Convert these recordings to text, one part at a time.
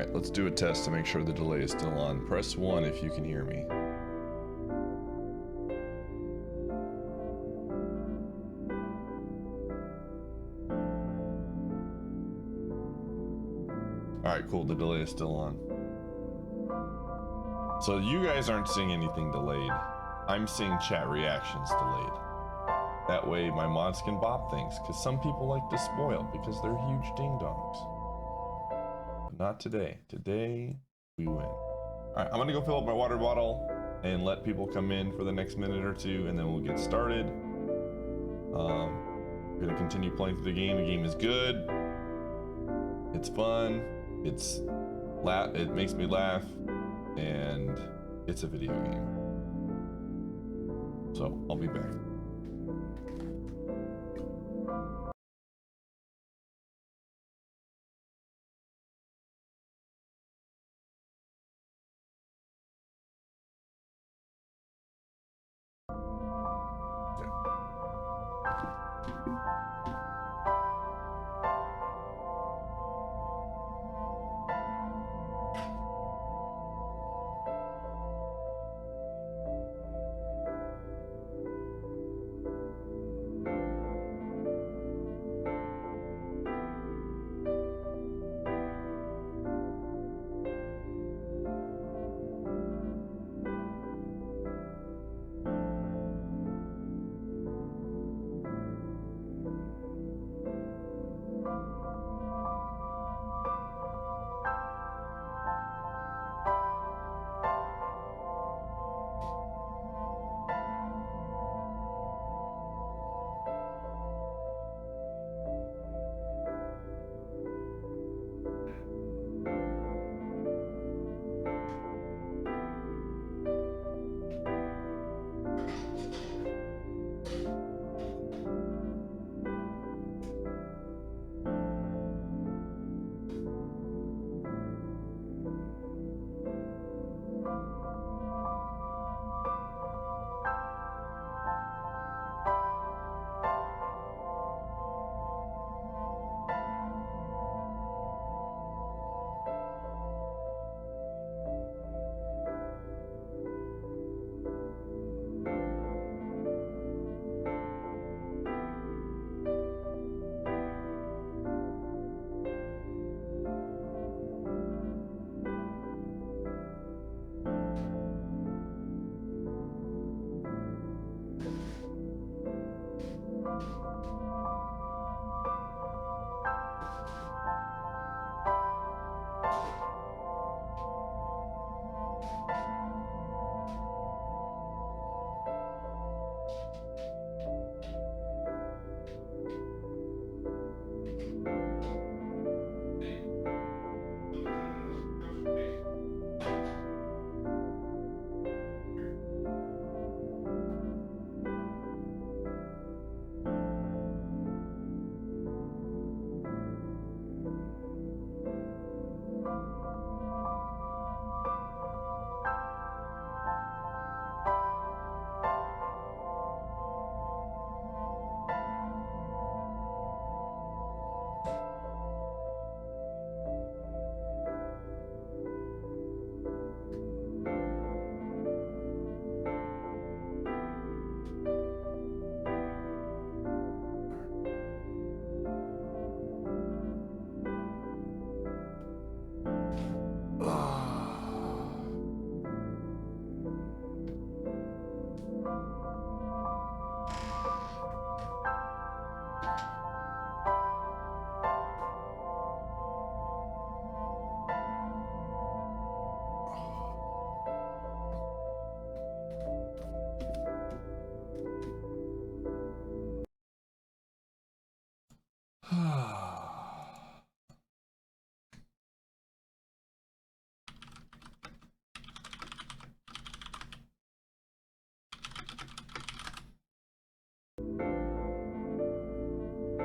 Alright, let's do a test to make sure the delay is still on. Press 1 if you can hear me. Alright, cool, the delay is still on. So you guys aren't seeing anything delayed. I'm seeing chat reactions delayed. That way my mods can bop things, because some people like to spoil because they're huge ding-dongs. But not today. Today, we win. Alright, I'm gonna go fill up my water bottle and let people come in for the next minute or two, and then we'll get started. We're gonna continue playing through the game. The game is good. It's fun. It makes me laugh, and it's a video game. So, I'll be back.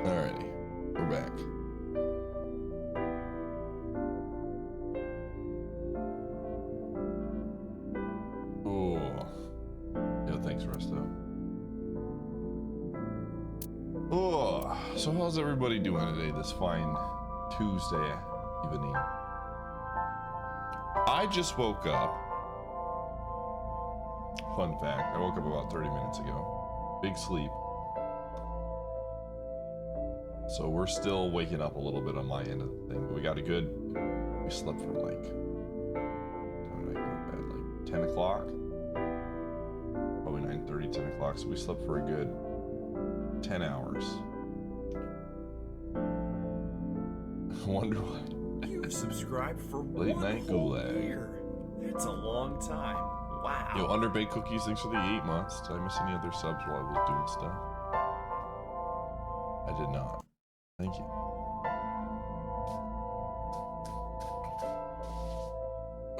Alrighty, we're back. Oh, yeah, thanks, Resto. Oh, so how's everybody doing today, this fine Tuesday evening? I just woke up. Fun fact, I woke up about 30 minutes ago. Big sleep. So we're still waking up a little bit on my end of the thing, but we got a good, we slept for like, when did I go to bed? Like 10 o'clock? Probably 9:30, 10 o'clock. So we slept for a good 10 hours. I wonder why. You've subscribed for Late one night whole gulag. year. That's a long time. Wow. Yo, Underbaked Cookies, thanks for the 8 months. Did I miss any other subs while I was doing stuff? I did not. Thank you.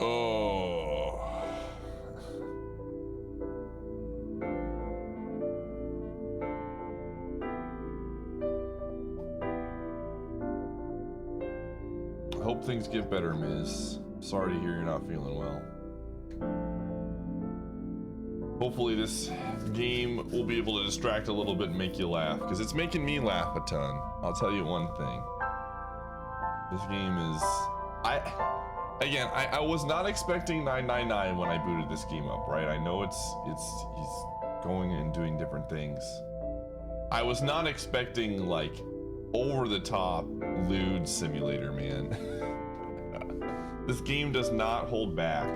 Oh. I hope things get better, Miz. Sorry to hear you're not feeling well. Hopefully this game will be able to distract a little bit and make you laugh, because it's making me laugh a ton. I'll tell you one thing. This game is... I was not expecting 999 when I booted this game up, right? I know he's going and doing different things. I was not expecting, like, over-the-top lewd simulator, man. This game does not hold back.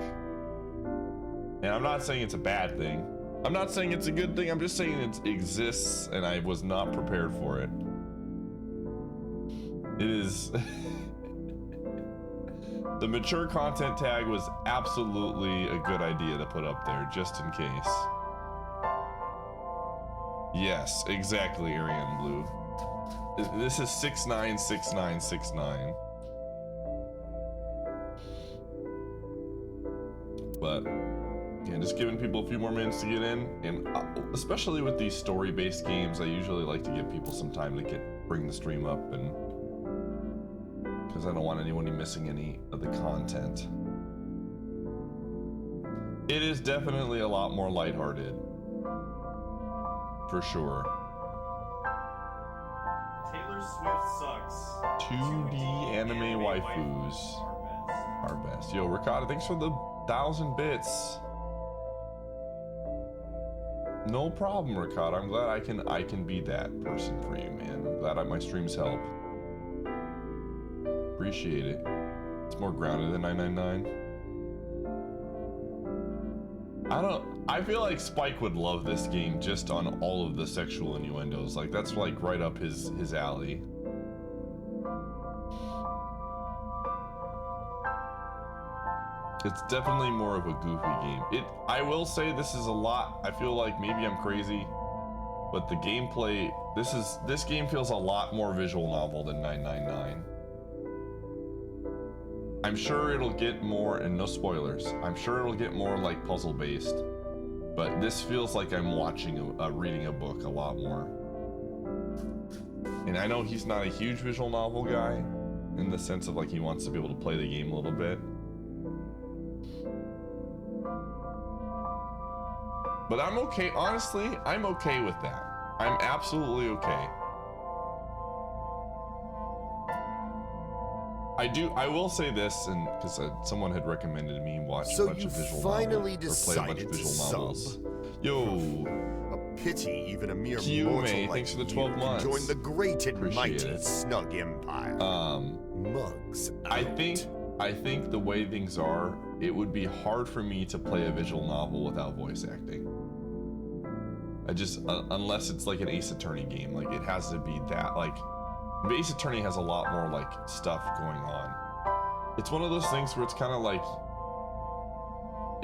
And I'm not saying it's a bad thing. I'm not saying it's a good thing. I'm just saying it exists, and I was not prepared for it. It is... The mature content tag was absolutely a good idea to put up there, just in case. Yes, exactly, Ariane Blue. This is 696969. But... yeah, just giving people a few more minutes to get in, and especially with these story-based games, I usually like to give people some time to bring the stream up, and because I don't want anyone missing any of the content. It is definitely a lot more lighthearted, for sure. Taylor Swift sucks. 2D anime waifus are best. Yo, Ricotta, thanks for the 1,000 bits. No problem, Ricotta. I'm glad I can be that person for you, man. I'm glad my streams help. Appreciate it. It's more grounded than 999. I feel like Spike would love this game just on all of the sexual innuendos. Like, that's like right up his alley. It's definitely more of a goofy game. I will say this is a lot. I feel like maybe I'm crazy, but the gameplay, this game feels a lot more visual novel than 999. I'm sure it'll get more, and no spoilers, I'm sure it'll get more like puzzle based, but this feels like I'm watching reading a book a lot more. And I know he's not a huge visual novel guy in the sense of like he wants to be able to play the game a little bit. But I'm okay, honestly, I'm okay with that. I'm absolutely okay. I will say this, and because someone had recommended me watch a bunch of visual finally novels, or play a bunch of visual novels. Yo, a pity even a mere Kiume, mortal like thanks for the you 12 can months. join the great and Appreciate mighty it. Snug Empire. Mugs I out. think the way things are, it would be hard for me to play a visual novel without voice acting. I just, unless it's like an Ace Attorney game, like it has to be that, like, Ace Attorney has a lot more like stuff going on. It's one of those things where it's kind of like,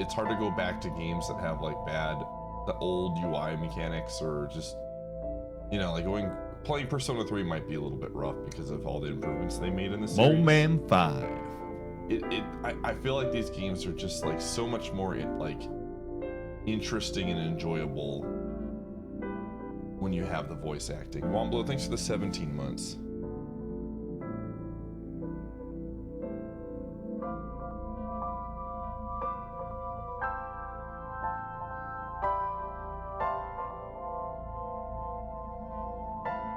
it's hard to go back to games that have like the old UI mechanics, or just, you know, like playing Persona 3 might be a little bit rough because of all the improvements they made in the series. Moman 5. I feel like these games are just like so much more like interesting and enjoyable when you have the voice acting. Womblo, thanks for the 17 months.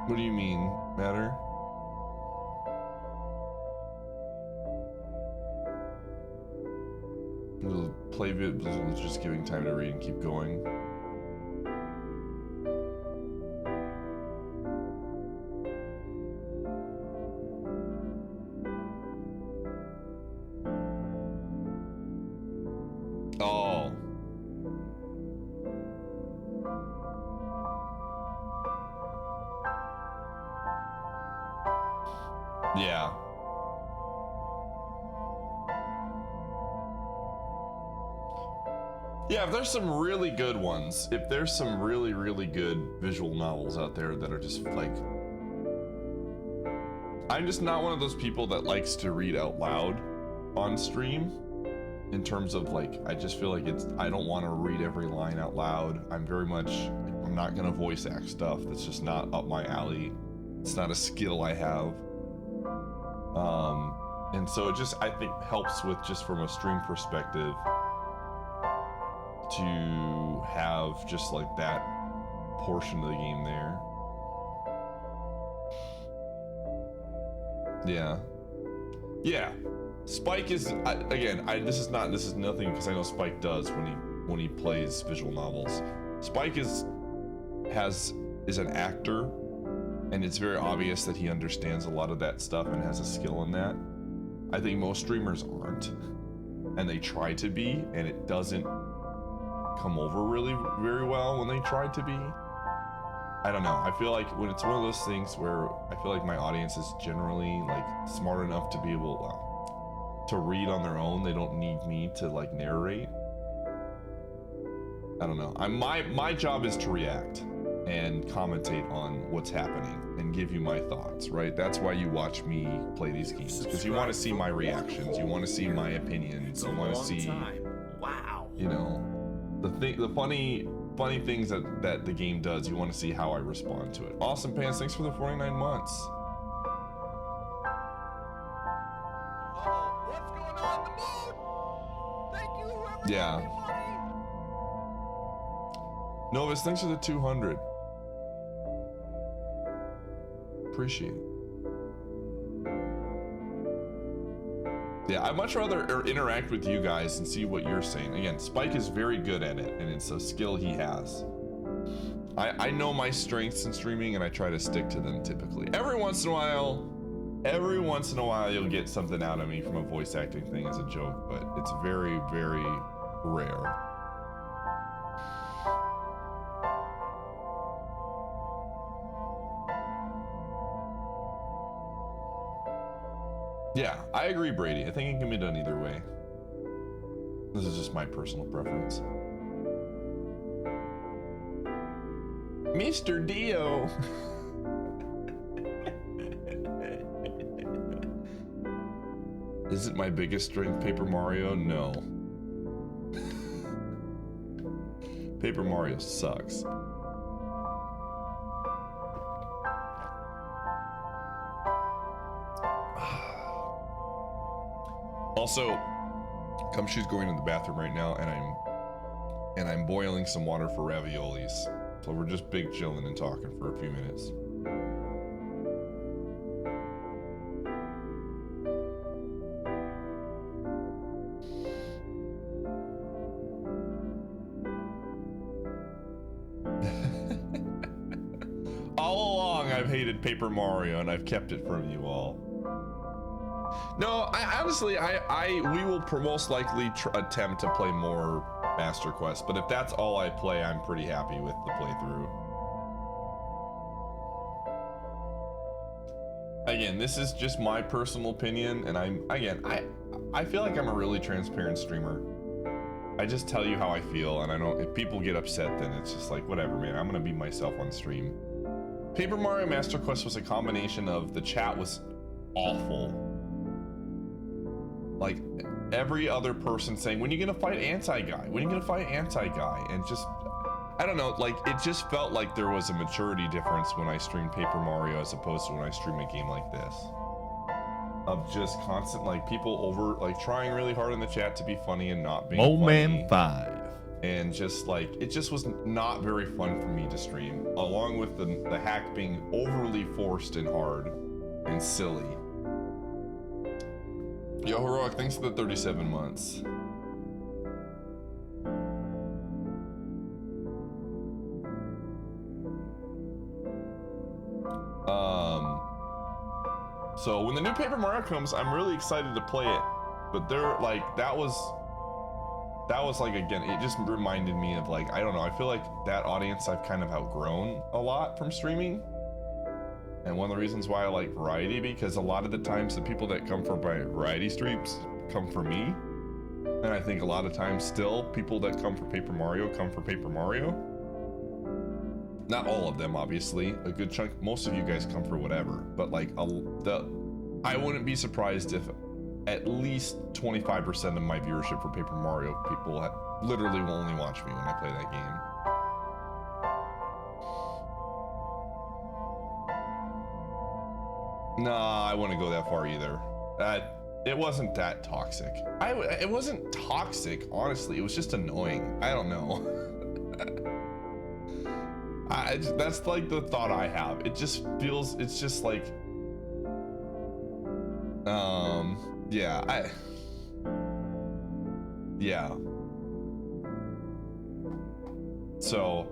What do you mean, Matter? play visuals, just giving time to read and keep going. Oh. Yeah. Yeah, if there's some really good ones, if there's some really, really good visual novels out there that are just like... I'm just not one of those people that likes to read out loud on stream. In terms of like, I just feel like I don't want to read every line out loud. I'm not gonna voice act stuff. That's just not up my alley. It's not a skill I have. And so it just, I think, helps with just from a stream perspective to have just like that portion of the game there. Yeah. Yeah. Spike is, this is nothing because I know Spike does when he plays visual novels. Spike is an actor, and it's very obvious that he understands a lot of that stuff and has a skill in that. I think most streamers aren't, and they try to be, and it doesn't come over really very well when they try to be. I don't know. I feel like when it's one of those things where I feel like my audience is generally like smart enough to be able to read on their own. They don't need me to like narrate. I don't know. My job is to react and commentate on what's happening and give you my thoughts, right? That's why you watch me play these games, because you want to see my reactions, you want to see my opinions, you want to see, wow, you know, the funny things that the game does. You want to see how I respond to it. Awesome Pants, thanks for the 49 months. What's going on the moon? Thank you, whoever Yeah. gave me money. Novus, thanks for the 200. Appreciate it. Yeah, I'd much rather interact with you guys and see what you're saying. Again, Spike is very good at it, and it's a skill he has. I know my strengths in streaming, and I try to stick to them typically. Every once in a while, you'll get something out of me from a voice acting thing as a joke, but it's very, very rare. Yeah, I agree, Brady. I think it can be done either way. This is just my personal preference. Mr. Dio. Is it my biggest strength, Paper Mario? No. Paper Mario sucks. Also, Gumshoe's going to the bathroom right now, and I'm boiling some water for raviolis. So we're just big chilling and talking for a few minutes. All along, I've hated Paper Mario, and I've kept it from you all. No, I honestly, we will most likely attempt to play more Master Quest, but if that's all I play, I'm pretty happy with the playthrough. Again, this is just my personal opinion, and I feel like I'm a really transparent streamer. I just tell you how I feel, and if people get upset, then it's just like, whatever, man, I'm gonna be myself on stream. Paper Mario Master Quest was a combination of the chat was awful. Like, every other person saying, when are you gonna fight anti-guy? When are you gonna fight anti-guy? And just, I don't know, like, it just felt like there was a maturity difference when I streamed Paper Mario as opposed to when I stream a game like this. Of just constant, like, people like, trying really hard in the chat to be funny and not being funny. Man 5. And just, like, it just was not very fun for me to stream. Along with the hack being overly forced and hard and silly. Yo, Heroic, thanks for the 37 months. So when the new Paper Mario comes, I'm really excited to play it. But they're like, that was like, again, it just reminded me of like, I don't know, I feel like that audience I've kind of outgrown a lot from streaming. And one of the reasons why I like variety, because a lot of the times the people that come for my variety streams come for me. And I think a lot of times still people that come for Paper Mario come for Paper Mario. Not all of them, obviously. A good chunk, most of you guys come for whatever. But like, I wouldn't be surprised if at least 25% of my viewership for Paper Mario people literally will only watch me when I play that game. Nah, I wouldn't go that far either. It wasn't that toxic. It wasn't toxic, honestly. It was just annoying. I don't know. That's like the thought I have. It just feels, it's just like, yeah, yeah. So,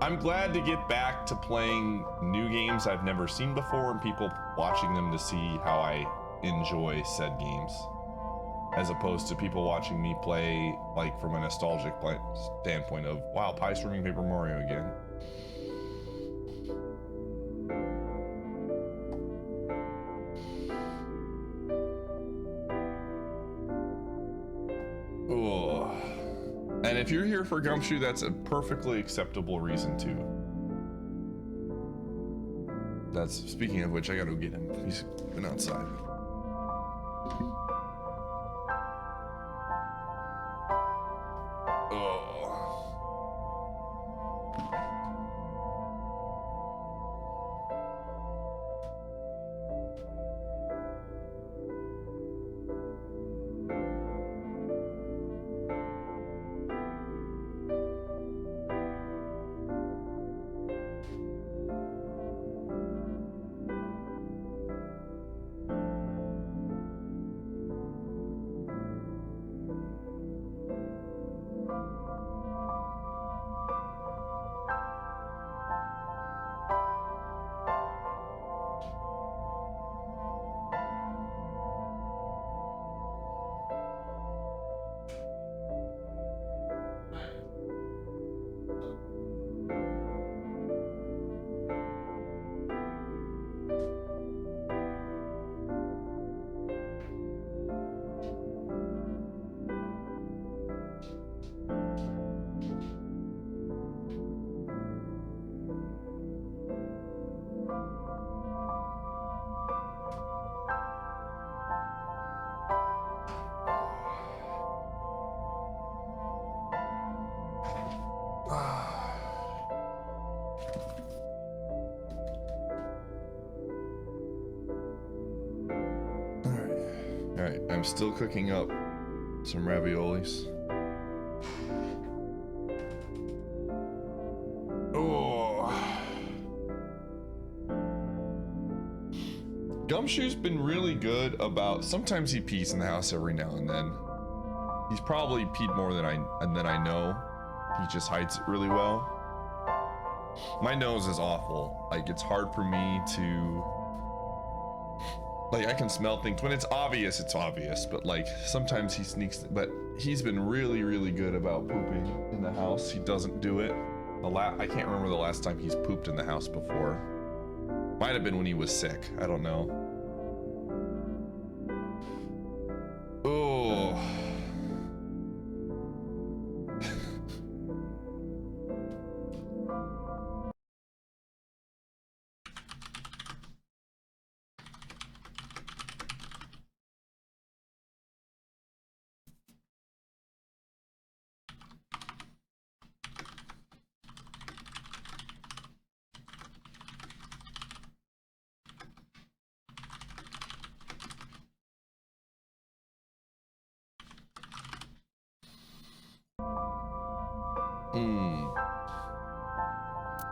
I'm glad to get back to playing new games I've never seen before and people watching them to see how I enjoy said games, as opposed to people watching me play like from a nostalgic standpoint of, wow, Pie streaming Paper Mario again. Oh. And if you're here for Gumshoe, that's a perfectly acceptable reason too. That's, speaking of which, I gotta go get him. He's been outside. Alright, I'm still cooking up some raviolis. Oh. Gumshoe's been really good about, sometimes he pees in the house every now and then. He's probably peed more than I know. He just hides it really well. My nose is awful. Like, it's hard for me to, like, I can smell things. When it's obvious, but like sometimes he sneaks, but he's been really, really good about pooping in the house. He doesn't do it. I can't remember the last time he's pooped in the house before. Might have been when he was sick. I don't know. Oh.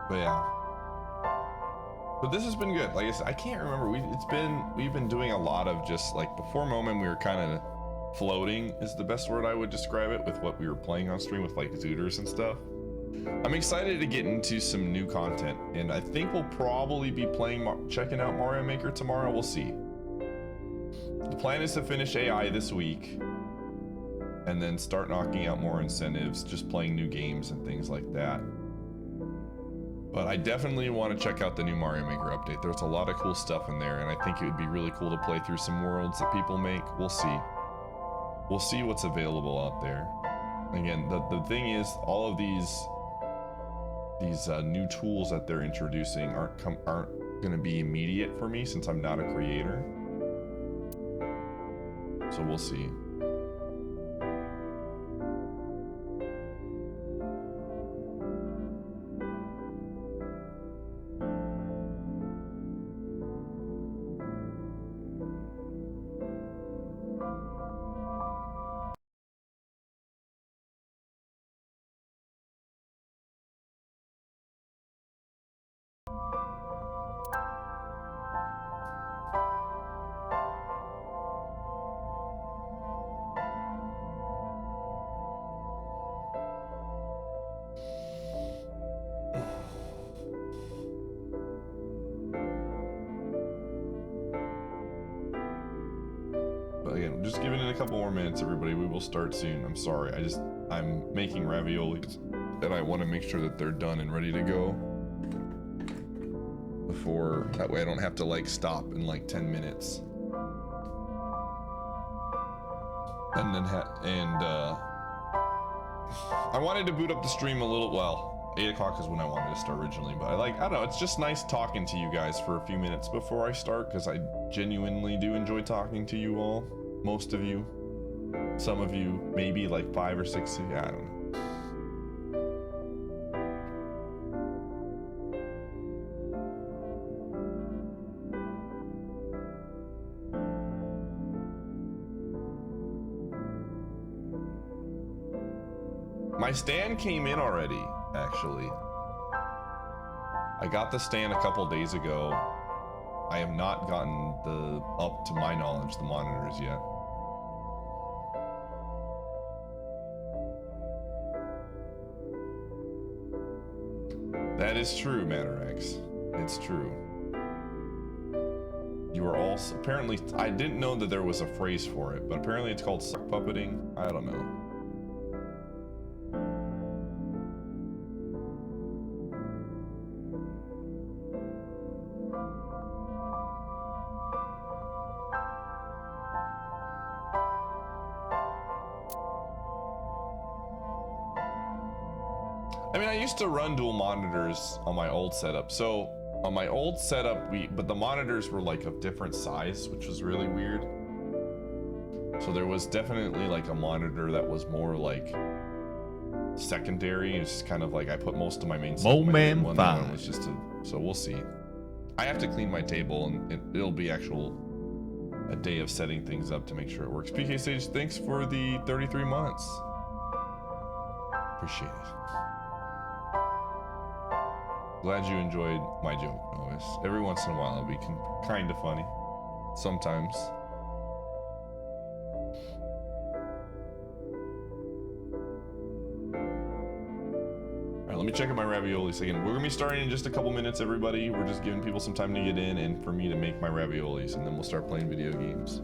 But yeah. But this has been good. Like I said, I can't remember. We've been doing a lot of just like, before Moment we were kind of floating is the best word I would describe it, with what we were playing on stream with like Zooters and stuff. I'm excited to get into some new content, and I think we'll probably be checking out Mario Maker tomorrow. We'll see. The plan is to finish AI this week, and then start knocking out more incentives, just playing new games and things like that. But I definitely want to check out the new Mario Maker update. There's a lot of cool stuff in there, and I think it would be really cool to play through some worlds that people make. We'll see. We'll see what's available out there. Again, the thing is, all of these new tools that they're introducing aren't going to be immediate for me since I'm not a creator. So we'll see. But again, just giving it a couple more minutes, everybody. We will start soon. I'm sorry. I'm making raviolis, and I want to make sure that they're done and ready to go before, that way I don't have to like stop in like 10 minutes. And then I wanted to boot up the stream a little, well, 8 o'clock is when I wanted to start originally, but I don't know, it's just nice talking to you guys for a few minutes before I start, because I genuinely do enjoy talking to you all. Most of you. Some of you, maybe like 5 or 6 of you, I don't know. My stand came in already, actually. I got the stand a couple days ago. I have not gotten up to my knowledge, the monitors yet. That is true, Matterex. It's true. You are also, apparently, I didn't know that there was a phrase for it, but apparently it's called sock puppeting. I don't know. I mean, I used to run dual monitors on my old setup. So on my old setup, but the monitors were like of different size, which was really weird. So there was definitely like a monitor that was more like secondary. It's kind of like I put most of my main stuff in my one. That one was just so we'll see. I have to clean my table, and it'll be a day of setting things up to make sure it works. PK Sage, thanks for the 33 months. Appreciate it. Glad you enjoyed my joke, Novice. Every once in a while, it'll be kind of funny. Sometimes. Alright, let me check out my raviolis again. We're gonna be starting in just a couple minutes, everybody. We're just giving people some time to get in and for me to make my raviolis, and then we'll start playing video games.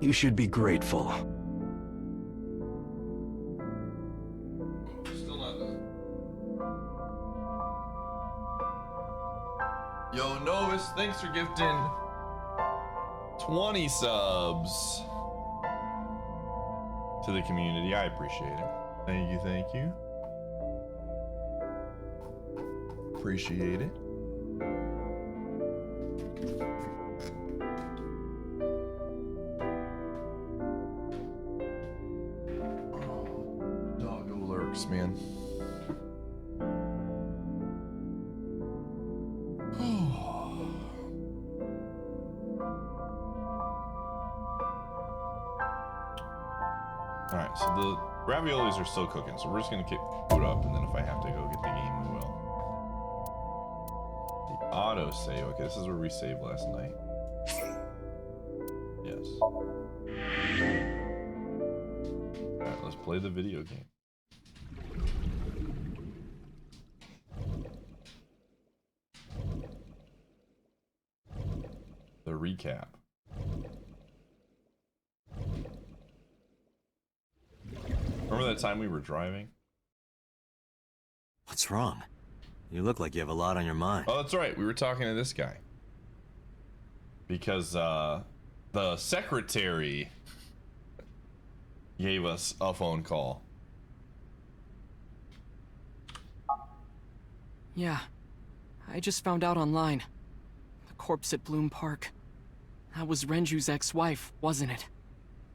You should be grateful. Still not done. Yo, Novus, thanks for gifting 20 subs to the community. I appreciate it. Thank you, thank you. Appreciate it. Doggo lurks, man. Alright, so the raviolis are still cooking, so we're just gonna keep food up, and then if I have to go get the game, we will. The auto save. Okay, this is where we saved last night. Yes. Alright, let's play the video game. The recap. Remember that time we were driving? What's wrong? You look like you have a lot on your mind. Oh, that's right. We were talking to this guy. Because, the secretary gave us a phone call. Yeah. I just found out online. The corpse at Bloom Park. That was Renju's ex-wife, wasn't it?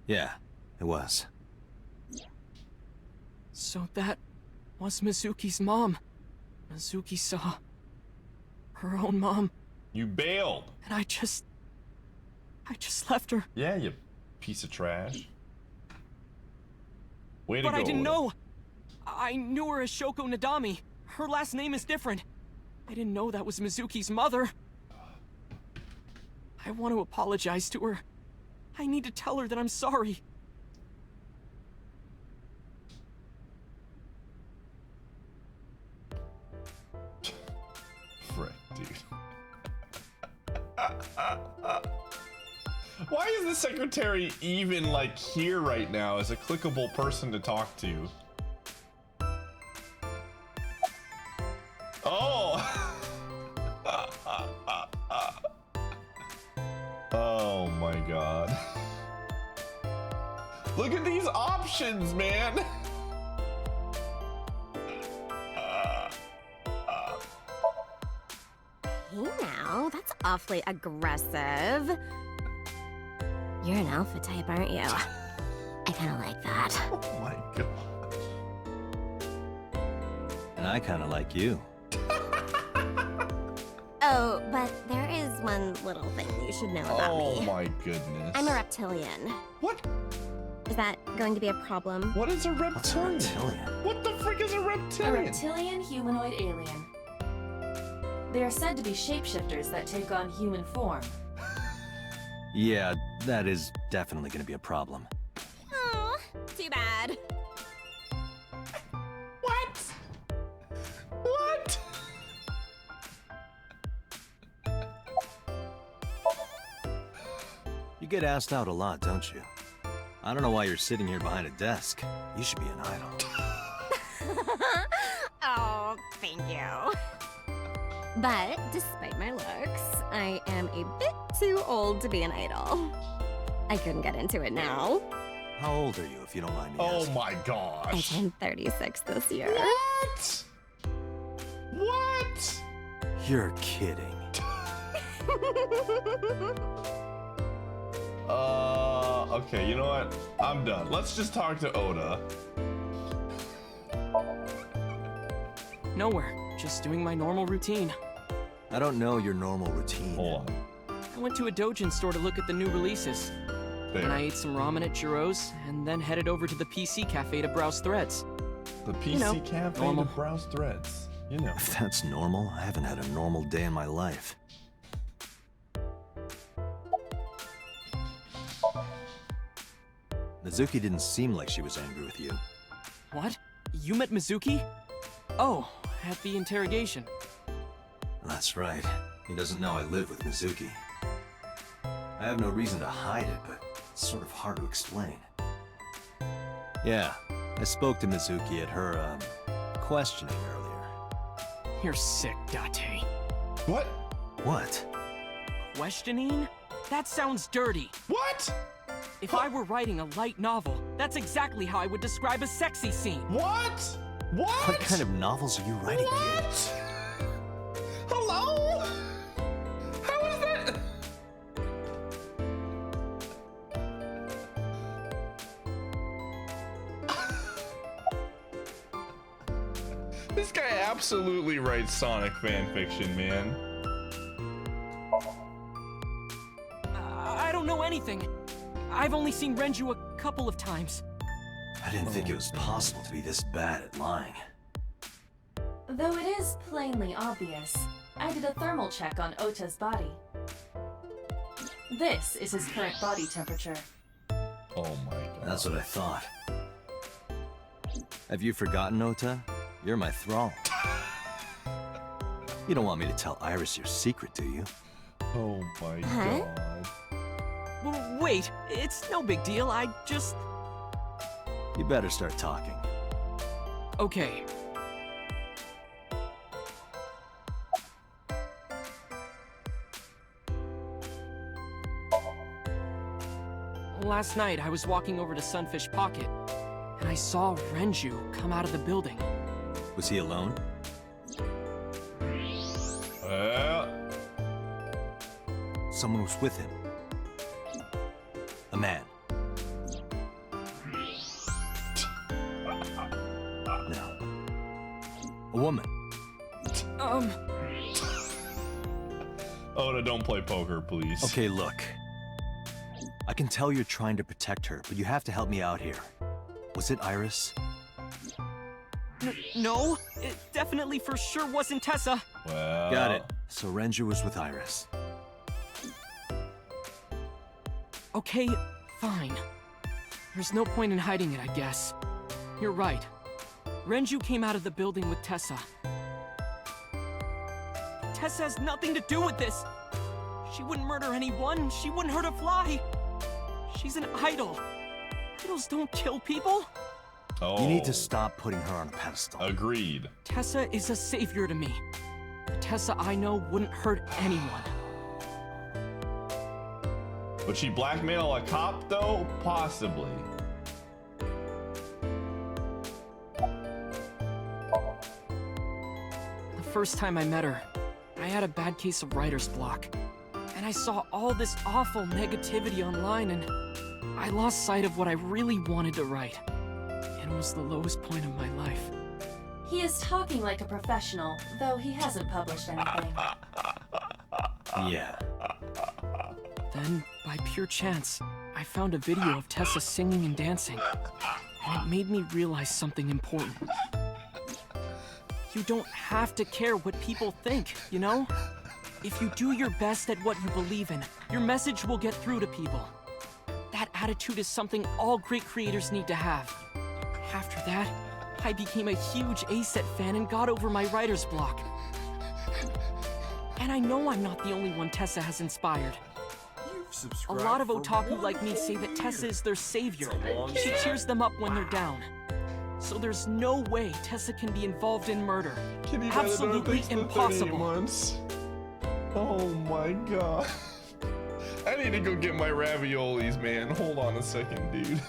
Yeah, it was. So that was Mizuki's mom. Mizuki saw her own mom. You bailed. And I just left her. Yeah, you piece of trash. Way to go. But I didn't Oda. know. I knew her as Shoko Nadami. Her last name is different. I didn't know that was Mizuki's mother. I want to apologize to her. I need to tell her that I'm sorry. Frick, dude. Why is the secretary even like here right now as a clickable person to talk to? Oh! Oh my god. Look at these options, man! Hey now, that's awfully aggressive. You're an alpha type, aren't you? I kinda like that. Oh my god. And I kind of like you. Oh, but there is one little thing you should know about me. Oh my goodness. I'm a reptilian. What? Is that going to be a problem? What is a What's a reptilian? reptilian? What the frick is a A reptilian? reptilian humanoid alien. They are said to be shapeshifters that take on human form. Yeah, that is definitely going to be a problem. Oh, too bad. What? What? You get asked out a lot, don't you? I don't know why you're sitting here behind a desk. You should be an idol. Oh, thank you. But despite my looks, I am a bit too old to be an idol. I couldn't get into it now. How old are you, if you don't mind me Oh asking? my I gosh. turned 36 this year. What? What? You're kidding. Okay, you know what? I'm done. Let's just talk to Oda. Nowhere. Just doing my normal routine. I don't know your normal routine. Hold on. I went to a Dojin store to look at the new releases. There. And I ate some ramen at Jiro's, and then headed over to the PC cafe to browse threads. The PC You know, cafe normal. to browse threads. You know. If that's normal, I haven't had a normal day in my life. Mizuki didn't seem like she was angry with you. What? You met Mizuki? Oh, at the interrogation. That's right. He doesn't know I live with Mizuki. I have no reason to hide it, but It's sort of hard to explain. Yeah, I spoke to Mizuki at her, questioning earlier. You're sick, Date. What? What? Questioning? That sounds dirty. What? If I were writing a light novel, that's exactly how I would describe a sexy scene. What? What? What kind of novels are you writing, kid? What? Hello? How is that? This guy absolutely writes Sonic fanfiction, man. I don't know anything. I've only seen Renju a couple of times. I didn't think it was possible to be this bad at lying. Though it is plainly obvious, I did a thermal check on Ota's body. This is his current body temperature. Oh my god. That's what I thought. Have you forgotten, Ota? You're my thrall. You don't want me to tell Iris your secret, do you? Oh my Huh? god. Wait, it's no big deal. I just... You better start talking. Okay. Last night, I was walking over to Sunfish Pocket, and I saw Renju come out of the building. Was he alone? Someone was with him. A man. No. A woman. Oda, don't play poker, please. Okay, look. I can tell you're trying to protect her, but you have to help me out here. Was it Iris? No, it definitely for sure wasn't Tessa. Well... Got it. So Renju was with Iris. Okay, fine. There's no point in hiding it, I guess. You're right. Renju came out of the building with Tessa. Tessa has nothing to do with this. She wouldn't murder anyone. She wouldn't hurt a fly. She's an idol. Idols don't kill people. Oh. You need to stop putting her on a pedestal. Agreed. Tessa is a savior to me. The Tessa I know wouldn't hurt anyone. Would she blackmail a cop, though? Possibly. The first time I met her, I had a bad case of writer's block. And I saw all this awful negativity online, and I lost sight of what I really wanted to write. And it was the lowest point of my life. He is talking like a professional, though he hasn't published anything. Yeah. Then, by pure chance, I found a video of Tessa singing and dancing. And it made me realize something important. You don't have to care what people think, you know? If you do your best at what you believe in, your message will get through to people. That attitude is something all great creators need to have. After that, I became a huge ACET fan and got over my writer's block. And I know I'm not the only one Tessa has inspired. A lot of otaku like me say that Tessa is their savior. She cheers them up when they're down. So there's no way Tessa can be involved in murder. Absolutely impossible. Months. Oh my god. I need to go get my raviolis, man. Hold on a second, dude.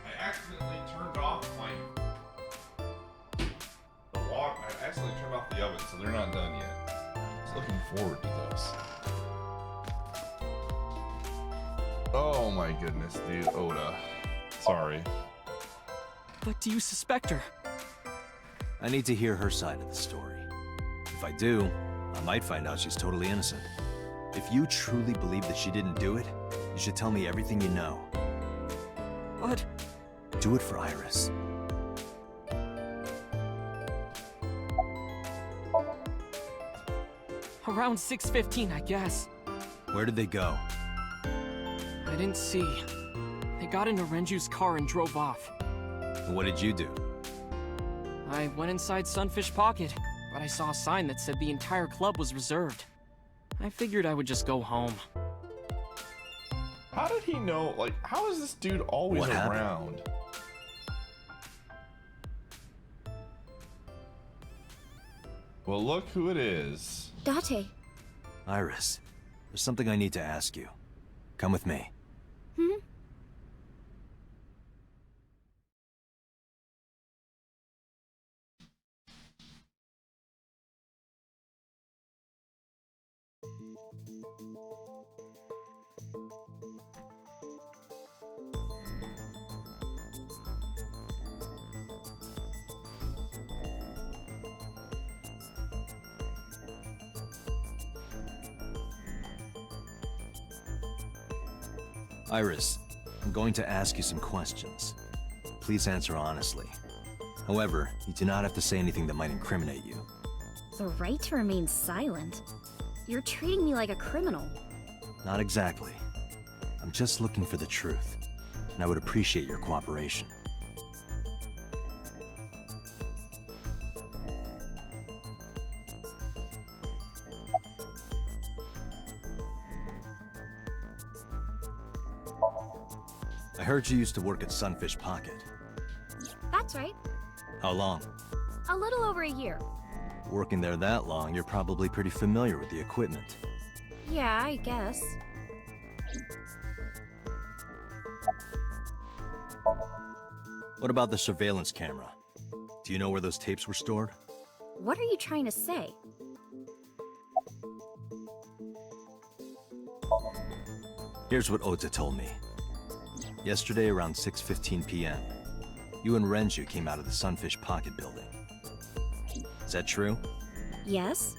I accidentally turned off the oven, so they're not done yet. I was looking forward to those. Oh my goodness, dude. Oda. Sorry. But do you suspect her? I need to hear her side of the story. If I do, I might find out she's totally innocent. If you truly believe that she didn't do it, you should tell me everything you know. What? Do it for Iris. Around 6:15, I guess. Where did they go? I didn't see. They got into Renju's car and drove off. And what did you do? I went inside Sunfish Pocket, but I saw a sign that said the entire club was reserved. I figured I would just go home. How did he know? Like, how is this dude always What happened? around? Well, look who it is. Date. Iris, there's something I need to ask you. Come with me. Hmm? Iris, I'm going to ask you some questions. Please answer honestly. However, you do not have to say anything that might incriminate you. The right to remain silent? You're treating me like a criminal. Not exactly. I'm just looking for the truth, and I would appreciate your cooperation. I heard you used to work at Sunfish Pocket. That's right. How long? A little over a year. Working there that long, you're probably pretty familiar with the equipment. Yeah, I guess. What about the surveillance camera? Do you know where those tapes were stored? What are you trying to say? Here's what Ota told me. Yesterday around 6:15 p.m., you and Renju came out of the Sunfish Pocket building. Is that true? Yes?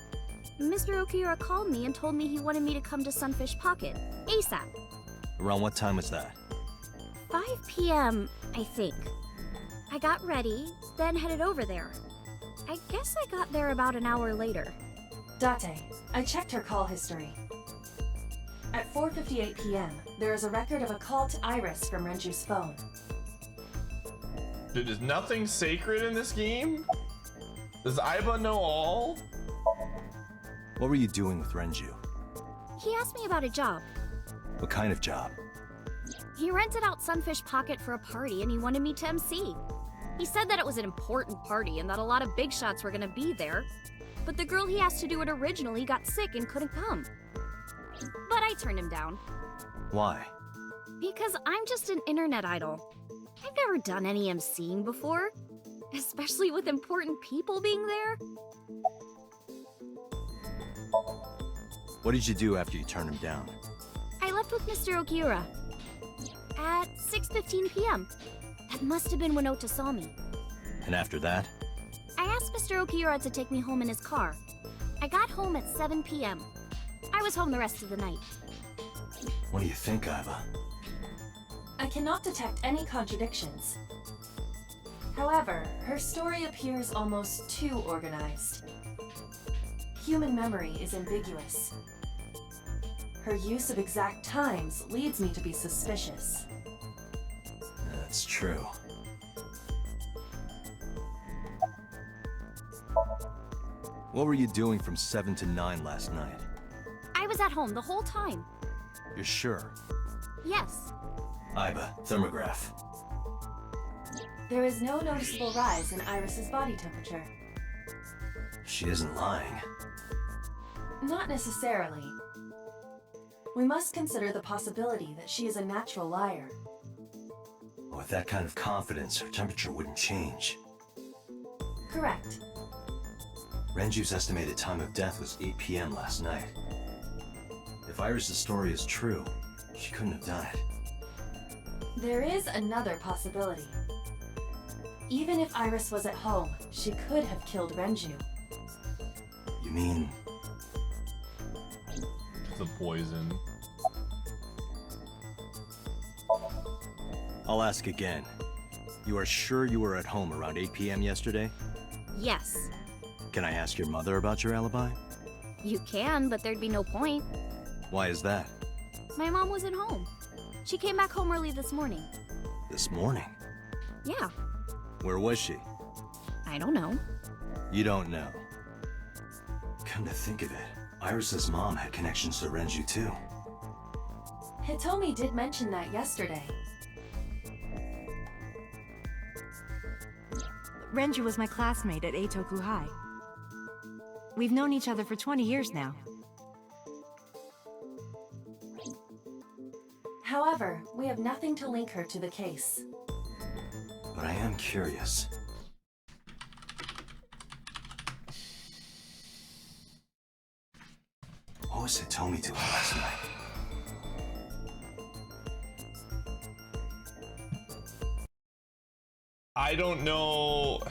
Mr. Okiura called me and told me he wanted me to come to Sunfish Pocket, ASAP. Around what time was that? 5 p.m., I think. I got ready, then headed over there. I guess I got there about an hour later. Date, I checked her call history. At 4:58 p.m., there is a record of a call to Iris from Renju's phone. Dude, is nothing sacred in this game? Does Aiba know all? What were you doing with Renju? He asked me about a job. What kind of job? He rented out Sunfish Pocket for a party and he wanted me to MC. He said that it was an important party and that a lot of big shots were gonna be there. But the girl he asked to do it originally got sick and couldn't come. But I turned him down. Why? Because I'm just an internet idol. I've never done any MCing before, especially with important people being there. What did you do after you turned him down? I left with Mr. Okiura at 6:15 p.m. That must have been when Ota saw me. And after that? I asked Mr. Okiura to take me home in his car. I got home at 7 p.m. I was home the rest of the night. What do you think, Aiba? I cannot detect any contradictions. However, her story appears almost too organized. Human memory is ambiguous. Her use of exact times leads me to be suspicious. That's true. What were you doing from 7 to 9 last night? I was at home the whole time. You're sure? Yes. Aiba, thermograph. There is no noticeable rise in Iris's body temperature. She isn't lying. Not necessarily. We must consider the possibility that she is a natural liar. With that kind of confidence, her temperature wouldn't change. Correct. Renju's estimated time of death was 8 p.m. last night. If Iris' story is true, she couldn't have done it. There is another possibility. Even if Iris was at home, she could have killed Renju. You mean the poison. I'll ask again. You are sure you were at home around 8 p.m. yesterday? Yes. Can I ask your mother about your alibi? You can, but there'd be no point. Why is that? My mom wasn't home. She came back home early this morning. This morning? Yeah. Where was she? I don't know. You don't know. Come to think of it, Iris's mom had connections to Renju too. Hitomi did mention that yesterday. Renju was my classmate at Eitoku High. We've known each other for 20 years now. However, we have nothing to link her to the case. But I am curious. What was Hitomi doing last night? I don't know.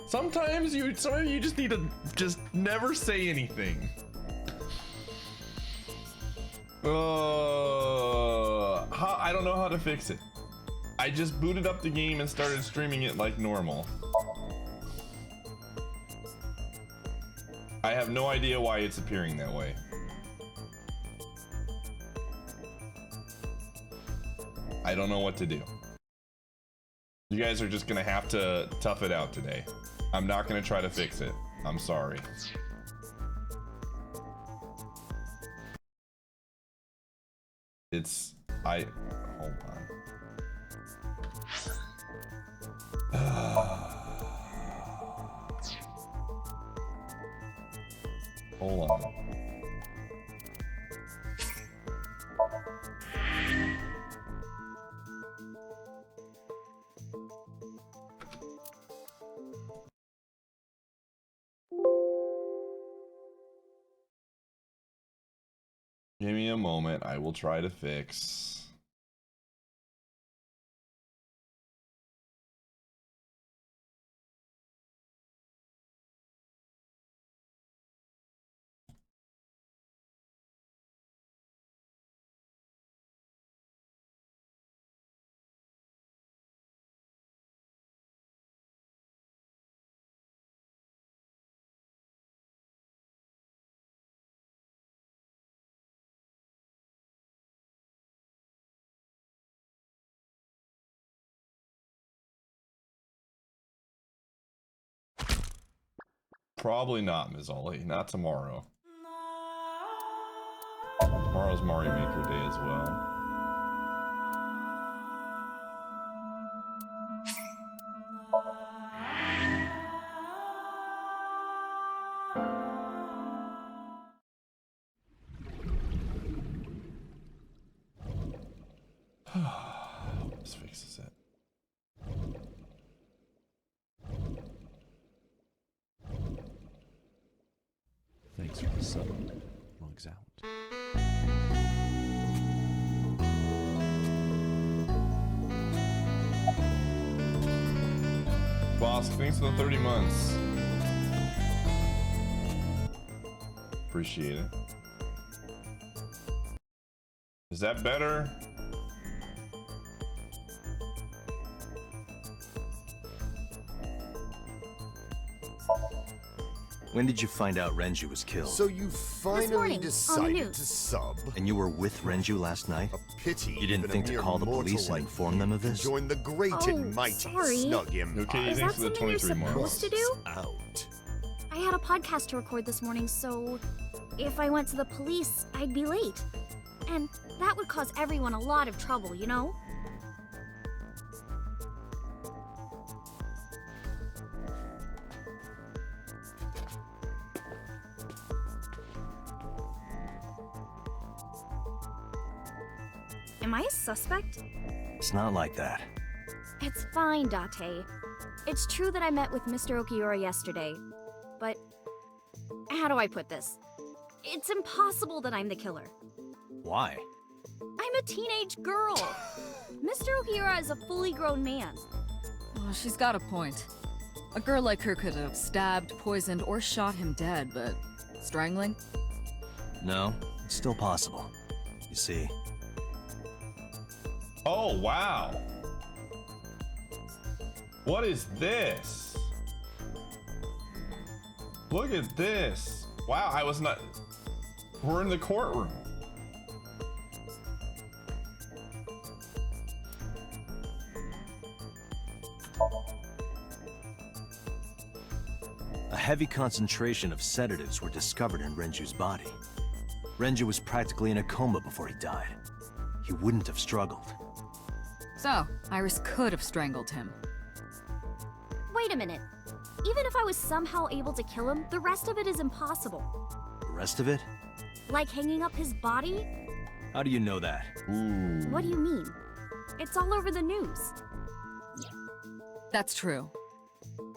Sometimes you just need to just never say anything. I don't know how to fix it. I just booted up the game and started streaming it like normal. I have no idea why it's appearing that way. I don't know what to do. You guys are just gonna have to tough it out today. I'm not gonna try to fix it. I'm sorry. Hold on. Hold on. Give me a moment. I will try to fix. Probably not, Ms. Ollie. Not tomorrow. Tomorrow's Mario Maker Day as well. This fixes it. Thanks for the sub. Mugs out. Boss, thanks for the 30 months. Appreciate it. Is that better? When did you find out Renju was killed? So you finally morning, decided to sub? And you were with Renju last night? A pity. You didn't even a think to mere call the mortal police and like inform you them of can this? Join the great and mighty sorry. Snug Empire. Okay, Is thanks that for the something you're 23 months. supposed to do? Out. I had a podcast to record this morning, so if I went to the police, I'd be late. And that would cause everyone a lot of trouble, you know? Am I a suspect? It's not like that. It's fine, Date. It's true that I met with Mr. Okiura yesterday, but how do I put this? It's impossible that I'm the killer. Why? I'm a teenage girl. Mr. Okiura is a fully grown man. Oh, she's got a point. A girl like her could have stabbed, poisoned, or shot him dead, but strangling? No, It's still possible. You see? Oh, wow. What is this? Look at this. Wow, I was not... We're in the courtroom. A heavy concentration of sedatives were discovered in Renju's body. Renju was practically in a coma before he died. He wouldn't have struggled. So, Iris could have strangled him. Wait a minute. Even if I was somehow able to kill him, the rest of it is impossible. The rest of it? Like hanging up his body? How do you know that? Ooh. What do you mean? It's all over the news. That's true.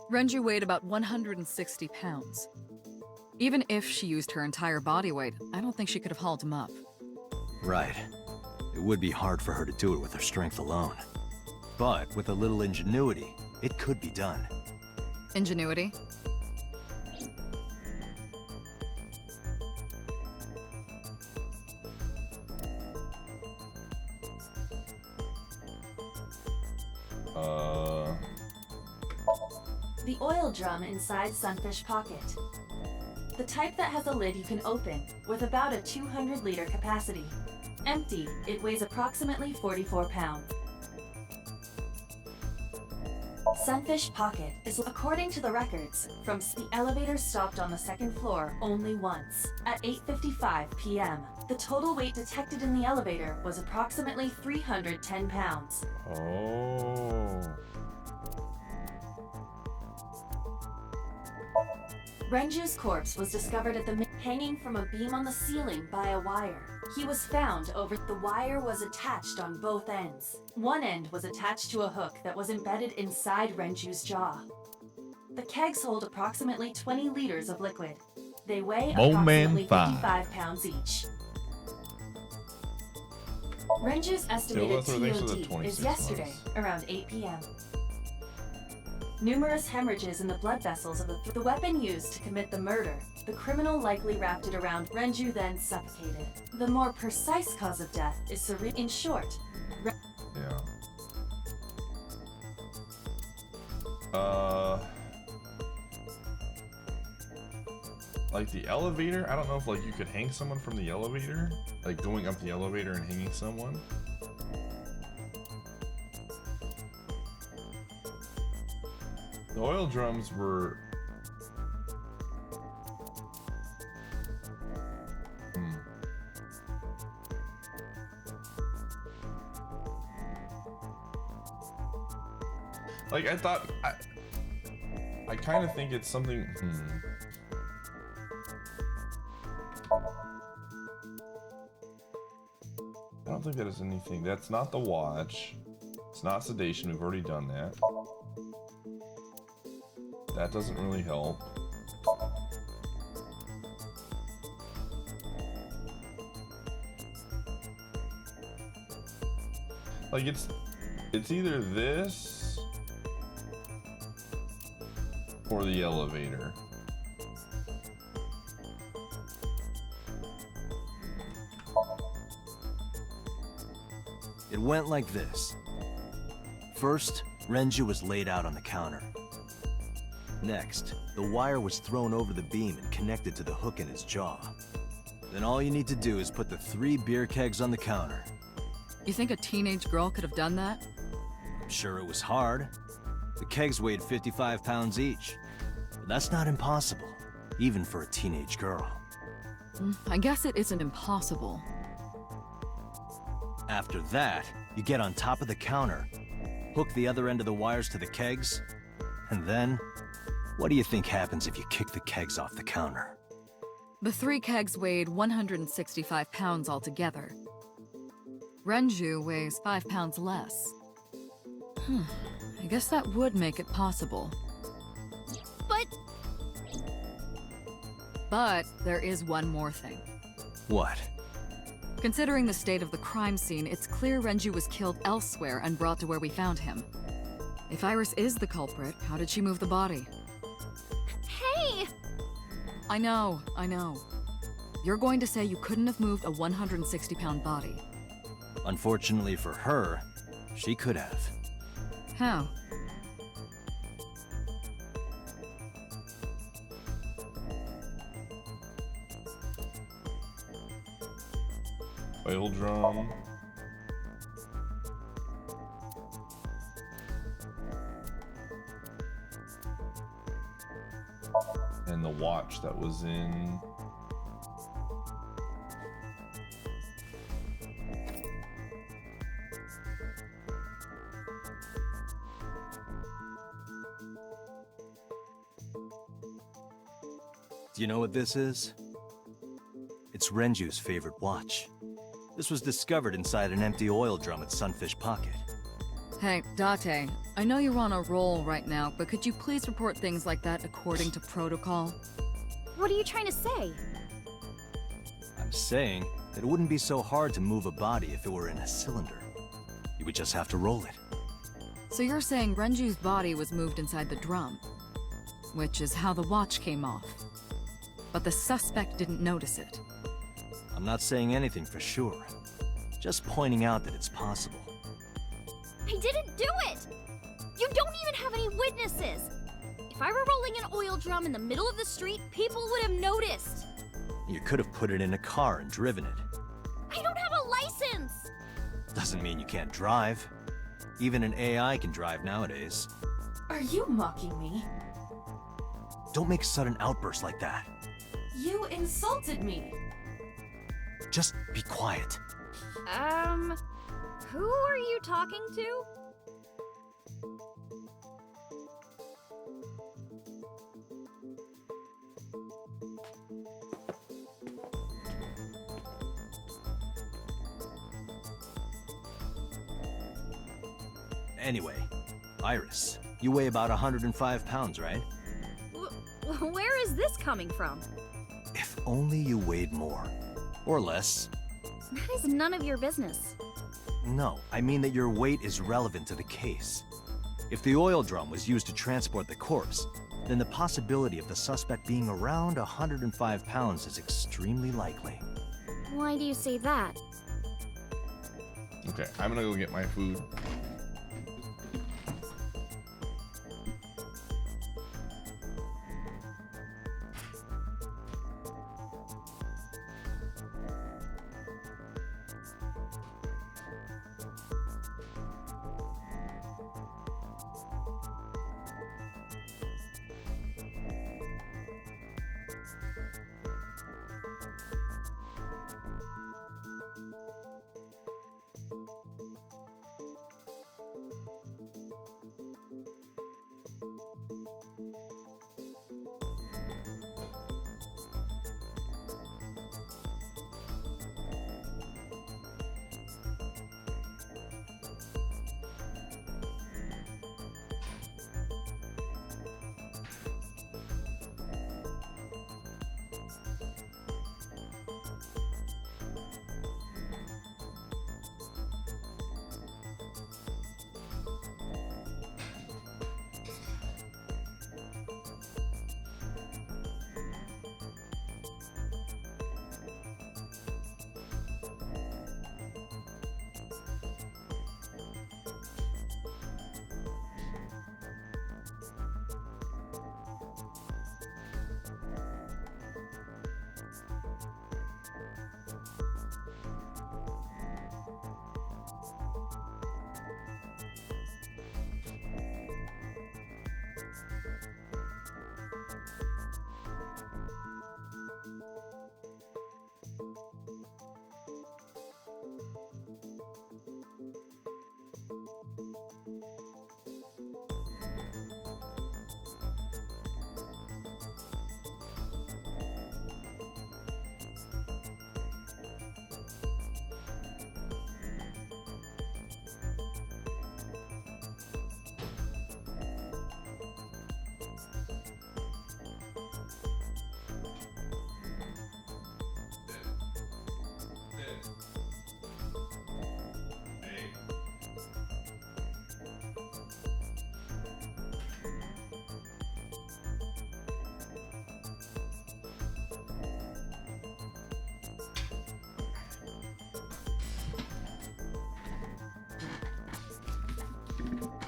Renju weighed about 160 pounds. Even if she used her entire body weight, I don't think she could have hauled him up. Right. It would be hard for her to do it with her strength alone. But with a little ingenuity, it could be done. Ingenuity? The oil drum inside Sunfish Pocket. The type that has a lid you can open, with about a 200-liter capacity. Empty, it weighs approximately 44 pounds. Sunfish Pocket is, according to the records, from the elevator stopped on the second floor only once, at 8:55 p.m. The total weight detected in the elevator was approximately 310 pounds. Oh. Renju's corpse was discovered at the hanging from a beam on the ceiling by a wire. He was found over. The wire was attached on both ends. One end was attached to a hook that was embedded inside Renju's jaw. The kegs hold approximately 20 liters of liquid. They weigh approximately 55 pounds each. Renju's estimated TOD is yesterday, around 8 p.m. Numerous hemorrhages in the blood vessels of the weapon used to commit the murder. The criminal likely wrapped it around Renju, then suffocated. The more precise cause of death is cerebral. In short, Yeah. Like the elevator? I don't know if like you could hang someone from the elevator? Like going up the elevator and hanging someone? The oil drums were... Like, I thought... I kind of think it's something... I don't think that is anything. That's not the watch. It's not sedation. We've already done that. That doesn't really help. Like it's either this or the elevator. It went like this. First, Renju was laid out on the counter. Next, the wire was thrown over the beam and connected to the hook in his jaw. Then all you need to do is put the 3 beer kegs on the counter. You think a teenage girl could have done that? I'm sure it was hard. The kegs weighed 55 pounds each. But that's not impossible, even for a teenage girl. I guess it isn't impossible. After that, you get on top of the counter, hook the other end of the wires to the kegs, and then... what do you think happens if you kick the kegs off the counter? The 3 kegs weighed 165 pounds altogether. Renju weighs 5 pounds less. I guess that would make it possible. But there is one more thing. What? Considering the state of the crime scene, it's clear Renju was killed elsewhere and brought to where we found him. If Iris is the culprit, how did she move the body? Hey! I know. you're going to say you couldn't have moved a 160-pound body. Unfortunately for her, she could have. How? Oil drum. And the watch that was in. Do you know what this is? It's Renju's favorite watch. This was discovered inside an empty oil drum at Sunfish Pocket. Hey, Date, I know you're on a roll right now, but could you please report things like that according to protocol? What are you trying to say? I'm saying that it wouldn't be so hard to move a body if it were in a cylinder. You would just have to roll it. So you're saying Renju's body was moved inside the drum, which is how the watch came off. But the suspect didn't notice it. I'm not saying anything for sure. Just pointing out that it's possible. I didn't do it! You don't even have any witnesses! If I were rolling an oil drum in the middle of the street, people would have noticed! You could have put it in a car and driven it. I don't have a license! Doesn't mean you can't drive. Even an AI can drive nowadays. Are you mocking me? Don't make sudden outbursts like that. You insulted me! Just be quiet. Who are you talking to? Anyway, Iris, you weigh about 105 pounds, right? Where is this coming from? If only you weighed more. Or less. That is none of your business. No, I mean that your weight is relevant to the case. If the oil drum was used to transport the corpse, then the possibility of the suspect being around 105 pounds is extremely likely. Why do you say that? Okay, I'm gonna go get my food.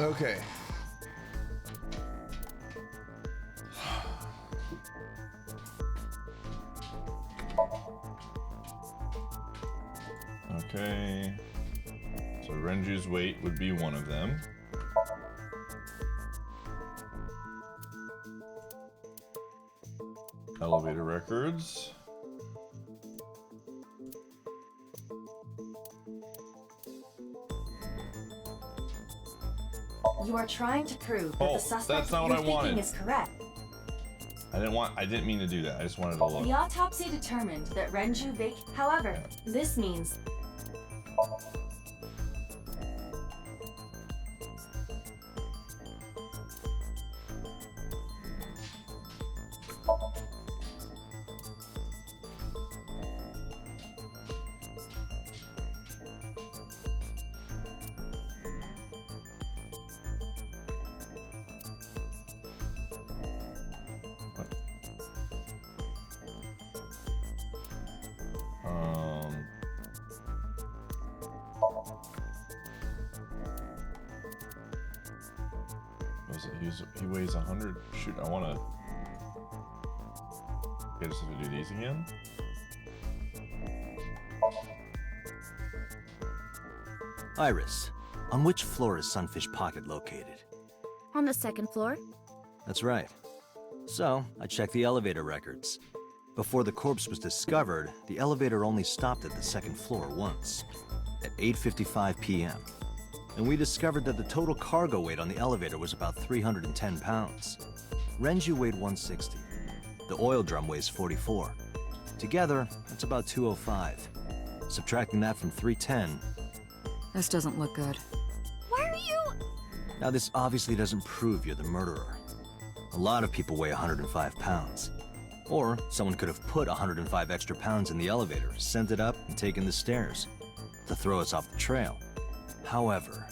Okay. Okay. So Renju's weight would be one of them. Elevator records. You are trying to prove that Oh, the suspect that's not what you're I thinking wanted. is correct. I didn't mean to do that. I just wanted to look. The autopsy determined that Renju However, this means He weighs 100. Shoot, I want to. I just have to do these again. Iris, on which floor is Sunfish Pocket located? On the second floor. That's right. So, I checked the elevator records. Before the corpse was discovered, the elevator only stopped at the second floor once, at 8:55 p.m. And we discovered that the total cargo weight on the elevator was about 310 pounds. Renju weighed 160. The oil drum weighs 44. Together, that's about 205. Subtracting that from 310. This doesn't look good. Why are you... Now, this obviously doesn't prove you're the murderer. A lot of people weigh 105 pounds. Or someone could have put 105 extra pounds in the elevator, sent it up, and taken the stairs to throw us off the trail. However...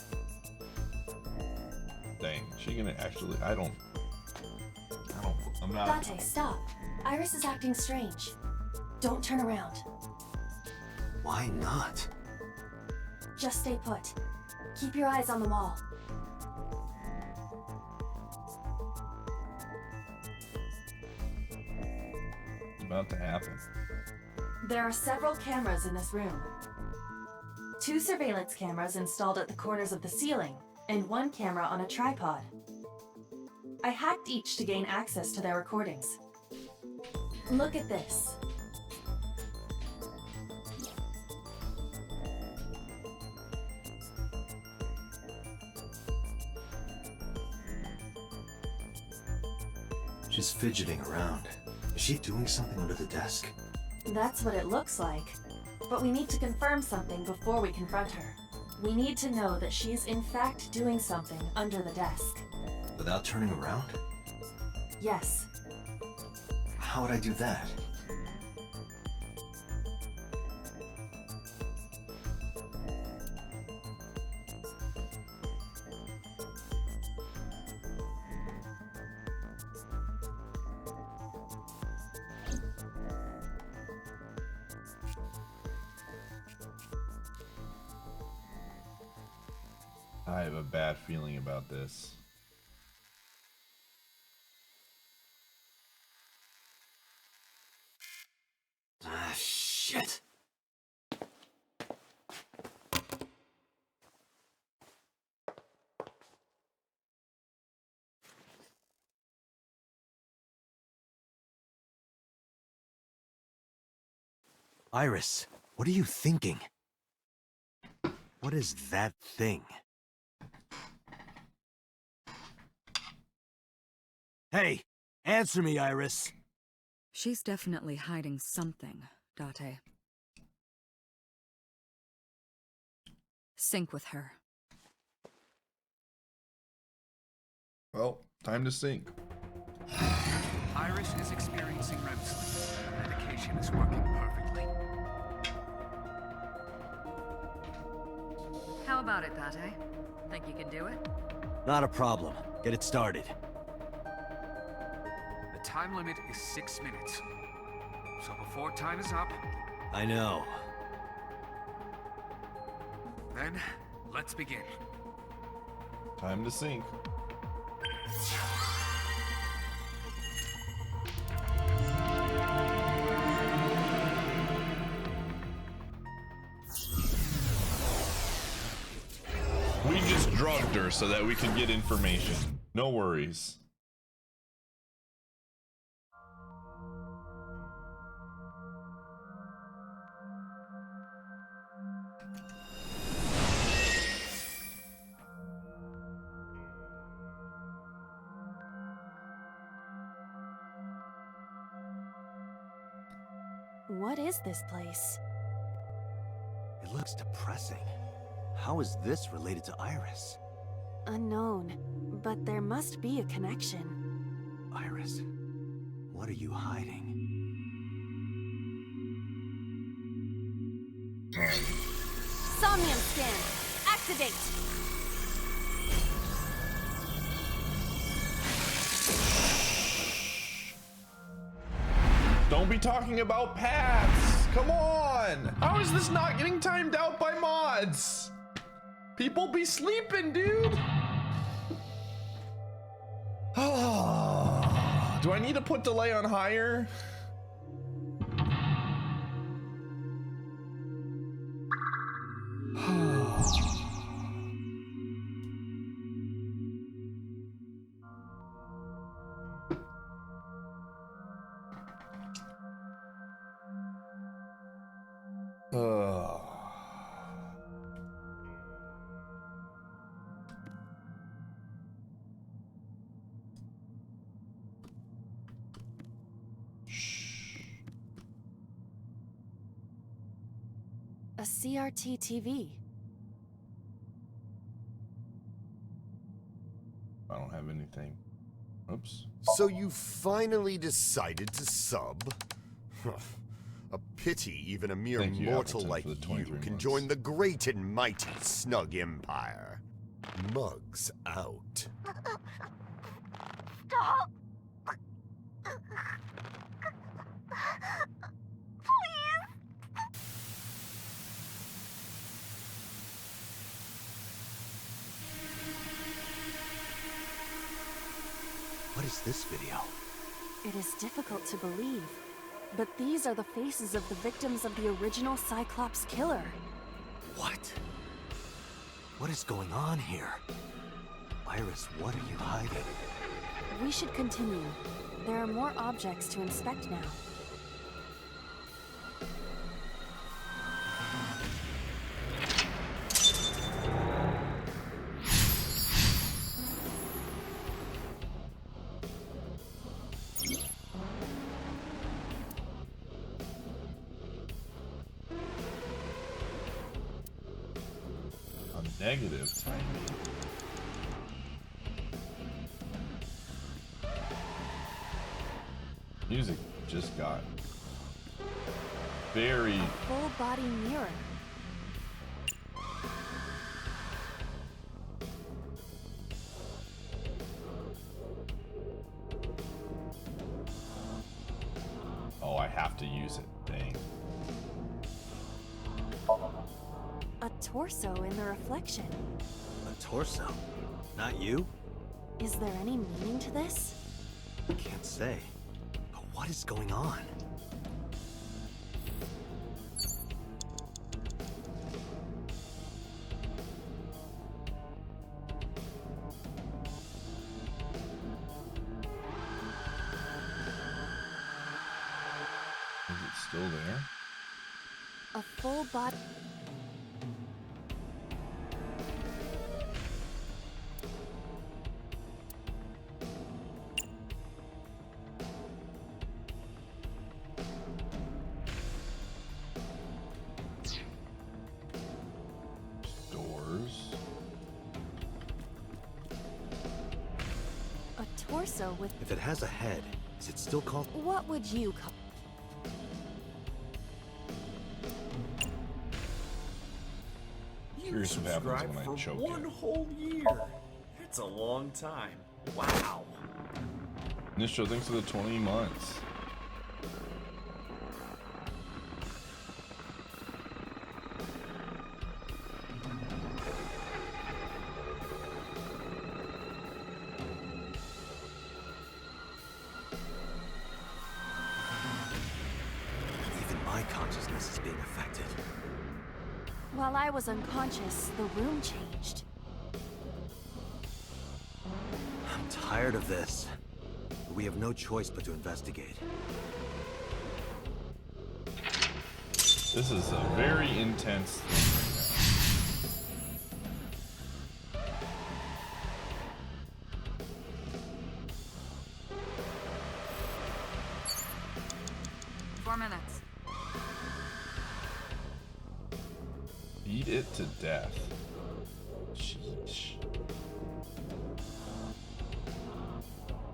Dang, she gonna actually... I'm not... Latte, stop. Iris is acting strange. Don't turn around. Why not? Just stay put. Keep your eyes on the wall. It's about to happen. There are several cameras in this room. 2 surveillance cameras installed at the corners of the ceiling, and 1 camera on a tripod. I hacked each to gain access to their recordings. Look at this. She's fidgeting around. Is she doing something under the desk? That's what it looks like. But we need to confirm something before we confront her. We need to know that she is in fact doing something under the desk. Without turning around? Yes. How would I do that? I have a bad feeling about this. Ah, shit. Iris, what are you thinking? What is that thing? Hey, answer me, Iris. She's definitely hiding something, Date. Sync with her. Well, time to sync. Iris is experiencing REM sleep. The medication is working perfectly. How about it, Date? Think you can do it? Not a problem. Get it started. The time limit is 6 minutes. So before time is up... I know. Then, let's begin. Time to sink. We just drugged her so that we could get information. No worries. What is this place? It looks depressing. How is this related to Iris? Unknown, but there must be a connection. Iris, what are you hiding? Somnium scan. Activate. Don't be talking about paths. Come on. How is this not getting timed out by mods? People be sleeping, dude. Do I need to put delay on higher? A CRT TV. I don't have anything. Oops. So you finally decided to sub? A pity even a mere Thank you, mortal Appleton, like for the you 23 can months. join the great and mighty Snug Empire. Mugs out. Stop! What is this video? It is difficult to believe, but these are the faces of the victims of the original Cyclops killer. What? What is going on here? Iris, what are you hiding? We should continue. There are more objects to inspect now. Negative timing. Music just got very Full body mirror. Oh, I have to use it. Dang. A torso in the reflection. A torso? Not you? Is there any meaning to this? Can't say. But what is going on? Is it still there? A full body. Doors. A torso with. If it has a head, is it still called? What would you call? Curious what happens Subscribe when I for choke one it. whole year. That's a long time. Wow. Initial thanks for the 20 months. consciousness is being affected. While I was unconscious, the room changed. I'm tired of this. We have no choice but to investigate. This is a very intense thing right now. 4 minutes. Beat it to death. Sheesh.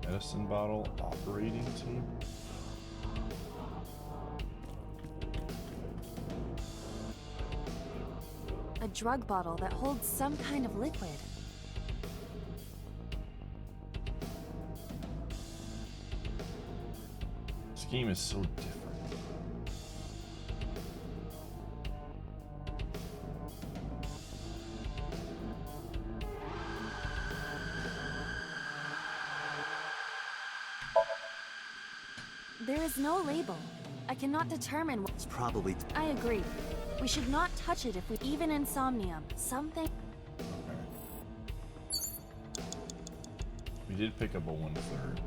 Medicine bottle operating team. A drug bottle that holds some kind of liquid. Scheme is so different. There is no label. I cannot determine what... It's probably... I agree. We should not touch it if we... Even in Somnium, something... We did pick up a 1/3.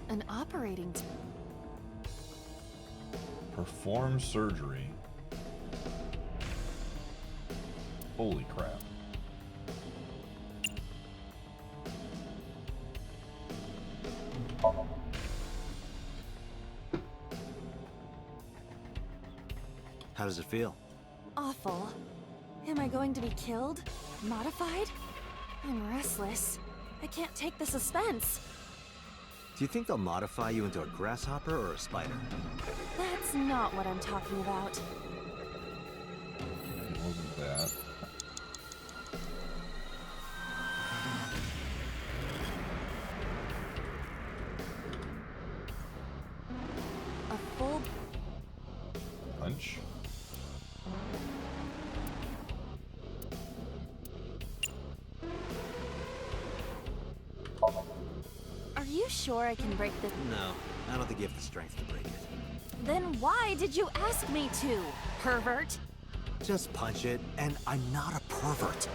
An operating... Perform surgery. Holy crap. How does it feel? Awful. Am I going to be killed? Modified? I'm restless. I can't take the suspense. Do you think they'll modify you into a grasshopper or a spider? That's not what I'm talking about. It wasn't that. A full... Punch? Are you sure I can break this? No, I don't think you have the strength to break it. Then why did you ask me to, pervert? Just punch it, and I'm not a pervert.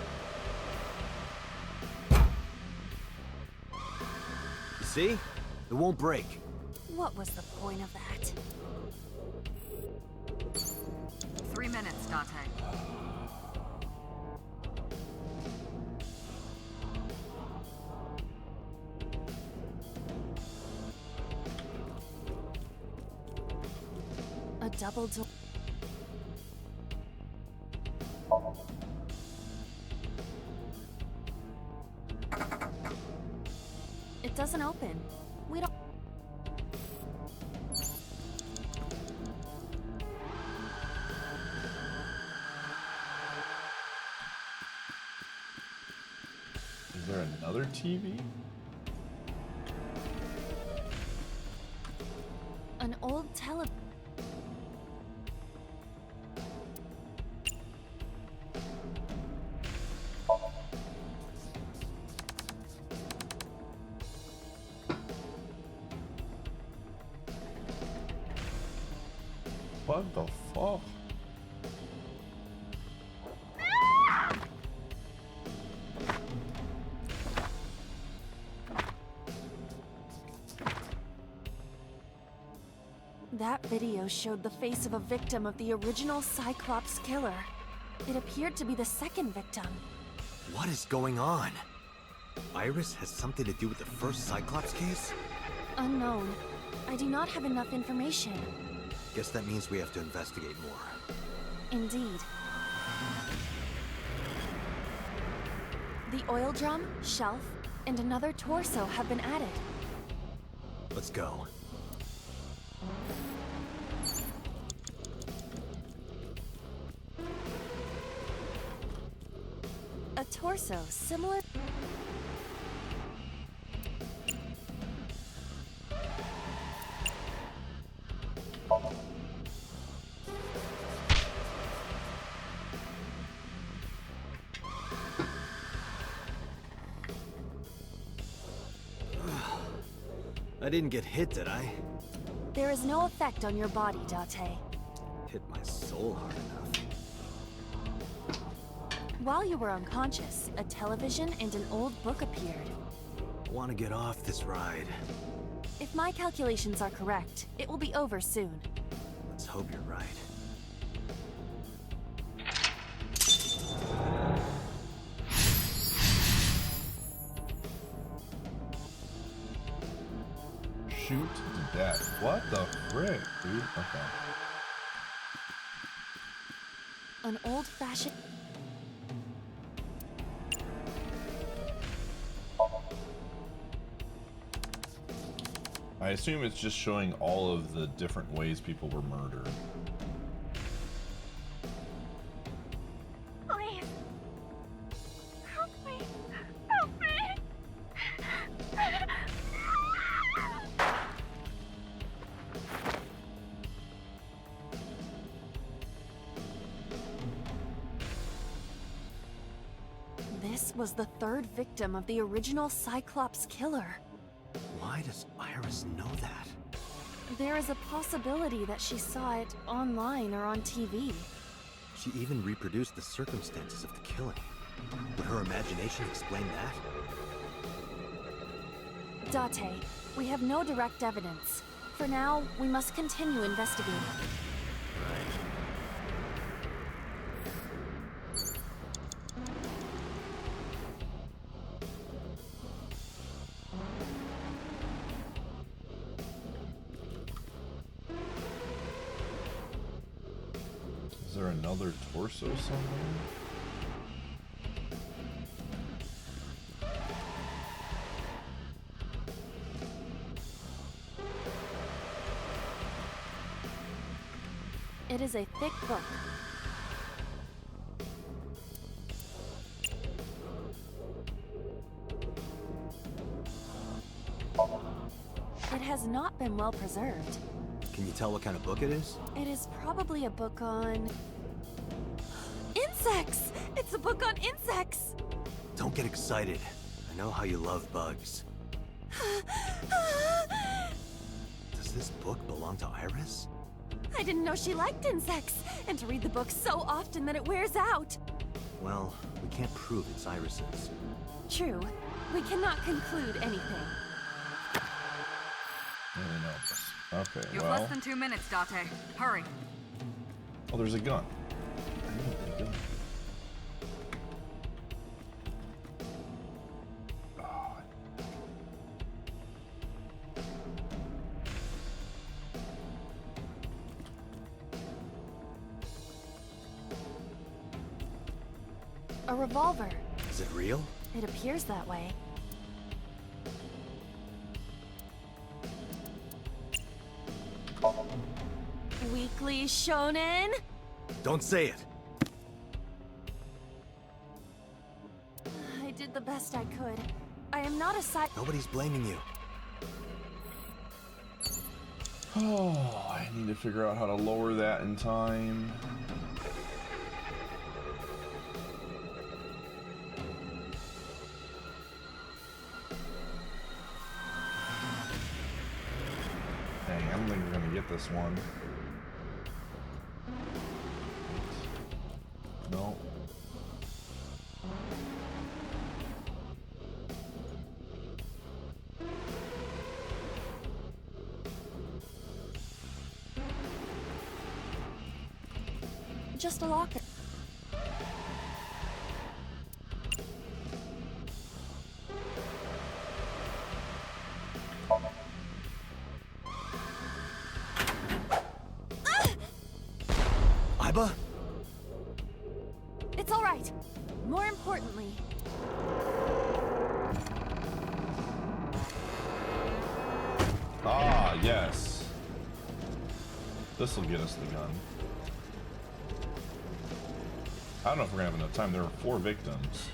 You see? It won't break. What was the point of that? 3 minutes, Dante. A double door. It doesn't open. We don't... Is there another TV? An old tele... What the fuck? That video showed the face of a victim of the original Cyclops killer. It appeared to be the second victim. What is going on? Iris has something to do with the first Cyclops case? Unknown. I do not have enough information. Guess that means we have to investigate more. Indeed. The oil drum, shelf, and another torso have been added. Let's go. A torso similar... I didn't get hit, did I? There is no effect on your body, Date. Hit my soul hard enough. While you were unconscious, a television and an old book appeared. I want to get off this ride. If my calculations are correct, it will be over soon. Let's hope you're right. Shoot to death. What the frick, dude? Okay. An old-fashioned... I assume it's just showing all of the different ways people were murdered. Please. Help me. Help me. This was the third victim of the original Cyclops killer. Why does Iris know that? There is a possibility that she saw it online or on TV. She even reproduced the circumstances of the killing. Would her imagination explain that? Date, we have no direct evidence. For now, we must continue investigating. Is there another torso somewhere? It is a thick book. It has not been well preserved. Can you tell what kind of book it is? It is probably a book on... insects! It's a book on insects! Don't get excited. I know how you love bugs. Does this book belong to Iris? I didn't know she liked insects, and to read the book so often that it wears out. Well, we can't prove it's Iris's. True. We cannot conclude anything. Really know this. Okay, You have well. less than 2 minutes, Date. Hurry. Oh, there's a gun. I need a gun. Oh. A revolver. Is it real? It appears that way. Weekly Shonen? Don't say it. I did the best I could. I am not a Nobody's blaming you. Oh, I need to figure out how to lower that in time. Dang, I don't think we're gonna get this one. No. Just a locker. Iba? It's all right. More importantly, Ah, yes. This will get us the gun. I don't know if we're gonna have enough time. There were 4 victims.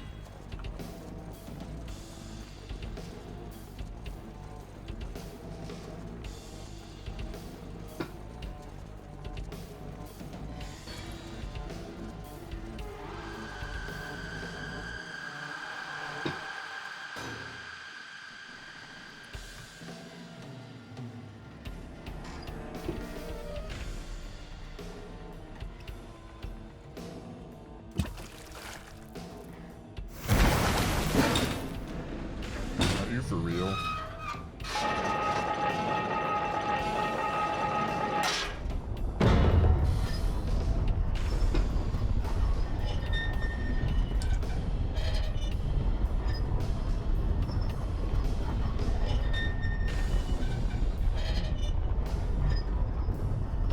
real.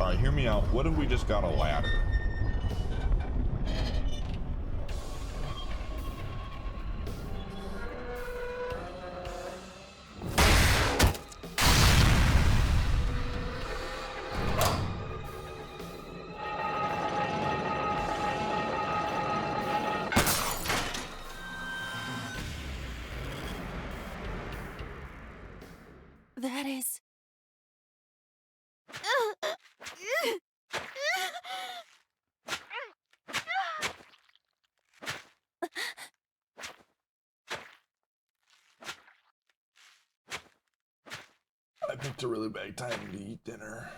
Alright, hear me out. What if we just got a ladder? That is... I picked a really bad time to eat dinner.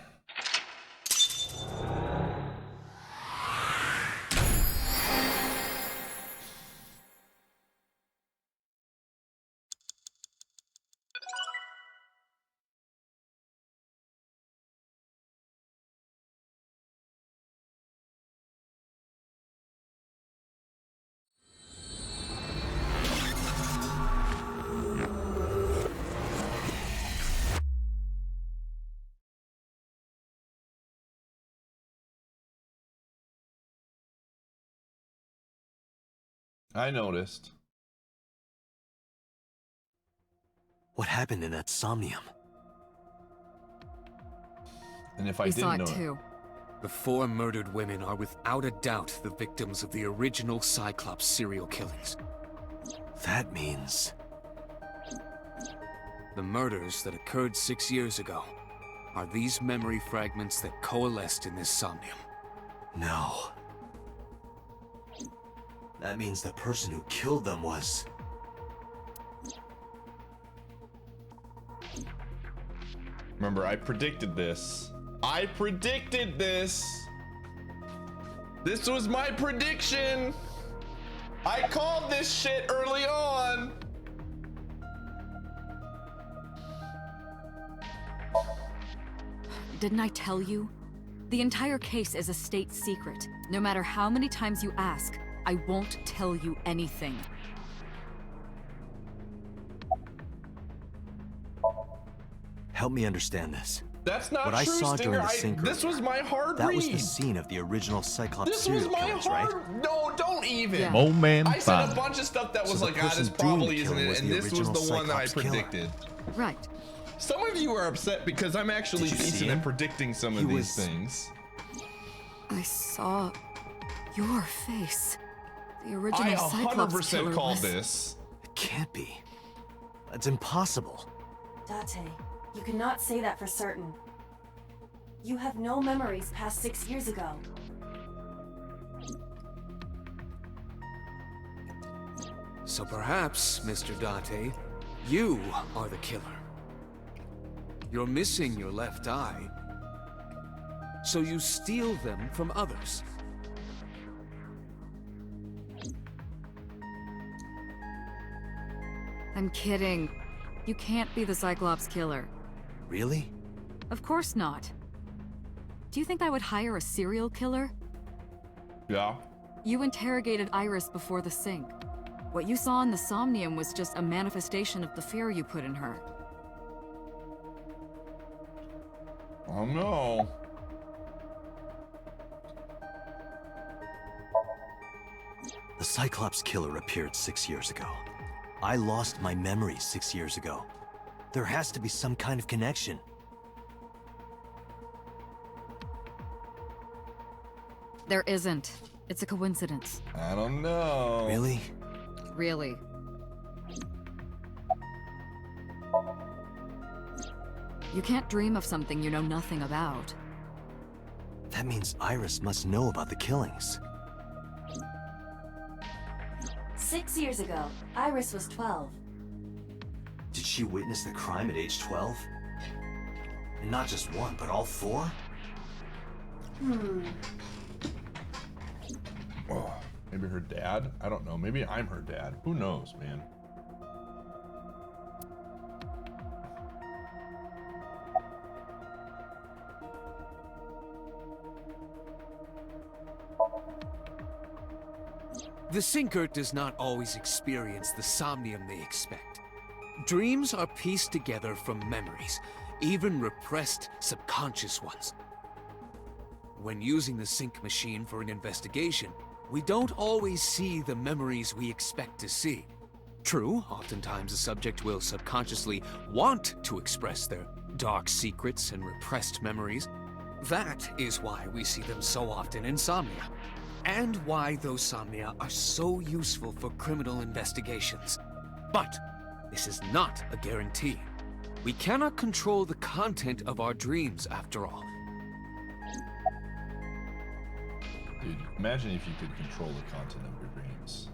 I noticed. What happened in that Somnium? And if I We didn't saw it know too. The 4 murdered women are without a doubt the victims of the original Cyclops serial killings. That means... The murders that occurred 6 years ago are these memory fragments that coalesced in this Somnium. No. That means the person who killed them was... Remember, I predicted this. I predicted this. This was my prediction. I called this shit early on. Didn't I tell you? The entire case is a state secret. No matter how many times you ask, I won't tell you anything. Help me understand this. That's not what I true, saw Stinger. during the sync This was my hard that read. was the scene of the original Cyclops This was serial my killers, hard. right? No, don't even. Yeah. Moment I said a five. bunch of stuff that was So like, the ah, this person doing probably the isn't killing it, was and the this was original the one that I Cyclops killer. predicted. Right. Some of you are upset because I'm actually Did you see decent him? at predicting some He of these was- things. I saw your face. The original I Cyclops 100% killer called was... this. It can't be. That's impossible. Date, you cannot say that for certain. You have no memories past 6 years ago. So perhaps, Mr. Date, you are the killer. You're missing your left eye, so you steal them from others. I'm kidding. You can't be the Cyclops killer. Really? Of course not. Do you think I would hire a serial killer? Yeah. You interrogated Iris before the sync. What you saw in the Somnium was just a manifestation of the fear you put in her. Oh no. The Cyclops killer appeared 6 years ago. I lost my memory 6 years ago. There has to be some kind of connection. There isn't. It's a coincidence. I don't know. Really? Really. You can't dream of something you know nothing about. That means Iris must know about the killings. 6 years ago, Iris was 12. Did she witness the crime at age 12? And not just one, but all 4? Oh, maybe her dad? I don't know. Maybe I'm her dad. Who knows, man? The sinker does not always experience the somnium they expect. Dreams are pieced together from memories, even repressed subconscious ones. When using the sync machine for an investigation, we don't always see the memories we expect to see. True, oftentimes the subject will subconsciously want to express their dark secrets and repressed memories. That is why we see them so often in Somnia, and why those Somnia are so useful for criminal investigations. But this is not a guarantee. We cannot control the content of our dreams, after all. Dude, imagine if you could control the content of your dreams.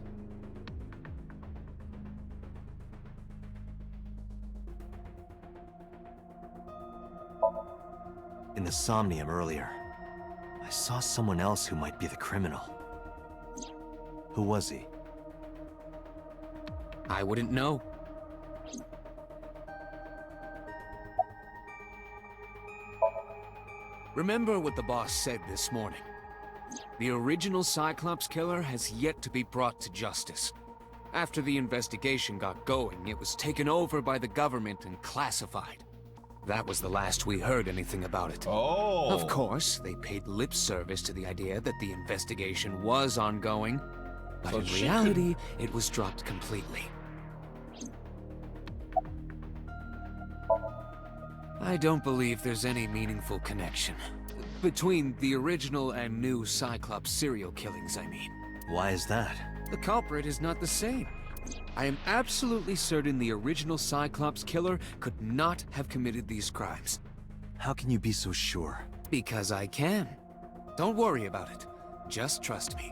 In the Somnium earlier, I saw someone else who might be the criminal. Who was he? I wouldn't know. Remember what the boss said this morning. The original Cyclops killer has yet to be brought to justice. After the investigation got going, it was taken over by the government and classified. That was the last we heard anything about it. Oh! Of course, they paid lip service to the idea that the investigation was ongoing, but So in she reality, it was dropped completely. I don't believe there's any meaningful connection between the original and new Cyclops serial killings, I mean. Why is that? The culprit is not the same. I am absolutely certain the original Cyclops killer could not have committed these crimes. How can you be so sure? Because I can. Don't worry about it. Just trust me.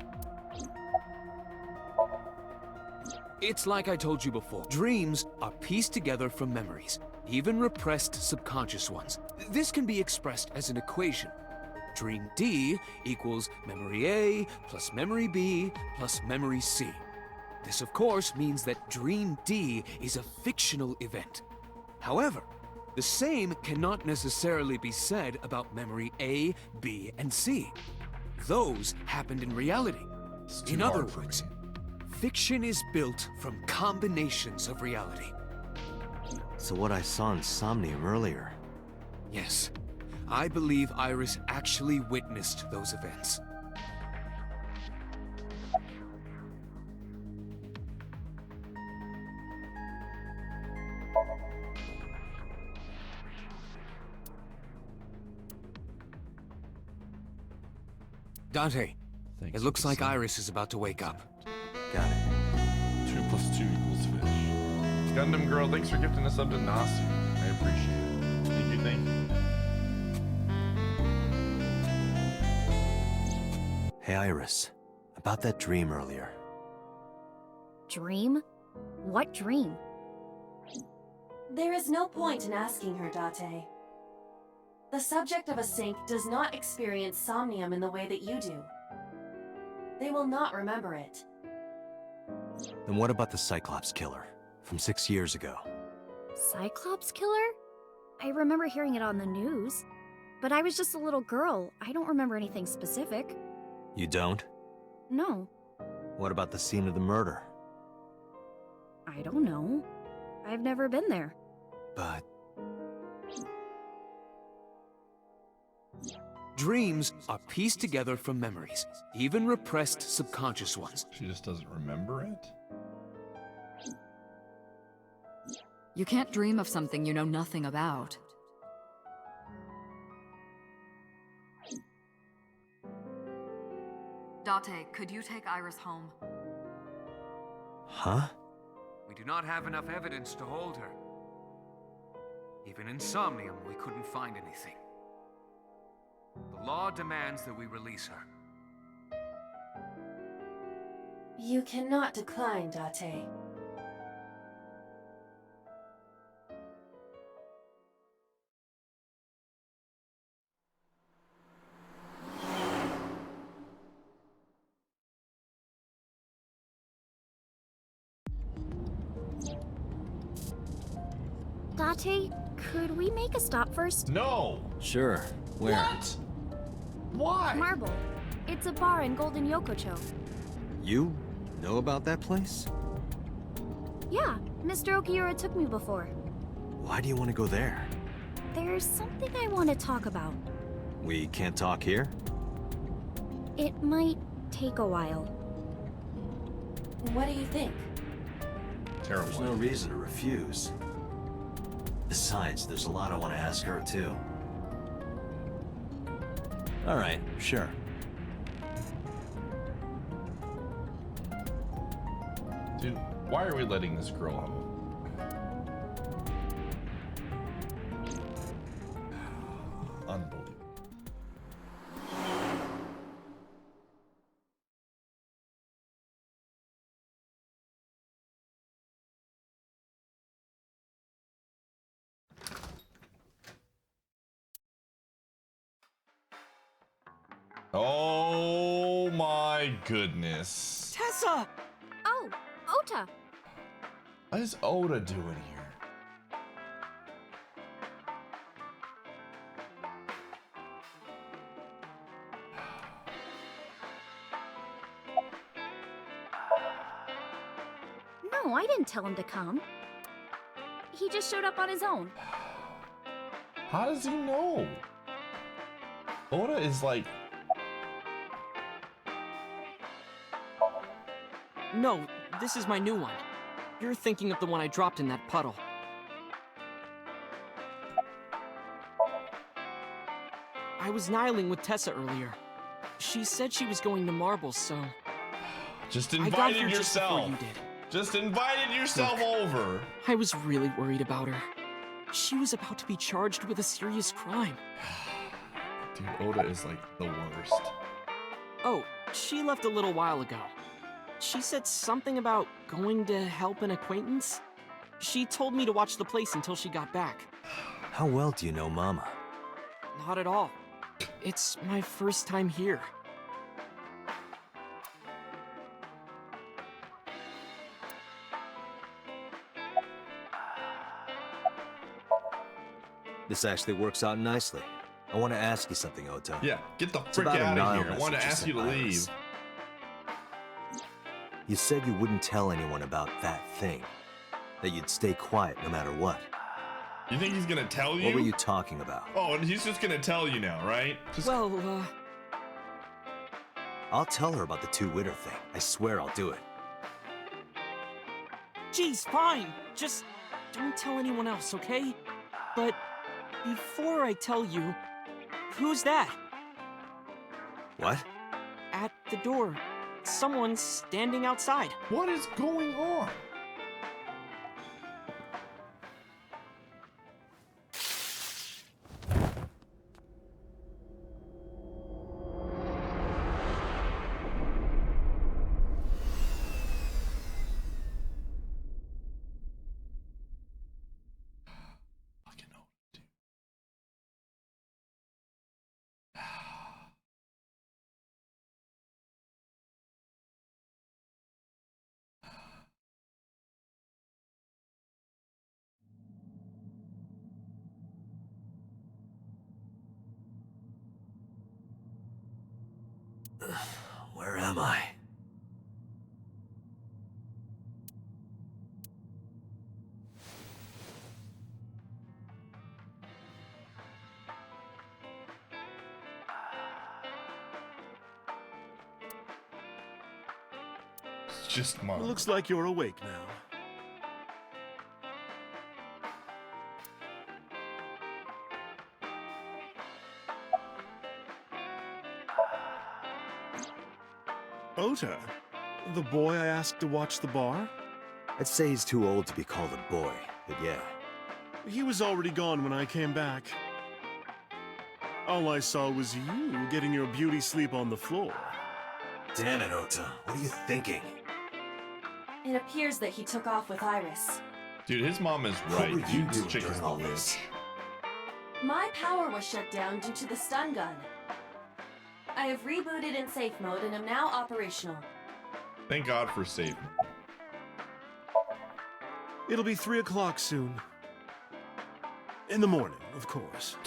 It's like I told you before. Dreams are pieced together from memories, even repressed subconscious ones. This can be expressed as an equation. Dream D equals memory A plus memory B plus memory C. This, of course, means that Dream D is a fictional event. However, the same cannot necessarily be said about memory A, B, and C. Those happened in reality. In other words, fiction is built from combinations of reality. So what I saw in Somnium earlier... Yes, I believe Iris actually witnessed those events. Dante, Thanks it looks for like the sub. Iris is about to wake up. Got it. 2 + 2 = fish. Gundam Girl, thanks for gifting us up to Nasu. I appreciate it. Thank you, thank you. Hey, Iris. About that dream earlier. Dream? What dream? There is no point in asking her, Date. The subject of a sync does not experience somnium in the way that you do. They will not remember it. Then what about the Cyclops killer from 6 years ago? Cyclops killer? I remember hearing it on the news. But I was just a little girl. I don't remember anything specific. You don't? No. What about the scene of the murder? I don't know. I've never been there. But... Dreams are pieced together from memories, even repressed subconscious ones. She just doesn't remember it? You can't dream of something you know nothing about. Date, could you take Iris home? Huh? We do not have enough evidence to hold her. Even in Somnium, we couldn't find anything. The law demands that we release her. You cannot decline, Date. Date, could we make a stop first? No! Sure. Where? What? Why? Marble. It's a bar in Golden Yokocho. You know about that place? Yeah, Mr. Okiura took me before. Why do you want to go there? There's something I want to talk about. We can't talk here? It might take a while. What do you think? Terrible. There's no reason to refuse. Besides, there's a lot I want to ask her, too. All right, sure. Dude, why are we letting this girl out? Unbelievable. Oh my goodness. Tessa! Oh, Ota! What is Oda doing here? No, I didn't tell him to come. He just showed up on his own. How does he know? Oda is like... No, this is my new one. You're thinking of the one I dropped in that puddle. I was nihiling with Tessa earlier. She said she was going to Marbles, so... Just I got invited here just before yourself. you did. Just invited yourself over. I was really worried about her. She was about to be charged with a serious crime. Dude, Oda is like the worst. Oh, she left a little while ago. She said something about going to help an acquaintance. She told me to watch the place until she got back. How well do you know Mama? Not at all. It's my first time here. This actually works out nicely. I want to ask you something, Ota. Yeah, get the It's frick about a out of Nile here. I want to message ask you to sent leave. Iris. You said you wouldn't tell anyone about that thing. That you'd stay quiet no matter what. You think he's gonna tell you? What were you talking about? Oh, and he's just gonna tell you now, right? Just... Well, I'll tell her about the two-witter thing. I swear I'll do it. geez, fine. Just don't tell anyone else, okay? But before I tell you, who's that? What? At the door. Someone's standing outside. What is going on? Where am I? It's just Mom. Looks like you're awake now. Ota, the boy I asked to watch the bar? I'd say he's too old to be called a boy, but yeah. He was already gone when I came back. All I saw was you getting your beauty sleep on the floor. Damn it, Ota. What are you thinking? It appears that he took off with Iris. Dude, his mom is right. What were you This doing chick is during the all worst. this? My power was shut down due to the stun gun. I have rebooted in safe mode and am now operational. Thank God for saving. It'll be 3 o'clock soon. In the morning, of course.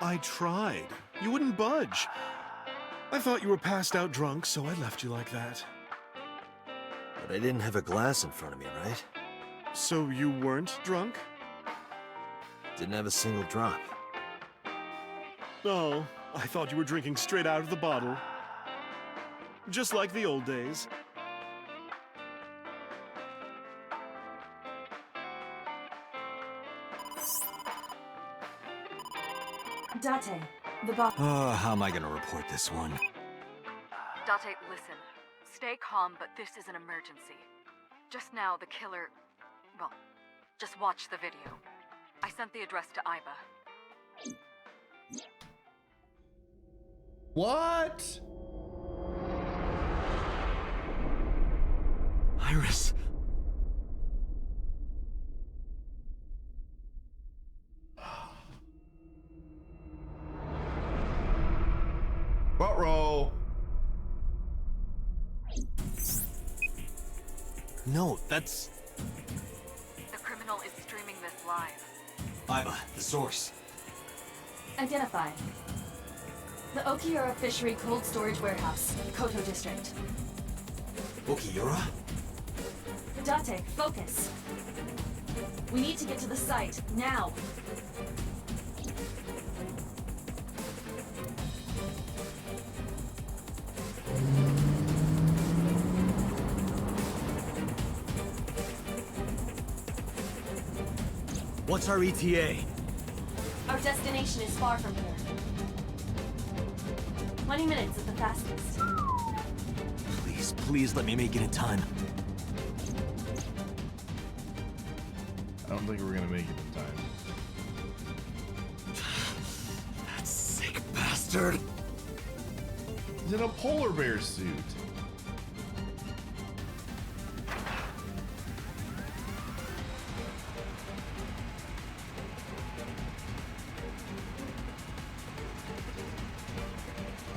I tried. You wouldn't budge. I thought you were passed out drunk, so I left you like that. But I didn't have a glass in front of me, right? So you weren't drunk? Didn't have a single drop. Oh, I thought you were drinking straight out of the bottle. Just like the old days. Date, the boss. Oh, how am I gonna report this one? Date, listen. Stay calm, but this is an emergency. Just now, the killer... Well, just watch the video. I sent the address to Iba. What? Iris. Ruh-roh. No, that's... The criminal is streaming this live. Iba, the source. Identified. The Okiura Fishery Cold Storage Warehouse, Koto District. Okiura? Date, focus. We need to get to the site, now. What's our ETA? Our destination is far from here. 20 minutes at the fastest. Please, please let me make it in time. I don't think we're gonna make it in time. That sick bastard! He's in a polar bear suit.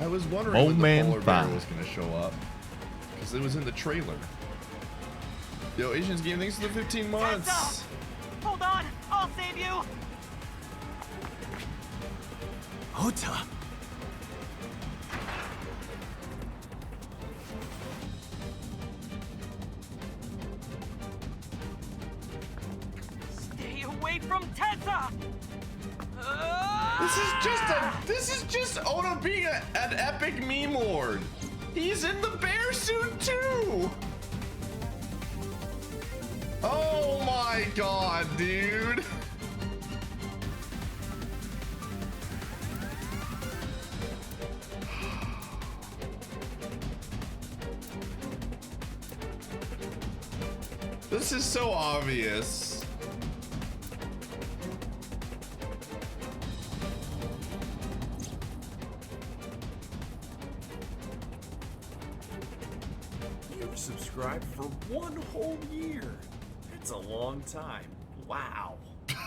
I was wondering when the polar bear was gonna show up. Because it was in the trailer. Yo, Asians Game, thanks for the 15 months. Hold on, I'll save you. Ota! Stay away from Tessa! This is just Oda being an epic meme lord. He's in the bear suit too. Oh my god, dude. This is so obvious. You've subscribed for 1 whole year. It's a long time. Wow.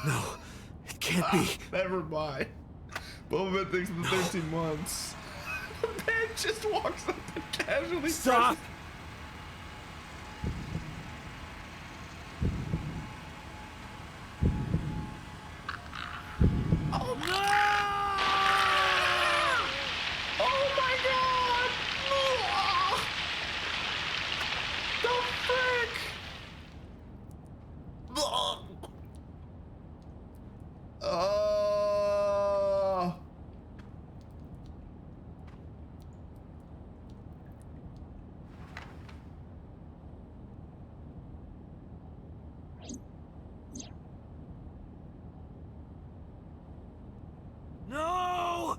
No, it can't be. Never mind. Boba Fett thinks the 13 months. The man just walks up and casually Stop! Oh no! Oh my god! The frick! No!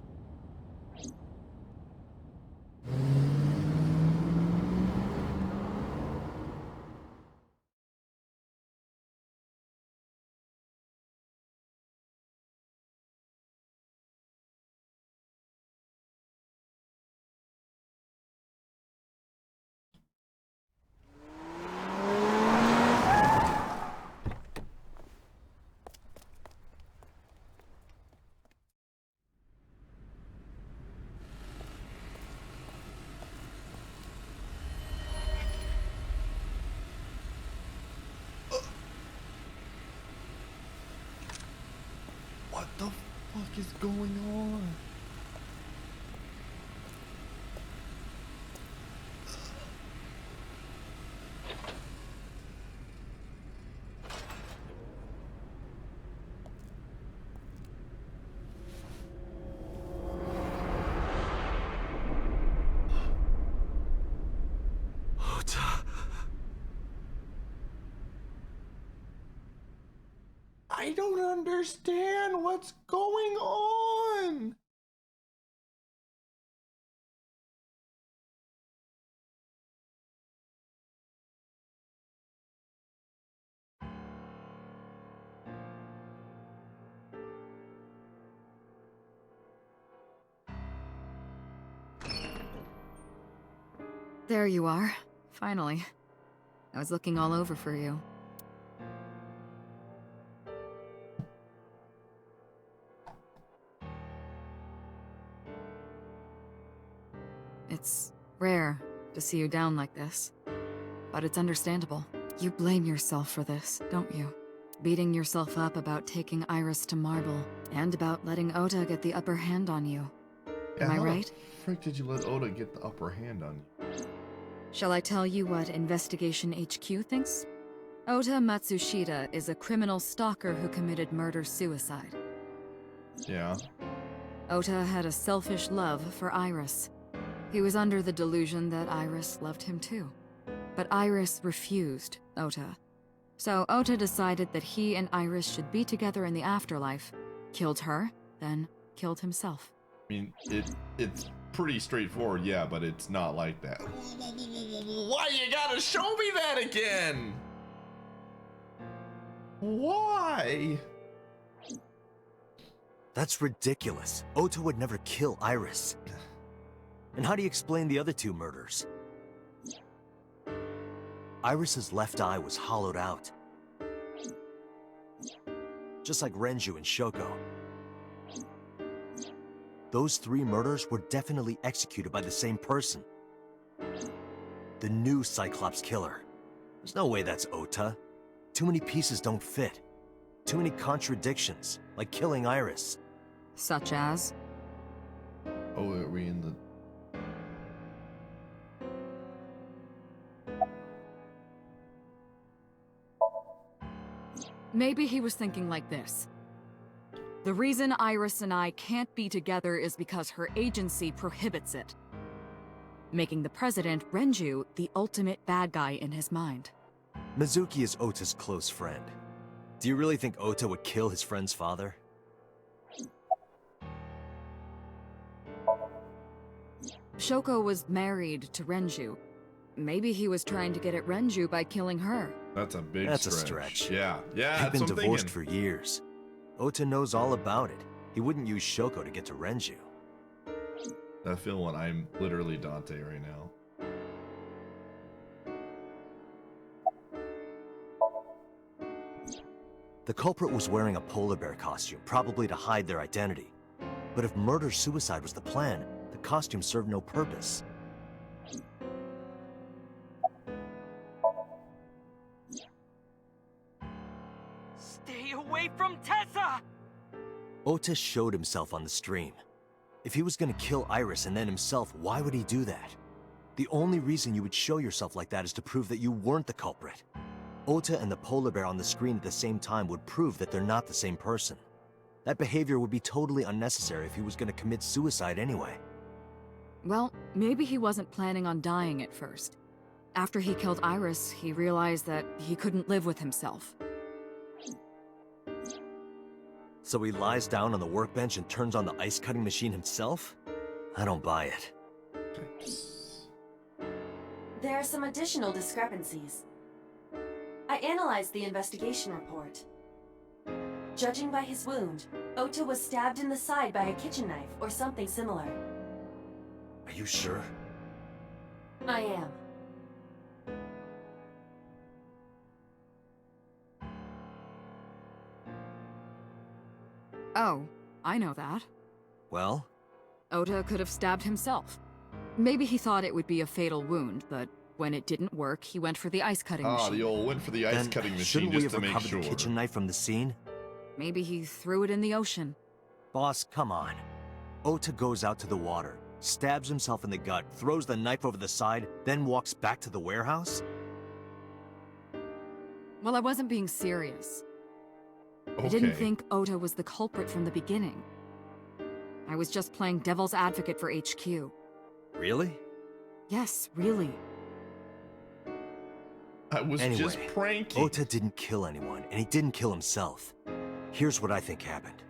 What the fuck is going on? I don't understand what's going on. There you are. Finally. I was looking all over for you. It's rare to see you down like this, but it's understandable. You blame yourself for this, don't you? Beating yourself up about taking Iris to Marble, and about letting Ota get the upper hand on you. Am I right? How the frick did you let Ota get the upper hand on you? Shall I tell you what Investigation HQ thinks? Ota Matsushita is a criminal stalker who committed murder-suicide. Yeah. Ota had a selfish love for Iris. He was under the delusion that Iris loved him too. But Iris refused Ota. So Ota decided that he and Iris should be together in the afterlife, killed her, then killed himself. I mean, it's pretty straightforward, yeah, but it's not like that. Why you gotta show me that again? Why? That's ridiculous. Ota would never kill Iris. And how do you explain the other two murders? Iris's left eye was hollowed out. Just like Renju and Shoko. Those three murders were definitely executed by the same person. The new Cyclops killer. There's no way that's Ota. Too many pieces don't fit. Too many contradictions, like killing Iris. Such as? Oh, are we in the... Maybe he was thinking like this. The reason Iris and I can't be together is because her agency prohibits it. Making the president, Renju, the ultimate bad guy in his mind. Mizuki is Ota's close friend. Do you really think Ota would kill his friend's father? Shoko was married to Renju. Maybe he was trying to get at Renju by killing her. That's a big That's stretch. a stretch. Yeah, yeah, They've that's been what I'm divorced thinking. for years. Ota knows all about it. He wouldn't use Shoko to get to Renju. I feel when I'm literally Dante right now. The culprit was wearing a polar bear costume, probably to hide their identity. But if murder-suicide was the plan, the costume served no purpose. Stay away from Tessa! Ota showed himself on the stream. If he was gonna kill Iris and then himself, why would he do that? The only reason you would show yourself like that is to prove that you weren't the culprit. Ota and the polar bear on the screen at the same time would prove that they're not the same person. That behavior would be totally unnecessary if he was gonna commit suicide anyway. Well, maybe he wasn't planning on dying at first. After he killed Iris, he realized that he couldn't live with himself. So he lies down on the workbench and turns on the ice-cutting machine himself? I don't buy it. There are some additional discrepancies. I analyzed the investigation report. Judging by his wound, Ota was stabbed in the side by a kitchen knife or something similar. Are you sure? I am. Oh, I know that. Well? Ota could have stabbed himself. Maybe he thought it would be a fatal wound, but when it didn't work, he went for the ice-cutting machine. The old went for the ice-cutting machine Shouldn't we just have to make recovered sure. the kitchen knife from the scene? Maybe he threw it in the ocean. Boss, come on. Ota goes out to the water, stabs himself in the gut, throws the knife over the side, then walks back to the warehouse? Well, I wasn't being serious. Okay. I didn't think Ota was the culprit from the beginning. I was just playing devil's advocate for HQ. Really? Yes, really. I was Anyway, just pranking. Ota didn't kill anyone, and he didn't kill himself. Here's what I think happened.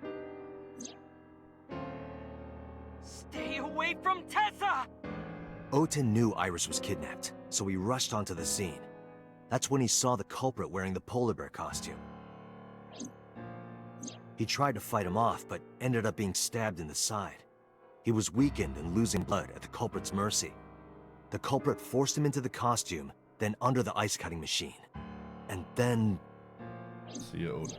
Stay away from Tessa! Ota knew Iris was kidnapped, so he rushed onto the scene. That's when he saw the culprit wearing the polar bear costume. He tried to fight him off, but ended up being stabbed in the side. He was weakened and losing blood at the culprit's mercy. The culprit forced him into the costume, then under the ice-cutting machine. And then... See you, Ota.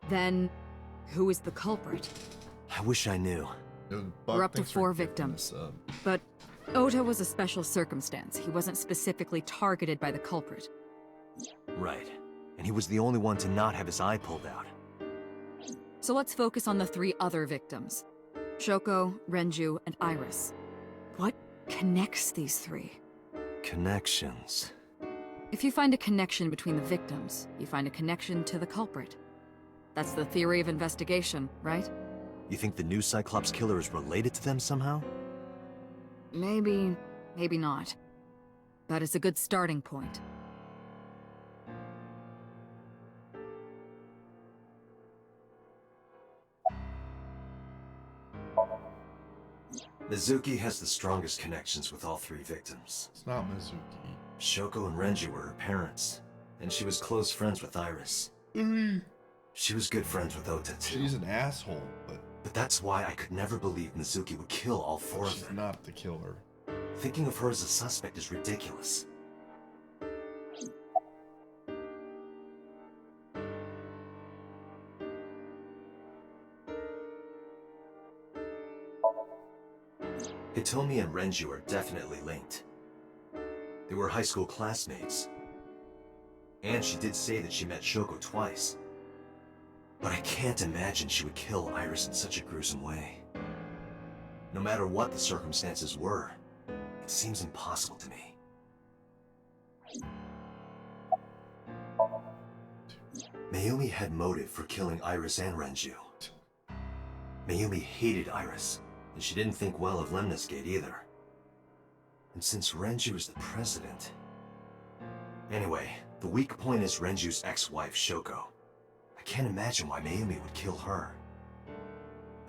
Then, who is the culprit? I wish I knew. We're up to 4 victims. But Ota was a special circumstance. He wasn't specifically targeted by the culprit. Right. And he was the only one to not have his eye pulled out. So let's focus on the 3 other victims. Shoko, Renju, and Iris. What connects these 3? Connections. If you find a connection between the victims, you find a connection to the culprit. That's the theory of investigation, right? You think the new Cyclops killer is related to them somehow? Maybe, maybe not. But it's a good starting point. Mizuki has the strongest connections with all 3 victims. It's not Mizuki. Shoko and Renju were her parents, and she was close friends with Iris. She was good friends with Ota too. She's an asshole, but that's why I could never believe Mizuki would kill all 4 of them. She's not the killer. Thinking of her as a suspect is ridiculous. Hitomi and Renju are definitely linked. They were high school classmates. And she did say that she met Shoko twice. But I can't imagine she would kill Iris in such a gruesome way. No matter what the circumstances were, it seems impossible to me. Mayumi had motive for killing Iris and Renju. Mayumi hated Iris, and she didn't think well of Lemnis Gate either. And since Renju is the president... Anyway, the weak point is Renju's ex-wife, Shoko. I can't imagine why Mayumi would kill her.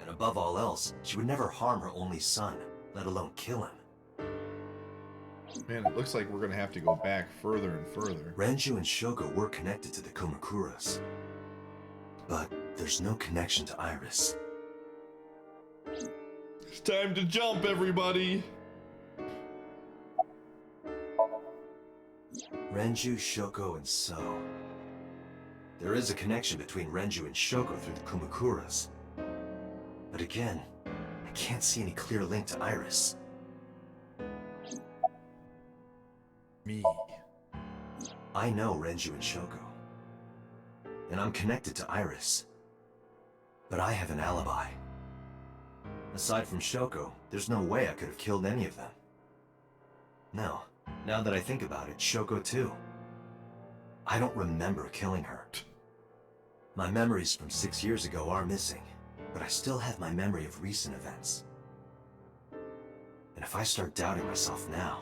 And above all else, she would never harm her only son, let alone kill him. Man, it looks like we're gonna have to go back further and further. Renju and Shoko were connected to the Kumakuras. But there's no connection to Iris. It's time to jump, everybody! Renju, Shoko, and So. There is a connection between Renju and Shoko through the Kumakuras. But again, I can't see any clear link to Iris. Me. I know Renju and Shoko. And I'm connected to Iris. But I have an alibi. Aside from Shoko, there's no way I could have killed any of them. No, now that I think about it, Shoko too. I don't remember killing her. My memories from 6 years ago are missing, but I still have my memory of recent events. And if I start doubting myself now...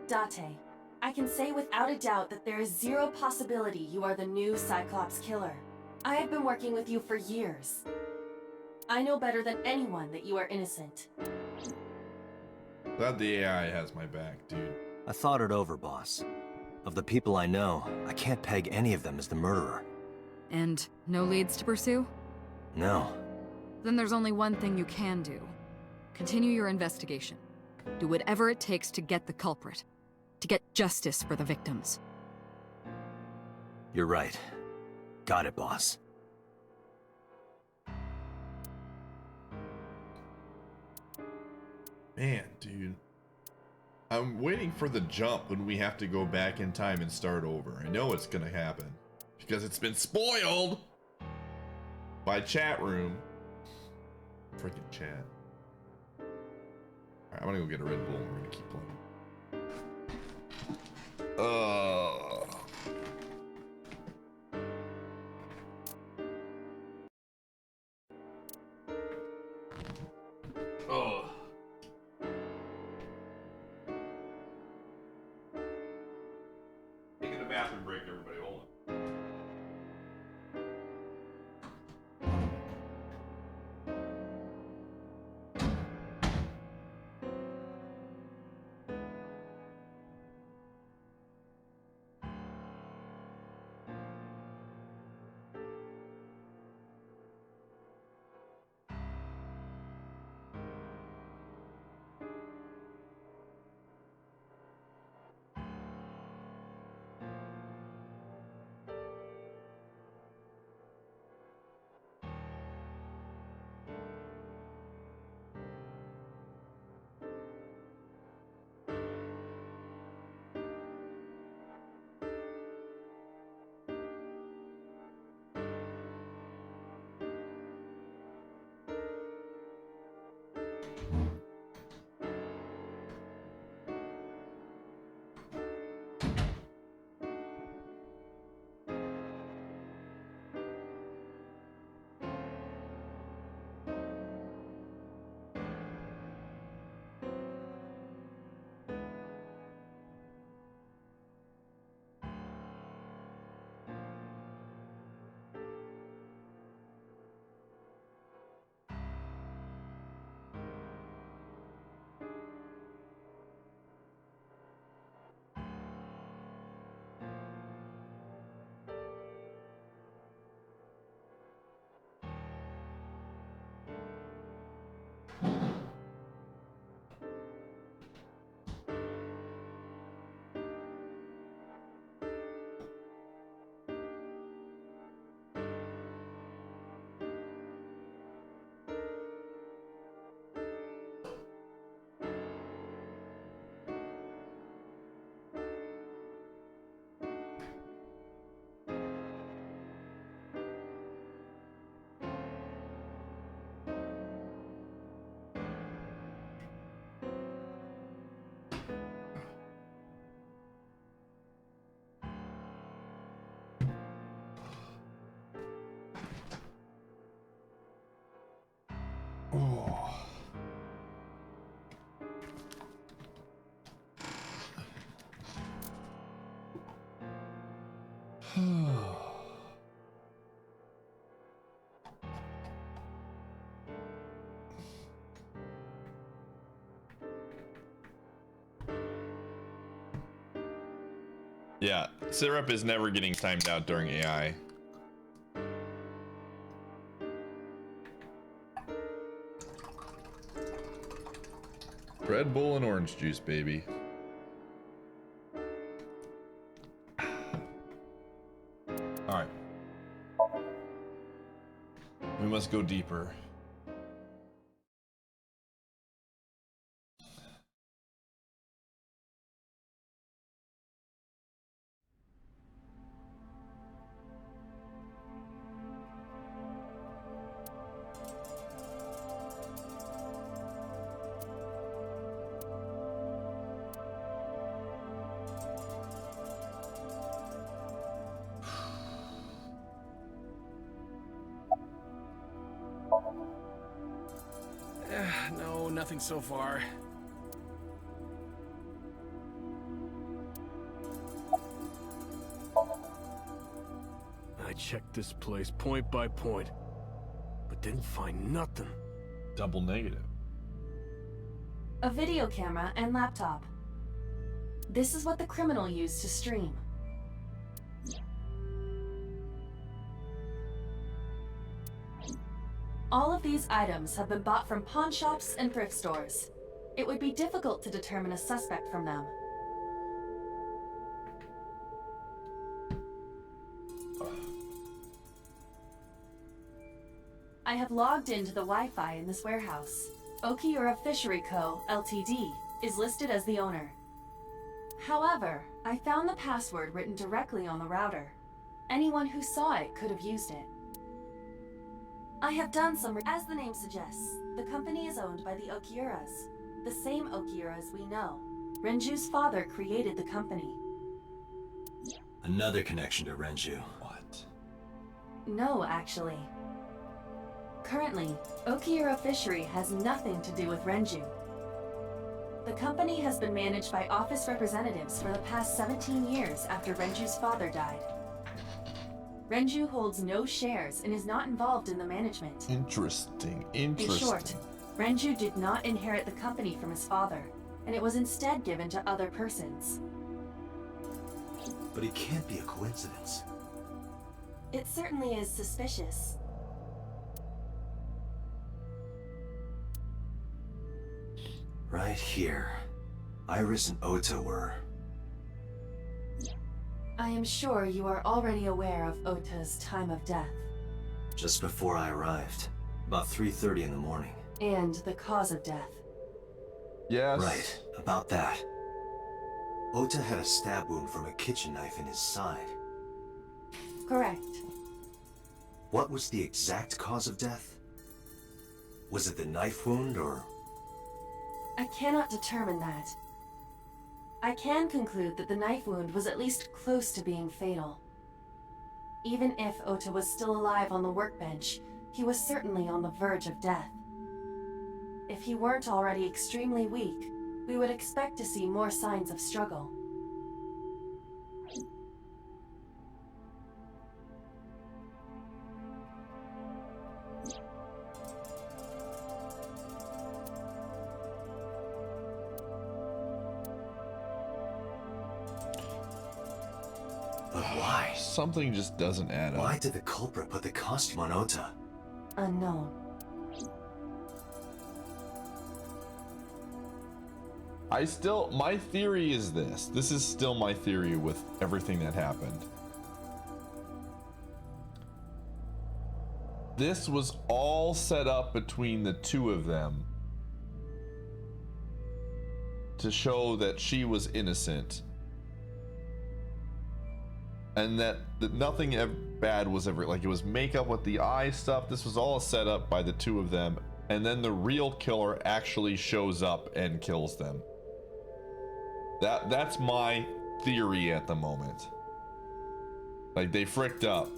Date, I can say without a doubt that there is zero possibility you are the new Cyclops killer. I have been working with you for years. I know better than anyone that you are innocent. Glad the AI has my back, dude. I thought it over, boss. Of the people I know, I can't peg any of them as the murderer. And no leads to pursue? No. Then there's only one thing you can do. Continue your investigation. Do whatever it takes to get the culprit. To get justice for the victims. You're right. Got it, boss. Man, dude. I'm waiting for the jump when we have to go back in time and start over. I know it's gonna happen. Because it's been spoiled by chat room. Freaking chat. Alright, I'm gonna go get a Red Bull and we're gonna keep playing. Taking a bathroom break, everybody. Yeah, syrup is never getting timed out during AI. Red Bull and orange juice, baby. Alright. We must go deeper. No, nothing so far. I checked this place point by point, but didn't find nothing. Double negative. A video camera and laptop. This is what the criminal used to stream. All of these items have been bought from pawn shops and thrift stores. It would be difficult to determine a suspect from them. I have logged into the Wi-Fi in this warehouse. Iateyourpie Fishery Co., Ltd. is listed as the owner. However, I found the password written directly on the router. Anyone who saw it could have used it. I have done some as the name suggests. The company is owned by the Iateyourpies, the same Iateyourpies we know. Renju's father created the company. Another connection to Renju. What? No, actually. Currently, Iateyourpie Fishery has nothing to do with Renju. The company has been managed by office representatives for the past 17 years after Renju's father died. Renju holds no shares and is not involved in the management. Interesting. In short, Renju did not inherit the company from his father, and it was instead given to other persons. But it can't be a coincidence. It certainly is suspicious. Right here. Iris and Ota were... I am sure you are already aware of Ota's time of death. Just before I arrived. About 3:30 in the morning. And the cause of death. Yes. Right, about that. Ota had a stab wound from a kitchen knife in his side. Correct. What was the exact cause of death? Was it the knife wound, or... I cannot determine that. I can conclude that the knife wound was at least close to being fatal. Even if Ota was still alive on the workbench, he was certainly on the verge of death. If he weren't already extremely weak, we would expect to see more signs of struggle. But why? Something just doesn't add up. Why did the culprit put the costume on Ota? Unknown. My theory is this. This is still my theory with everything that happened. This was all set up between the two of them to show that she was innocent. And that nothing bad was ever, like, it was makeup with the eye stuff. This was all set up by the two of them. And then the real killer actually shows up and kills them. That's my theory at the moment. Like, they fricked up.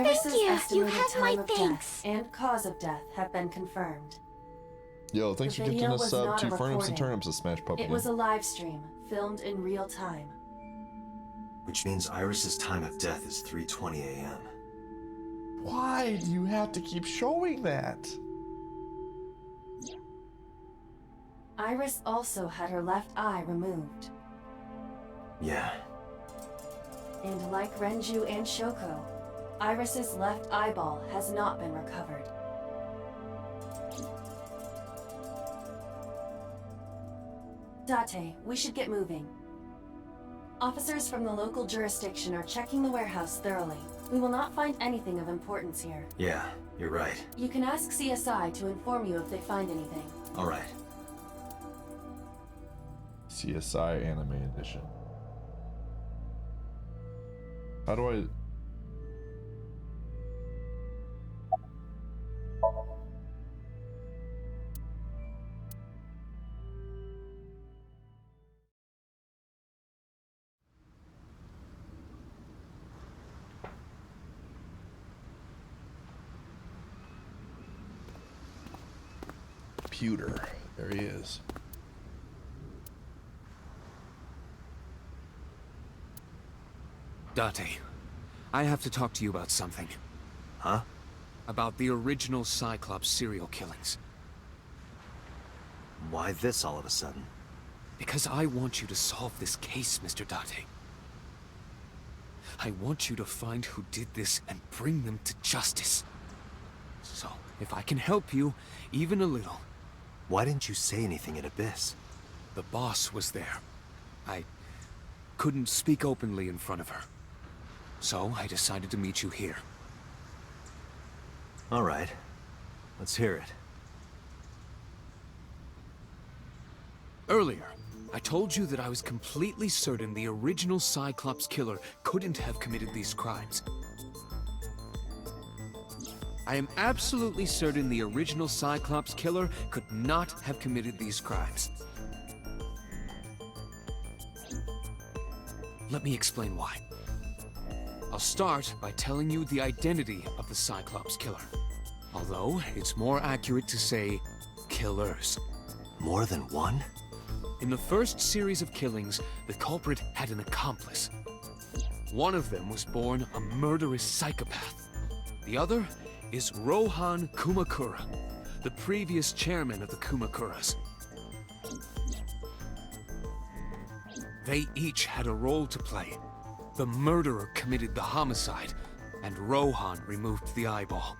Iris's you. You estimated have time my of thanks. death and cause of death have been confirmed. Yo, thanks The for gifting video us was sub not a 2 Furnips and recording. Turnips to Smash Puppy. It was a live stream, filmed in real time. Which means Iris's time of death is 3:20 a.m. Why do you have to keep showing that? Iris also had her left eye removed. Yeah. And like Renju and Shoko, Iris's left eyeball has not been recovered. Date, we should get moving. Officers from the local jurisdiction are checking the warehouse thoroughly. We will not find anything of importance here. Yeah, you're right. You can ask CSI to inform you if they find anything. All right. CSI Anime Edition. How do I... Computer. There he is. Date, I have to talk to you about something. Huh? About the original Cyclops serial killings. Why this all of a sudden? Because I want you to solve this case, Mr. Date. I want you to find who did this and bring them to justice. So, if I can help you, even a little... Why didn't you say anything at Abyss? The boss was there. I couldn't speak openly in front of her. So, I decided to meet you here. All right. Let's hear it. Earlier, I told you that I was completely certain the original Cyclops killer couldn't have committed these crimes. I am absolutely certain the original Cyclops killer could not have committed these crimes. Let me explain why. I'll start by telling you the identity of the Cyclops killer. Although, it's more accurate to say, killers. More than one? In the first series of killings, the culprit had an accomplice. One of them was born a murderous psychopath. The other is Rohan Kumakura, the previous chairman of the Kumakuras. They each had a role to play. The murderer committed the homicide, and Rohan removed the eyeball.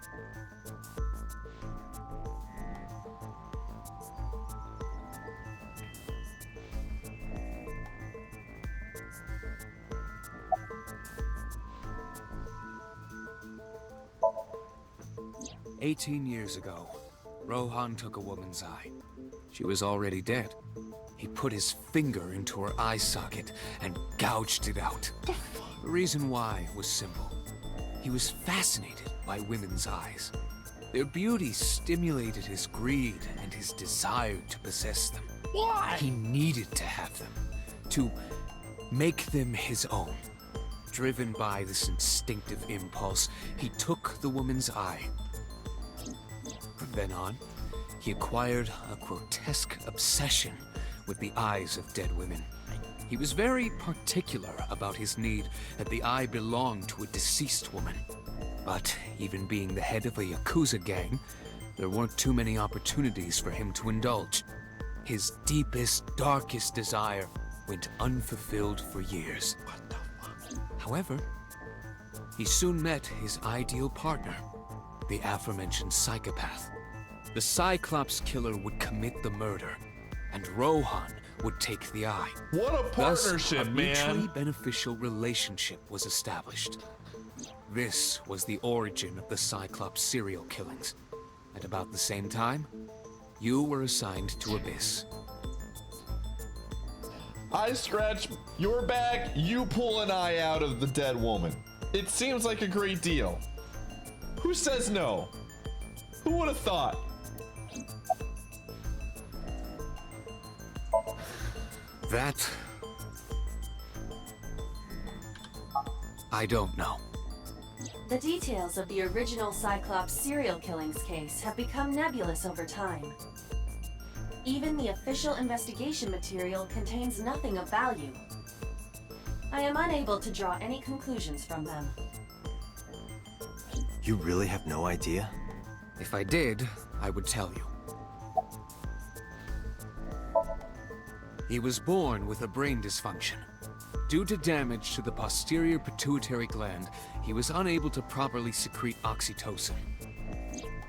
"18 years ago, Rohan took a woman's eye. She was already dead. He put his finger into her eye socket and gouged it out. The reason why was simple. He was fascinated by women's eyes. Their beauty stimulated his greed and his desire to possess them. Why? He needed to have them, to make them his own. Driven by this instinctive impulse, he took the woman's eye. From then on, he acquired a grotesque obsession with the eyes of dead women. He was very particular about his need that the eye belonged to a deceased woman. But even being the head of a Yakuza gang, there weren't too many opportunities for him to indulge. His deepest, darkest desire went unfulfilled for years. However, he soon met his ideal partner, the aforementioned psychopath. The Cyclops killer would commit the murder, and Rohan would take the eye. What a partnership, Thus, a mutually man! beneficial relationship was established. This was the origin of the Cyclops serial killings. At about the same time, you were assigned to Abyss. I scratch your back, you pull an eye out of the dead woman. It seems like a great deal. Who says no? Who would have thought? That... I don't know. The details of the original Cyclops serial killings case have become nebulous over time. Even the official investigation material contains nothing of value. I am unable to draw any conclusions from them. You really have no idea? If I did, I would tell you. He was born with a brain dysfunction. Due to damage to the posterior pituitary gland, he was unable to properly secrete oxytocin.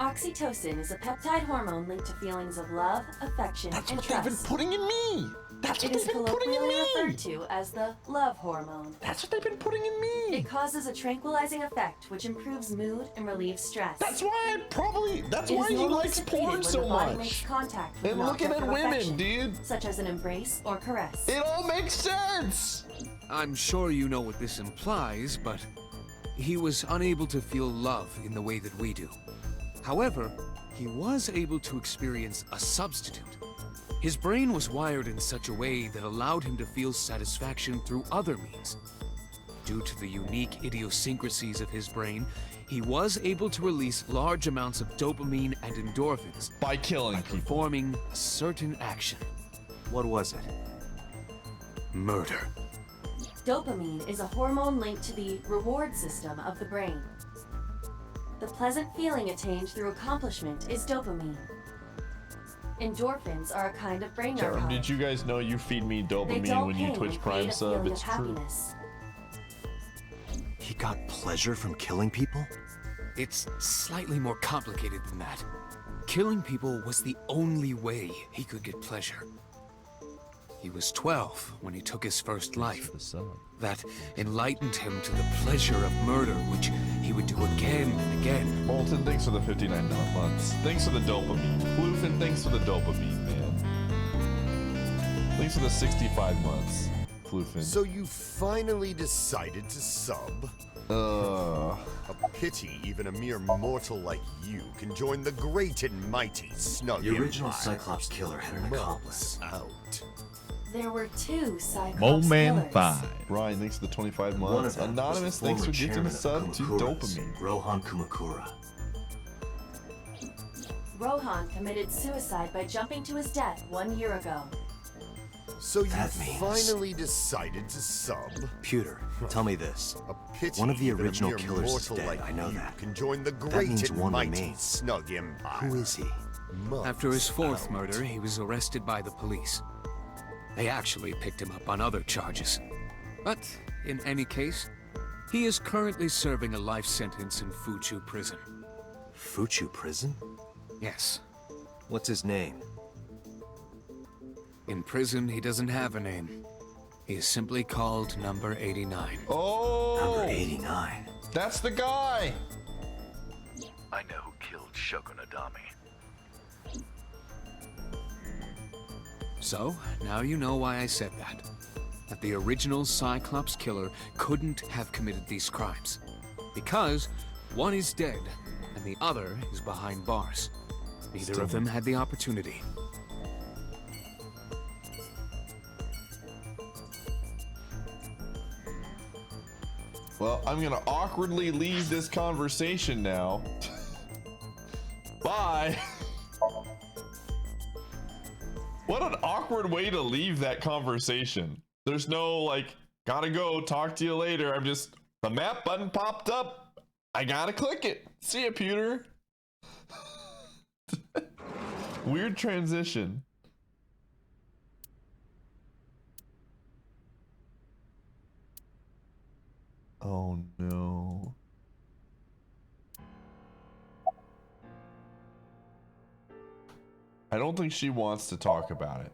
Oxytocin is a peptide hormone linked to feelings of love, affection, That's and what trust. they've been putting in me! That's what It is they've been putting in colloquially me! referred to as the love hormone. That's what they've been putting in me! It causes a tranquilizing effect which improves mood and relieves stress. That's why It he is normally likes secreted porn when so the body much. makes contact with And an looking object at of women, affection, dude. such as an embrace or caress. It all makes sense! I'm sure you know what this implies, but he was unable to feel love in the way that we do. However, he was able to experience a substitute. His brain was wired in such a way that allowed him to feel satisfaction through other means. Due to the unique idiosyncrasies of his brain, he was able to release large amounts of dopamine and endorphins by killing people, performing a certain action. What was it? Murder. Dopamine is a hormone linked to the reward system of the brain. The pleasant feeling attained through accomplishment is dopamine. Endorphins are a kind of brain narcotic. Did you guys know you feed me They dopamine dull when you pain Twitch and Prime create a sub? feeling It's of true. happiness. He got pleasure from killing people? It's slightly more complicated than that. Killing people was the only way he could get pleasure. He was 12 when he took his first life. That enlightened him to the pleasure of murder, which he would do again and again. Bolton, thanks for the 59 months. Thanks for the dopamine. Floofin, thanks for the dopamine, man. Thanks for the 65 months, Floofin. So you finally decided to sub? A pity even a mere mortal like you can join the great and mighty Somnium. The original Cyclops killer had an accomplice. Out. There were two Cyclops Moment killers. 5. Ryan, thanks for the 25 One months. of them Anonymous, was the thanks for former gifting a chairman sub of to Kumakura's, dopamine. Rohan Kumakura. Rohan committed suicide by jumping to his death 1 year ago. So you That means- finally decided to sub? Pewter, tell me this. A pity One of the even a original mere killers is mortal dead, like I know you that. can join the That great means and one mighty remains. Snug Empire. Who is he? After his fourth murder, he was arrested by the police. They actually picked him up on other charges. But, in any case, he is currently serving a life sentence in Fuchu prison. Fuchu prison? Yes. What's his name? In prison, he doesn't have a name. He is simply called Number 89. Oh! Number 89. That's the guy! I know who killed Shogun Adami. So, now you know why I said that. That the original Cyclops killer couldn't have committed these crimes. Because one is dead, and the other is behind bars. Neither of them had the opportunity. Well, I'm gonna awkwardly leave this conversation now. Bye! What an awkward way to leave that conversation. There's no, like, gotta go, talk to you later. I'm just, the map button popped up. I gotta click it. See ya, Pewter. Weird transition. Oh no. I don't think she wants to talk about it.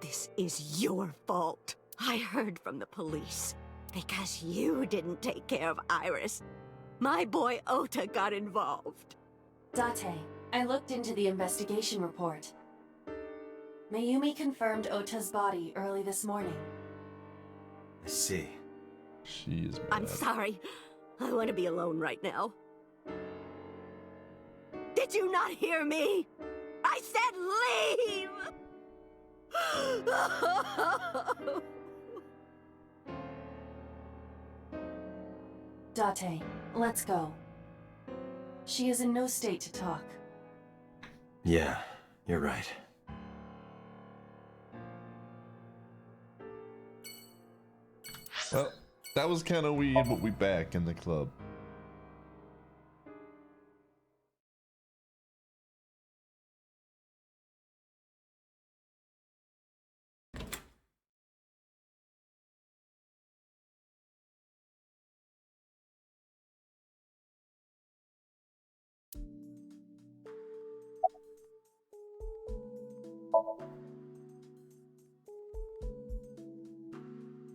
This is your fault. I heard from the police. Because you didn't take care of Iris. My boy Ota got involved. Date, I looked into the investigation report. Mayumi confirmed Ota's body early this morning. I see. She is bad. I'm sorry. I want to be alone right now. Did you not hear me? I I said leave! Date, let's go. She is in no state to talk. Yeah, you're right. Well, that was kind of weird, but we back in the club.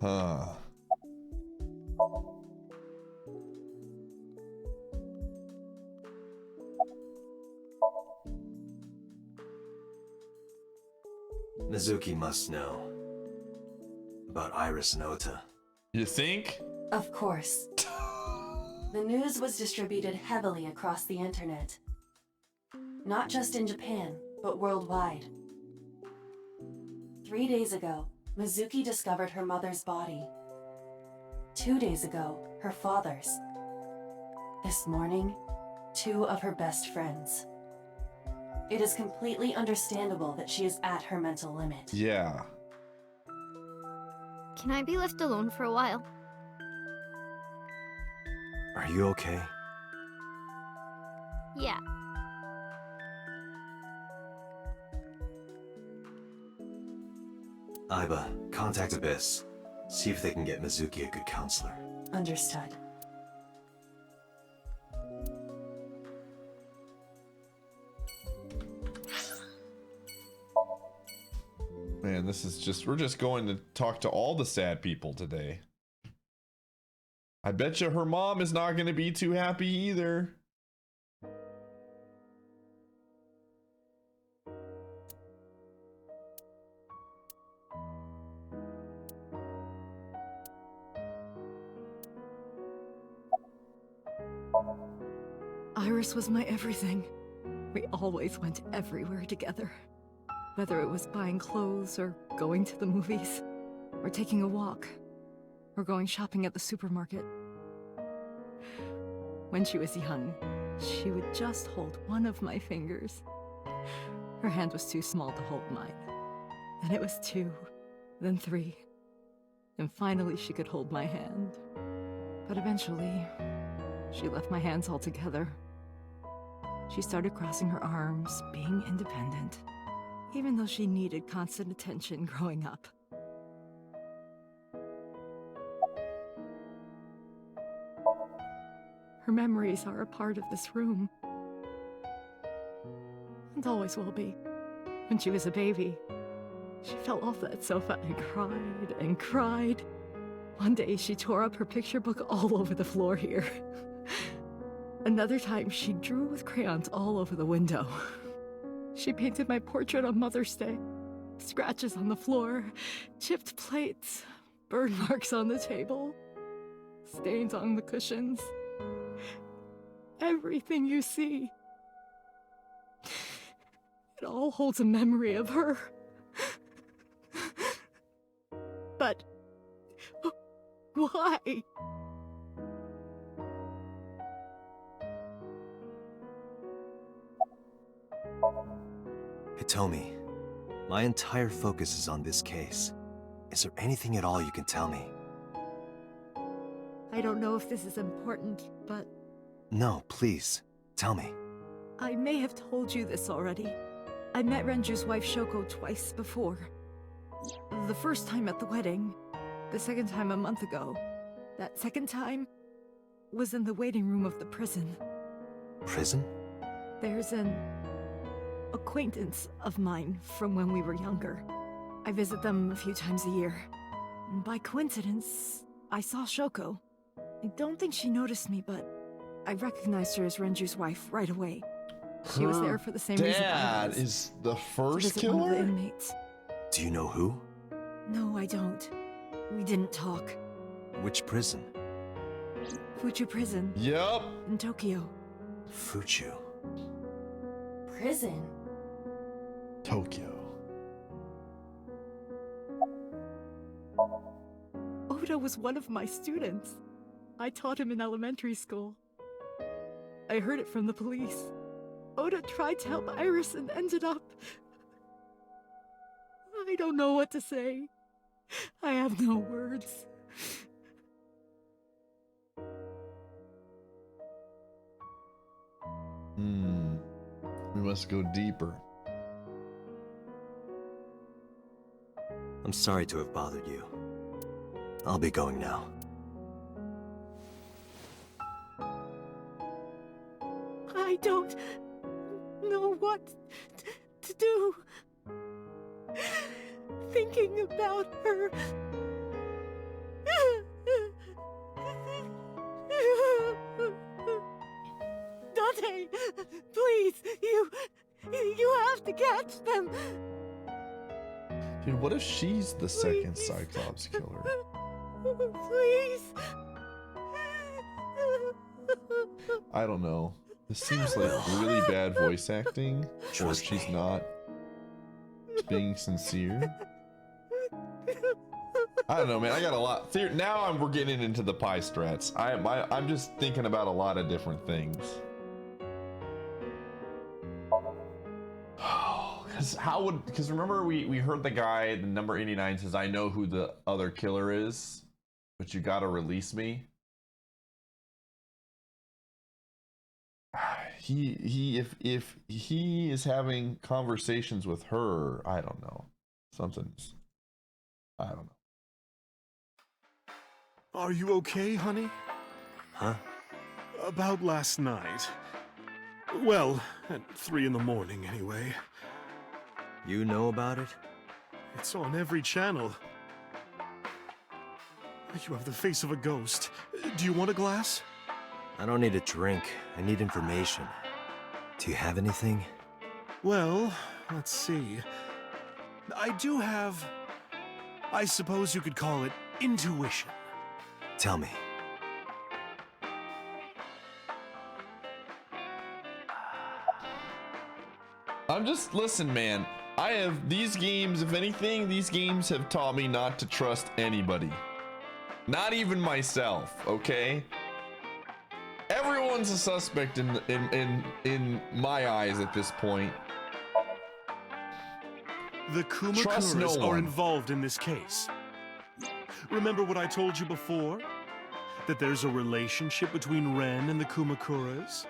Huh. Mizuki must know about Iris and Ota. You think? Of course. The news was distributed heavily across the internet. Not just in Japan, but worldwide. 3 days ago, Mizuki discovered her mother's body. 2 days ago, her father's. This morning, 2 of her best friends. It is completely understandable that she is at her mental limit. Yeah. Can I be left alone for a while? Are you okay? Yeah. Aiba, contact Abyss. See if they can get Mizuki a good counselor. Understood. Man, this is just, we're just going to talk to all the sad people today. I bet you her mom is not going to be too happy either. Iris was my everything. We always went everywhere together. Whether it was buying clothes, or going to the movies, or taking a walk, or going shopping at the supermarket. When she was young, she would just hold one of my fingers. Her hand was too small to hold mine. Then it was 2, then 3, and finally she could hold my hand. But eventually, she left my hands altogether. She started crossing her arms, being independent, even though she needed constant attention growing up. Her memories are a part of this room. And always will be. When she was a baby, she fell off that sofa and cried and cried. One day she tore up her picture book all over the floor here. Another time she drew with crayons all over the window. She painted my portrait on Mother's Day. Scratches on the floor, chipped plates, burn marks on the table, stains on the cushions. Everything you see. It all holds a memory of her. But why? Hitomi, my entire focus is on this case. Is there anything at all you can tell me? I don't know if this is important, but No, please, tell me. I may have told you this already. I met Renju's wife Shoko twice before. The first time at the wedding, the second time a month ago. That second time was in the waiting room of the prison. Prison? There's an acquaintance of mine from when we were younger. I visit them a few times a year. And by coincidence, I saw Shoko. I don't think she noticed me, but I recognized her as Renju's wife right away. She was there for the same reason I Dad was. is the To first visit one of the killer? inmates. Do you know who? No, I don't. We didn't talk. Which prison? Fuchu Prison. Yup. In Tokyo. Fuchu. Prison? Tokyo. Oda was one of my students. I taught him in elementary school. I heard it from the police. Oda tried to help Iris and ended up... I don't know what to say. I have no words. We must go deeper. I'm sorry to have bothered you. I'll be going now. I don't know what to do. Thinking about her. Dante, please, you have to catch them. Dude, what if she's the second Cyclops killer? Please. I don't know. This seems like really bad voice acting, or she's not being sincere. I don't know, man. I got a lot. Now we're getting into the pie strats. I'm just thinking about a lot of different things. Because remember we heard the guy, the number 89 says, I know who the other killer is, but you gotta release me. If he is having conversations with her, I don't know. I don't know. Are you okay, honey? Huh? About last night. Well, at 3 in the morning, anyway. You know about it? It's on every channel. You have the face of a ghost. Do you want a glass? I don't need a drink. I need information. Do you have anything? Well, let's see. I do have... I suppose you could call it intuition. Tell me. Listen, man. I have these games, if anything, these games have taught me not to trust anybody. Not even myself, okay? Everyone's a suspect in my eyes at this point. The Kumakuras are involved in this case. Remember what I told you before? That there's a relationship between Ren and the Kumakuras?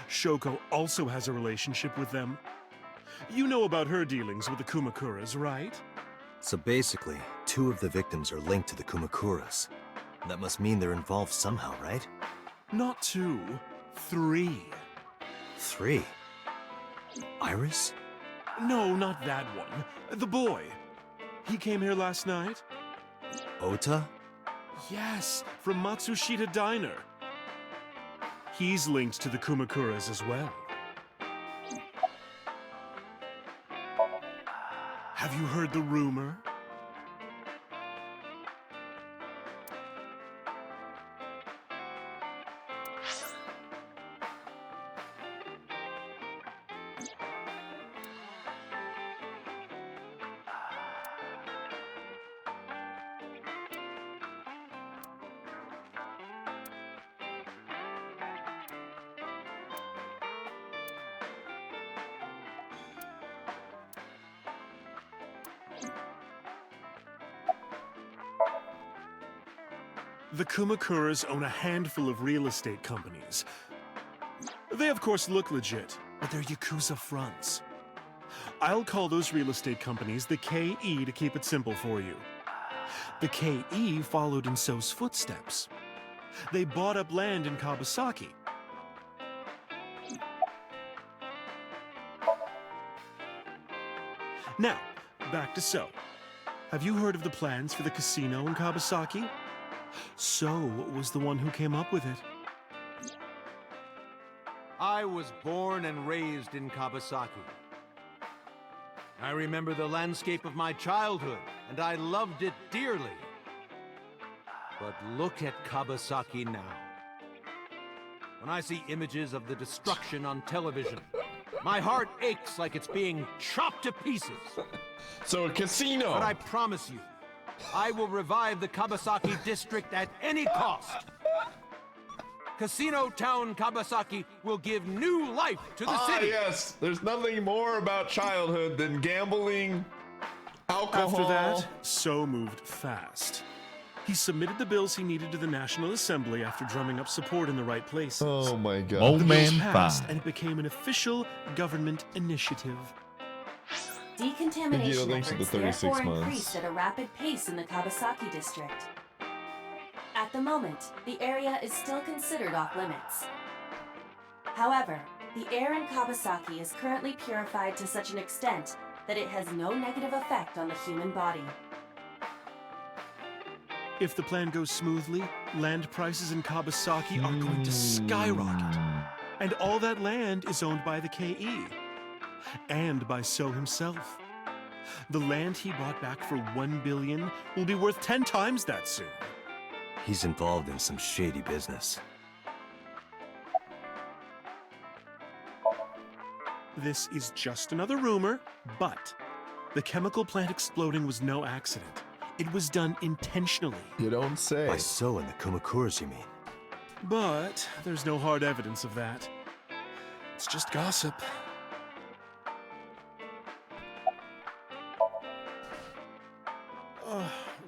Shoko also has a relationship with them. You know about her dealings with the Kumakuras, right? So basically, 2 of the victims are linked to the Kumakuras. That must mean they're involved somehow, right? Not 2, 3. 3? Iris? No, not that one. The boy. He came here last night. Ota? Yes, from Matsushita Diner. He's linked to the Kumakuras as well. Have you heard the rumor? The Kumakuras own a handful of real estate companies. They of course look legit, but they're Yakuza fronts. I'll call those real estate companies the KE to keep it simple for you. The KE followed in So's footsteps. They bought up land in Kawasaki. Now, back to So. Have you heard of the plans for the casino in Kawasaki? So was the one who came up with it. I was born and raised in Kawasaki. I remember the landscape of my childhood, and I loved it dearly. But look at Kawasaki now. When I see images of the destruction on television, My heart aches like it's being chopped to pieces. So a casino. But I promise you, I will revive the Kabasaki district at any cost. Casino Town Kabasaki will give new life to the city. Yes, there's nothing more about childhood than gambling, alcohol. After that, So moved fast. He submitted the bills he needed to the National Assembly after drumming up support in the right places. Oh my god. Oh The bills man, passed, fine. and it became an official government initiative. Decontamination thanks for the efforts 36 therefore months. increased at a rapid pace in the Kabasaki district. At the moment, the area is still considered off-limits. However, the air in Kabasaki is currently purified to such an extent that it has no negative effect on the human body. If the plan goes smoothly, land prices in Kabasaki are going to skyrocket. And all that land is owned by the KE. And by So himself. The land he bought back for $1 billion will be worth 10 times that soon. He's involved in some shady business. This is just another rumor, but the chemical plant exploding was no accident. It was done intentionally. You don't say. By So and the Kumakuras, you mean? But there's no hard evidence of that. It's just gossip.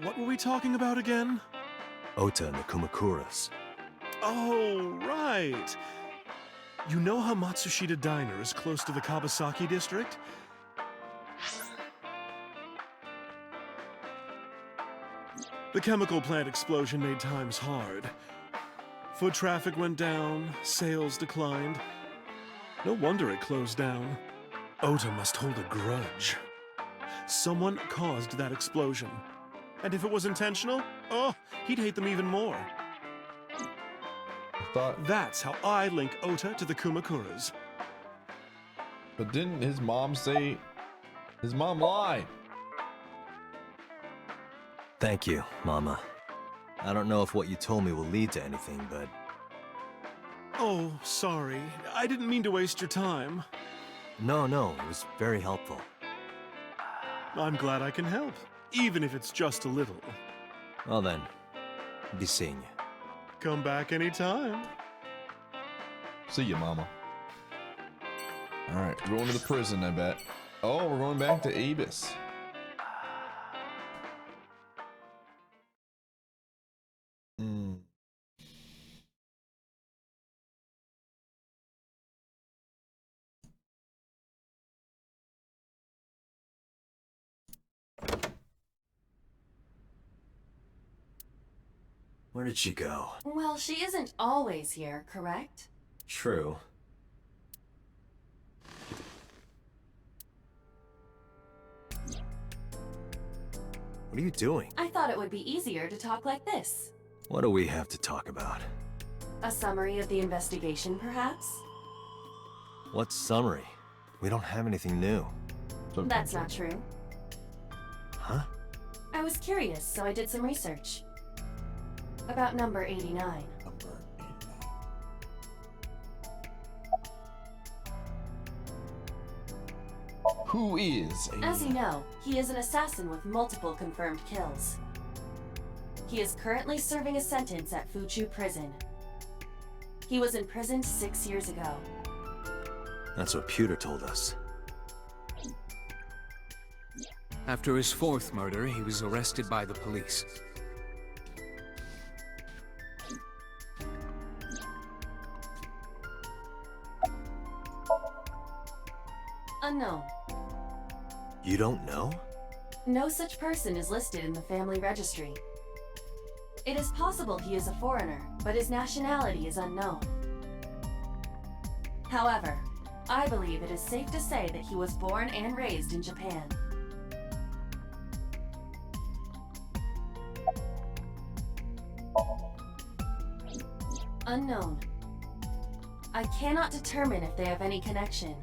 What were we talking about again? Ota and the Kumakuras. Oh, right. You know how Matsushita Diner is close to the Kabasaki district? The chemical plant explosion made times hard. Foot traffic went down, sales declined. No wonder it closed down. Ota must hold a grudge. Someone caused that explosion. And if it was intentional, oh, he'd hate them even more. That's how I link Ota to the Kumakuras. But didn't his mom say... His mom lied. Thank you, Mama. I don't know if what you told me will lead to anything, but... Oh, sorry. I didn't mean to waste your time. No, it was very helpful. I'm glad I can help, even if it's just a little. Well then, be seeing you. Come back anytime. See ya, Mama. Alright, we're going to the prison, I bet. Oh, we're going back to Abis. Where did she go? Well, she isn't always here, correct? True. What are you doing? I thought it would be easier to talk like this. What do we have to talk about? A summary of the investigation, perhaps? What summary? We don't have anything new. That's not true. Huh? I was curious, so I did some research. About number 89. Who is? As you know, he is an assassin with multiple confirmed kills. He is currently serving a sentence at Fuchu Prison. He was imprisoned 6 years ago. That's what Pewter told us. After his fourth murder, he was arrested by the police. Unknown. You don't know? No such person is listed in the family registry. It is possible he is a foreigner, but his nationality is unknown. However, I believe it is safe to say that he was born and raised in Japan. Unknown. I cannot determine if they have any connection.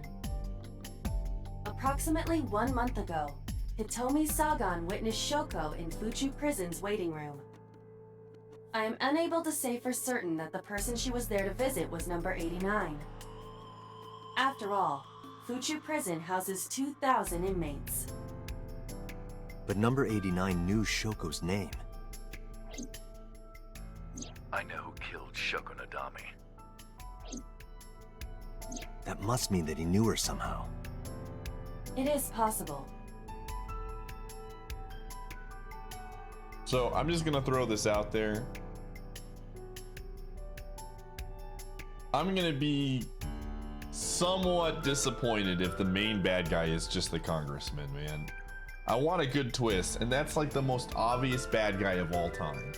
Approximately 1 month ago, Hitomi Sagan witnessed Shoko in Fuchu Prison's waiting room. I am unable to say for certain that the person she was there to visit was number 89. After all, Fuchu Prison houses 2,000 inmates. But number 89 knew Shoko's name. I know who killed Shoko Nadami. That must mean that he knew her somehow. It is possible. So I'm just gonna throw this out there. I'm gonna be somewhat disappointed if the main bad guy is just the congressman, man. I want a good twist, and that's like the most obvious bad guy of all time.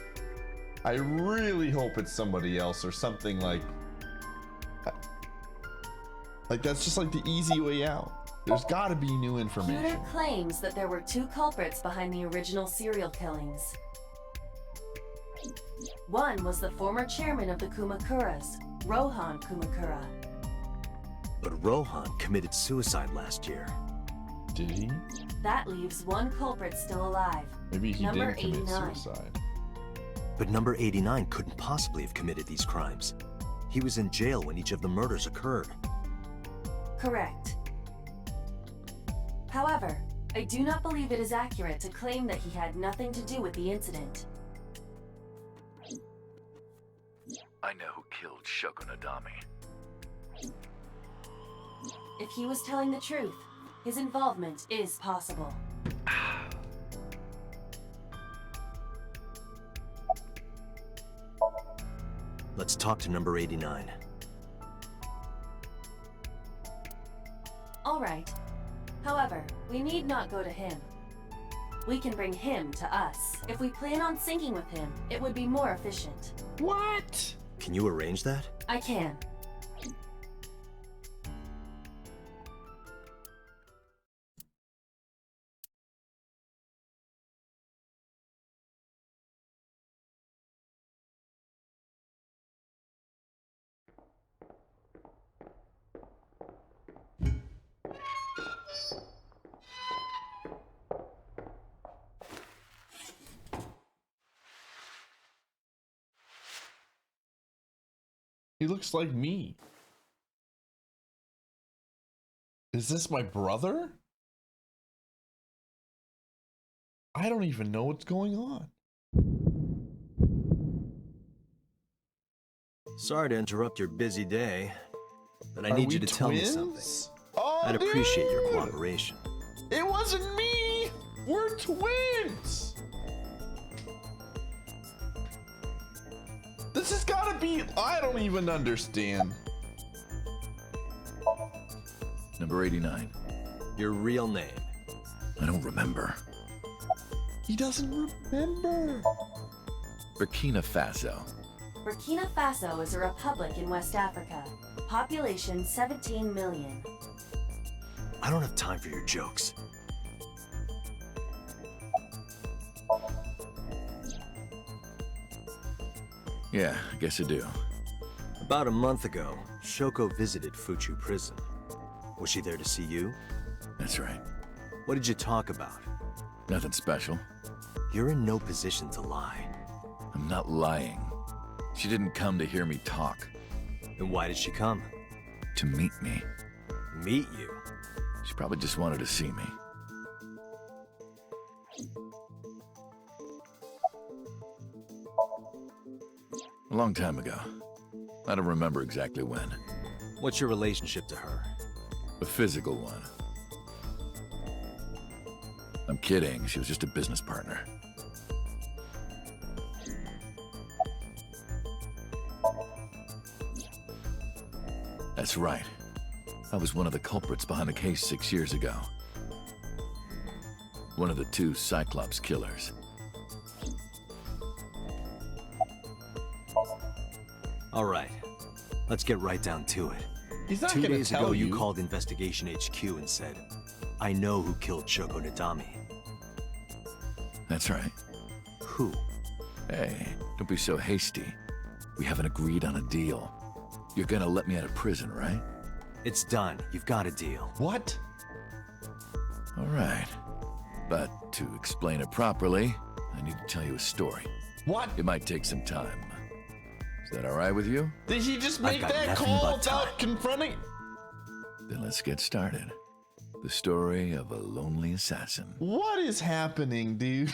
I really hope it's somebody else or something like that's just like the easy way out. There's gotta be new information. Pewter claims that there were 2 culprits behind the original serial killings. One was the former chairman of the Kumakuras, Rohan Kumakura. But Rohan committed suicide last year. Did he? That leaves 1 culprit still alive. Maybe he Number did commit 89. suicide. But number 89 couldn't possibly have committed these crimes. He was in jail when each of the murders occurred. Correct. However, I do not believe it is accurate to claim that he had nothing to do with the incident. I know who killed Shoko Nadami. If he was telling the truth, his involvement is possible. Let's talk to number 89. All right. However, we need not go to him. We can bring him to us. If we plan on syncing with him, it would be more efficient. What? Can you arrange that? I can. He looks like me. Is this my brother? I don't even know what's going on. Sorry to interrupt your busy day, but I Are need we you to tell me twins? something. Oh, I'd appreciate your dude! cooperation. It wasn't me! We're twins! This has gotta be... I don't even understand. Number 89. Your real name. I don't remember. He doesn't remember. Burkina Faso. Burkina Faso is a republic in West Africa. Population 17 million. I don't have time for your jokes. Yeah, I guess I do. About a month ago, Shoko visited Fuchu Prison. Was she there to see you? That's right. What did you talk about? Nothing special. You're in no position to lie. I'm not lying. She didn't come to hear me talk. Then why did she come? To meet me. Meet you? She probably just wanted to see me. A long time ago. I don't remember exactly when. What's your relationship to her? A physical one. I'm kidding. She was just a business partner. That's right. I was one of the culprits behind the case 6 years ago. One of the 2 Cyclops killers. All right. Let's get right down to it. He's not 2 gonna days ago, tell you you. called Investigation HQ and said, I know who killed Shoko Nadami. That's right. Who? Hey, don't be so hasty. We haven't agreed on a deal. You're gonna let me out of prison, right? It's done. You've got a deal. What? All right. But to explain it properly, I need to tell you a story. What? It might take some time. Is that all right with you? Did he just I've make got that nothing call but time. without confronting? Then let's get started. The story of a lonely assassin. What is happening, dude?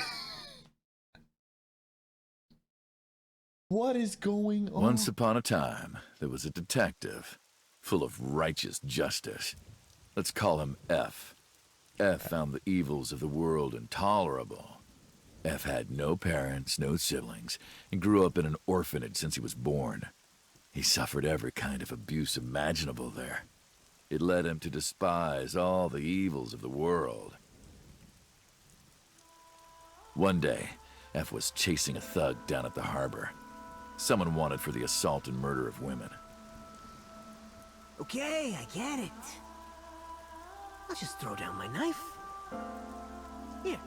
What is going on? Once upon a time, there was a detective, full of righteous justice. Let's call him F. F found the evils of the world intolerable. F had no parents, no siblings, and grew up in an orphanage since he was born. He suffered every kind of abuse imaginable there. It led him to despise all the evils of the world. One day, F was chasing a thug down at the harbor. Someone wanted for the assault and murder of women. Okay, I get it. I'll just throw down my knife. Here.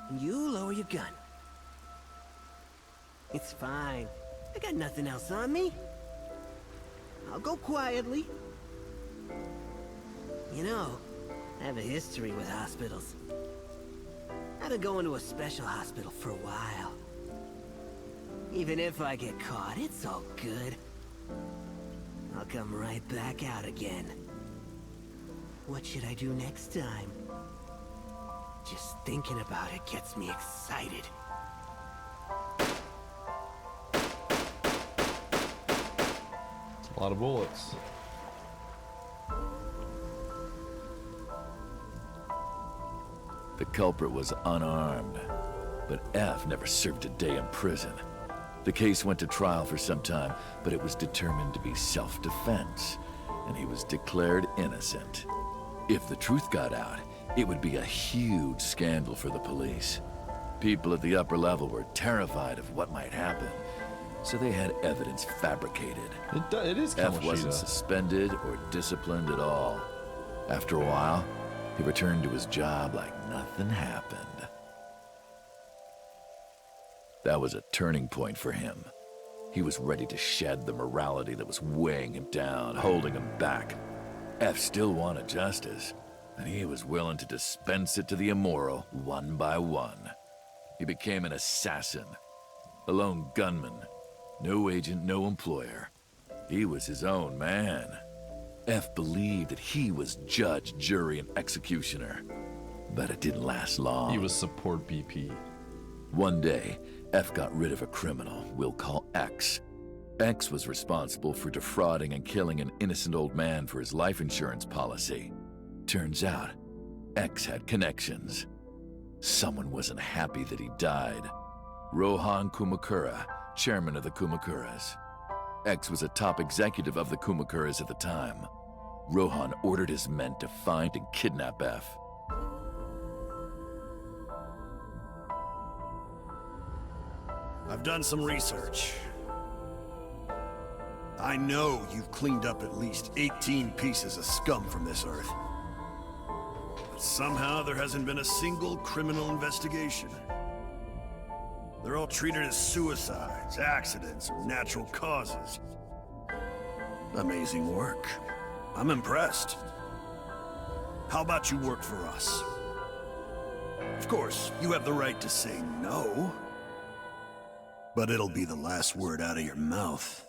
And you lower your gun. It's fine. I got nothing else on me. I'll go quietly. You know, I have a history with hospitals. I've been going to a special hospital for a while. Even if I get caught, it's all good. I'll come right back out again. What should I do next time? Just thinking about it gets me excited. A lot of bullets. The culprit was unarmed, but F never served a day in prison. The case went to trial for some time, but it was determined to be self-defense, and he was declared innocent. If the truth got out, it would be a huge scandal for the police. People at the upper level were terrified of what might happen, so they had evidence fabricated. It is F wasn't suspended or disciplined at all. After a while, he returned to his job like nothing happened. That was a turning point for him. He was ready to shed the morality that was weighing him down, holding him back. F still wanted justice, and he was willing to dispense it to the immoral one by one. He became an assassin, a lone gunman, no agent, no employer. He was his own man. F believed that he was judge, jury, and executioner. But it didn't last long. He was support BP. One day, F got rid of a criminal we'll call X. X was responsible for defrauding and killing an innocent old man for his life insurance policy. Turns out, X had connections. Someone wasn't happy that he died. Rohan Kumakura, chairman of the Kumakuras. X was a top executive of the Kumakuras at the time. Rohan ordered his men to find and kidnap F. I've done some research. I know you've cleaned up at least 18 pieces of scum from this earth. But somehow there hasn't been a single criminal investigation. They're all treated as suicides, accidents, or natural causes. Amazing work. I'm impressed. How about you work for us? Of course, you have the right to say no. But it'll be the last word out of your mouth.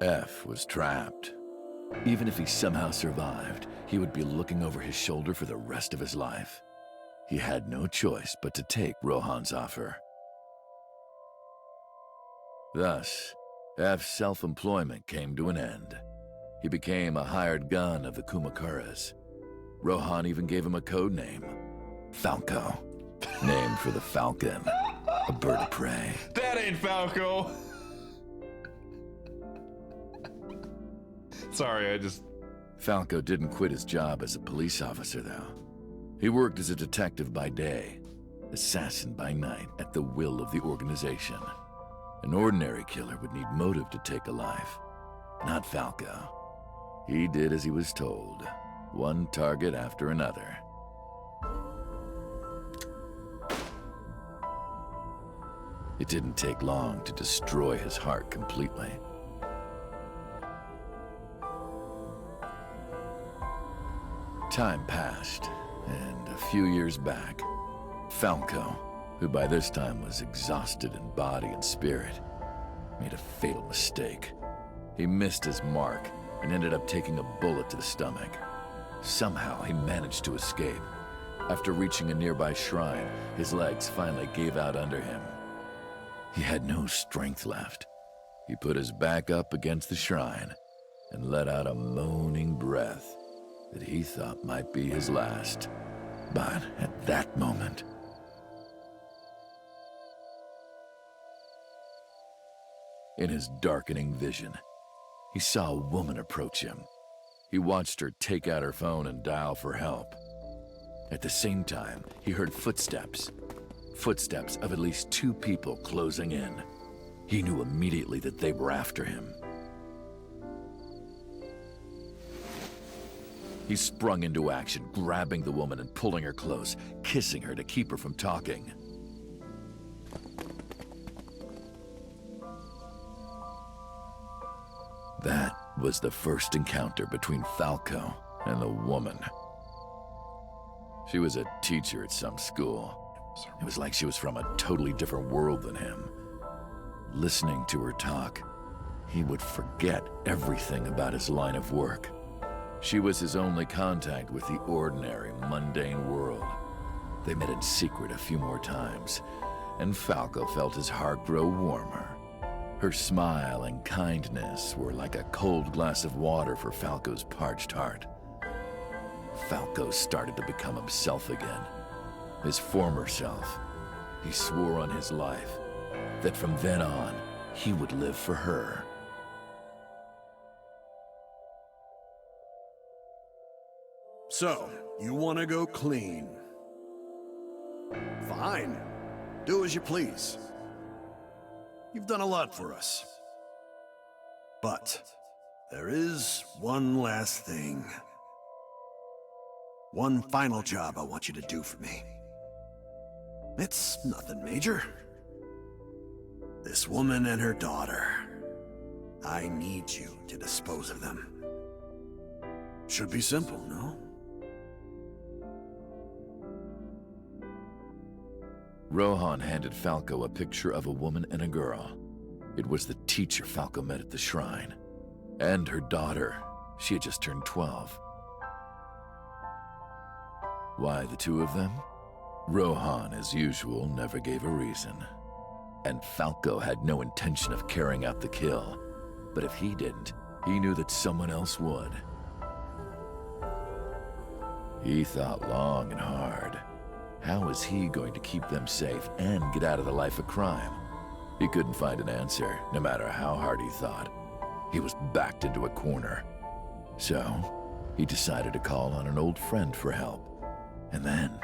F was trapped. Even if he somehow survived, he would be looking over his shoulder for the rest of his life. He had no choice but to take Rohan's offer. Thus, F's self-employment came to an end. He became a hired gun of the Kumakuras. Rohan even gave him a code name, Falco, named for the falcon, a bird of prey. That ain't Falco. Sorry, Falco didn't quit his job as a police officer, though. He worked as a detective by day, assassin by night, at the will of the organization. An ordinary killer would need motive to take a life, not Falco. He did as he was told, one target after another. It didn't take long to destroy his heart completely. Time passed, and a few years back, Falco, who by this time was exhausted in body and spirit, made a fatal mistake. He missed his mark and ended up taking a bullet to the stomach. Somehow, he managed to escape. After reaching a nearby shrine, his legs finally gave out under him. He had no strength left. He put his back up against the shrine and let out a moaning breath that he thought might be his last. But at that moment, in his darkening vision, he saw a woman approach him. He watched her take out her phone and dial for help. At the same time, he heard footsteps. Footsteps of at least 2 people closing in. He knew immediately that they were after him. He sprung into action, grabbing the woman and pulling her close, kissing her to keep her from talking. That was the first encounter between Falco and the woman. She was a teacher at some school. It was like she was from a totally different world than him. Listening to her talk, he would forget everything about his line of work. She was his only contact with the ordinary, mundane world. They met in secret a few more times, and Falco felt his heart grow warmer. Her smile and kindness were like a cold glass of water for Falco's parched heart. Falco started to become himself again, his former self. He swore on his life that from then on, he would live for her. So, you want to go clean? Fine. Do as you please. You've done a lot for us. But there is one last thing. One final job I want you to do for me. It's nothing major. This woman and her daughter. I need you to dispose of them. Should be simple, no? Rohan handed Falco a picture of a woman and a girl. It was the teacher Falco met at the shrine. And her daughter. She had just turned 12. Why the 2 of them? Rohan, as usual, never gave a reason. And Falco had no intention of carrying out the kill. But if he didn't, he knew that someone else would. He thought long and hard. How was he going to keep them safe and get out of the life of crime? He couldn't find an answer, no matter how hard he thought. He was backed into a corner. So, he decided to call on an old friend for help. And then...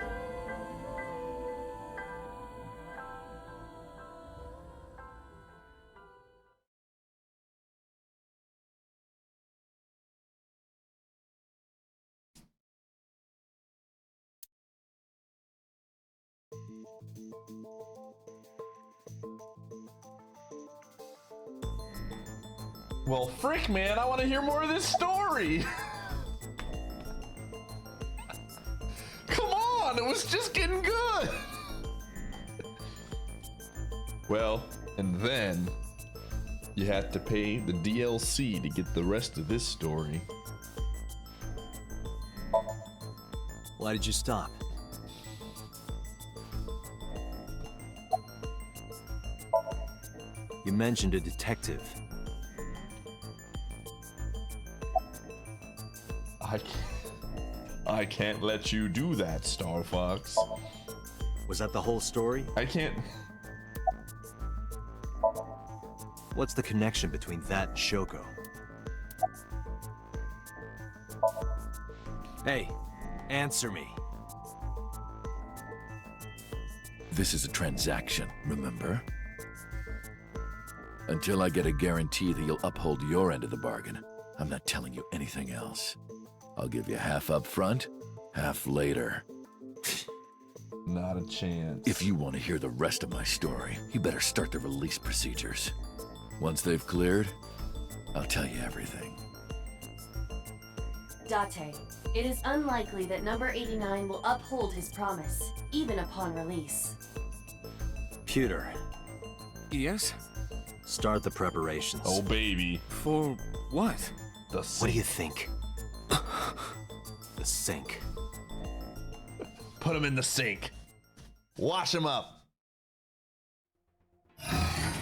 Well, frick, man, I want to hear more of this story. Come on, it was just getting good. Well, and then you had to pay the DLC to get the rest of this story. Why did you stop? You mentioned a detective. I can't let you do that, Star Fox. Was that the whole story? I can't... What's the connection between that and Shoko? Hey, answer me. This is a transaction, remember? Until I get a guarantee that you'll uphold your end of the bargain, I'm not telling you anything else. I'll give you half up front, half later. Not a chance. If you want to hear the rest of my story, you better start the release procedures. Once they've cleared, I'll tell you everything. Date, it is unlikely that number 89 will uphold his promise, even upon release. Pewter. Yes? Start the preparations. Oh, baby. For what? The What do you think? The sink. Put him in the sink. Wash him up. I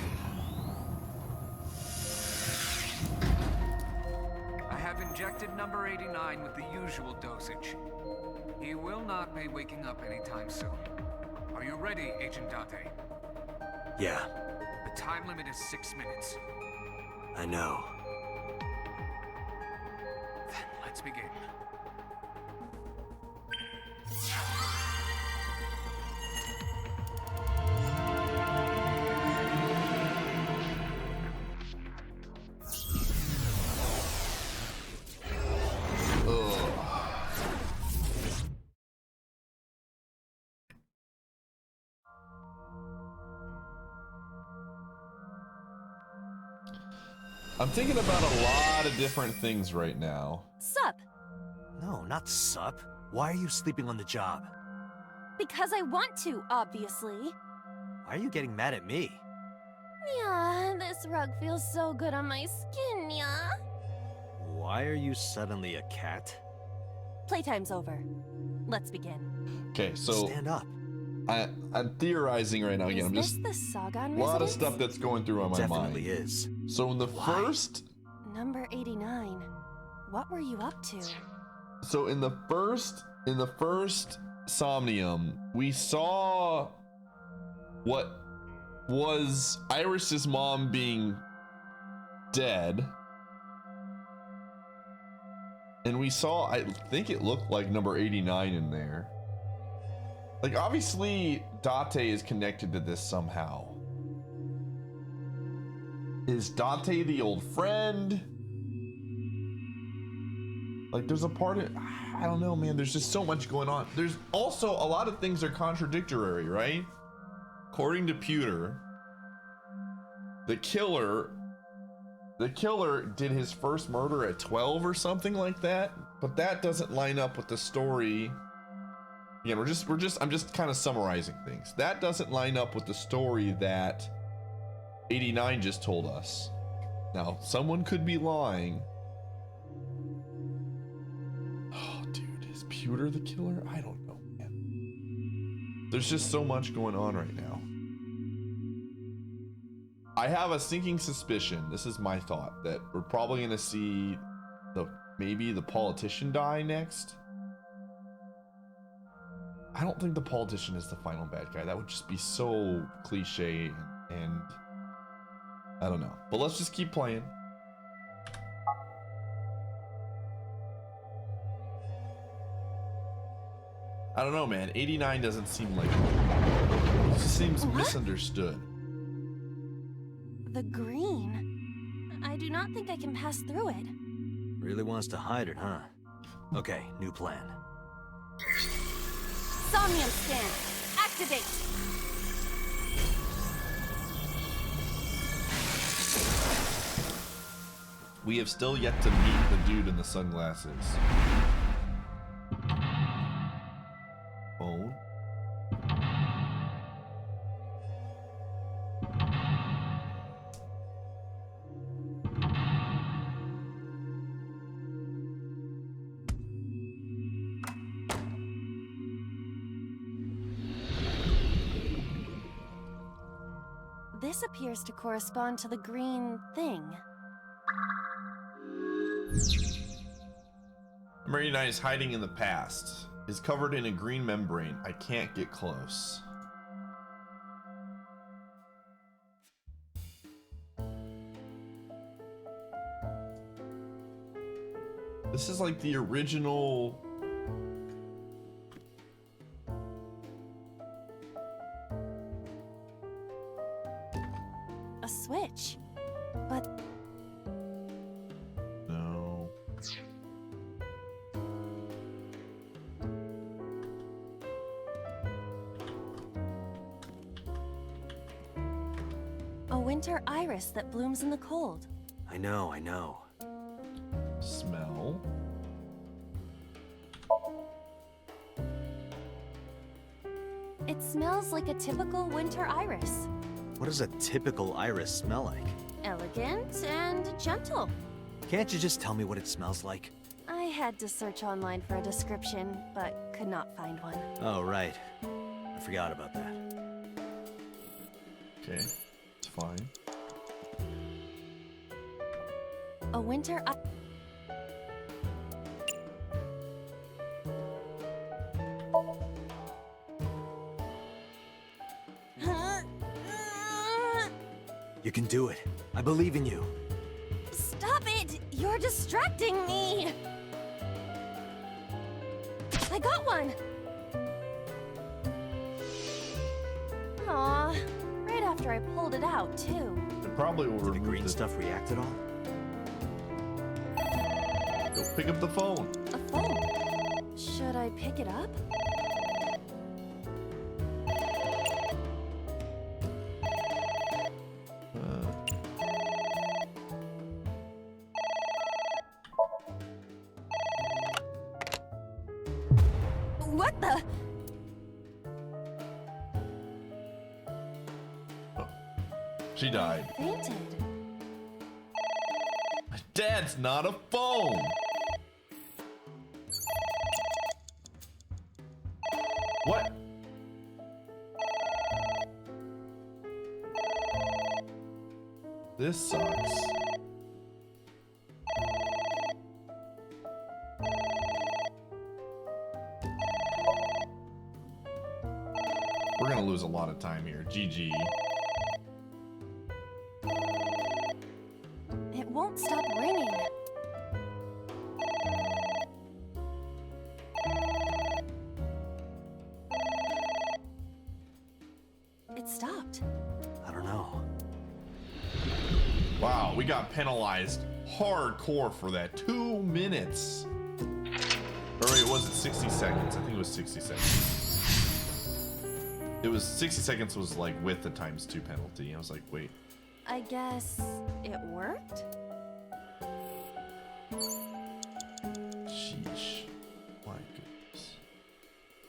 have injected number 89 with the usual dosage. He will not be waking up anytime soon. Are you ready, Agent Date? Yeah, The time limit is 6 minutes. I know. Then let's begin. I'm thinking about a lot of different things right now. Sup? No, not sup. Why are you sleeping on the job? Because I want to, obviously. Why are you getting mad at me? Yeah, this rug feels so good on my skin, yeah. Why are you suddenly a cat? Playtime's over. Let's begin. Okay, so stand up. I'm theorizing right now again. Is this the Sagan a lot of residence? stuff that's going through on my mind. Definitely is. So in the first, Number 89. What were you up to? so in the first Somnium, we saw what was Iris's mom being dead. And we saw, I think it looked like number 89 in there. Like, obviously, Date is connected to this somehow. Is Date the old friend? Like, there's a part of, I don't know, man. There's just so much going on. There's also a lot of things are contradictory, right? According to Pewter, the killer did his first murder at 12 or something like that, but that doesn't line up with the story. Again, I'm just kind of summarizing things. That doesn't line up with the story that 89 just told us. Now, someone could be lying. Oh, dude, is Pewter the killer? I don't know, man. There's just so much going on right now. I have a sinking suspicion, this is my thought, that we're probably gonna see maybe the politician die next. I don't think the politician is the final bad guy. That would just be so cliche and I don't know. But let's just keep playing. I don't know, man. 89 doesn't seem like it just seems misunderstood. The green. I do not think I can pass through it. Really wants to hide it, huh? Okay, new plan. Somnium scan. Activate. We have still yet to meet the dude in the sunglasses. Phone. This appears to correspond to the green thing. Number 89 is hiding in the past. Is covered in a green membrane. I can't get close. This is like the original. A switch. But no. a winter iris that blooms in the cold. I know, I know. Smell. It smells like a typical winter iris. What does a typical iris smell like? Elegant and gentle. Can't you just tell me what it smells like? I had to search online for a description, but could not find one. Oh, right. I forgot about that. Okay, it's fine. A winter... You can do it. I believe in you. Stop it! You're distracting me! I got one! Aw, right after I pulled it out, too. It probably will Did the remove green stuff react at all? Go pick up the phone. A phone? Should I pick it up? What the? She died. Fainted. Dad's not a phone. What? This sucks. We're gonna lose a lot of time here. GG. It won't stop ringing. It stopped. I don't know. Wow, we got penalized hardcore for that. 2 minutes. Or wait, was it 60 seconds? I think it was 60 seconds. It was 60 seconds was like with the ×2 penalty. I was like, wait. I guess it worked? Sheesh. My goodness.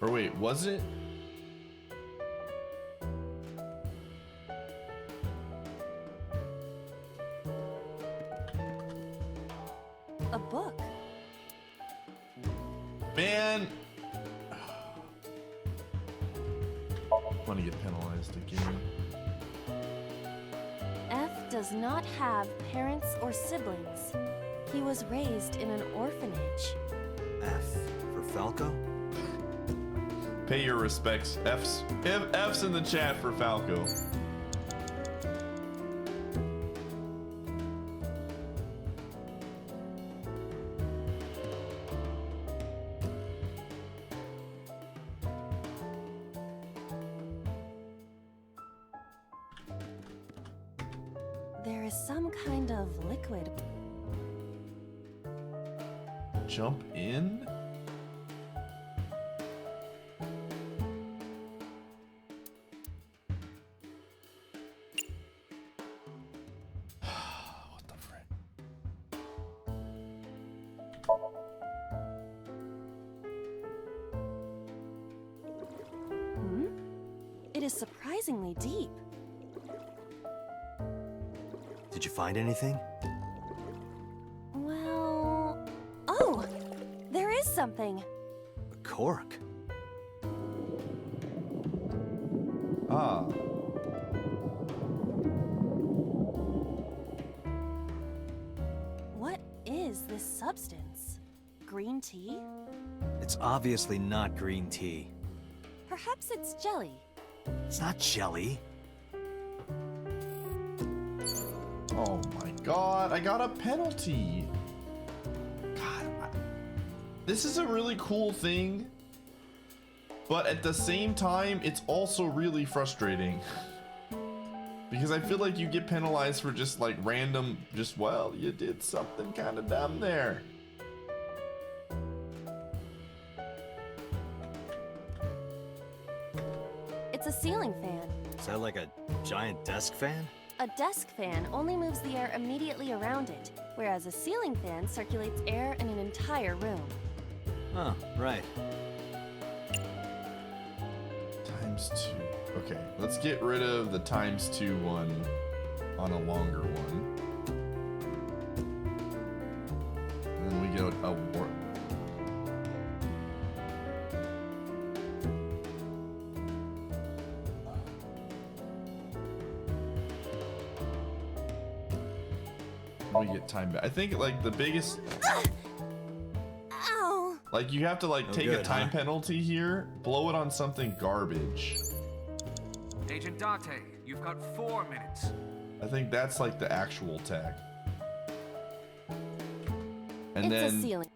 Or wait, was it? A book. Man. I'm gonna get penalized again. F does not have parents or siblings. He was raised in an orphanage. F for Falco? Pay your respects. F's in the chat for Falco. There is some kind of liquid. Jump in? What the frick? It is surprisingly deep. Did you find anything? Well... Oh! There is something. A cork. Ah. What is this substance? Green tea? It's obviously not green tea. Perhaps it's jelly. It's not jelly. Oh my god, I got a penalty. God, this is a really cool thing, but at the same time, it's also really frustrating. Because I feel like you get penalized for just like random, well, you did something kind of dumb there. It's a ceiling fan. Is that like a giant desk fan? A desk fan only moves the air immediately around it, whereas a ceiling fan circulates air in an entire room. Oh, right. ×2. Okay, let's get rid of the ×2 one on a longer one. And then we go a warp. We get time back. I think like the biggest. Ow! Like you have to like No take good, a time huh? penalty here, blow it on something garbage. Agent Date, you've got 4 minutes. I think that's like the actual tag. And It's then a ceiling.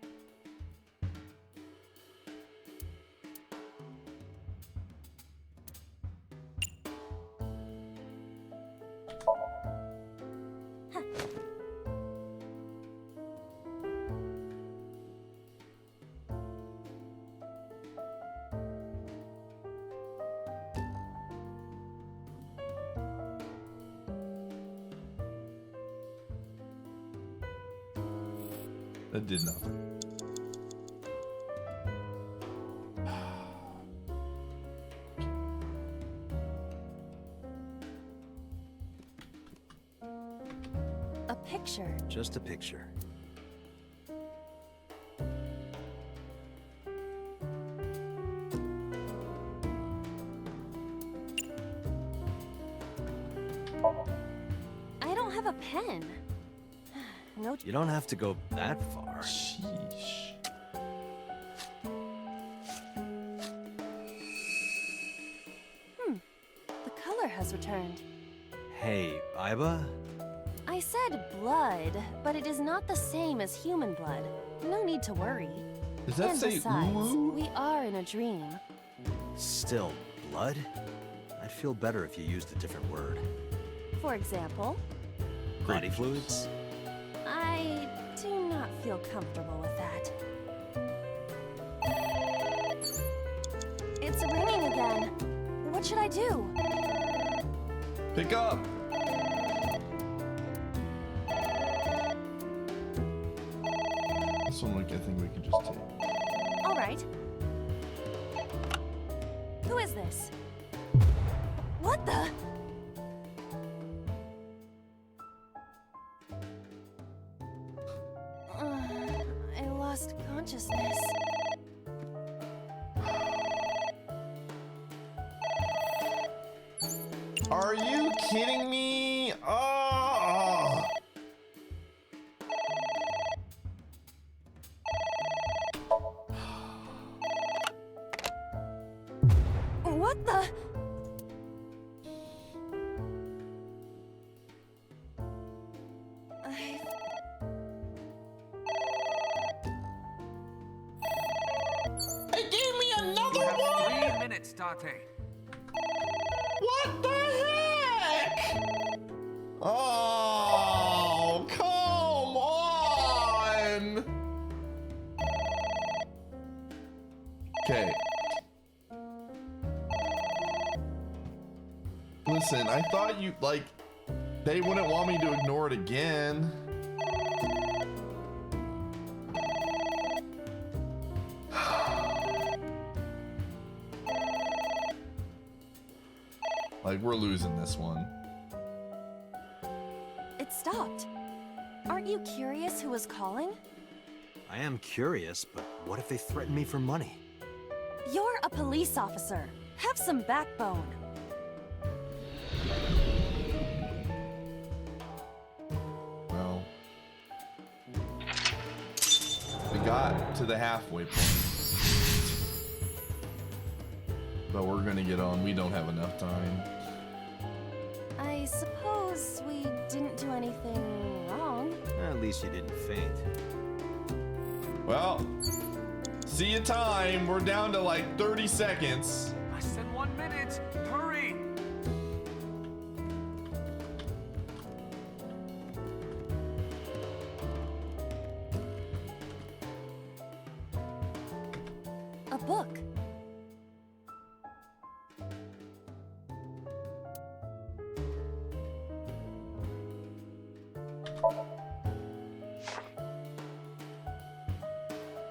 that did nothing. A picture. Just a picture. I don't have a pen. No. You don't have to go that far. Sheesh. The color has returned. Hey, Iba? I said blood, but it is not the same as human blood. No need to worry. Does that and say besides, ooh? we are in a dream. Still, blood? I'd feel better if you used a different word. For example, Body fluids? I do not feel comfortable with that. It's ringing again. What should I do? Pick up. This one, I think we could just take. All right. Who is this? What the? I lost consciousness. Are you kidding me? Oh! What the? They gave me another You have one! 3 minutes, Date. What the heck? Oh, come on! Okay. Listen, I thought you, like, they wouldn't want me to ignore it again. Like, we're losing this one. It stopped. Aren't you curious who was calling? I am curious, but what if they threaten me for money? You're a police officer. Have some backbone. Well, we got to the halfway point. But we're gonna get on. We don't have enough time. I suppose we didn't do anything wrong. At least you didn't faint. Well, see you time. We're down to like 30 seconds. Less than 1 minute. Hurry! A book.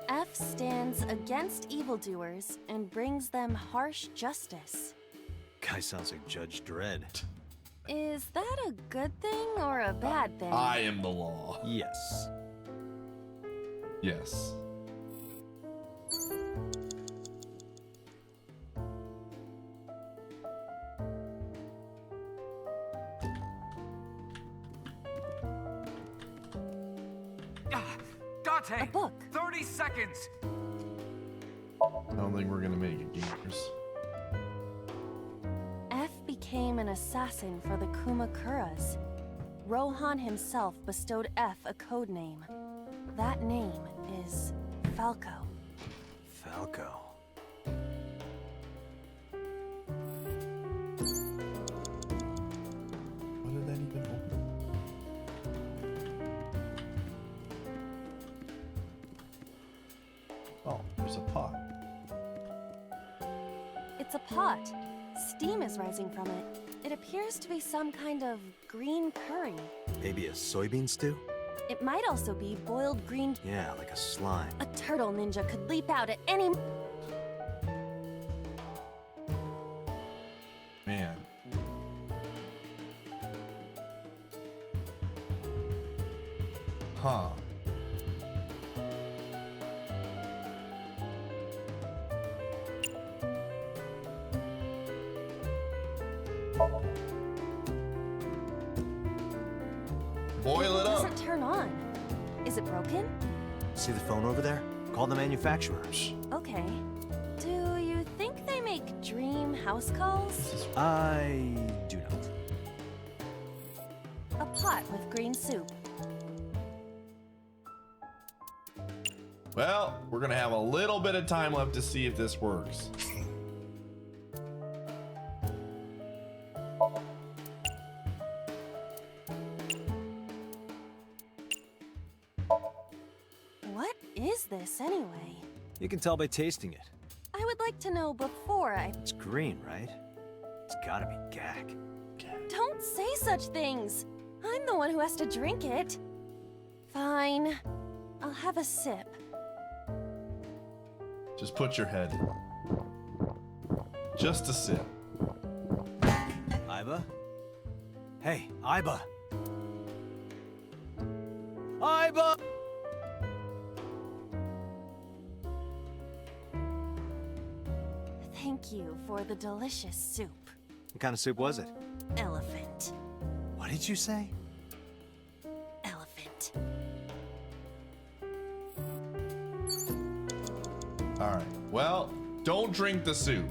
F stands against evildoers and brings them harsh justice. guy sounds like Judge Dredd. Is that a good thing or a bad thing? I am the law. Yes. Yes. Date! A book. 30 seconds! I don't think we're gonna make it, gamers. F became an assassin for the Kumakuras. Rohan himself bestowed F a code name. That name is Falco. Falco. What did that even open? Oh, there's a pot. It's a pot. Steam is rising from it. It appears to be some kind of green curry. Maybe a soybean stew? It might also be boiled green. Yeah, like a slime. A turtle ninja could leap out at any. Man. Huh. Boil it up. Doesn't turn on. Is it broken? See the phone over there? Call the manufacturers. Okay. Do you think they make dream house calls? I do not. A pot with green soup. Well, we're gonna have a little bit of time left to see if this works. What is this anyway? You can tell by tasting it. I would like to know before I. It's green, right? It's gotta be gag. Don't say such things! I'm the one who has to drink it. Fine. I'll have a sip. Just put your head. Just a sip. Iba? Hey, Iba! Iba! Thank you for the delicious soup. What kind of soup was it? Elephant. What did you say? Elephant. Alright. Well, don't drink the soup.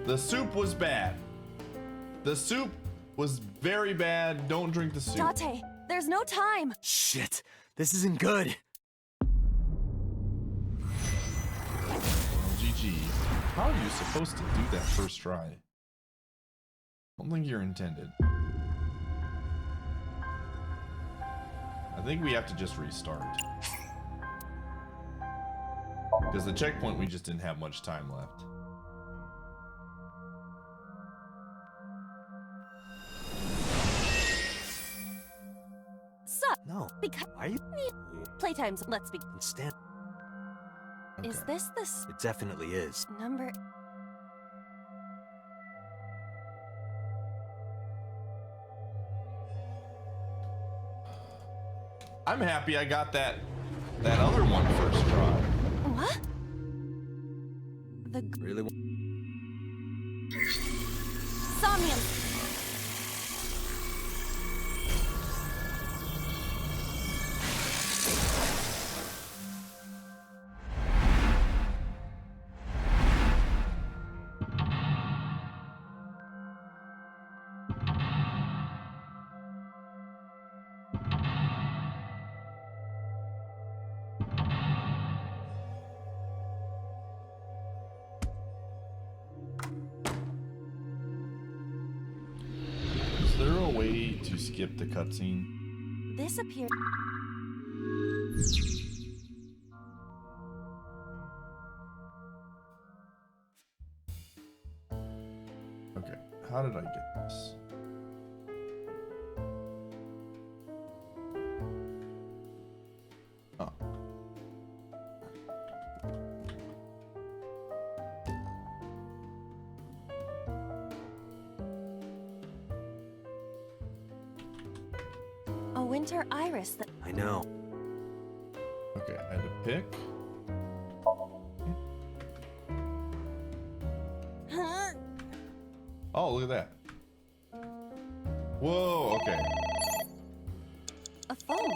The soup was bad. The soup was very bad. Don't drink the soup. Date, there's no time. Shit, this isn't good. GG. How are you supposed to do that first try? I don't think you're intended. I think we have to just restart. Because the checkpoint, we just didn't have much time left. Sup? No. Because Why are you? Playtimes. Let's begin. Stand. Is this the It definitely is. number? I'm happy I got that other one first try. What? The Really? Somnium. Is there a way to skip the cutscene? This appears. Okay, how did I get this? Oh. winter iris that... I know. Okay, I had to pick. Oh, look at that. Whoa, okay. A phone.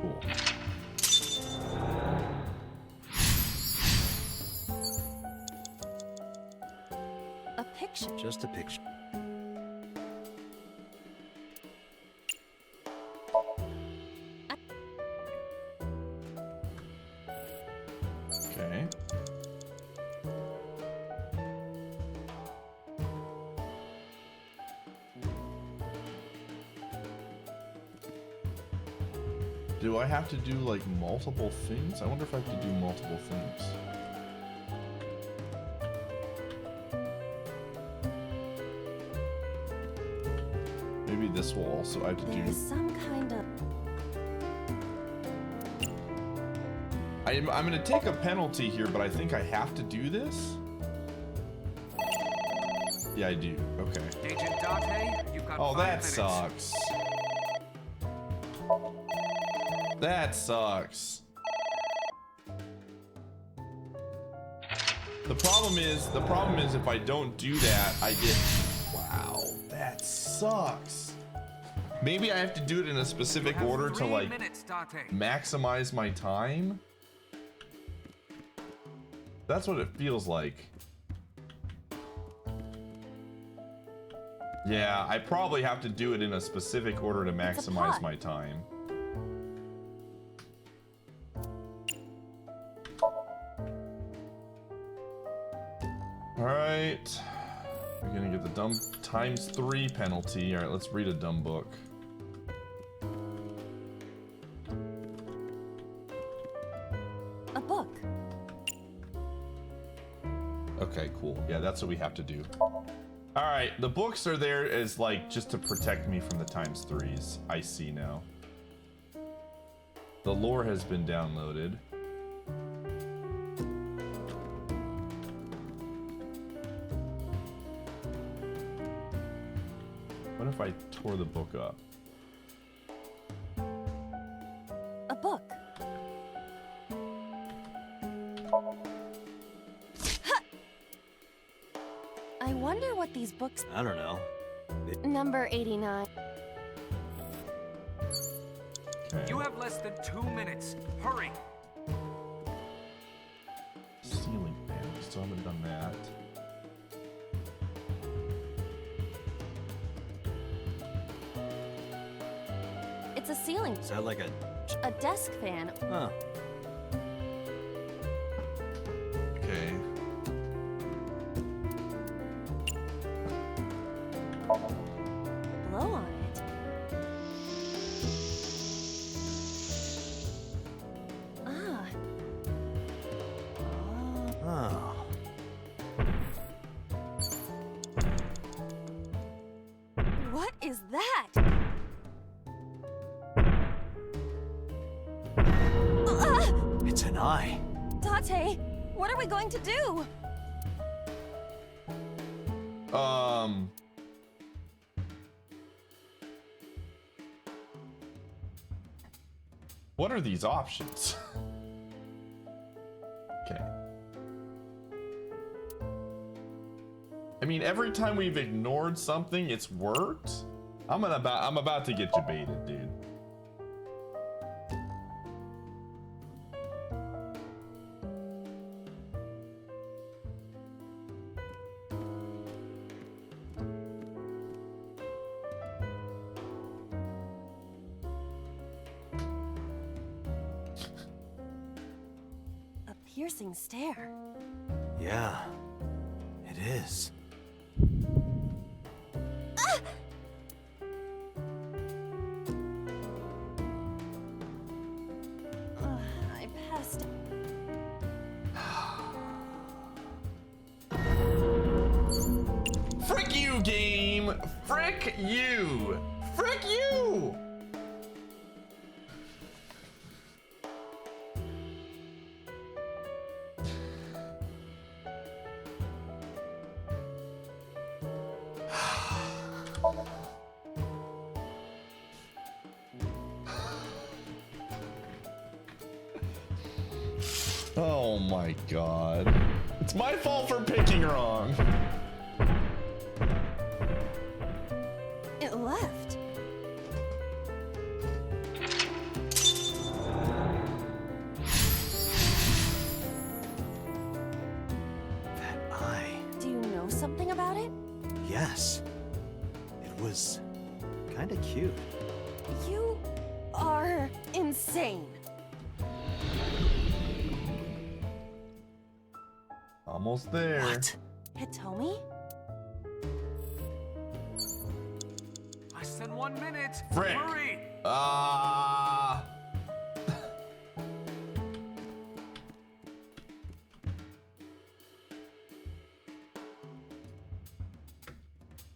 Cool. A picture. Just a picture. Okay. Do I have to do like multiple things? I wonder if I have to do multiple things. Maybe this will also I have to do. There's some kind of... I'm gonna take a penalty here, but I think I have to do this. Yeah, I do. Okay. Agent Date, you've got Oh, 5 that minutes. sucks. That sucks. The problem is if I don't do that, I get... Wow, that sucks. Maybe I have to do it in a specific order to 3 like minutes, Date. maximize my time. That's what it feels like. Yeah, I probably have to do it in a specific order to maximize my time. Alright. We're gonna get the dumb ×3 penalty. Alright, let's read a dumb book. A book. Okay, cool. Yeah, that's what we have to do. Alright, the books are there as like just to protect me from the ×3s. I see now. The lore has been downloaded. What if I tore the book up? A book. I wonder what these books... I don't know. Number 89. You have less than 2 minutes. Hurry. Ceiling fan. We still haven't done that. It's a ceiling. Is that like A desk fan. Huh. Okay. Blow on it. Ah. Oh. What is that? It's an eye. Date, what are we going to do? What are these options? Okay. I mean, every time we've ignored something, it's worked. I'm about to get you baited, dude. A piercing stare. Yeah, it is. I passed. Frick you, game! Frick you! Frick you! Oh my god. It's my fault for picking wrong. It left. That eye. Do you know something about it? Yes. It was kind of cute. You are insane. Almost there. What? Hitomi? Less than 1 minute. Frick. Hurry.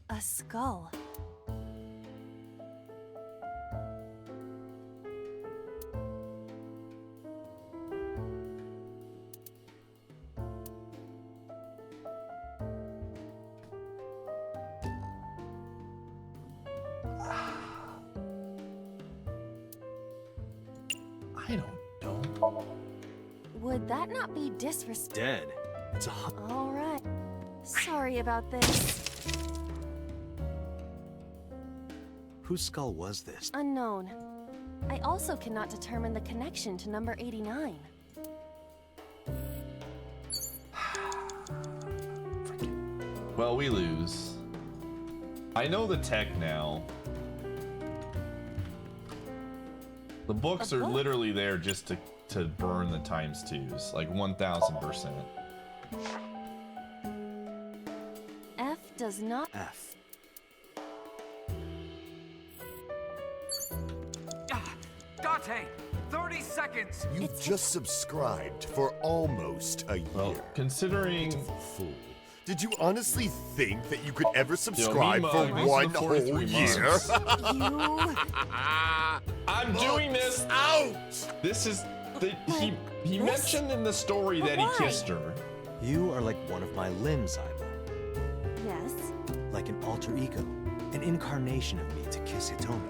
A skull. I don't know. Would that not be disrespectful? Dead. It's a All right. Sorry about this. Whose skull was this? Unknown. I also cannot determine the connection to number 89. Well, we lose. I know the tech now. The books are literally there just to burn the times twos, like 1000%. F does not. F. Date, 30 seconds. You just subscribed for almost a year. Well, considering... Fool. Did you honestly think that you could ever subscribe for Mima, one for whole 3 year? months. You. I'm doing this out. This is he mentioned in the story that he kissed her. You are like one of my limbs, Aiba. Yes. Like an alter ego, an incarnation of me to kiss Hitomi.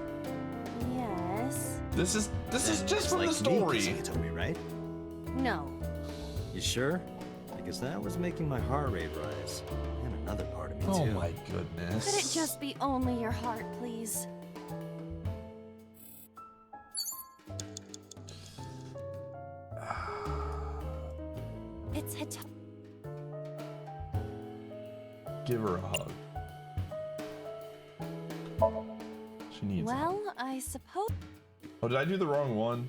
Yes. This is just It's from like the story. Me kissing Hitomi, right? No. You sure? Because that was making my heart rate rise. And another part of me Oh too. my goodness. Could it just be only your heart, please? It's Hitomi. Give her a hug. She needs it. Well, I suppose Oh, did I do the wrong one?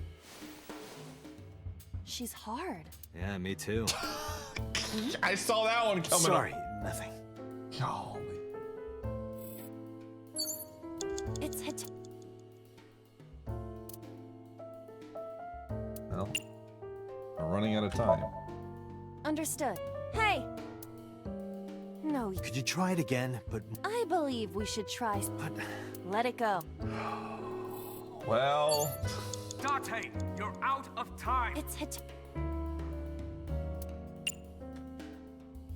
she's hard. Yeah, me too. I saw that one coming Sorry, up. nothing. Golly. It's Hitomi. Well, we're running out of time. Understood. Hey! No, Could you try it again, but... I believe we should try. Let it go. Well... Date, you're out of time. It's Hitomi.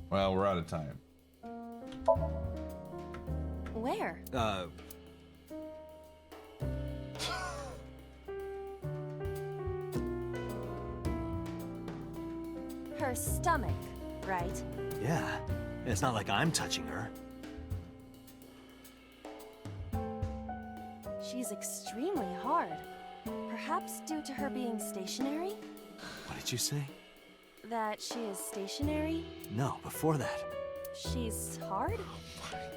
Well, we're out of time. Where? Her stomach, right? Yeah. It's not like I'm touching her. She's extremely hard. Perhaps due to her being stationary? What did you say? That she is stationary? No, before that. She's hard?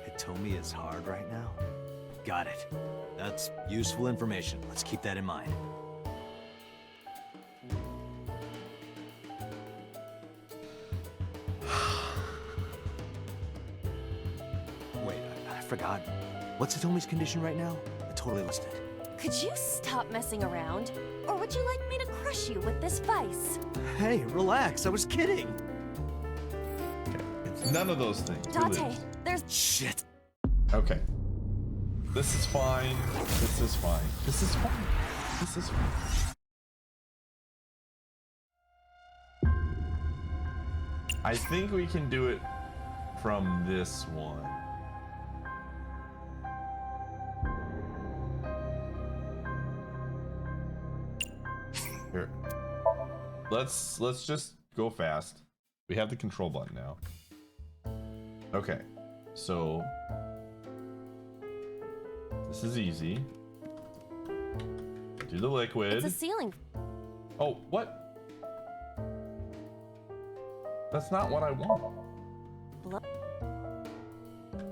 Hitomi is hard right now? Got it. That's useful information. Let's keep that in mind. Wait, I forgot. What's Hitomi's condition right now? I totally lost it. Could you stop messing around? Or would you like me to crush you with this vice? Hey, relax. I was kidding. It's none of those things. We Date, lose. there's... Shit. Okay. This is fine. This is fine. This is fine. This is fine. I think we can do it from this one. Here. Let's just go fast. We have the control button now. Okay, so this is easy. Do the liquid. It's a ceiling. Oh, what? That's not what I want.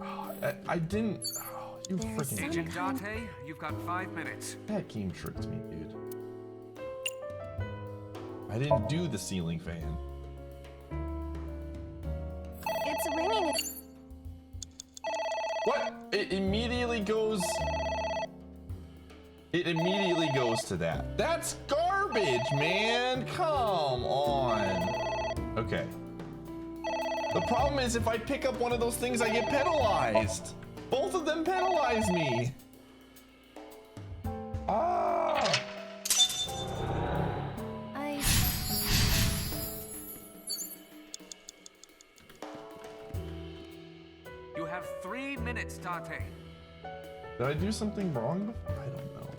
Oh, I didn't. Oh, you freaking. Agent Date, you've got 5 minutes. That game tricked me, dude. I didn't do the ceiling fan. It's ringing. What? It immediately goes. It immediately goes to that. That's garbage, man. Come on. Okay. The problem is if I pick up one of those things, I get penalized. Both of them penalize me. Ah. You have 3 minutes, Date. Did I do something wrong before? I don't know.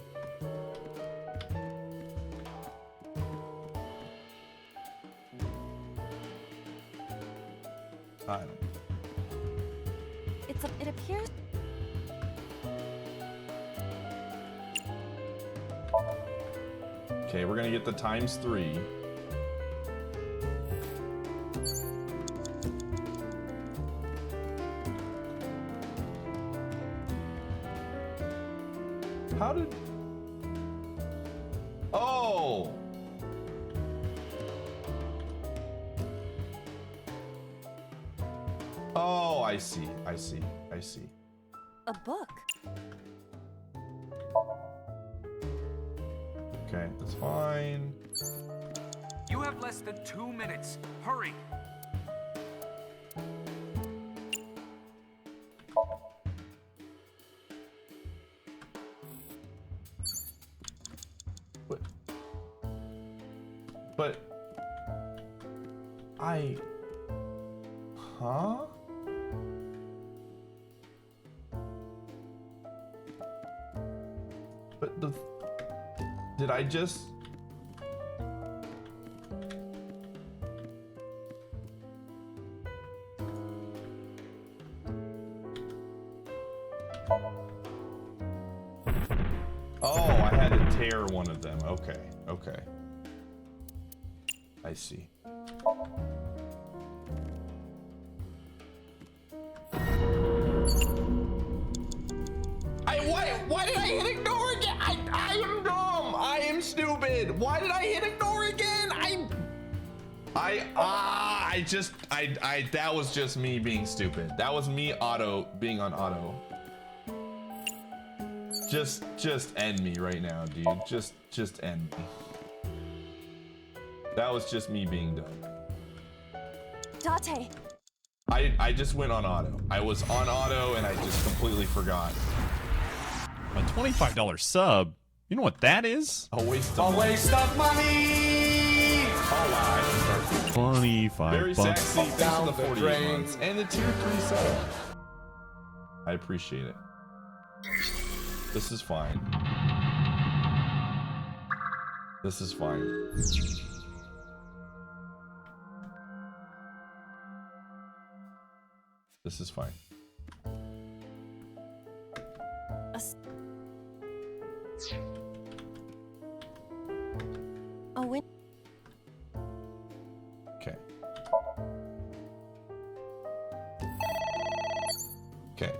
I don't know. It appears. Okay, we're gonna get the ×3. How did... Oh! Oh, I see. I see. I see. A book. Okay, that's fine. You have less than 2 minutes. Hurry. But huh? But did I just... Oh, I had to tear one of them. Okay, okay. I see. Why did I hit ignore again? I am dumb. I am stupid. Why did I hit ignore again? That was just me being stupid. That was me being on auto. Just end me right now, dude. Just end me. That was just me being dumb. Date. I just went on auto. I was on auto and I just completely forgot. A $25 sub. You know what that is? A waste of money. Oh wow, I can start. 25 Very bucks. sexy. Thanks for the 48 months and the tier 3 sub. I appreciate it. This is fine. This is fine. This is fine. A win. Okay. Okay.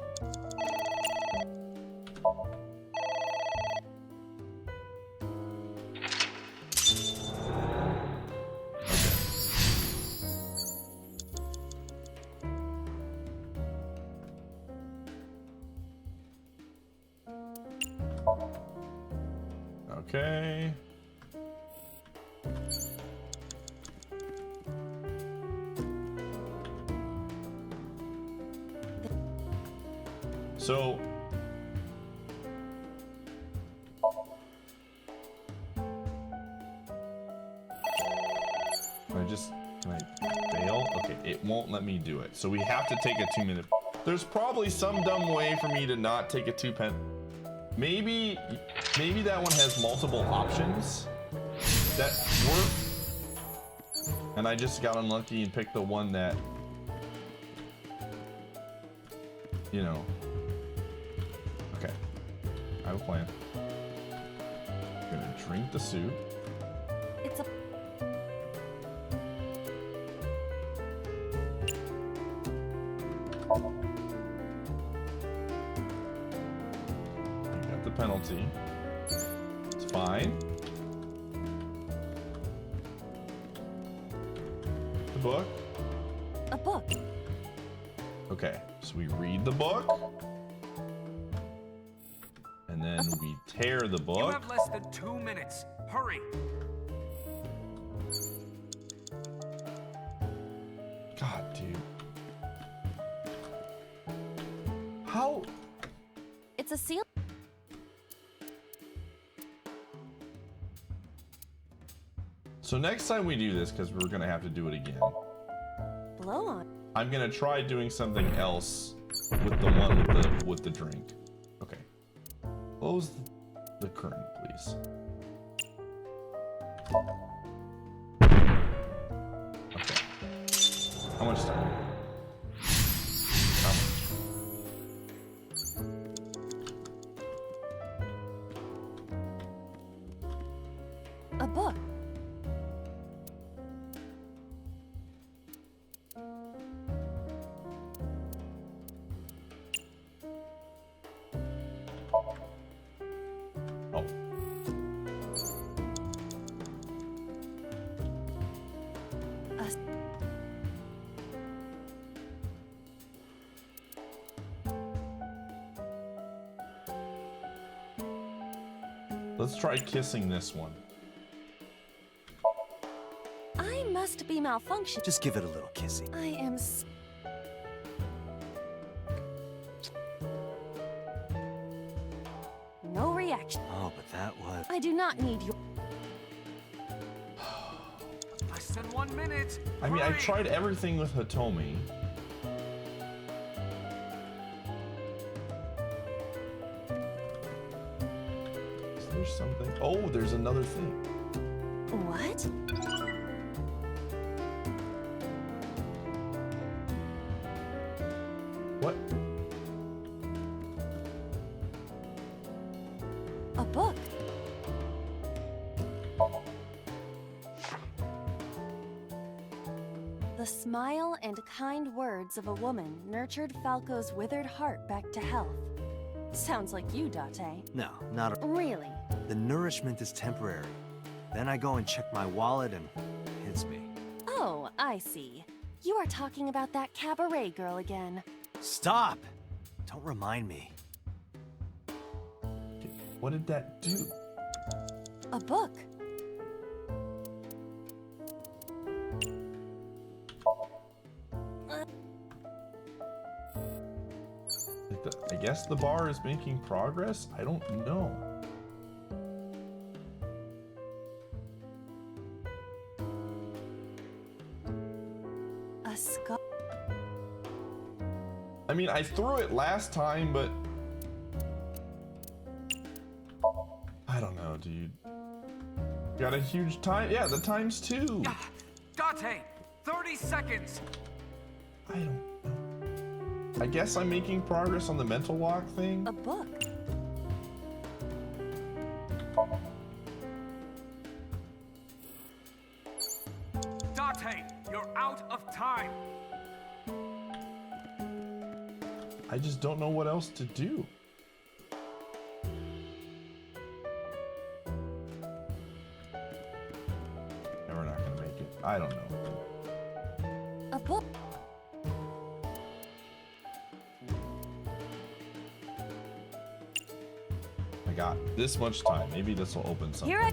Okay. So can I fail? Okay, it won't let me do it. So we have to take a 2-minute. There's probably some dumb way for me to not take a 2-pen. Maybe that one has multiple options that work. And I just got unlucky and picked the one that, you know. Okay. I have a plan. I'm gonna drink the soup. It's a... I got the penalty. It's fine. The book? A book. Okay, so we read the book. And then we tear the book. You have less than 2 minutes. Hurry. God, dude. How? It's a seal. So next time we do this, because we're gonna have to do it again, Blow on. I'm gonna try doing something else with the one with the drink. Okay. Close the curtain, please. Okay. How much time? How much? A book. Oh. Let's try kissing this one. I must be malfunctioning. Just give it a little kissy. I am. No reaction. Oh, but that was... I do not need your. Less than 1 minute. I mean, I Hurry. tried everything with Hitomi. Is there something? Oh, there's another thing. What? What? A book. The smile and kind words of a woman nurtured Falco's withered heart back to health. Sounds like you, Date. No, not a... Really? The nourishment is temporary. Then I go and check my wallet and it hits me. Oh, I see. You are talking about that cabaret girl again. Stop! Don't remind me. What did that do? A book. I guess the bar is making progress? I don't know. A skull. I mean, I threw it last time, but... I don't know, dude. Got a huge time. Yeah, the times 2. Date, 30 seconds. I don't know. I guess I'm making progress on the mental walk thing. A book. Date, you're out of time. I just don't know what else to do. And we're not gonna make it. I don't know. A book. I got this much time. Maybe this will open something. Here I.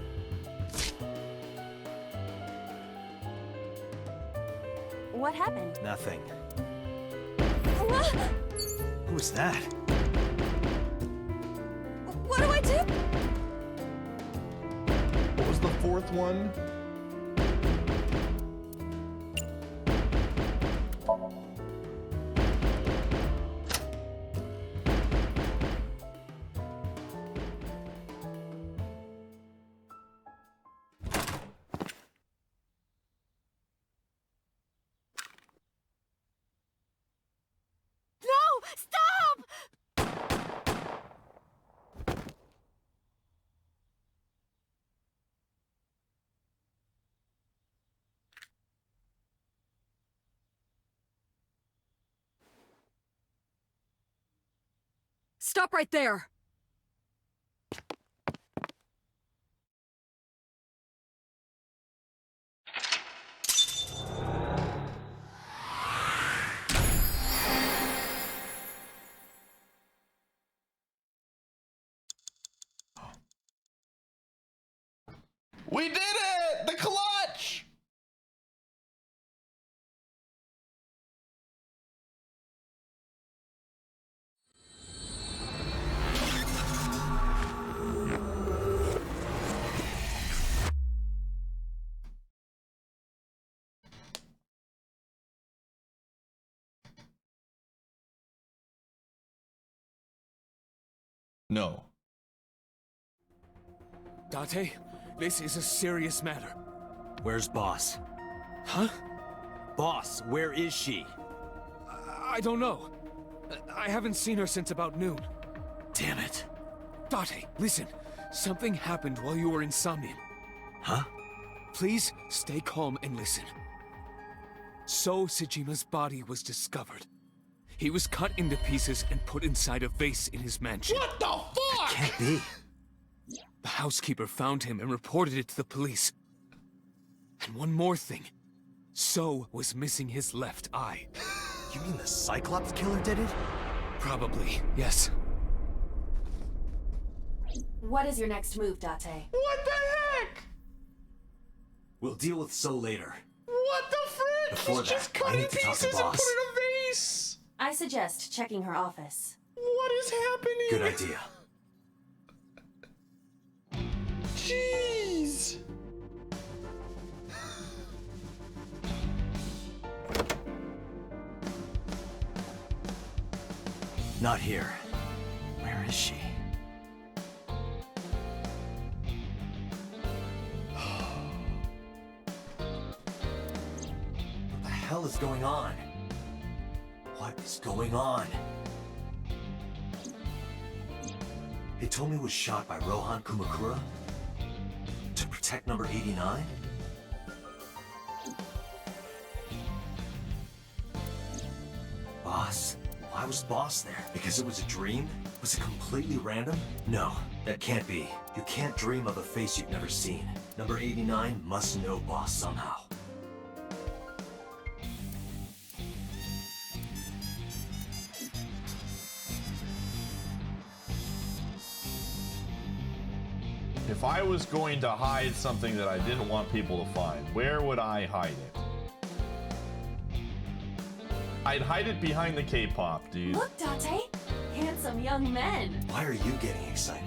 What happened? Nothing. What? Who's that? What do I do? What was the 4th one? Stop right there! We did it! The clutch! No. Date, this is a serious matter. Where's Boss? Huh? Boss, where is she? I don't know. I haven't seen her since about noon. Damn it. Date, listen. Something happened while you were in Somnium. Huh? Please stay calm and listen. So Sejima's body was discovered. He was cut into pieces and put inside a vase in his mansion. What the fuck? Can't be. The housekeeper found him and reported it to the police. And one more thing. So was missing his left eye. You mean the Cyclops killer did it? Probably, yes. What is your next move, Date? What the heck? We'll deal with So later. What the frick? Before He's that, just cut I in need to talk to pieces and Boss. put in a vase. I suggest checking her office. What is happening? Good idea. Jeez. Not here. Where is she? What the hell is going on? What is going on? Hitomi was shot by Rohan Kumakura? To protect number 89? Boss? Why was Boss there? Because it was a dream? Was it completely random? No, that can't be. You can't dream of a face you've never seen. Number 89 must know Boss somehow. If I was going to hide something that I didn't want people to find, where would I hide it? I'd hide it behind the K-pop, dude. Look, Date! Handsome young men! Why are you getting excited?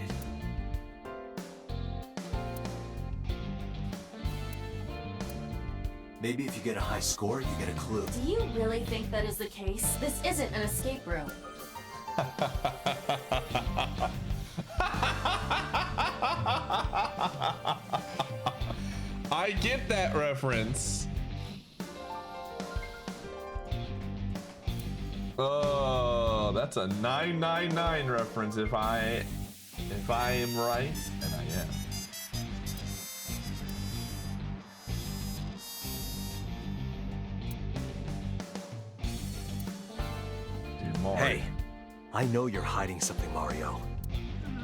Maybe if you get a high score, you get a clue. Do you really think that is the case? This isn't an escape room. I get that reference. Oh, that's a 999 reference if I am right, and I am. Dude, Mario. Hey, I know you're hiding something, Mario.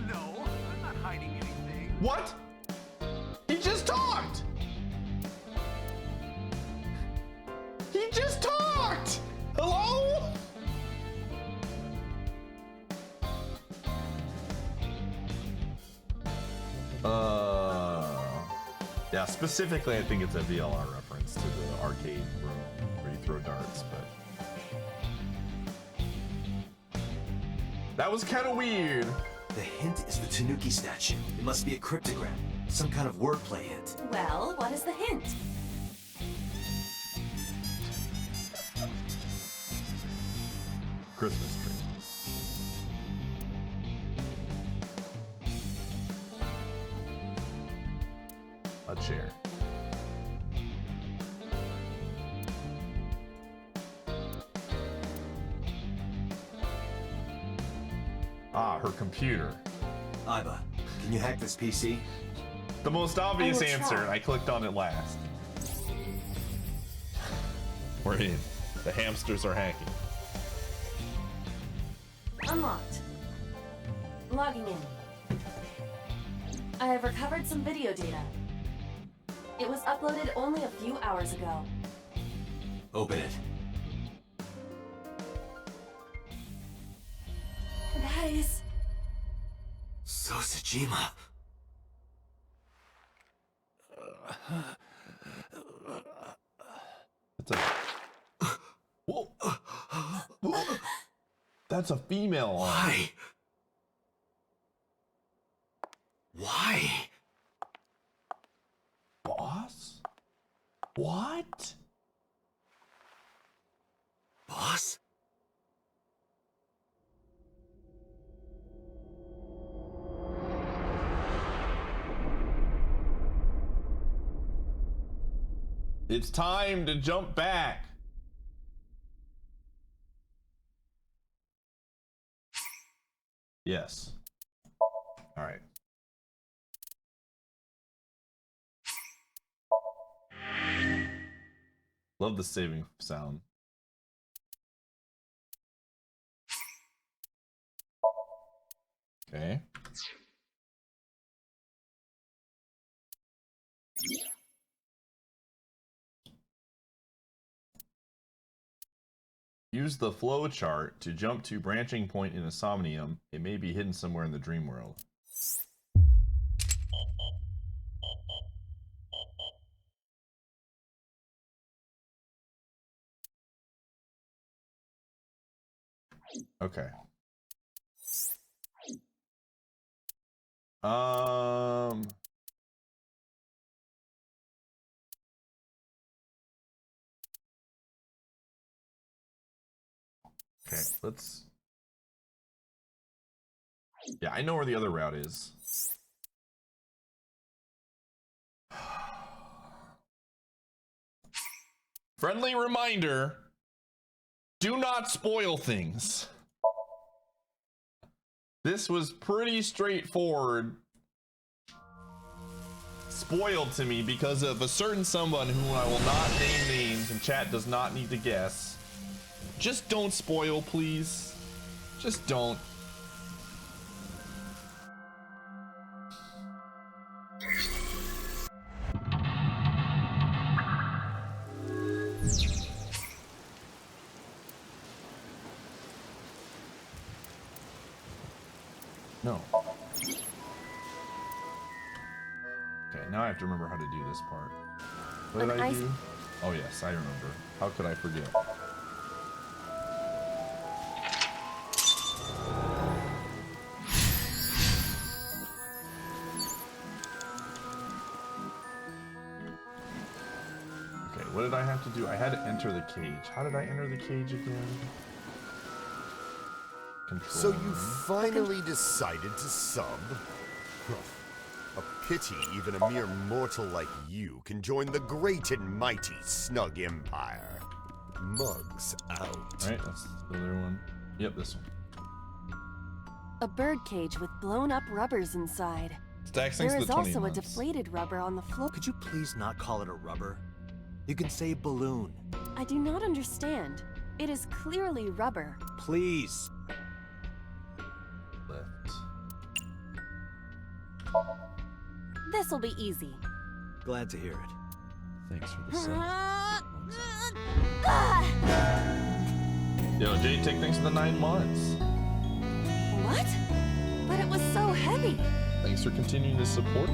No, I'm not hiding anything. What? He just talked! He just talked! Hello? Yeah, specifically I think it's a VLR reference to the arcade room where you throw darts, but... That was kind of weird. The hint is the Tanuki statue. It must be a cryptogram. Some kind of wordplay hint. Well, what is the hint? Christmas tree. A chair. Ah, her computer. Iba, can you hack this PC? The most obvious I will answer, try. and I clicked on it last. We're in. The hamsters are hacking. Unlocked. Logging in. I have recovered some video data. It was uploaded only a few hours ago. Open it. That is... Sosajima. It's a... Whoa. Whoa. That's a female arm. Why? Why? Boss? What? Boss? It's time to jump back. Yes. All right. Love the saving sound. Okay. Use the flow chart to jump to branching point in a Somnium. It may be hidden somewhere in the dream world. Okay. Okay, let's... Yeah, I know where the other route is. Friendly reminder, do not spoil things. This was pretty straightforward. Spoiled to me because of a certain someone who I will not name names and chat does not need to guess. Just don't spoil, please. Just don't. No. Okay, now I have to remember how to do this part. What did I do? Oh yes, I remember. How could I forget? Okay, what did I have to do? I had to enter the cage. How did I enter the cage again? Control. So you finally decided to sub? A pity even a mere mortal like you can join the great and mighty Snug Empire. Mugs out. Alright, that's the other one. Yep, this one. A birdcage with blown up rubbers inside. Stacks There thanks is to the 20 also a months. deflated rubber on the floor. Could you please not call it a rubber? You can say balloon. I do not understand. It is clearly rubber. Please. Left. This'll be easy. Glad to hear it. Thanks for the sub. Ah! Yo, Jade, take thanks for the 9 months. What? But it was so heavy. Thanks for continuing to support.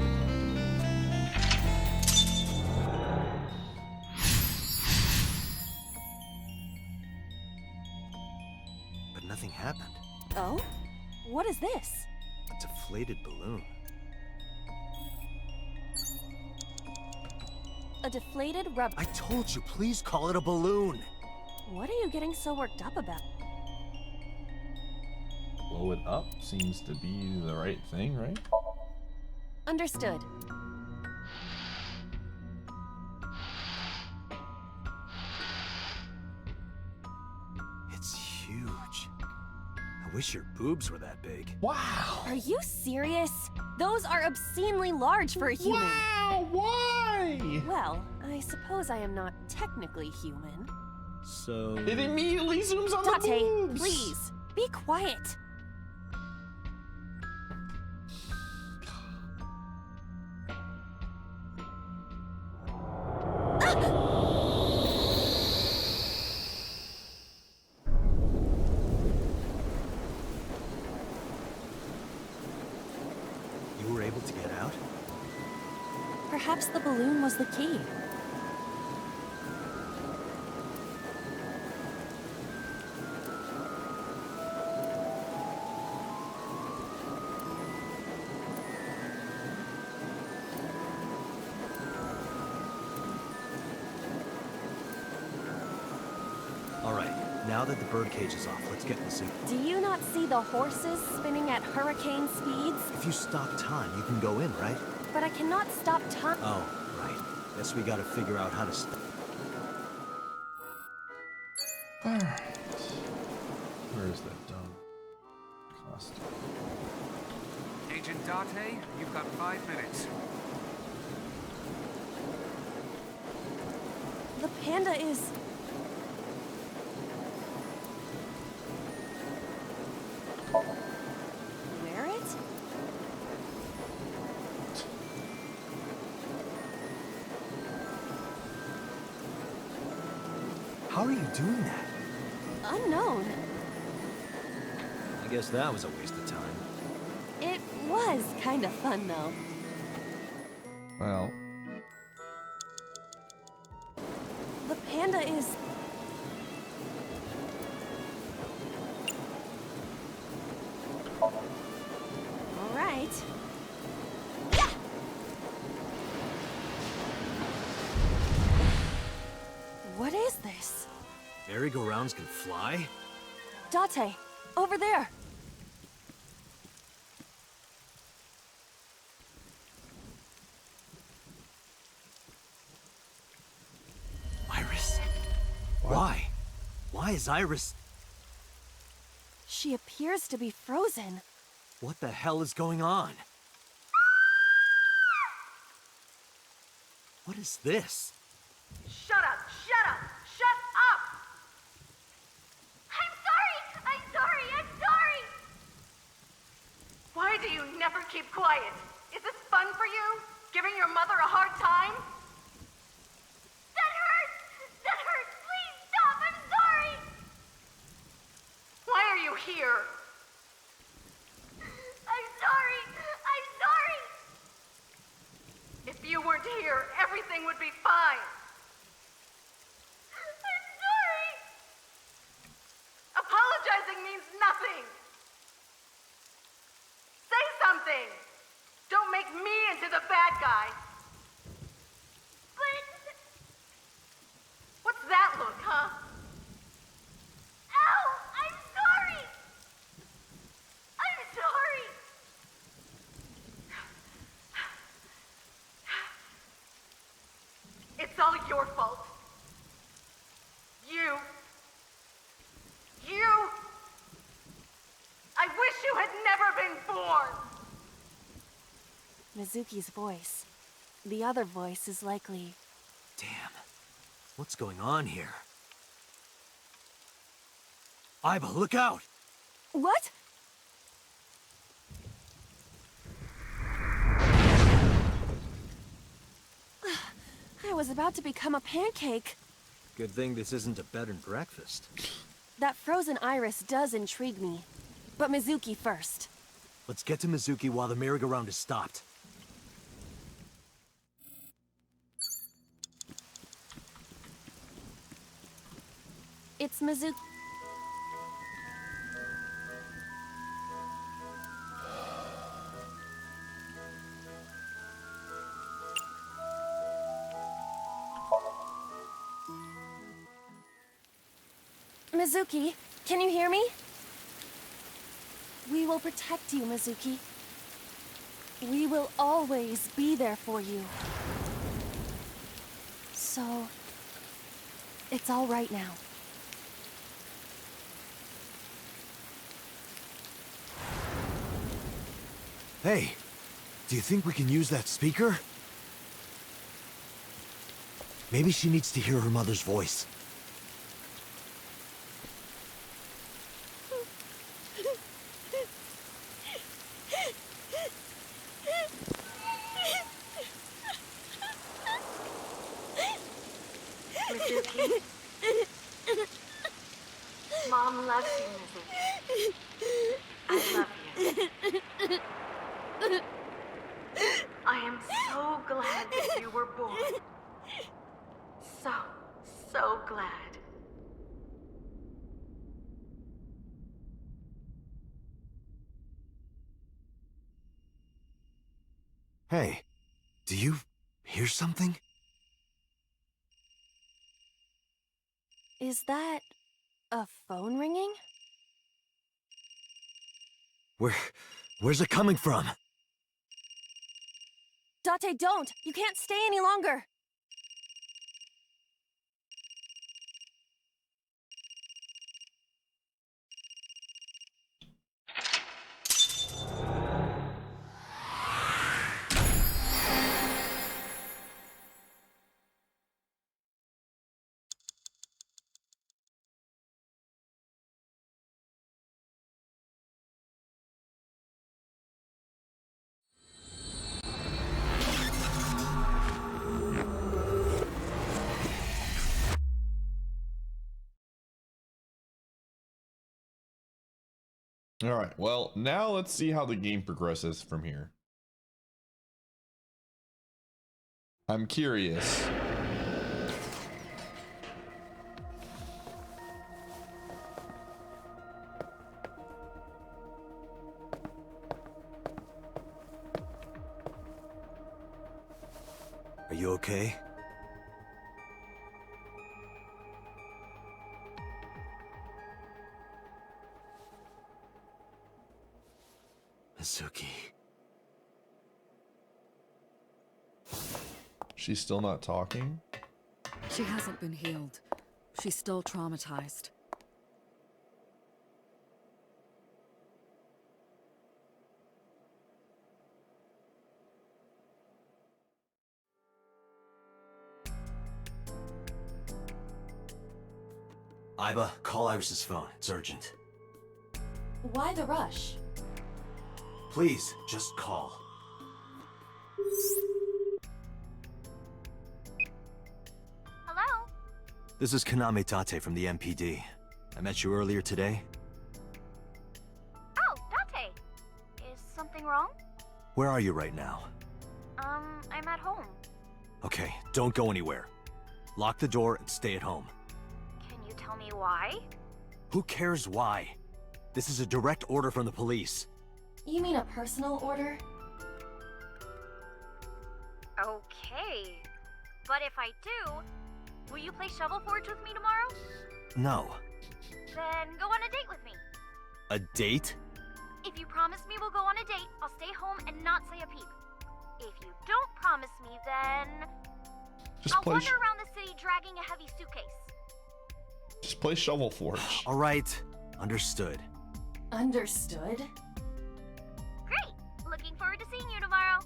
But nothing happened. Oh? What is this? A deflated balloon. A deflated rubber. I told you, please call it a balloon. What are you getting so worked up about? Blow it up seems to be the right thing, right? Understood. It's huge. I wish your boobs were that big. Wow! Are you serious? Those are obscenely large for a human. Wow! Why? Well, I suppose I am not technically human. So... It immediately zooms on the Date, boobs! please, be quiet. Perhaps the balloon was the key. Now that the birdcage is off, let's get this in. Do you not see the horses spinning at hurricane speeds? If you stop time, you can go in, right? But I cannot stop time. Oh, right. Guess we gotta figure out how to Alright. Where is that dumb costume? Agent Date, you've got 5 minutes. The panda is... Wear it? How are you doing that? Unknown. I guess that was a waste of time. It was kind of fun, though. Well... The panda is... All right. Yeah! What is this? Merry-go-rounds can fly? Date, over there. Iris. What? Why? Why is Iris... She appears to be frozen. What the hell is going on? What is this? Shut up! Shut up! Shut up! I'm sorry! I'm sorry! I'm sorry! Why do you never keep quiet? Is this fun for you? Giving your mother a hard time? That hurts! That hurts! Please stop! I'm sorry! Why are you here? I'm sorry! I'm sorry! If you weren't here, everything would be fine. I'm sorry! Apologizing means nothing! Say something! Don't make me into the bad guy! But... What's that look, huh? Ow! I'm sorry! I'm sorry! It's all your fault. You. I wish you had never been born! Mizuki's voice. The other voice is likely... Damn. What's going on here? Aiba, look out! What? I was about to become a pancake. Good thing this isn't a bed and breakfast. That frozen iris does intrigue me. But Mizuki first. Let's get to Mizuki while the merry-go-round is stopped. It's Mizuki. Mizuki, can you hear me? We will protect you, Mizuki. We will always be there for you. So... it's all right now. Hey, do you think we can use that speaker? Maybe she needs to hear her mother's voice. Mizuki. Mom loves you, Mizuki. I love you. I am so glad that you were born. So glad. Hey, do you hear something? Is that a phone ringing? Where's it coming from? Date, don't! You can't stay any longer! All right, well, now let's see how the game progresses from here. I'm curious. Are you okay? Mizuki. She's still not talking? She hasn't been healed. She's still traumatized. Iba, call Iris's phone. It's urgent. Why the rush? Please, just call. Hello? This is Kaname Tate from the MPD. I met you earlier today. Oh, Date. Is something wrong? Where are you right now? I'm at home. Okay, don't go anywhere. Lock the door and stay at home. Can you tell me why? Who cares why? This is a direct order from the police. You mean a personal order? Okay. But if I do, will you play Shovel Forge with me tomorrow? No. Then go on a date with me. A date? If you promise me we'll go on a date, I'll stay home and not say a peep. If you don't promise me, then I'll wander around the city dragging a heavy suitcase. Just play Shovel Forge. All right. Understood. Understood? Great! Looking forward to seeing you tomorrow.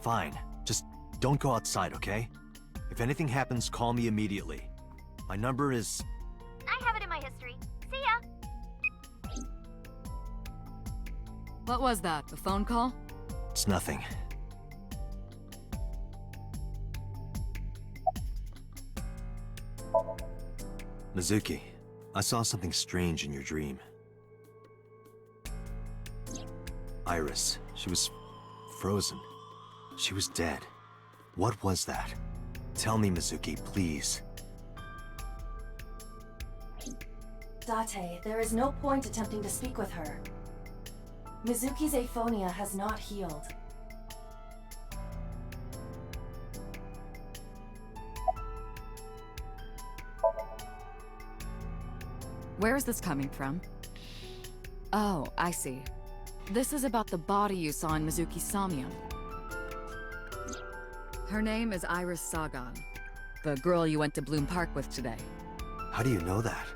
Fine. Just don't go outside, okay? If anything happens, call me immediately. My number is... I have it in my history. See ya! What was that? A phone call? It's nothing. Mizuki, I saw something strange in your dream. Iris, she was frozen. She was dead. What was that? Tell me, Mizuki, please. Date, there is no point attempting to speak with her. Mizuki's aphonia has not healed. Where is this coming from? Oh, I see. This is about the body you saw in Mizuki's Somnium. Her name is Iris Sagan, the girl you went to Bloom Park with today. How do you know that?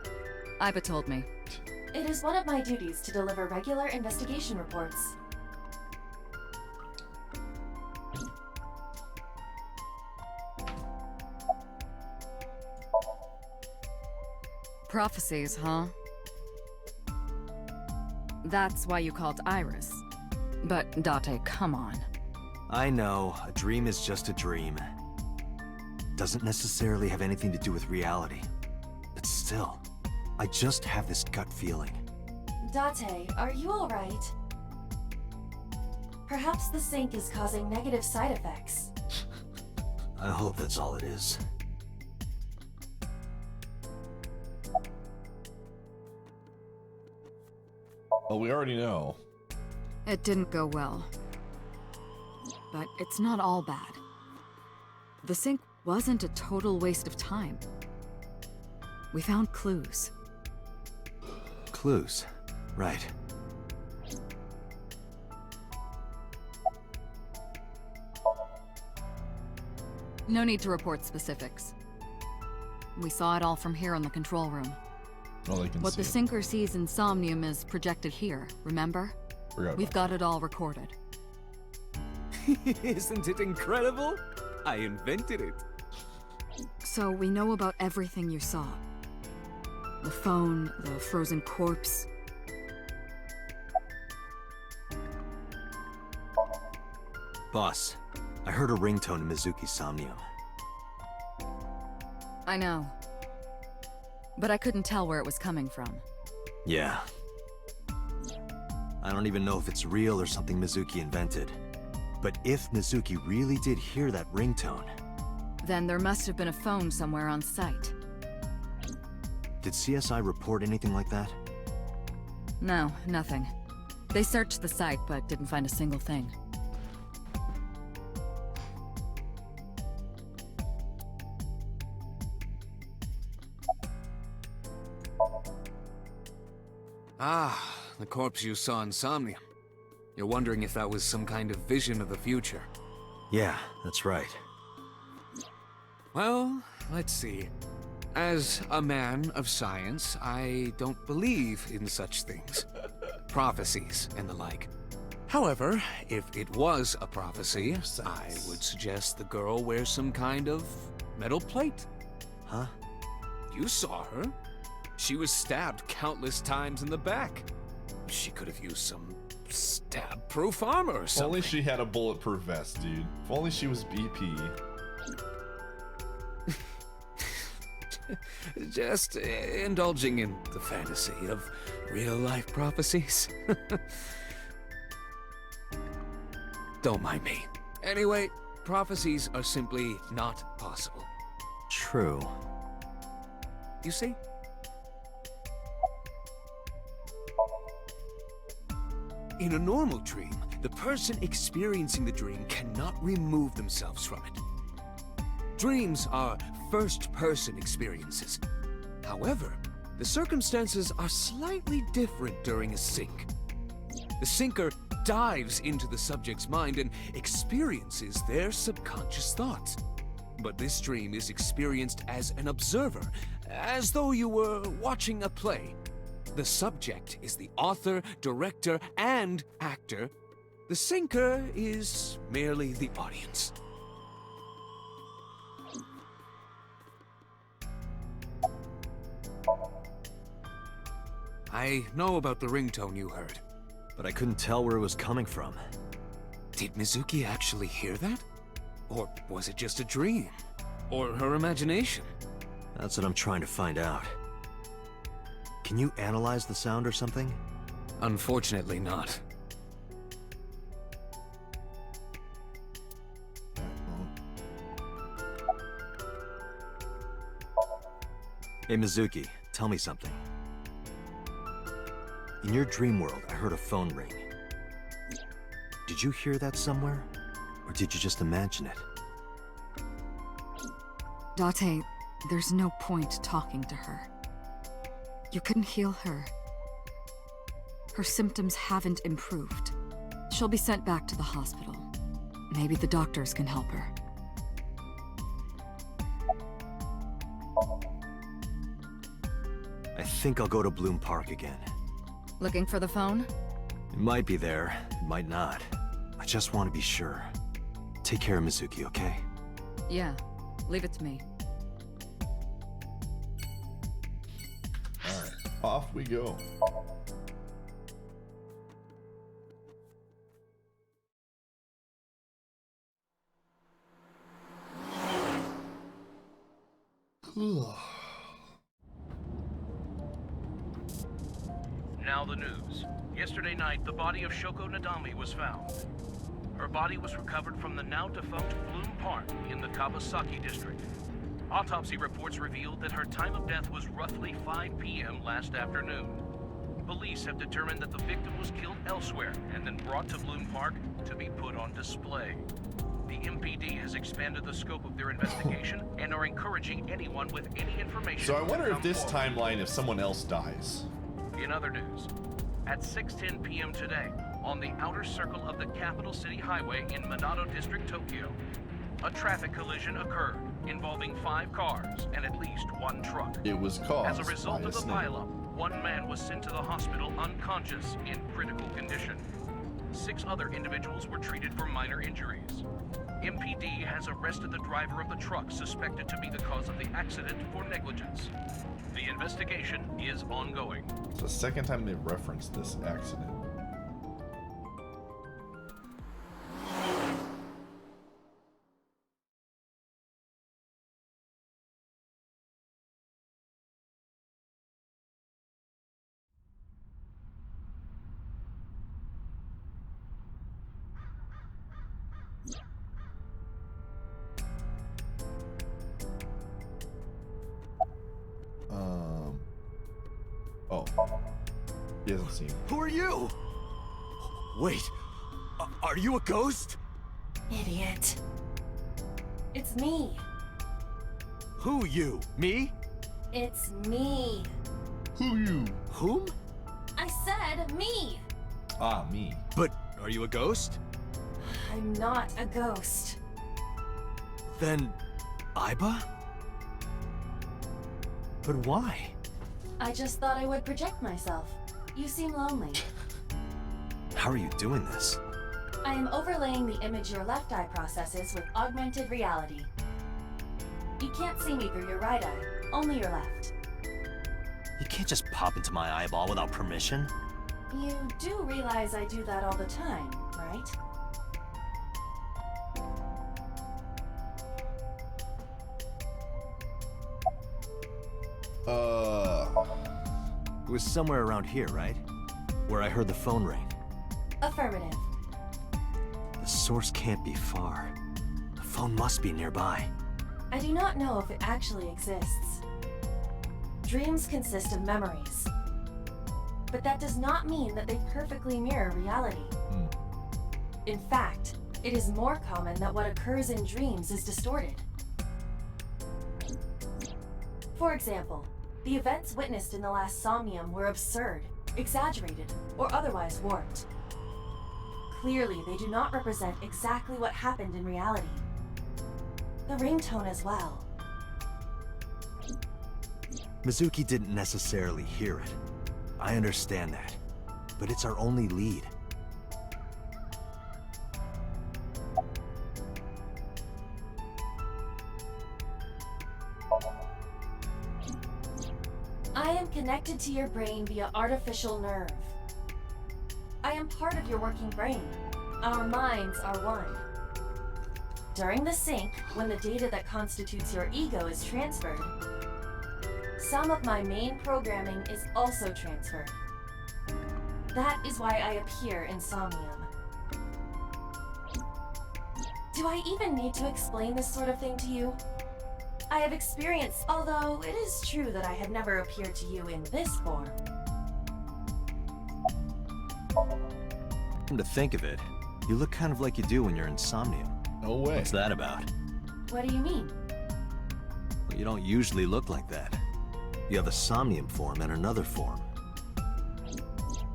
Iba told me. It is one of my duties to deliver regular investigation reports. Prophecies, huh? That's why you called Iris. But Date, come on. I know, a dream is just a dream. Doesn't necessarily have anything to do with reality. But still, I just have this gut feeling. Date, are you alright? Perhaps the sink is causing negative side effects. I hope that's all it is. Well, we already know. It didn't go well. But it's not all bad. The sink wasn't a total waste of time. We found clues. Clues. Right. No need to report specifics. We saw it all from here on the control room. Well, they can What see the it. sinker sees in Somnium is projected here, remember? Forgot We've got it all recorded. Isn't it incredible? I invented it. So we know about everything you saw. The phone, the frozen corpse. Boss, I heard a ringtone in Mizuki's Somnium. I know. But I couldn't tell where it was coming from. Yeah. I don't even know if it's real or something Mizuki invented. But if Mizuki really did hear that ringtone... Then there must have been a phone somewhere on site. Did CSI report anything like that? No, nothing. They searched the site, but didn't find a single thing. Ah, the corpse you saw in Somnium. You're wondering if that was some kind of vision of the future. Yeah, that's right. Well, let's see. As a man of science, I don't believe in such things. Prophecies and the like. However, if it was a prophecy, I would suggest the girl wears some kind of metal plate. Huh? You saw her. She was stabbed countless times in the back. She could have used some stab-proof armor or If something. only she had a bulletproof vest, dude. If only she was BP. Just indulging in the fantasy of real-life prophecies. Don't mind me. Anyway, prophecies are simply not possible. True. You see? In a normal dream, the person experiencing the dream cannot remove themselves from it. Dreams are first-person experiences. However, the circumstances are slightly different during a sink. The sinker dives into the subject's mind and experiences their subconscious thoughts. But this dream is experienced as an observer, as though you were watching a play. The subject is the author, director, and actor. The sinker is merely the audience. I know about the ringtone you heard. But I couldn't tell where it was coming from. Did Mizuki actually hear that? Or was it just a dream? Or her imagination? That's what I'm trying to find out. Can you analyze the sound or something? Unfortunately not. Hey Mizuki, tell me something. In your dream world, I heard a phone ring. Did you hear that somewhere? Or did you just imagine it? Date, there's no point talking to her. You couldn't heal her. Her symptoms haven't improved. She'll be sent back to the hospital. Maybe the doctors can help her. I think I'll go to Bloom Park again. Looking for the phone? It might be there, it might not. I just want to be sure. Take care of Mizuki, okay? Yeah, leave it to me. Alright, off we go. Now the news. Yesterday night, the body of Shoko Nadami was found. Her body was recovered from the now-defunct Bloom Park in the Kawasaki district. Autopsy reports revealed that her time of death was roughly 5 p.m. last afternoon. Police have determined that the victim was killed elsewhere and then brought to Bloom Park to be put on display. The MPD has expanded the scope of their investigation and are encouraging anyone with any information. So I wonder to if come this forward. timeline, if someone else dies. In other news, at 6:10 p.m. today, on the outer circle of the Capital City Highway in Minato District, Tokyo, a traffic collision occurred involving 5 cars and at least 1 truck. It was caused As a result by of a the snake. pileup, 1 man was sent to the hospital unconscious in critical condition. 6 other individuals were treated for minor injuries. MPD has arrested the driver of the truck suspected to be the cause of the accident for negligence. The investigation is ongoing. It's the second time they've referenced this accident. Oh. He hasn't seen him. Who are you? Wait, are you a ghost? Idiot. It's me. Who you? Me? It's me. Who you? Whom? I said me. Ah, me. But are you a ghost? I'm not a ghost. Then, Aiba? But why? I just thought I would project myself. You seem lonely. How are you doing this? I am overlaying the image your left eye processes with augmented reality. You can't see me through your right eye, only your left. You can't just pop into my eyeball without permission. You do realize I do that all the time, right? It was somewhere around here, right? Where I heard the phone ring. Affirmative. The source can't be far. The phone must be nearby. I do not know if it actually exists. Dreams consist of memories. But that does not mean that they perfectly mirror reality. In fact, it is more common that what occurs in dreams is distorted. For example, the events witnessed in the last Somnium were absurd, exaggerated, or otherwise warped. Clearly, they do not represent exactly what happened in reality. The ringtone as well. Mizuki didn't necessarily hear it. I understand that. But it's our only lead. I am connected to your brain via artificial nerve. I am part of your working brain. Our minds are one. During the sync, when the data that constitutes your ego is transferred, some of my main programming is also transferred. That is why I appear in Somnium. Do I even need to explain this sort of thing to you? I have experienced, although it is true that I have never appeared to you in this form. Come to think of it, you look kind of like you do when you're in Somnium. No way. What's that about? What do you mean? Well, you don't usually look like that. You have a Somnium form and another form.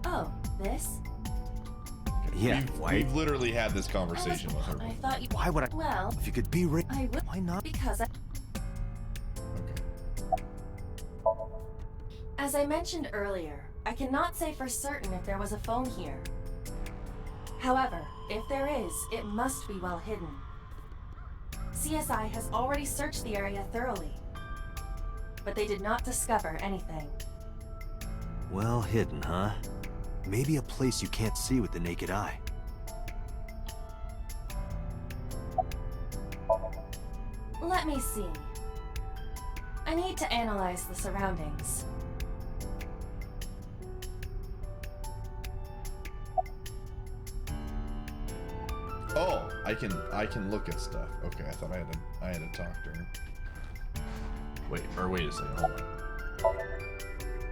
Oh, this? Yeah, We've literally had this conversation with her. I thought you. Why would I? Well, If you could be I would. why not? Because I. As I mentioned earlier, I cannot say for certain if there was a phone here. However, if there is, it must be well hidden. CSI has already searched the area thoroughly, but they did not discover anything. Well hidden, huh? Maybe a place you can't see with the naked eye. Let me see. I need to analyze the surroundings. I can look at stuff. Okay, I thought I had to talk to her. Wait a second, hold on.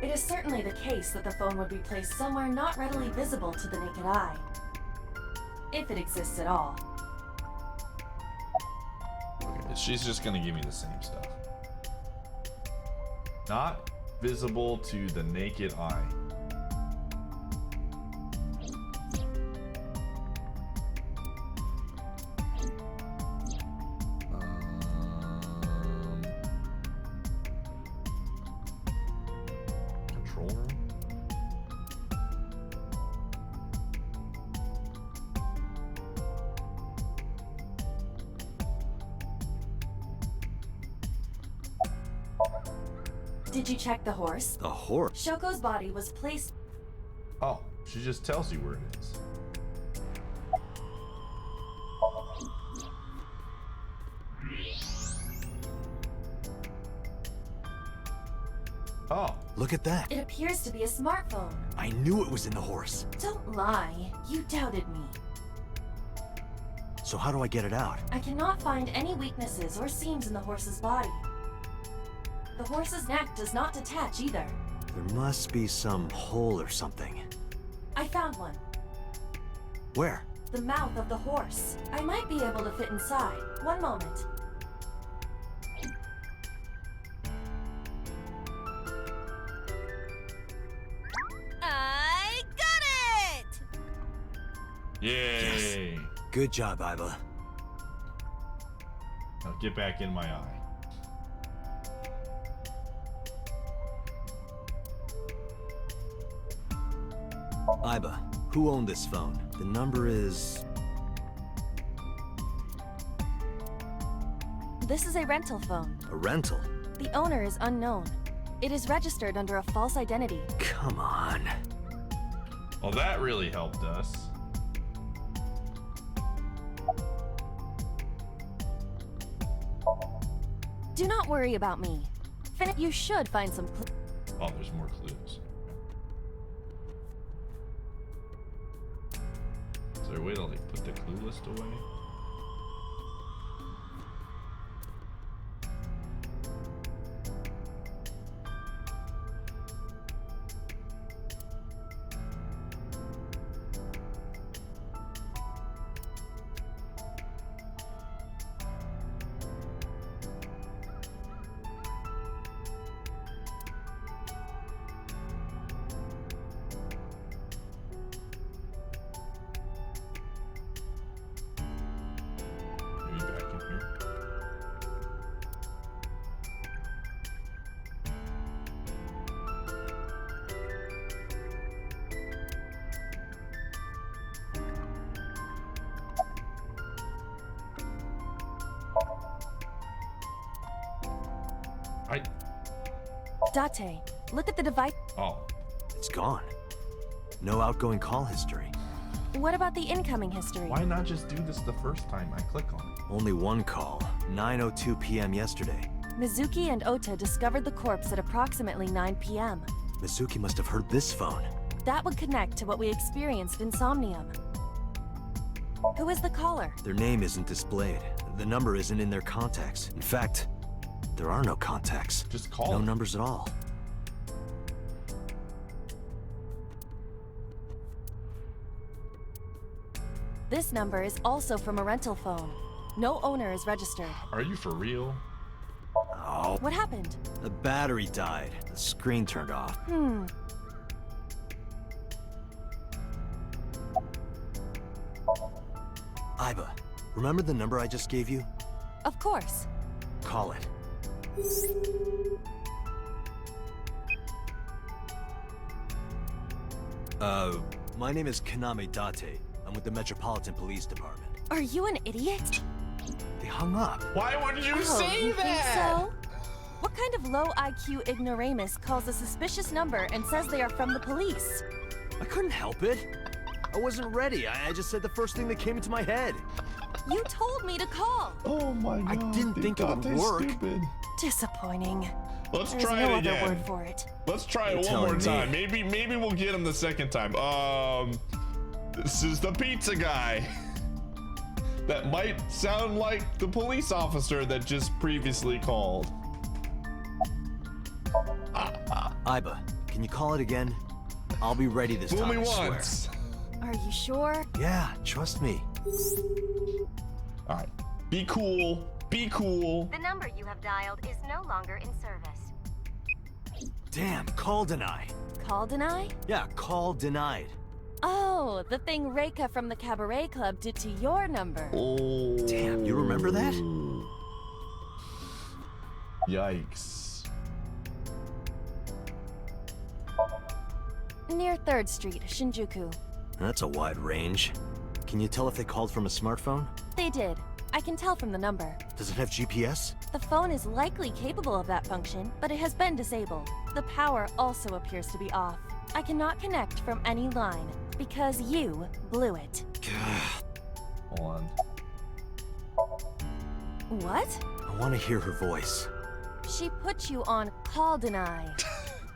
It is certainly the case that the phone would be placed somewhere not readily visible to the naked eye. If it exists at all. Okay, she's just gonna give me the same stuff. Not visible to the naked eye. Control room? Did you check the horse? The horse? Shoko's body was placed. Oh, she just tells you where it is. Oh. Look at that. It appears to be a smartphone. I knew it was in the horse. Don't lie. You doubted me. So how do I get it out? I cannot find any weaknesses or seams in the horse's body. The horse's neck does not detach either. There must be some hole or something. I found one. Where? The mouth of the horse. I might be able to fit inside. One moment. I got it! Yay! Yes. Good job, Iva. Now get back in my eye. Iba, who owned this phone? The number is... This is a rental phone. A rental? The owner is unknown. It is registered under a false identity. Come on. Well, that really helped us. Do not worry about me. You should find some Oh, there's more clues. Is there a way to like put the clue list away? Date, look at the device. Oh. It's gone. No outgoing call history. What about the incoming history? Why not just do this the first time I click on it? Only one call, 9:02 p.m. yesterday. Mizuki and Ota discovered the corpse at approximately 9 p.m. Mizuki must have heard this phone. That would connect to what we experienced in Somnium. Who is the caller? Their name isn't displayed. The number isn't in their contacts. In fact, there are no contacts. Just call No it. numbers at all. This number is also from a rental phone. No owner is registered. Are you for real? Oh. What happened? The battery died. The screen turned off. Iba, remember the number I just gave you? Of course. Call it. My name is Kaname Date. I'm with the Metropolitan Police Department. Are you an idiot? They hung up. Why would you Oh, say you that? think so? What kind of low IQ ignoramus calls a suspicious number and says they are from the police? I couldn't help it. I wasn't ready. I just said the first thing that came into my head. You told me to call. Oh my god. I didn't think it would work. Stupid. Disappointing. Let's There's try no it other again. word for it. Let's try it You're one more telling time. me. Maybe we'll get him the second time. This is the pizza guy. That might sound like the police officer that just previously called. Iba, can you call it again? I'll be ready this Fool time, me I swear. once. Are you sure? Yeah, trust me. All right, be cool. Be cool. The number you have dialed is no longer in service. Damn, call deny. Call deny? Yeah, call denied. Oh, the thing Reika from the Cabaret Club did to your number. Oh. Damn, you remember that? Yikes. Near 3rd Street, Shinjuku. That's a wide range. Can you tell if they called from a smartphone? They did. I can tell from the number. Does it have GPS? The phone is likely capable of that function, but it has been disabled. The power also appears to be off. I cannot connect from any line, because you blew it. Hold on. What? I want to hear her voice. She put you on call deny.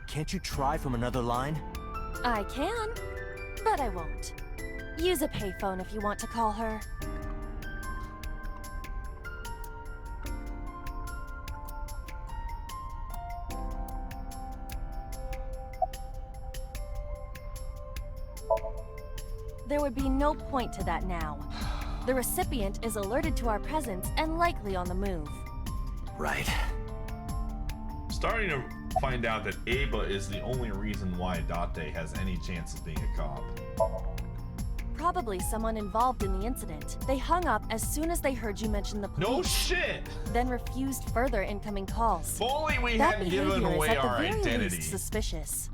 Can't you try from another line? I can, but I won't. Use a payphone if you want to call her. There would be no point to that now. The recipient is alerted to our presence and likely on the move. Right. Starting to find out that Aba is the only reason why Date has any chance of being a cop. Probably someone involved in the incident. They hung up as soon as they heard you mention the police. No shit! Then refused further incoming calls. If only we That hadn't given behavior away is at our the very identity. least suspicious.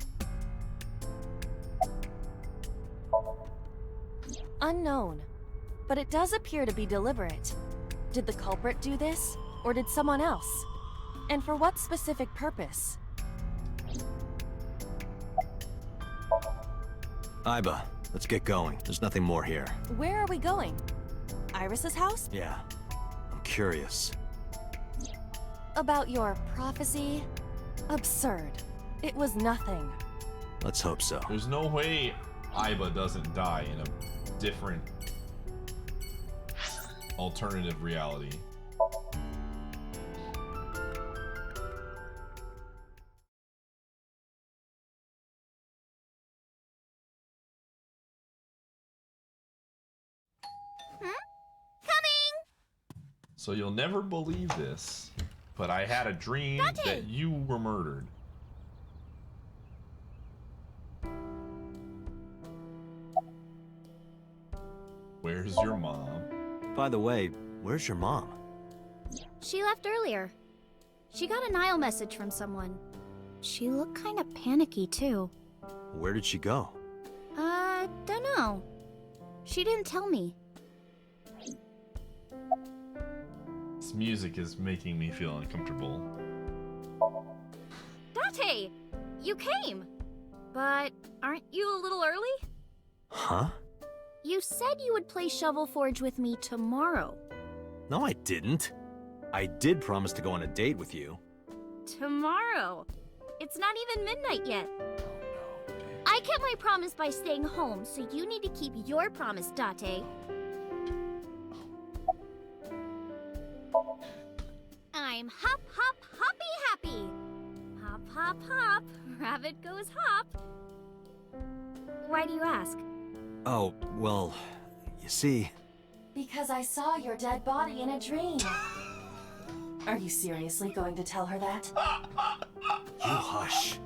Unknown. But it does appear to be deliberate. Did the culprit do this? Or did someone else? And for what specific purpose? Iba, let's get going. There's nothing more here. Where are we going? Iris's house? Yeah, I'm curious. About your prophecy? Absurd. It was nothing. Let's hope so. There's no way Iba doesn't die in a different alternative reality. So you'll never believe this, but I had a dream that you were murdered. Where's your mom? By the way, where's your mom? She left earlier. She got a Nile message from someone. She looked kind of panicky, too. Where did she go? Dunno. She didn't tell me. This music is making me feel uncomfortable. Date! You came! But aren't you a little early? Huh? You said you would play Shovel Forge with me tomorrow. No, I didn't. I did promise to go on a date with you. Tomorrow? It's not even midnight yet. I kept my promise by staying home, so you need to keep your promise, Date. I'm hop, hop, hoppy happy. Hop, hop, hop. Rabbit goes hop. Why do you ask? Oh, well, you see... Because I saw your dead body in a dream. Are you seriously going to tell her that? You hush.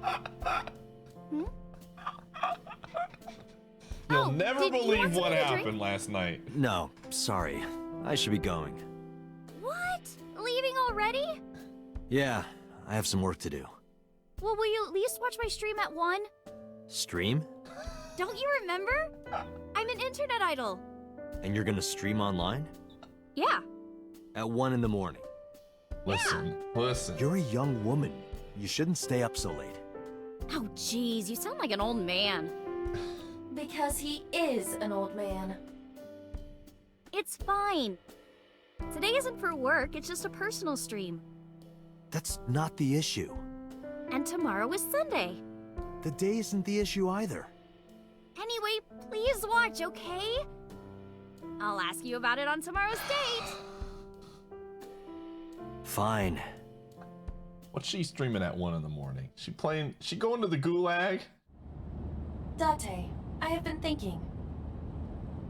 You'll never did you believe want what something to happened drink? last night. No, sorry. I should be going. What? Leaving already? Yeah, I have some work to do. Well, will you at least watch my stream at 1? Stream? Don't you remember? I'm an internet idol. And you're gonna stream online? Yeah. At 1 in the morning. Listen, listen. You're a young woman. You shouldn't stay up so late. Oh, jeez, you sound like an old man. Because he is an old man. It's fine. Today isn't for work, it's just a personal stream. That's not the issue. And tomorrow is Sunday. The day isn't the issue either. Anyway, please watch, okay? I'll ask you about it on tomorrow's date. Fine. What's she streaming at 1 in the morning? She going to the gulag? Date, I have been thinking.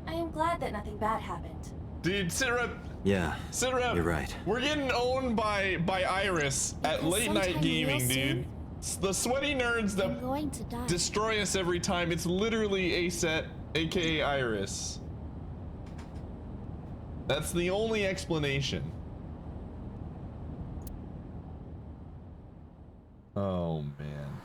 I am glad that nothing bad happened. Dude, Sarah. Yeah, Sarah, you're right. We're getting owned by Iris at late night gaming, dude. The sweaty nerds that destroy us every time. It's literally Aset, aka Iris. That's the only explanation. Oh man.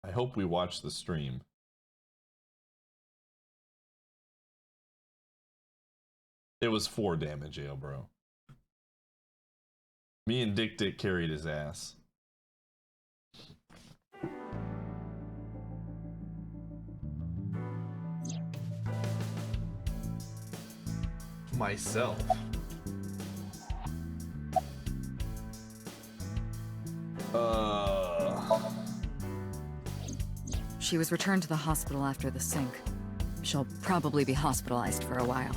I hope we watch the stream. It was 4 damage, ale bro. Me and Dick carried his ass. Myself. She was returned to the hospital after the sink. She'll probably be hospitalized for a while.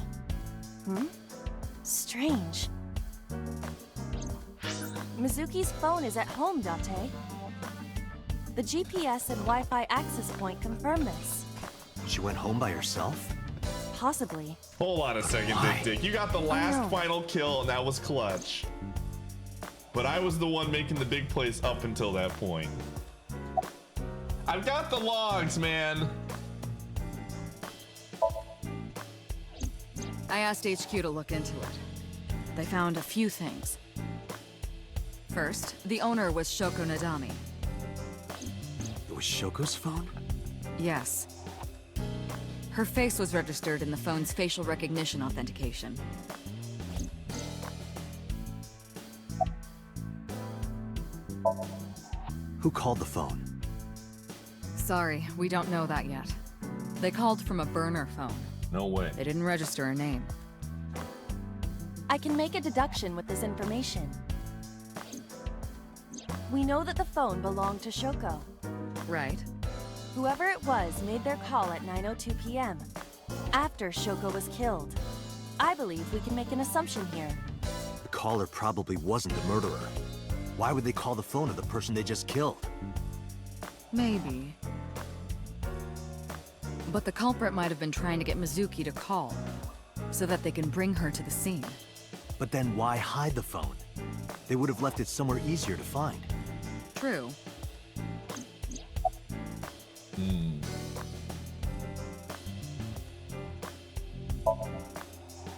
Strange. Mizuki's phone is at home, Date. The GPS and Wi-Fi access point confirm this. She went home by herself? Possibly. Hold on a second, Dick. You got the last final kill, and that was clutch. But I was the one making the big plays up until that point. I've got the logs, man. I asked HQ to look into it. They found a few things. First, the owner was Shoko Nadami. It was Shoko's phone? Yes. Her face was registered in the phone's facial recognition authentication. Who called the phone? Sorry, we don't know that yet. They called from a burner phone. No way. They didn't register a name. I can make a deduction with this information. We know that the phone belonged to Shoko. Right. Whoever it was made their call at 9:02 p.m. after Shoko was killed. I believe we can make an assumption here. The caller probably wasn't the murderer. Why would they call the phone of the person they just killed? Maybe. But the culprit might have been trying to get Mizuki to call, so that they can bring her to the scene. But then why hide the phone? They would have left it somewhere easier to find. True.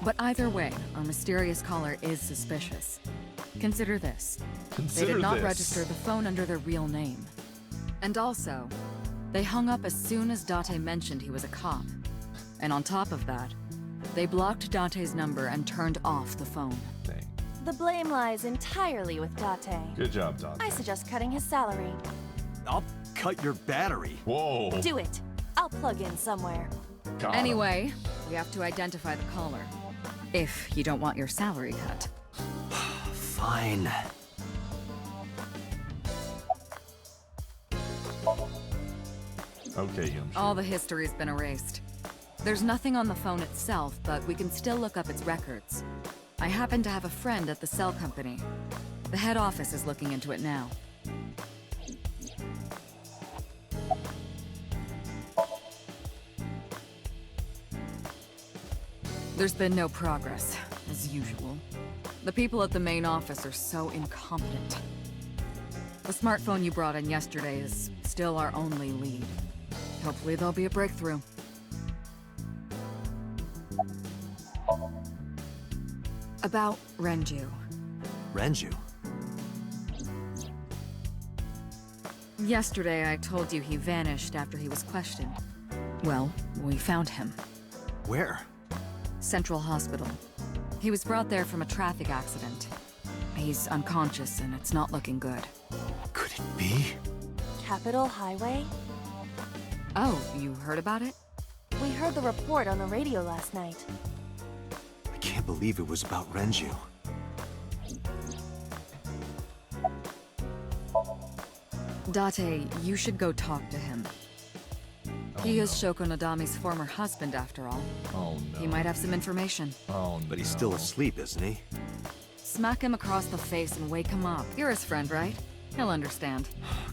But either way, our mysterious caller is suspicious. Consider this. They did not register the phone under their real name. And also, they hung up as soon as Date mentioned he was a cop. And on top of that, they blocked Date's number and turned off the phone. Dang. The blame lies entirely with Date. Good job, Date. I suggest cutting his salary. I'll cut your battery. Whoa. Do it. I'll plug in somewhere. Anyway, we have to identify the caller. If you don't want your salary cut. Fine. Okay, Yum. All the history's been erased. There's nothing on the phone itself, but we can still look up its records. I happen to have a friend at the cell company. The head office is looking into it now. There's been no progress, as usual. The people at the main office are so incompetent. The smartphone you brought in yesterday is still our only lead. Hopefully there'll be a breakthrough. About Renju. Renju? Yesterday I told you he vanished after he was questioned. Well, we found him. Where? Central Hospital. He was brought there from a traffic accident. He's unconscious and it's not looking good. Could it be? Capitol Highway? Oh, you heard about it? We heard the report on the radio last night. I can't believe it was about Renju. Date, you should go talk to him. He is Shoko Nadami's former husband, after all. Oh no. He might have some information. Oh, But he's still asleep, isn't he? Smack him across the face and wake him up. You're his friend, right? He'll understand.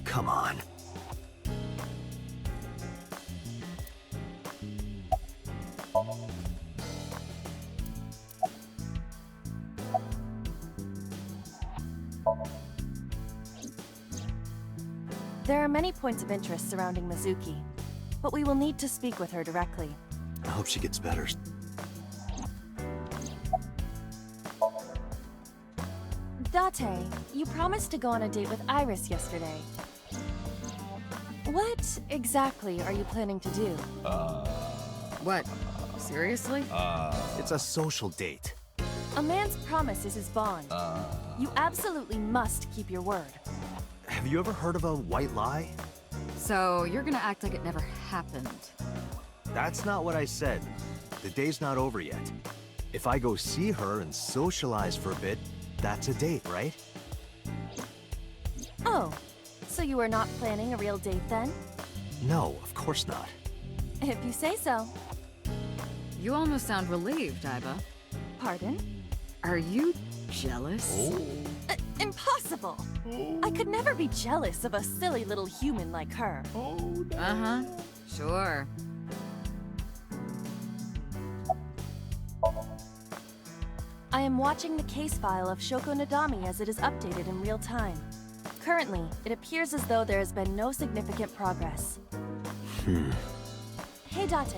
Come on. There are many points of interest surrounding Mizuki, but we will need to speak with her directly. I hope she gets better. Date, you promised to go on a date with Iris yesterday. What exactly are you planning to do? What? Seriously? It's a social date. A man's promise is his bond. You absolutely must keep your word. Have you ever heard of a white lie? So, you're gonna act like it never happened. That's not what I said. The day's not over yet. If I go see her and socialize for a bit, that's a date, right? Oh, so you are not planning a real date then? No, of course not. If you say so. You almost sound relieved, Iba. Pardon? Are you jealous? Impossible! I could never be jealous of a silly little human like her. Uh-huh. Sure. I am watching the case file of Shoko Nadami as it is updated in real time. Currently, it appears as though there has been no significant progress. Hey Date,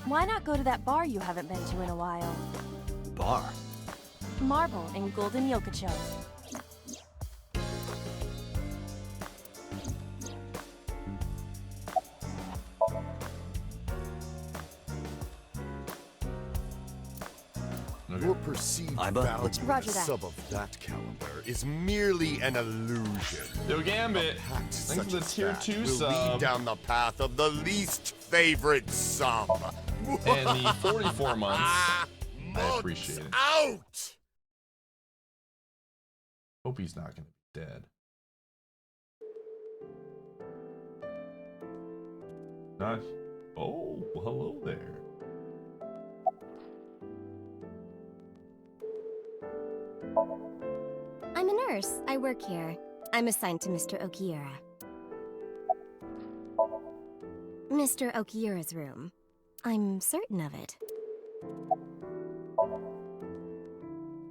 why not go to that bar you haven't been to in a while? Bar? Marble in Golden Yokocho. Your perceived Iba, value let's- in Roger a that. sub of that caliber is merely an illusion. Yo, Gambit, A pact thanks for such the as tier that 2 will sub. lead down the path of the least favorite sub. And the 44 months. I appreciate it. Out! Hope he's not going to be dead. Not. Oh, hello there. I'm a nurse. I work here. I'm assigned to Mr. Okiura. Mr. Okiura's room. I'm certain of it.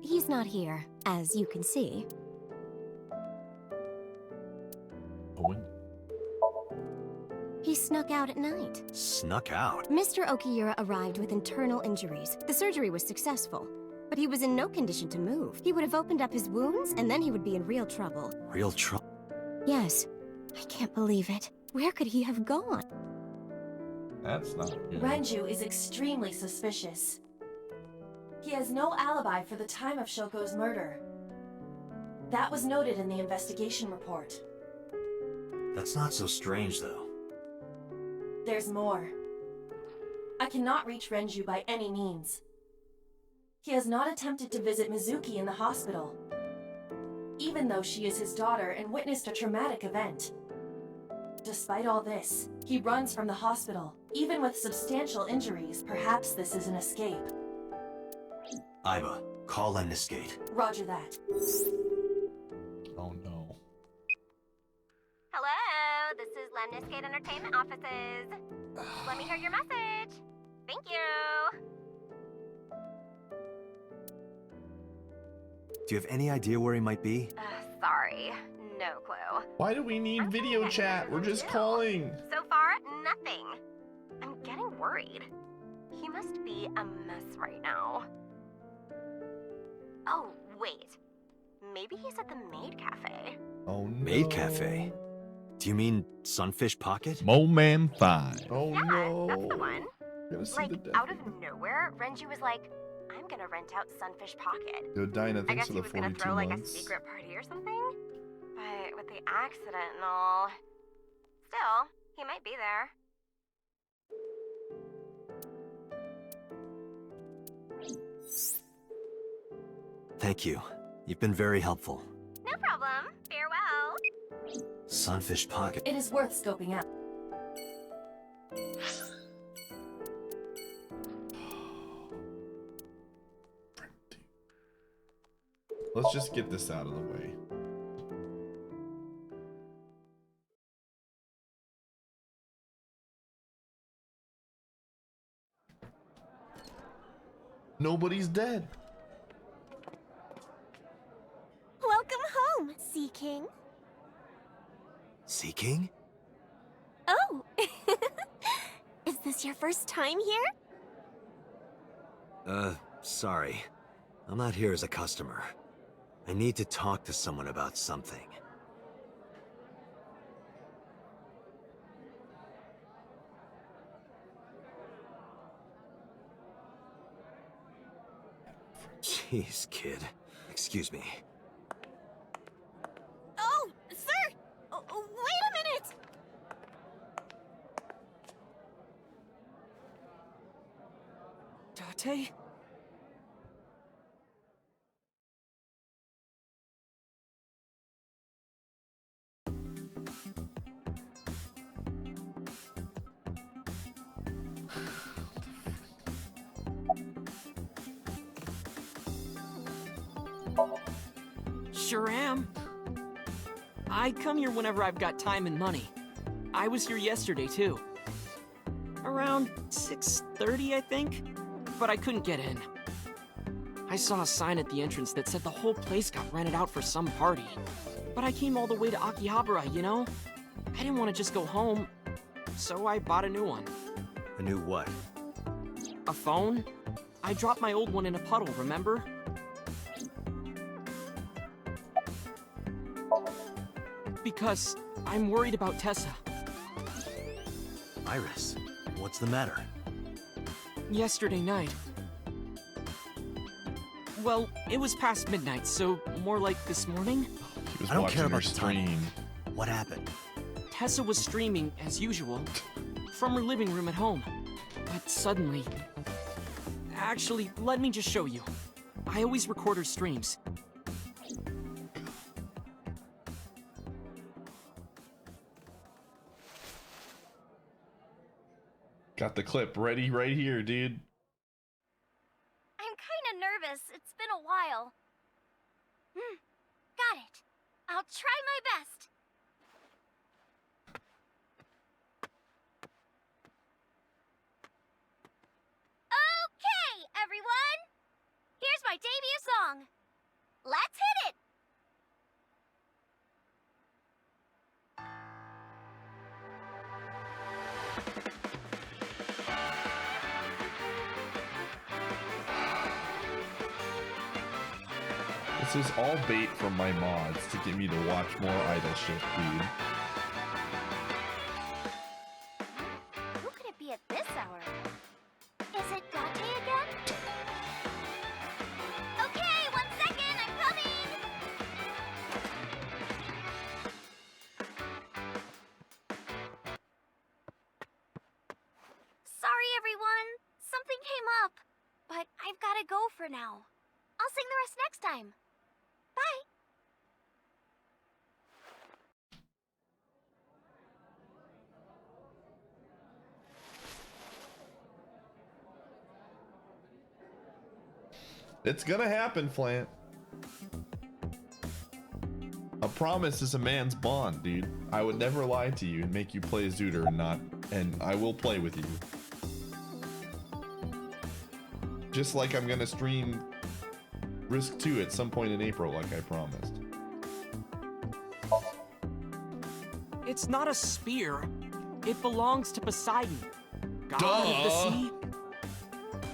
He's not here, as you can see. Owen? He snuck out at night. Snuck out? Mr. Okiura arrived with internal injuries. The surgery was successful, but he was in no condition to move. He would have opened up his wounds, and then he would be in real trouble. Real trouble? Yes. I can't believe it. Where could he have gone? That's not good. Renju is extremely suspicious. He has no alibi for the time of Shoko's murder. That was noted in the investigation report. That's not so strange, though. There's more. I cannot reach Renju by any means. He has not attempted to visit Mizuki in the hospital, even though she is his daughter and witnessed a traumatic event. Despite all this, he runs from the hospital. Even with substantial injuries, perhaps this is an escape. Iba, call Lemniscate. Roger that. Oh no. Hello, this is Lemniscate Entertainment Offices. Let me hear your message. Thank you. Do you have any idea where he might be? Sorry, no clue. Why do we need video chat? We're just calling. So far, nothing. I'm getting worried. He must be a mess right now. Oh, wait. Maybe he's at the Maid Cafe. Oh no. Maid Cafe? Do you mean Sunfish Pocket? Mo Man 5. Oh Yeah, no. that's the one. Gonna see Like, the death. out of nowhere, Renju was like, I'm gonna rent out Sunfish Pocket. Yo, Dinah, I thanks guess for he the was gonna 42 throw like a months. secret party or something. But with the accident and all... Still, he might be there. Thank you. You've been very helpful. No problem. Farewell. Sunfish Pocket. It is worth scoping out. Let's just get this out of the way. Nobody's dead. Welcome home, Sea King. Sea King? Oh! Is this your first time here? Sorry. I'm not here as a customer. I need to talk to someone about something. Jeez, kid. Excuse me. Oh, sir! Wait a minute! Date? Sure am. I come here whenever I've got time and money. I was here yesterday, too. Around 6:30, I think? But I couldn't get in. I saw a sign at the entrance that said the whole place got rented out for some party. But I came all the way to Akihabara, you know? I didn't want to just go home, so I bought a new one. A new what? A phone? I dropped my old one in a puddle, remember? Because I'm worried about Tessa. Iris, what's the matter? Yesterday night. Well, it was past midnight, so more like this morning. I don't care about the stream. What happened? Tessa was streaming, as usual, from her living room at home. But suddenly... Actually, let me just show you. I always record her streams. Got the clip ready right here, dude. I'm kinda nervous. It's been a while. Got it. I'll try my best. Okay, everyone! Here's my debut song. Let's hit it! This is all bait from my mods to get me to watch more idol shit, dude. Who could it be at this hour? Is it Dante again? Okay, 1 second, I'm coming! Sorry, everyone. Something came up. But I've gotta go for now. I'll sing the rest next time. Bye! It's gonna happen, Flant. A promise is a man's bond, dude. I would never lie to you and make you play Zooter and I will play with you. Just like I'm gonna stream Risk 2 at some point in April, like I promised. It's not a spear. It belongs to Poseidon, god of the sea.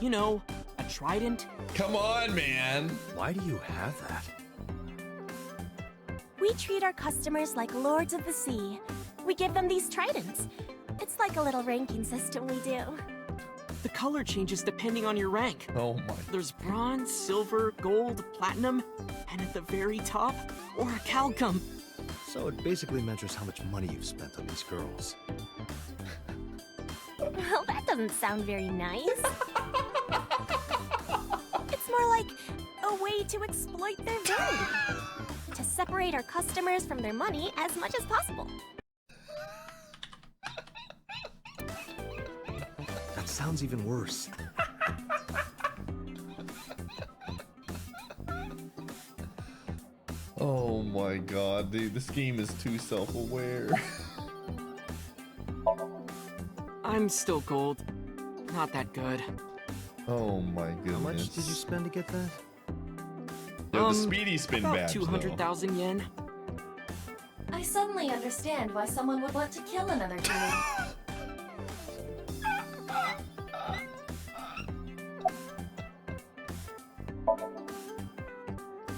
You know, a trident. Come on, man. Why do you have that? We treat our customers like lords of the sea. We give them these tridents. It's like a little ranking system we do. The color changes depending on your rank. Oh my. There's bronze, silver, gold, platinum, and at the very top, orichalcum. So it basically measures how much money you've spent on these girls. Well, that doesn't sound very nice. It's more like a way to exploit their value. To separate our customers from their money as much as possible. That sounds even worse. Oh my god, dude, this game is too self-aware. I'm still gold. Not that good. Oh my goodness. How much did you spend to get that? Yo, the speedy spin about badge, 200,000 yen. I suddenly understand why someone would want to kill another human.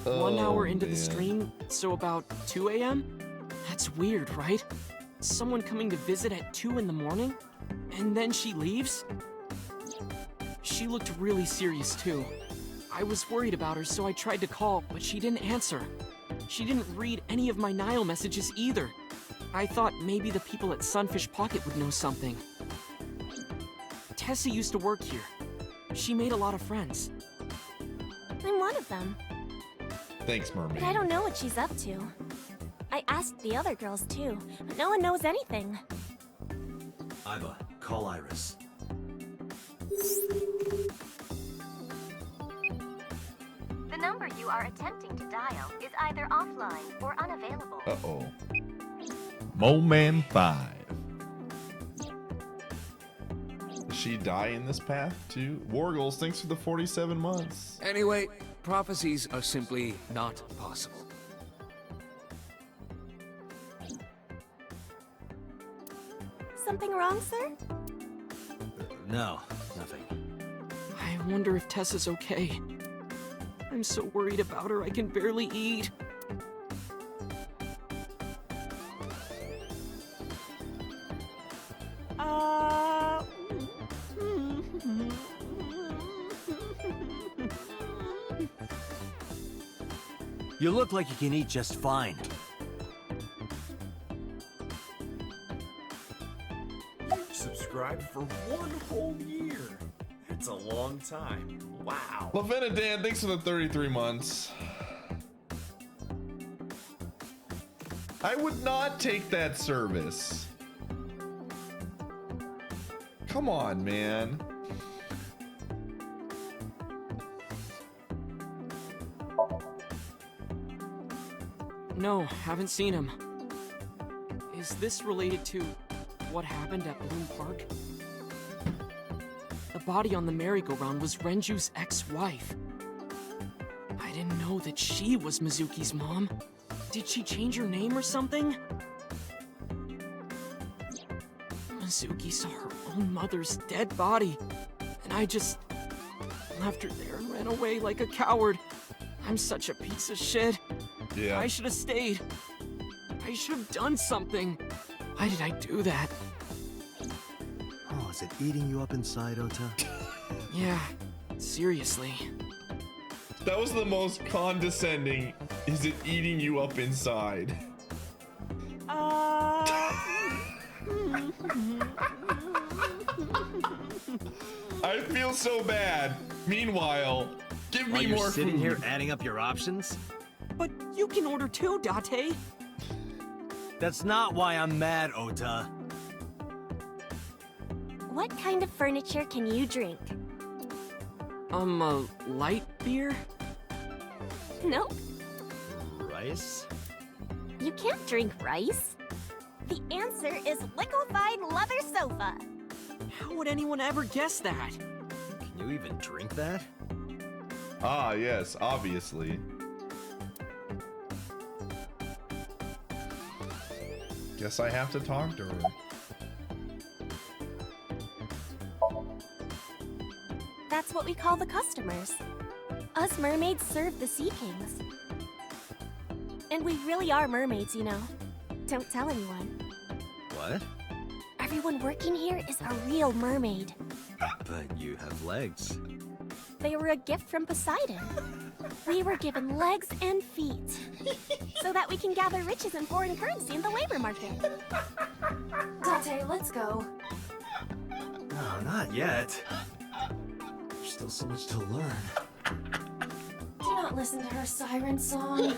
One hour into the stream, so about 2 a.m.? That's weird, right? Someone coming to visit at 2 in the morning? And then she leaves? She looked really serious too. I was worried about her, so I tried to call, but she didn't answer. She didn't read any of my Nile messages either. I thought maybe the people at Sunfish Pocket would know something. Tessa used to work here. She made a lot of friends. I'm one of them. Thanks, mermaid. But I don't know what she's up to. I asked the other girls too, but no one knows anything. Iva, call Iris. The number you are attempting to dial is either offline or unavailable. Uh-oh. Moleman 5. Does she die in this path too? Wargles, thanks for the 47 months. Anyway, prophecies are simply not possible. Something wrong, sir? No, nothing. I wonder if Tessa's okay. I'm so worried about her, I can barely eat. You look like you can eat just fine. You've subscribed for 1 whole year. That's a long time. Wow. Lavena Dan, thanks for the 33 months. I would not take that service. Come on, man. No, haven't seen him. Is this related to what happened at Bloom Park? The body on the merry-go-round was Renju's ex-wife. I didn't know that she was Mizuki's mom. Did she change her name or something? Mizuki saw her own mother's dead body, and I just left her there and ran away like a coward. I'm such a piece of shit. Yeah. I should have stayed. I should have done something. Why did I do that? Oh, is it eating you up inside, Ota? Yeah, seriously. That was the most condescending. Is it eating you up inside? I feel so bad. Meanwhile, give me While you're more sitting food. here adding up your options? But you can order too, Date. That's not why I'm mad, Ota. What kind of furniture can you drink? A light beer? Nope. Rice? You can't drink rice. The answer is liquefied leather sofa. How would anyone ever guess that? Can you even drink that? Ah, yes, obviously. Guess I have to talk to her. That's what we call the customers. Us mermaids serve the sea kings. And we really are mermaids, you know. Don't tell anyone. What? Everyone working here is a real mermaid. But you have legs. They were a gift from Poseidon. We were given legs and feet. So that we can gather riches and foreign currency in the labor market. Date, let's go. No, not yet. There's still so much to learn. Do not listen to her siren song.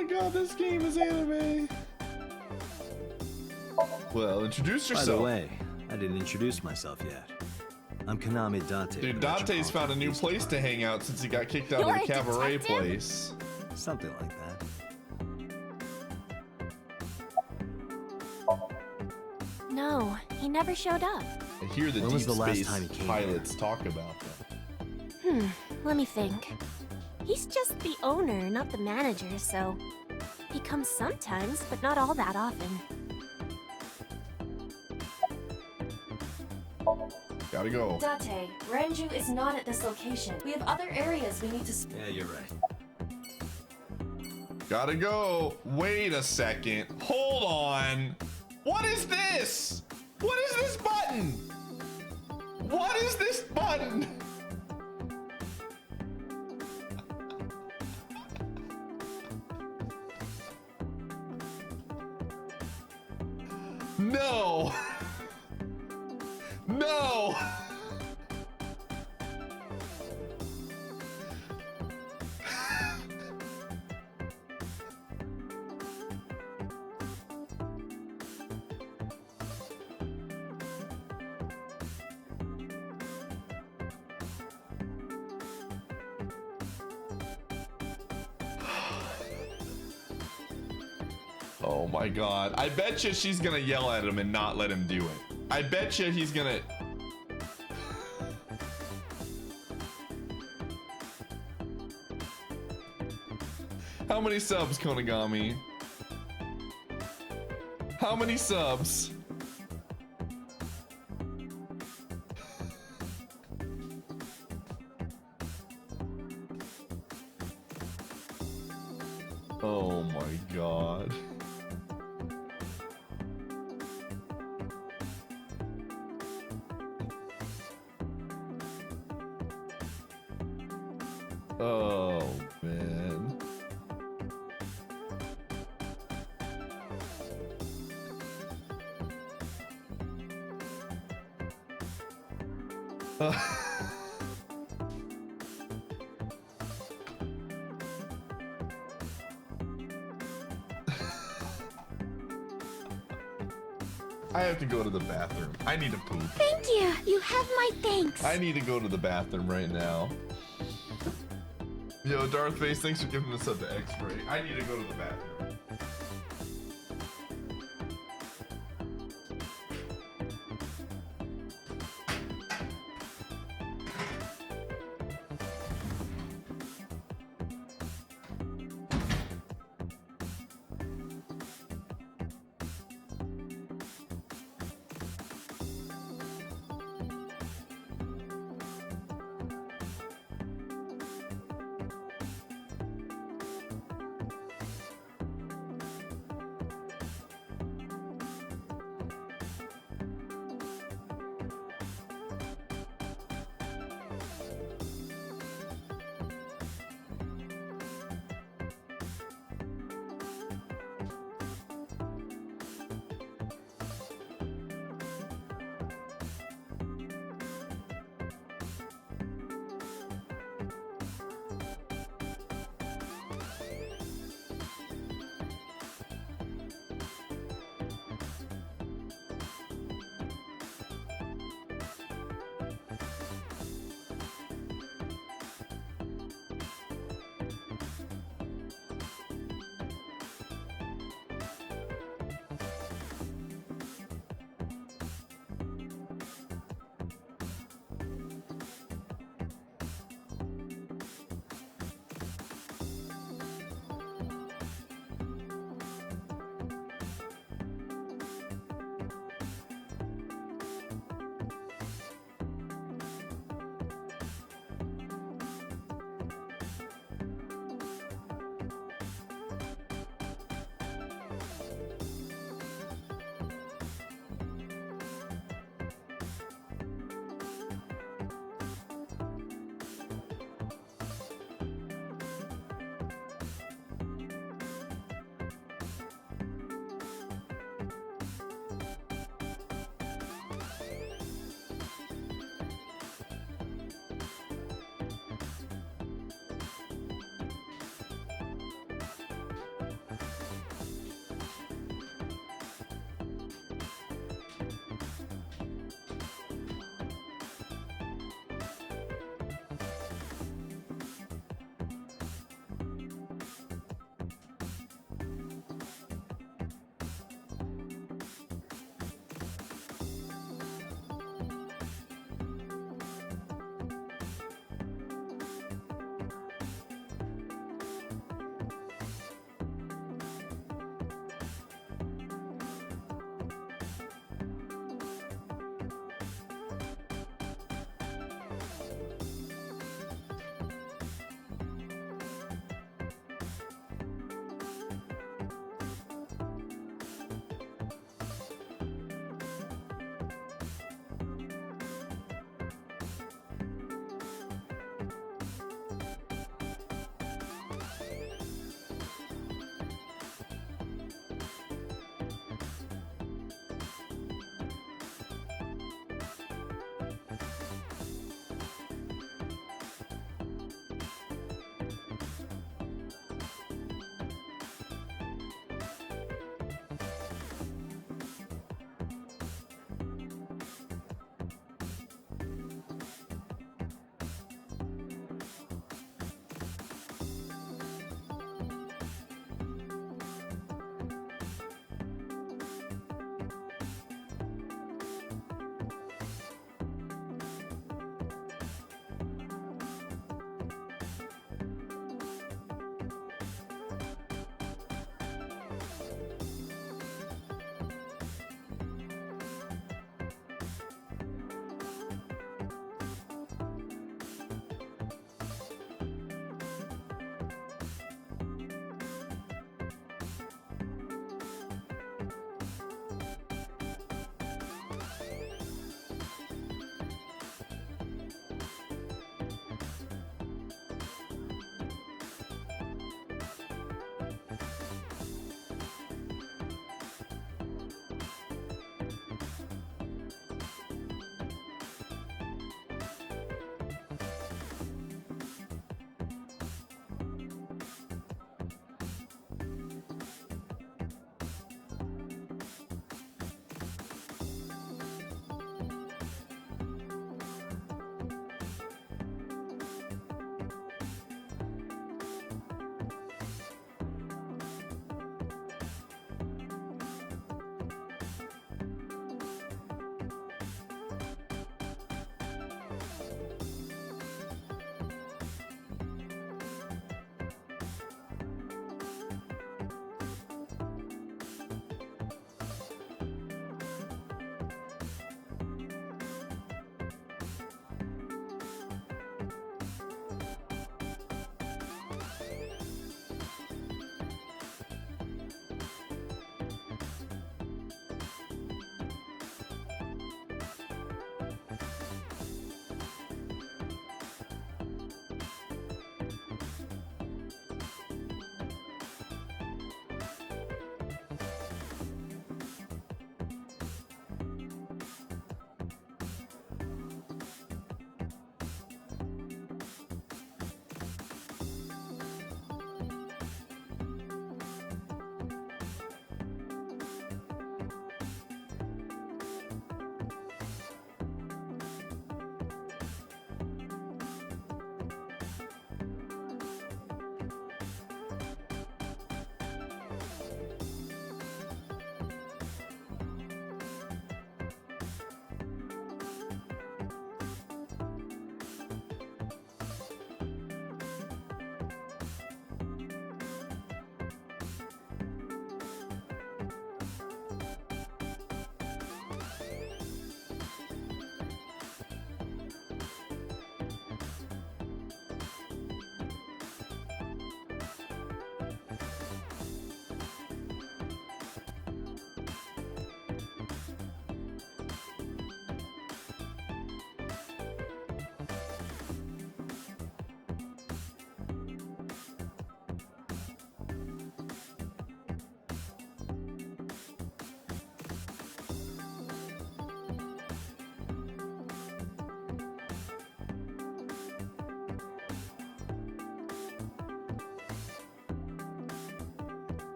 my god, this game is anime. Well, introduce yourself. By the way, I didn't introduce myself yet. I'm Kaname Date. Dude, Dante's found a new place to hang out since he got kicked out of the cabaret place. Something like that. No, he never showed up. I hear the When was deep the last space time he came pilots talk about them. Let me think. He's just the owner, not the manager, so he comes sometimes, but not all that often. Gotta go. Date, Renju is not at this location. We have other areas we need to. Yeah, you're right. Gotta go. Wait a second. Hold on. What is this? What is this button? What is this button? No. No. Oh my god. I bet you she's gonna yell at him and not let him do it. I bet you he's gonna... How many subs, Konagami? How many subs? Oh my god. Oh man. I have to go to the bathroom. I need to poop. Thank you. You have my thanks. I need to go to the bathroom right now. Yo, Darthface, thanks for giving us up to X-Ray. I need to go to the bathroom.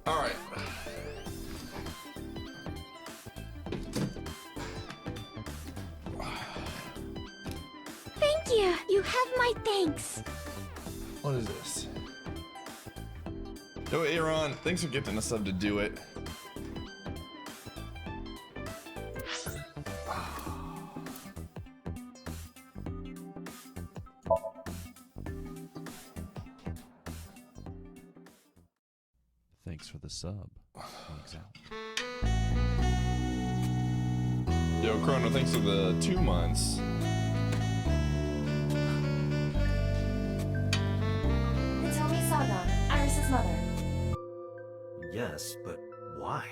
All right. Thank you. You have my thanks. What is this? Yo, Aaron, thanks for gifting a sub to do it. Thanks for the sub. Thanks out. Yo, Chrono, thanks for the 2 months. Hitomi Sagan, Iris's mother. Yes, but why?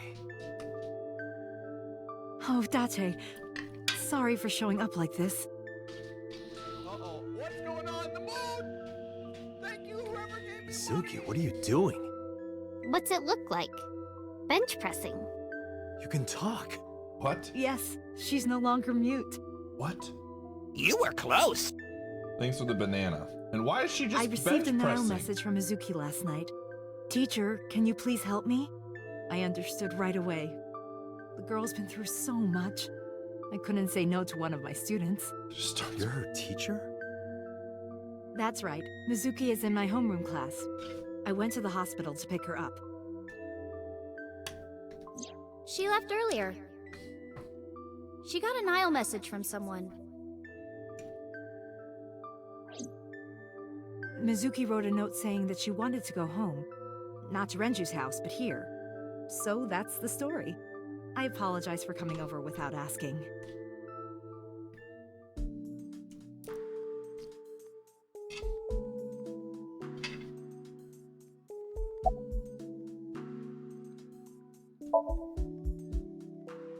Oh, Date. Sorry for showing up like this. Uh-oh, what's going on? The moon! Thank you, whoever gave me Suki, what are you doing? What's it look like? Bench pressing. You can talk. What? Yes, she's no longer mute. What? You were close. Thanks for the banana. And why is she just I received a bench Nile pressing? message from Mizuki last night. Teacher, can you please help me? I understood right away. The girl's been through so much. I couldn't say no to one of my students. You're her teacher? That's right. Mizuki is in my homeroom class. I went to the hospital to pick her up. She left earlier. She got a Nile message from someone. Mizuki wrote a note saying that she wanted to go home. Not to Renju's house, but here. So that's the story. I apologize for coming over without asking.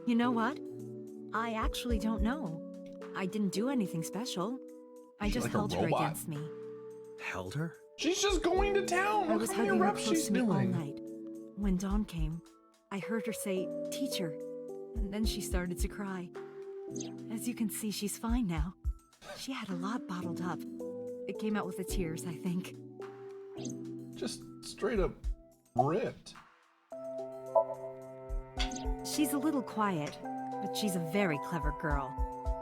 You know what? I actually don't know. I didn't do anything special. I just like a held her robot. against me. Held her? She's just going to town. I Look was how many hugging her reps close she's to me all doing. night. When dawn came, I heard her say, "Teacher," and then she started to cry. As you can see, she's fine now. She had a lot bottled up. It came out with the tears, I think. Just straight up ripped. She's a little quiet, but she's a very clever girl.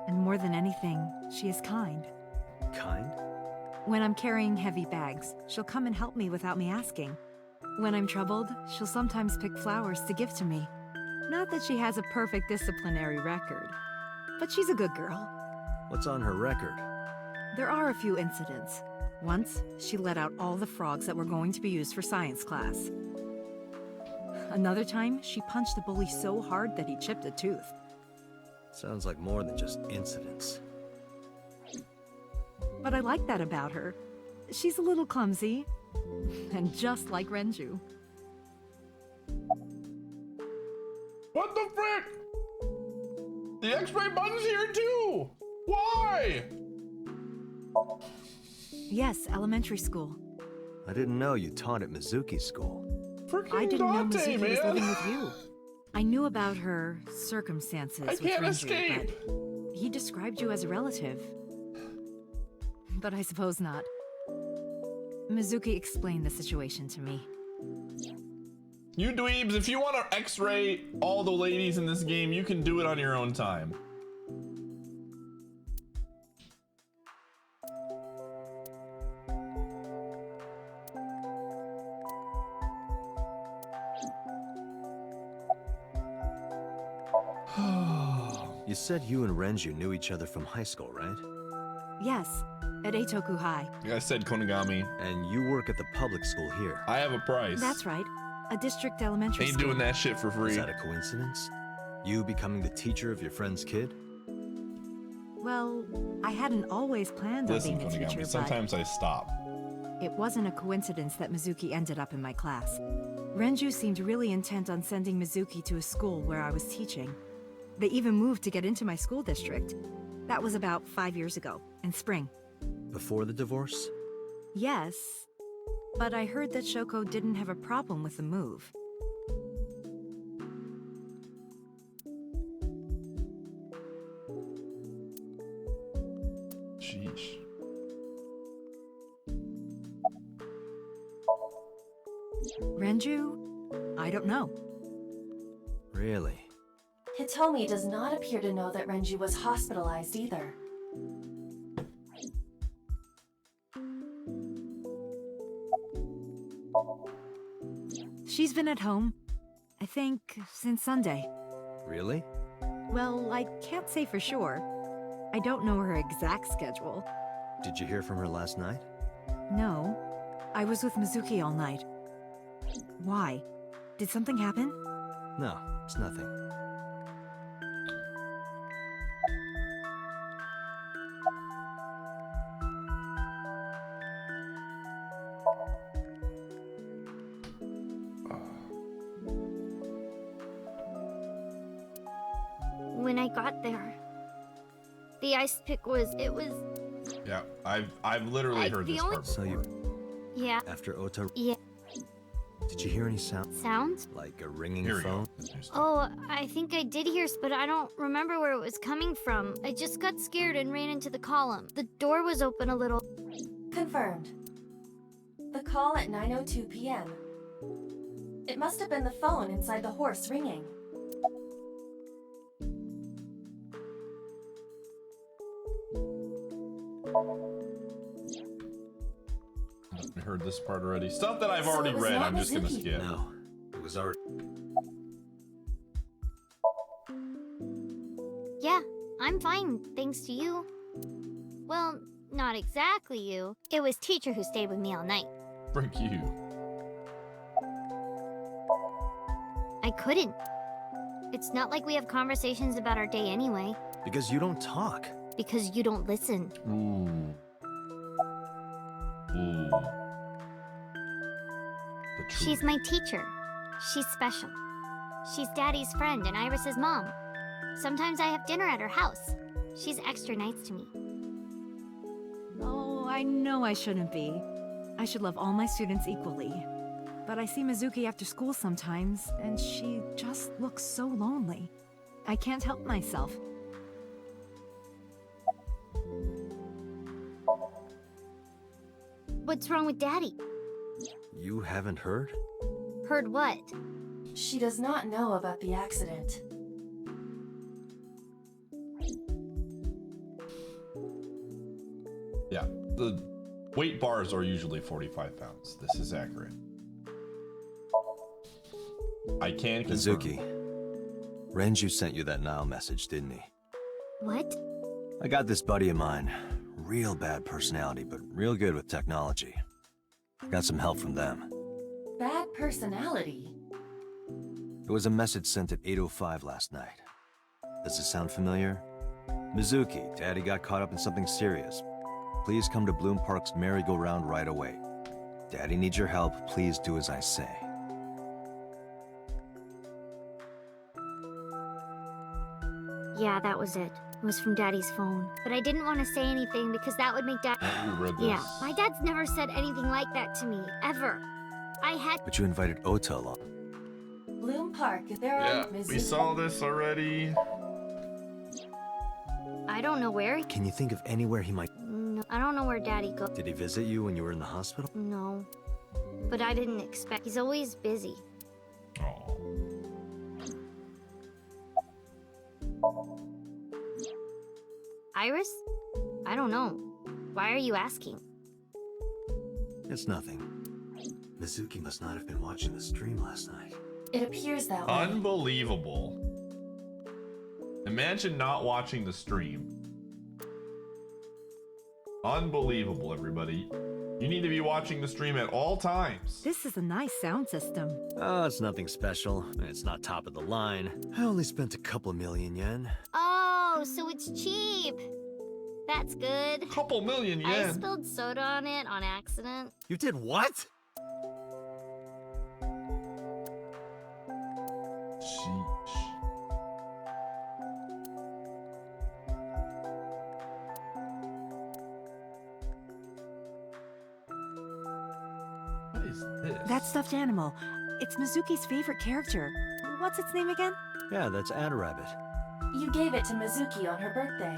And more than anything, she is kind. Kind? When I'm carrying heavy bags, she'll come and help me without me asking. When I'm troubled, she'll sometimes pick flowers to give to me. Not that she has a perfect disciplinary record, but she's a good girl. What's on her record? There are a few incidents. Once, she let out all the frogs that were going to be used for science class. Another time, she punched a bully so hard that he chipped a tooth. Sounds like more than just incidents. But I like that about her. She's a little clumsy, and just like Renju. What the frick? The X-ray button's here too. Why? Yes, elementary school. I didn't know you taught at Mizuki's school. Freaking I didn't know Dante, Mizuki man. was living with you. I knew about her circumstances I with can't Renju, escape. but he described you as a relative. But I suppose not. Mizuki explained the situation to me. You dweebs, if you want to X-ray all the ladies in this game, you can do it on your own time. You said you and Renju knew each other from high school, right? Yes, at Eitoku High. Like I said, Konigami. And you work at the public school here. I have a price. That's right. A district elementary Ain't school. doing that shit for free. Is that a coincidence? You becoming the teacher of your friend's kid? Well, I hadn't always planned Listen, on being a teacher, Konigami, but sometimes I stop. it wasn't a coincidence that Mizuki ended up in my class. Renju seemed really intent on sending Mizuki to a school where I was teaching. They even moved to get into my school district. That was about 5 years ago, in spring. Before the divorce? Yes, but I heard that Shoko didn't have a problem with the move. Sheesh. Renju, I don't know. Really? Hitomi does not appear to know that Renju was hospitalized either. She's been at home, I think, since Sunday. Really? Well, I can't say for sure. I don't know her exact schedule. Did you hear from her last night? No. I was with Mizuki all night. Why? Did something happen? No, it's nothing. When I got there, the ice pick was, Yeah, I've literally heard the this only- part So before. yeah. After Ota... Yeah. Did you hear any sound? Sounds? Like a ringing Here we phone? go. Oh, I think I did hear, but I don't remember where it was coming from. I just got scared and ran into the column. The door was open a little. Confirmed. The call at 9:02 p.m. It must have been the phone inside the horse ringing. I heard this part already. Stuff that I've So already it was read, not I'm just gonna Mizuki. skip. No, it was already... Yeah, I'm fine, thanks to you. Well, not exactly you. It was teacher who stayed with me all night. Frick you. I couldn't. It's not like we have conversations about our day anyway. Because you don't talk. Because you don't listen. Ooh. Ooh. The truth. She's my teacher. She's special. She's Daddy's friend and Iris's mom. Sometimes I have dinner at her house. She's extra nice to me. Oh, I know I shouldn't be. I should love all my students equally. But I see Mizuki after school sometimes, and she just looks so lonely. I can't help myself. What's wrong with Daddy? You haven't heard? Heard what? She does not know about the accident. Yeah, the weight bars are usually 45 pounds. This is accurate. I can confirm. Mizuki, Renju sent you that Nile message, didn't he? What? I got this buddy of mine. Real bad personality, but real good with technology. Got some help from them. Bad personality. It was a message sent at 8:05 last night. Does it sound familiar? Mizuki, Daddy got caught up in something serious. Please come to Bloom Park's merry-go-round right away. Daddy needs your help. Please do as I say. Yeah, that was it. It was from Daddy's phone. But I didn't want to say anything because that would make Dad... You read this. Yeah, my dad's never said anything like that to me, ever. I had... But you invited Ota along. Bloom Park, there Yeah, are Mizuki. we saw this already. I don't know where he... Can you think of anywhere he might... No, I don't know where Daddy goes. Did he visit you when you were in the hospital? No. But I didn't expect... He's always busy. Oh. Iris? I don't know. Why are you asking? It's nothing. Mizuki must not have been watching the stream last night. It appears that way. Unbelievable. Imagine not watching the stream. Unbelievable, everybody. You need to be watching the stream at all times. This is a nice sound system. Oh, it's nothing special. It's not top of the line. I only spent a couple million yen. Oh, so it's cheap. That's good. Couple million I yen. spilled soda on it on accident. You did what? Sheesh. What is this? That stuffed animal. It's Mizuki's favorite character. What's its name again? Yeah, that's Iateyourpie. You gave it to Mizuki on her birthday.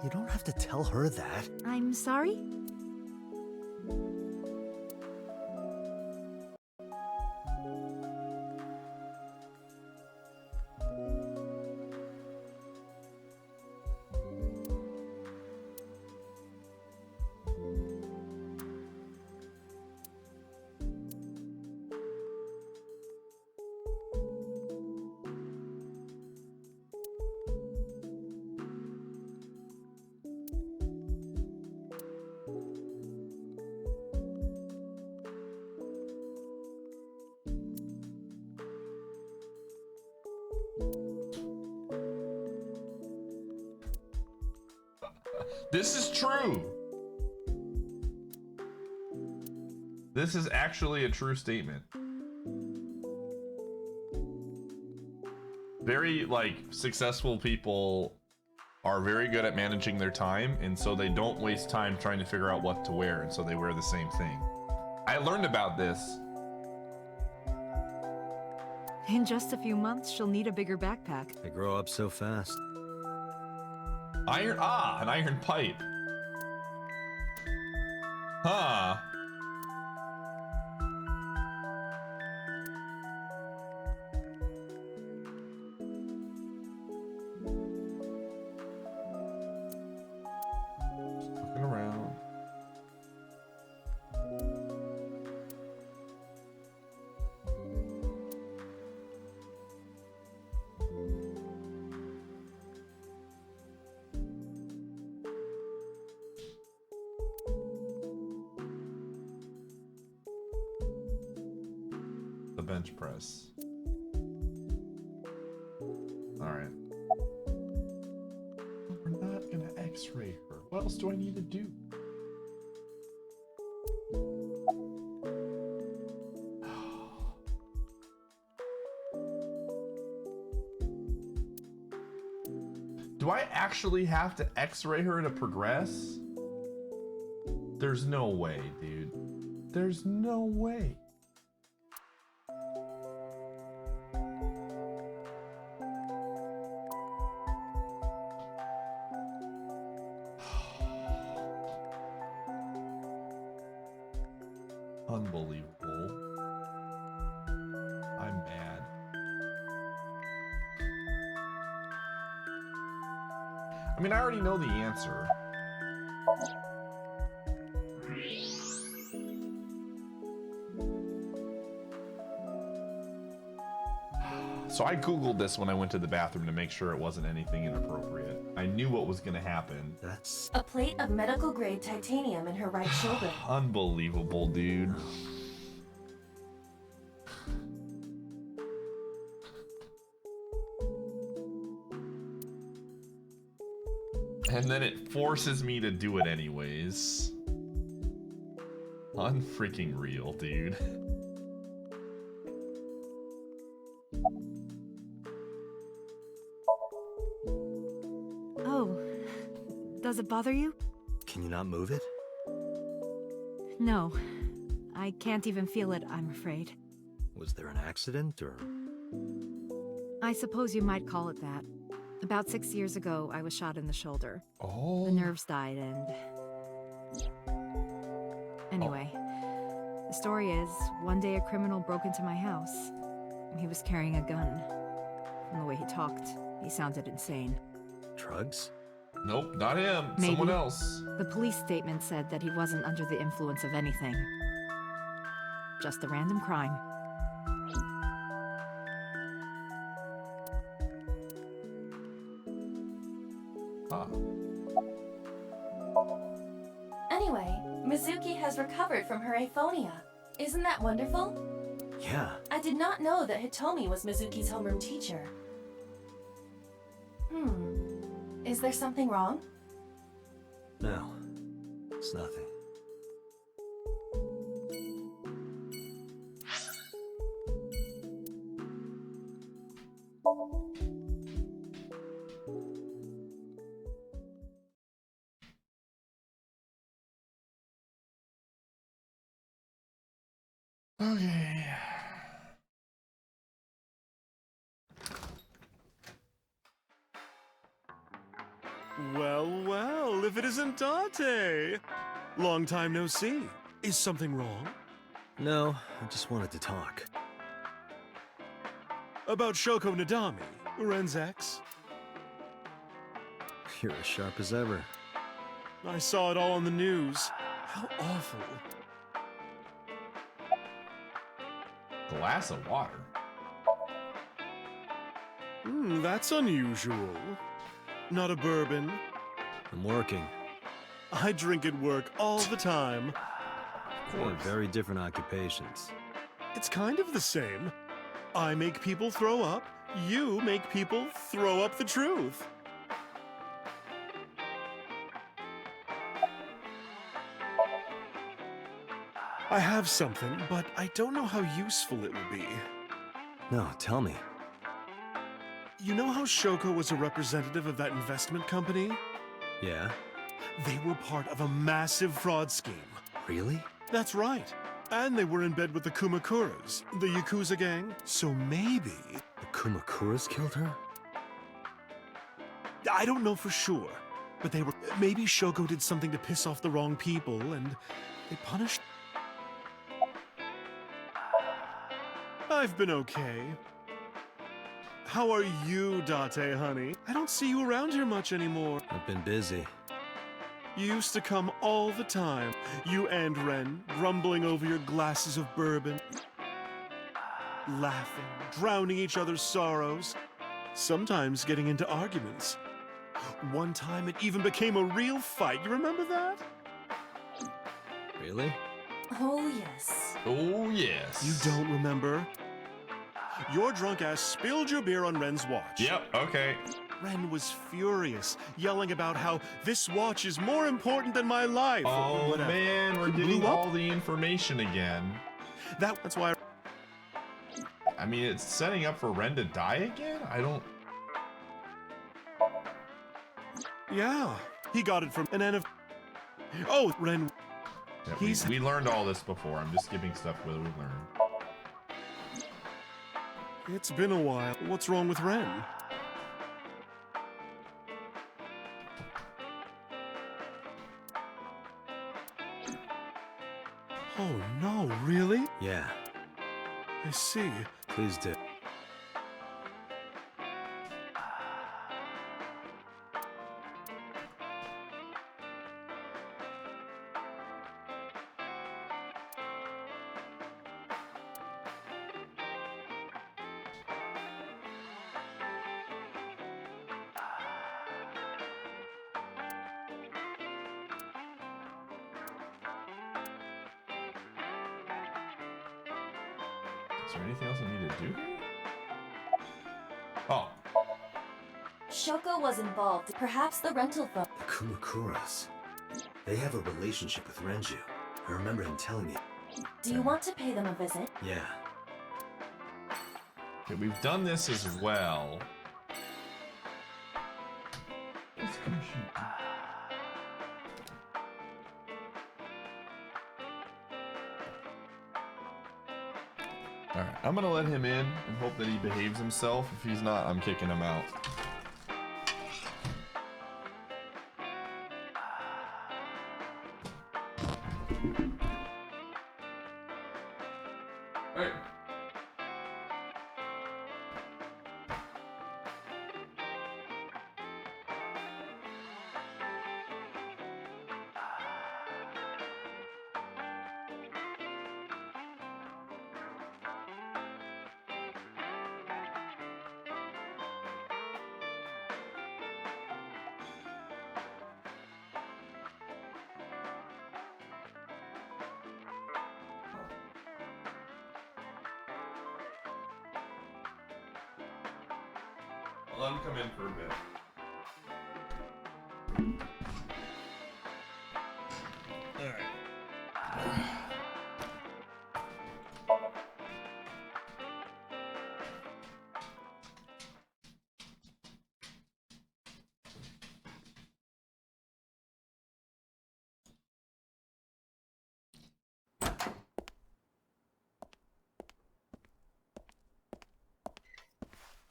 You don't have to tell her that. I'm sorry? This is true. This is actually a true statement. Very, like, successful people are very good at managing their time, and so they don't waste time trying to figure out what to wear, and so they wear the same thing. I learned about this. In just a few months, she'll need a bigger backpack. They grow up so fast. An iron pipe. Huh. Looking around. The bench press. All right. We're not gonna x-ray her. What else do I need to do? Do I actually have to x-ray her to progress? There's no way, dude. There's no way. Unbelievable. I'm mad. I mean, I already know the answer. So I Googled this when I went to the bathroom to make sure it wasn't anything inappropriate. I knew what was gonna happen. That's a plate of medical grade titanium in her right shoulder. Unbelievable, dude. And then it forces me to do it anyways. Unfreaking real, dude. Oh, does it bother you? Can you not move it? No, I can't even feel it, I'm afraid. Was there an accident, or...? I suppose you might call it that. About 6 years ago, I was shot in the shoulder. Oh. The nerves died and... Anyway, the story is, one day a criminal broke into my house. He was carrying a gun. From the way he talked, he sounded insane. Drugs? Nope, not him. Maybe. Someone else. The police statement said that he wasn't under the influence of anything. Just a random crime. Ah. Anyway, Mizuki has recovered from her aphonia. Isn't that wonderful? Yeah. I did not know that Hitomi was Mizuki's homeroom teacher. Is there something wrong? No. It's nothing. Okay. Well, well, if it isn't Date! Long time no see. Is something wrong? No, I just wanted to talk. About Shoko Nadami, Ren's ex? You're as sharp as ever. I saw it all on the news. How awful. Glass of water. That's unusual. Not a bourbon. I'm working. I drink at work all the time. We're very different occupations. It's kind of the same. I make people throw up, you make people throw up the truth. I have something, but I don't know how useful it will be. No, tell me. You know how Shoko was a representative of that investment company? Yeah? They were part of a massive fraud scheme. Really? That's right. And they were in bed with the Kumakuras, the Yakuza gang. So maybe... The Kumakuras killed her? I don't know for sure. But they were... Maybe Shoko did something to piss off the wrong people, and they punished... I've been okay. How are you, Date, honey? I don't see you around here much anymore. I've been busy. You used to come all the time. You and Ren, grumbling over your glasses of bourbon. Laughing, drowning each other's sorrows. Sometimes getting into arguments. One time it even became a real fight. You remember that? Really? Oh, yes. Oh, yes. You don't remember? Your drunk ass spilled your beer on Ren's watch. Yep, okay. Ren was furious, yelling about how this watch is more important than my life. Oh, whatever. man, we're He getting blew up. all the information again. That's why... I mean, it's setting up for Ren to die again? I don't... Yeah, he got it from an N of... Oh, Ren... Yeah, we learned all this before. I'm just skipping stuff where we learned. It's been a while. What's wrong with Ren? Oh no, really? Yeah. I see. Please do. Is there anything else I need to do? Oh. Shoko was involved. Perhaps the rental phone. The Kumakuras. They have a relationship with Renju. I remember him telling me. Do you want to pay them a visit? Yeah. Okay, we've done this as well. Let's go shoot. Alright, I'm gonna let him in and hope that he behaves himself. If he's not, I'm kicking him out. Hey. I'll let him come in for a bit. Alright.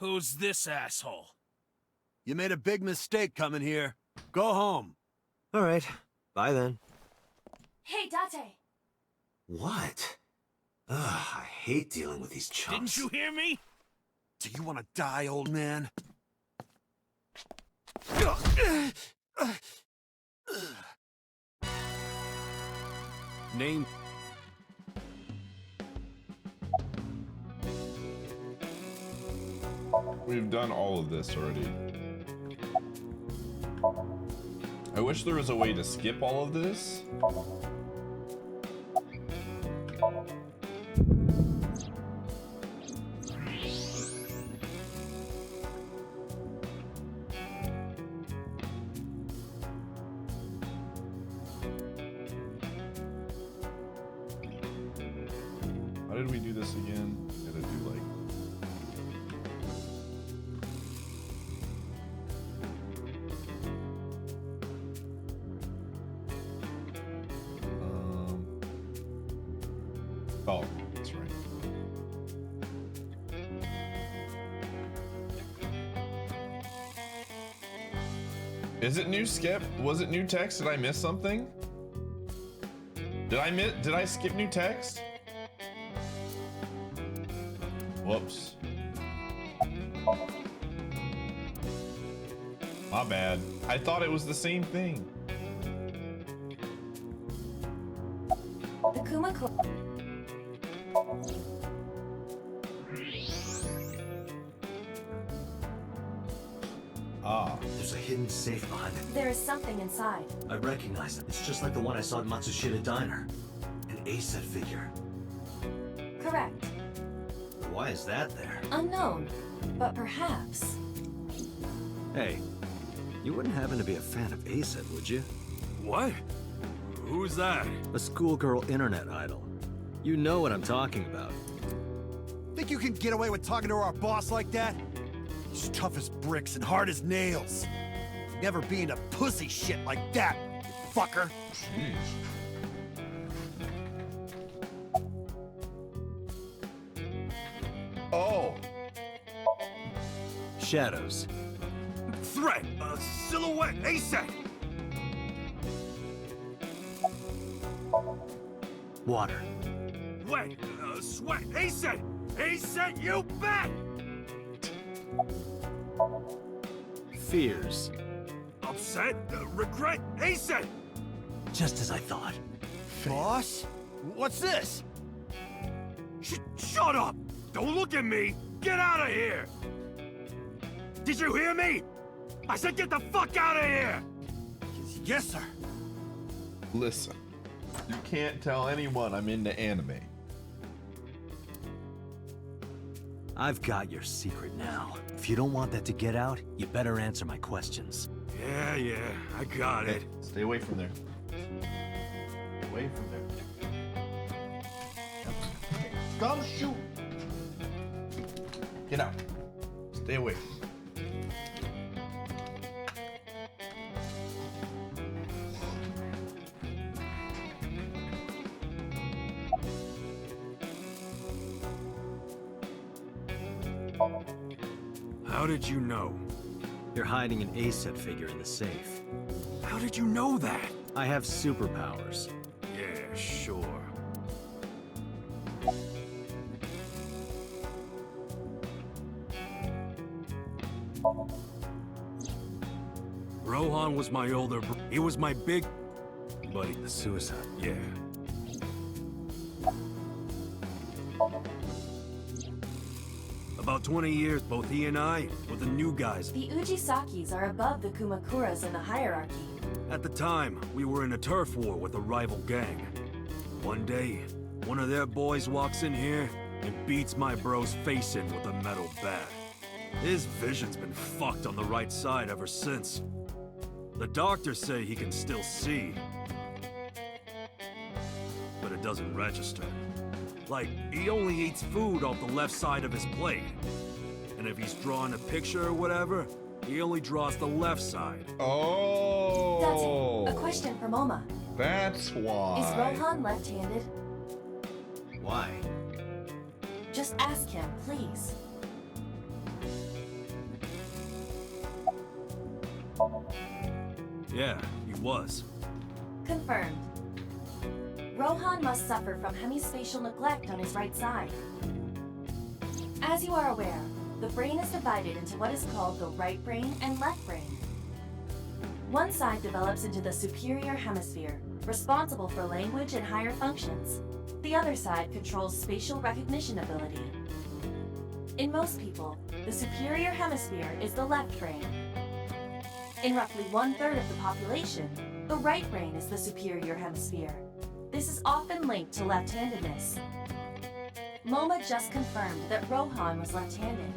Who's this asshole? You made a big mistake coming here. Go home. All right. Bye then. Hey, Date! What? Ugh, I hate dealing with these chumps. Didn't you hear me? Do you want to die, old man? Name. We've done all of this already. I wish there was a way to skip all of this. How did we do this again? Gotta do like... Oh, that's right. Is it new skip? Was it new text? Did I miss something? Did I skip new text? Whoops. My bad. I thought it was the same thing. The Kumakura. Ah. There's a hidden safe behind it. There is something inside. I recognize it. It's just like the one I saw at Matsushita Diner. An A-set figure. Correct. Why is that there? Unknown, but perhaps. Hey, you wouldn't happen to be a fan of A-set, would you? What? Who's that? A schoolgirl internet idol. You know what I'm talking about. Think you can get away with talking to our boss like that? He's tough as bricks and hard as nails. Never be into pussy shit like that, you fucker. Jeez. Oh. Shadows. Threat, silhouette, A-set. Water. Wet, sweat, A-set. A-set, you bet. Fears. Upset, regret, A-set. Just as I thought. Boss? What's this? Shut up! Don't look at me! Get out of here! Did you hear me? I said get the fuck out of here! Yes, sir. Listen, you can't tell anyone I'm into anime. I've got your secret now. If you don't want that to get out, you better answer my questions. Yeah, I got it. Stay away from there. Stay away from there. Come shoot! Get out. Stay away. How did you know? You're hiding an A-set figure in the safe. How did you know that? I have superpowers. Yeah, sure. Rohan was my older bro. He was my big buddy. The suicide. Yeah. About 20 years, both he and I were the new guys. The Ujisakis are above the Kumakuras in the hierarchy. At the time, we were in a turf war with a rival gang. One day, one of their boys walks in here and beats my bro's face in with a metal bat. His vision's been fucked on the right side ever since. The doctors say he can still see, but it doesn't register. Like, he only eats food off the left side of his plate. And if he's drawing a picture or whatever, he only draws the left side. Oh! That's it. A question for Moma. That's why. Is Rohan left-handed? Why? Just ask him, please. Yeah, he was. Confirmed. Rohan must suffer from hemispatial neglect on his right side. As you are aware, the brain is divided into what is called the right brain and left brain. One side develops into the superior hemisphere, responsible for language and higher functions. The other side controls spatial recognition ability. In most people, the superior hemisphere is the left brain. In roughly 1/3 of the population, the right brain is the superior hemisphere. This is often linked to left-handedness. Moma just confirmed that Rohan was left-handed.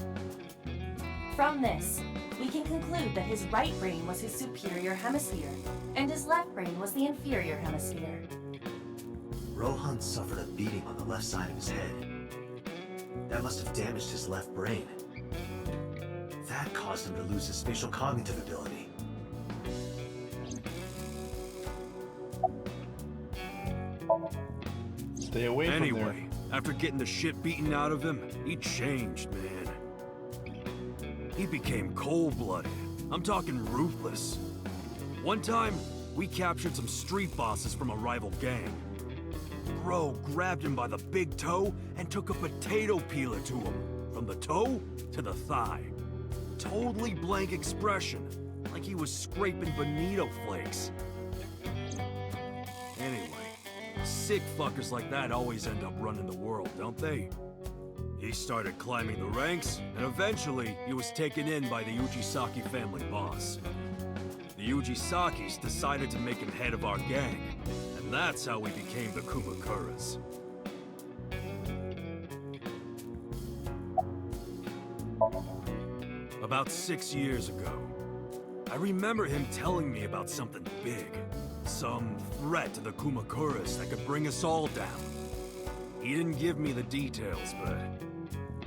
From this, we can conclude that his right brain was his superior hemisphere, and his left brain was the inferior hemisphere. Rohan suffered a beating on the left side of his head. That must have damaged his left brain. That caused him to lose his spatial cognitive ability. Stay away from there. Anyway, after getting the shit beaten out of him, he changed, man. He became cold-blooded. I'm talking ruthless. One time, we captured some street bosses from a rival gang. Bro grabbed him by the big toe and took a potato peeler to him, from the toe to the thigh. Totally blank expression, like he was scraping bonito flakes. Anyway, sick fuckers like that always end up running the world, don't they? He started climbing the ranks, and eventually he was taken in by the Ujisaki family boss. The Ujisakis decided to make him head of our gang, and that's how we became the Kumakuras. About 6 years ago, I remember him telling me about something big. Some threat to the Kumakuras that could bring us all down. He didn't give me the details, but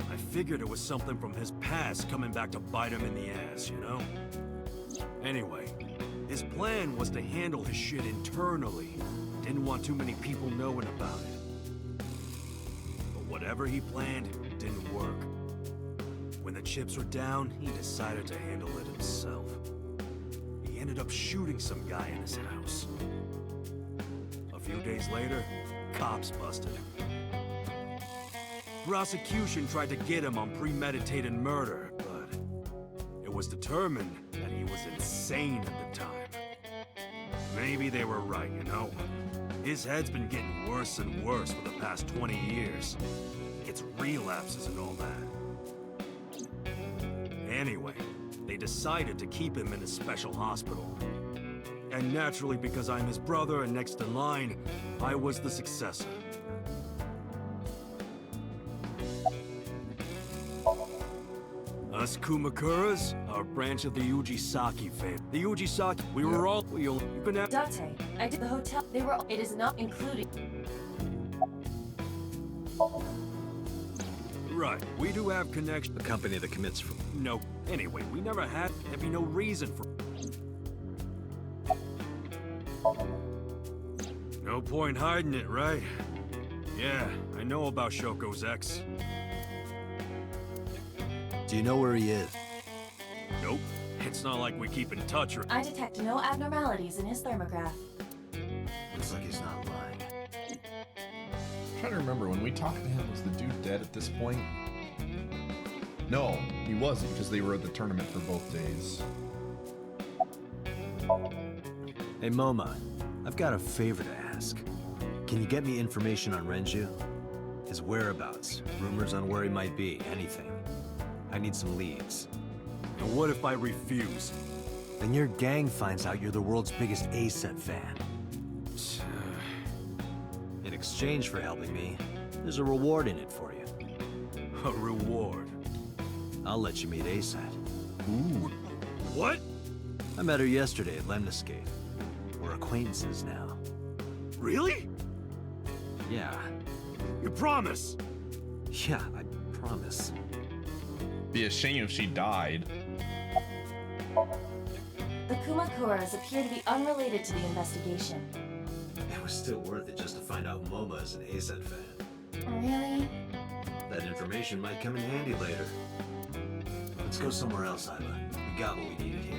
I figured it was something from his past coming back to bite him in the ass, you know? Anyway, his plan was to handle his shit internally. Didn't want too many people knowing about it. But whatever he planned didn't work. When the chips were down, he decided to handle it himself. He ended up shooting some guy in his house. A few days later, cops busted him. Prosecution tried to get him on premeditated murder, but it was determined that he was insane at the time. Maybe they were right, you know? His head's been getting worse and worse for the past 20 years. It's relapses and all that. Anyway, they decided to keep him in a special hospital. And naturally, because I'm his brother and next in line, I was the successor. Us Kumakuras are a branch of the Ujisaki family. The Ujisaki, we were all... You can have... Date, I did the hotel. They were... It is not included. Right, we do have connection. The company that commits from... No. Anyway, we never had... There'd be no reason for... No point hiding it, right? Yeah, I know about Shoko's ex. Do you know where he is? Nope. It's not like we keep in touch or... I detect no abnormalities in his thermograph. Looks like he's not lying. I'm trying to remember, when we talked to him, was the dude dead at this point? No, he wasn't, because they were at the tournament for both days. Hey, Moma, I've got a favor to ask. Can you get me information on Renju? His whereabouts, rumors on where he might be, anything. I need some leads. And what if I refuse? Then your gang finds out you're the world's biggest A-set fan. In exchange for helping me, there's a reward in it for you. A reward? I'll let you meet A-set. Ooh. What? I met her yesterday at Lemniscate. We're acquaintances now. Really? Yeah. You promise? Yeah, I promise. Be a shame if she died. The Kumakuras appear to be unrelated to the investigation. It was still worth it just to find out Moma is an A-set fan. Really? That information might come in handy later. Let's go somewhere else, Iva. We got what we needed here.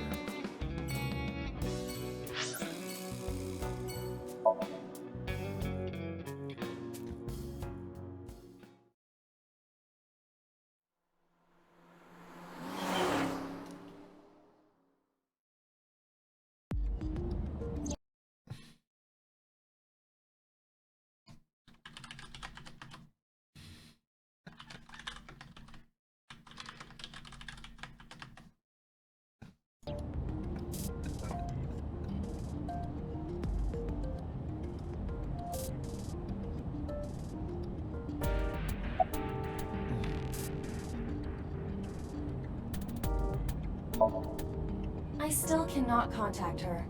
I still cannot contact her.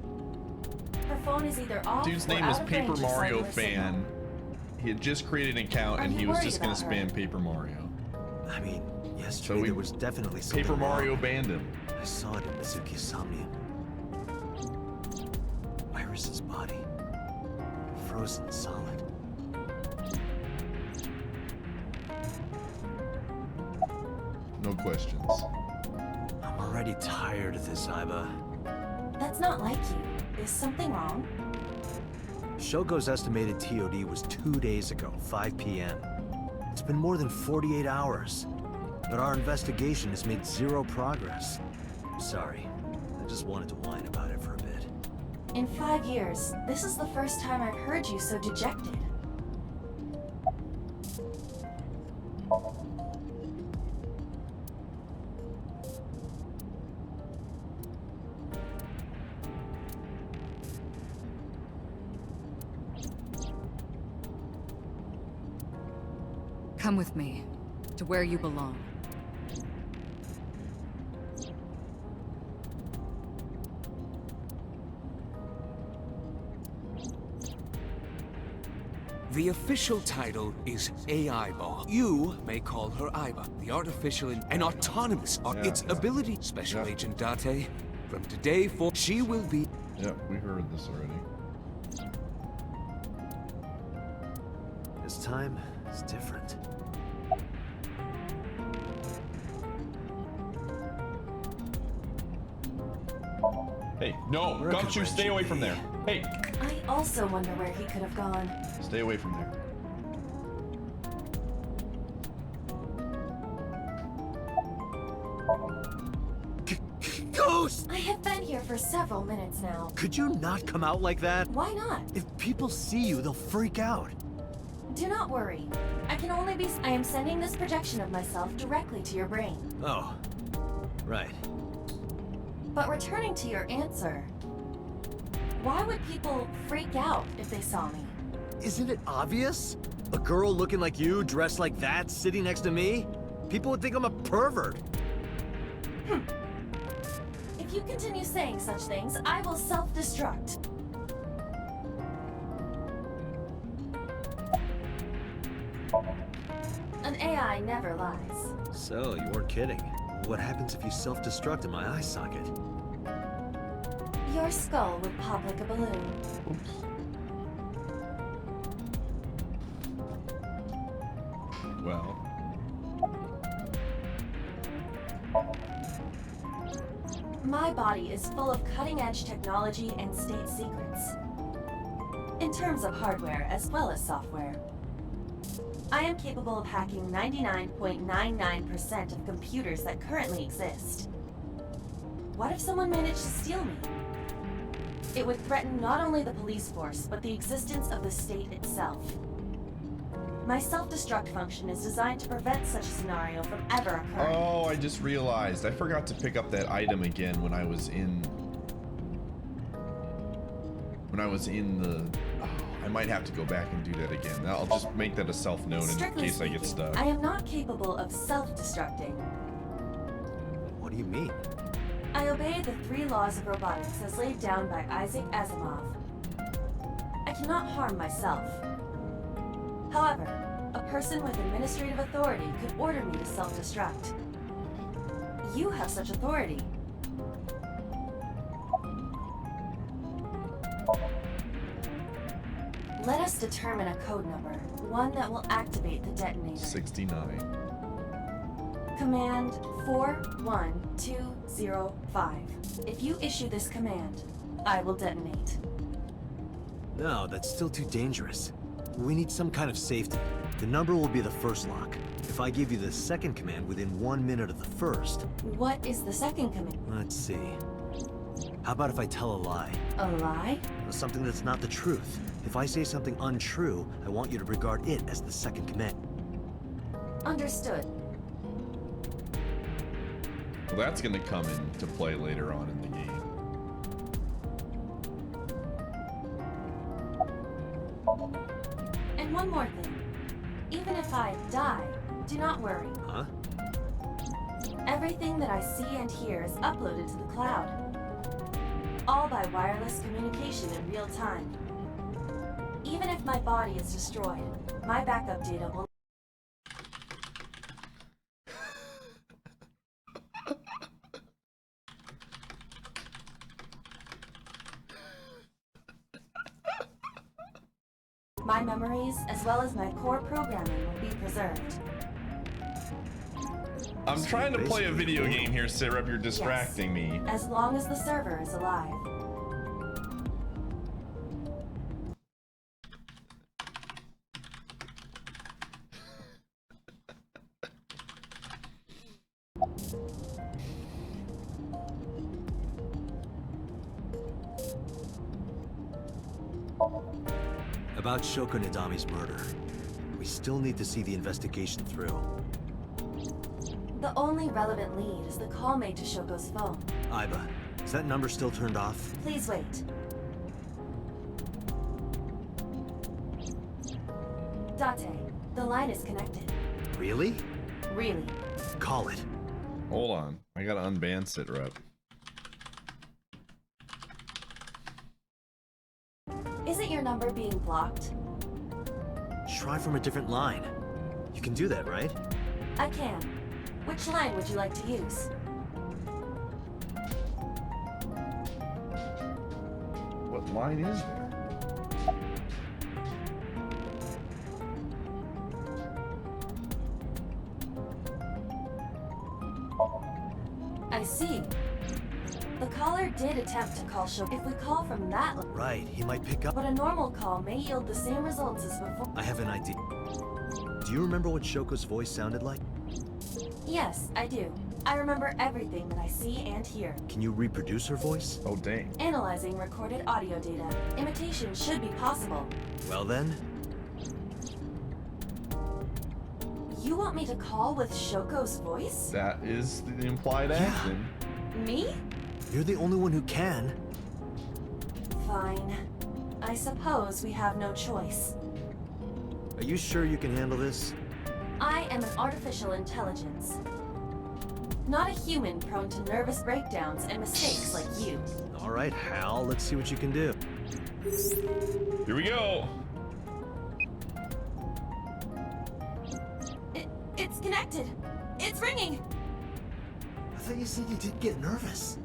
Her phone is either off Dude's or name out is of Paper range of Mario cellular Fan. signal. He had just created an account and he was just gonna spam Paper Mario. I mean, yesterday there was definitely something Paper Mario wrong. banned him. I saw it in Mizuki's Somnium. Iris's body. Frozen solid. No questions. I'm already tired of this, Aiba. That's not like you. Is something wrong? Shogo's estimated TOD was 2 days ago, 5 p.m. It's been more than 48 hours. But our investigation has made zero progress. Sorry. I just wanted to whine about it for a bit. In 5 years, this is the first time I've heard you so dejected. Come with me, to where you belong. The official title is AI-Ball. You may call her Aiba. The artificial and autonomous are its ability. Special Agent Date, from today forward, she will be... Yep, we heard this already. This time is different. Hey, no, Gumshoe, stay away from there. Hey, I also wonder where he could have gone. stay away from there. Ghost! I have been here for several minutes now. Could you not come out like that? Why not? If people see you, they'll freak out. Do not worry. I can only be... I am sending this projection of myself directly to your brain. Oh, right. But returning to your answer, why would people freak out if they saw me? Isn't it obvious? A girl looking like you, dressed like that, sitting next to me? People would think I'm a pervert. If you continue saying such things, I will self-destruct. An AI never lies. So, you weren't kidding. What happens if you self-destruct in my eye socket? Your skull would pop like a balloon. Well. My body is full of cutting-edge technology and state secrets. In terms of hardware as well as software. I am capable of hacking 99.99% of computers that currently exist. What if someone managed to steal me? It would threaten not only the police force, but the existence of the state itself. My self-destruct function is designed to prevent such a scenario from ever occurring. Oh, I just realized. I forgot to pick up that item again when I was in... the... Oh, I might have to go back and do that again. I'll just make that a self-note in case I get stuck. I am not capable of self-destructing. What do you mean? I obey the 3 laws of robotics as laid down by Isaac Asimov. I cannot harm myself. However, a person with administrative authority could order me to self-destruct. You have such authority. Let us determine a code number, one that will activate the detonator. 69. Command 41205. If you issue this command, I will detonate. No, that's still too dangerous. We need some kind of safety. The number will be the first lock. If I give you the second command within 1 minute of the first... What is the second command? Let's see. How about if I tell a lie? A lie? Something that's not the truth. If I say something untrue, I want you to regard it as the second command. Understood. Well, that's gonna come into play later on in the game. And one more thing. Even if I die, do not worry. Huh? Everything that I see and hear is uploaded to the cloud. All by wireless communication in real time. Even Even if my body is destroyed, my backup data will... My memories, as well as my core programming, will be preserved. I'm trying to play a video game here, Syrup. You're distracting me. As long as the server is alive. About Shoko Nadami's murder, we still need to see the investigation through. The only relevant lead is the call made to Shoko's phone. Aiba, is that number still turned off? Please wait. Date, the line is connected. Really? Really. Call it. Hold on. I gotta unban Sitrep. Isn't your number being blocked? Try from a different line. You can do that, right? I can. Which line would you like to use? What line is there? I see. The caller did attempt to call Shoko. If we call from that line... Right, he might pick up. But a normal call may yield the same results as before. I have an idea. Do you remember what Shoko's voice sounded like? Yes, I do. I remember everything that I see and hear. Can you reproduce her voice? Oh, dang. Analyzing recorded audio data. Imitation should be possible. Well then. You want me to call with Shoko's voice? That is the implied action. Me? You're the only one who can. Fine. I suppose we have no choice. Are you sure you can handle this? I am an artificial intelligence. Not a human prone to nervous breakdowns and mistakes like you. All right, Hal, let's see what you can do. Here we go. It's connected. It's ringing. I thought you said you did get nervous.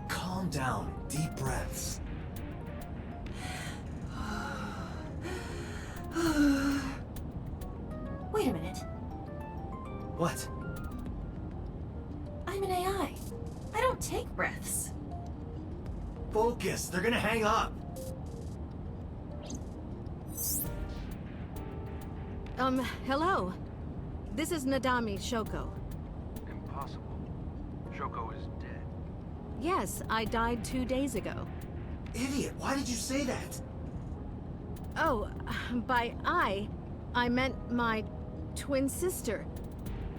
Calm down. Deep breaths. Wait a minute. What? I'm an AI. I don't take breaths. Focus. They're gonna hang up. Hello. This is Nadami Shoko. Impossible. Shoko is dead. Yes, I died 2 days ago. Idiot, why did you say that? Oh, by I meant my twin sister,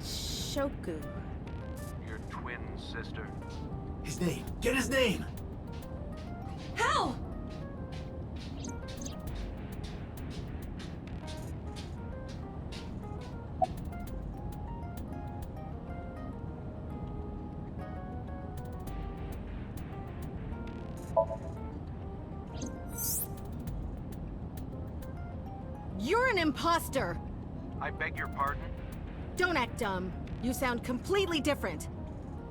Shoku. Your twin sister? His name. Get his name! How? You're an imposter! I beg your pardon? Don't act dumb. You sound completely different.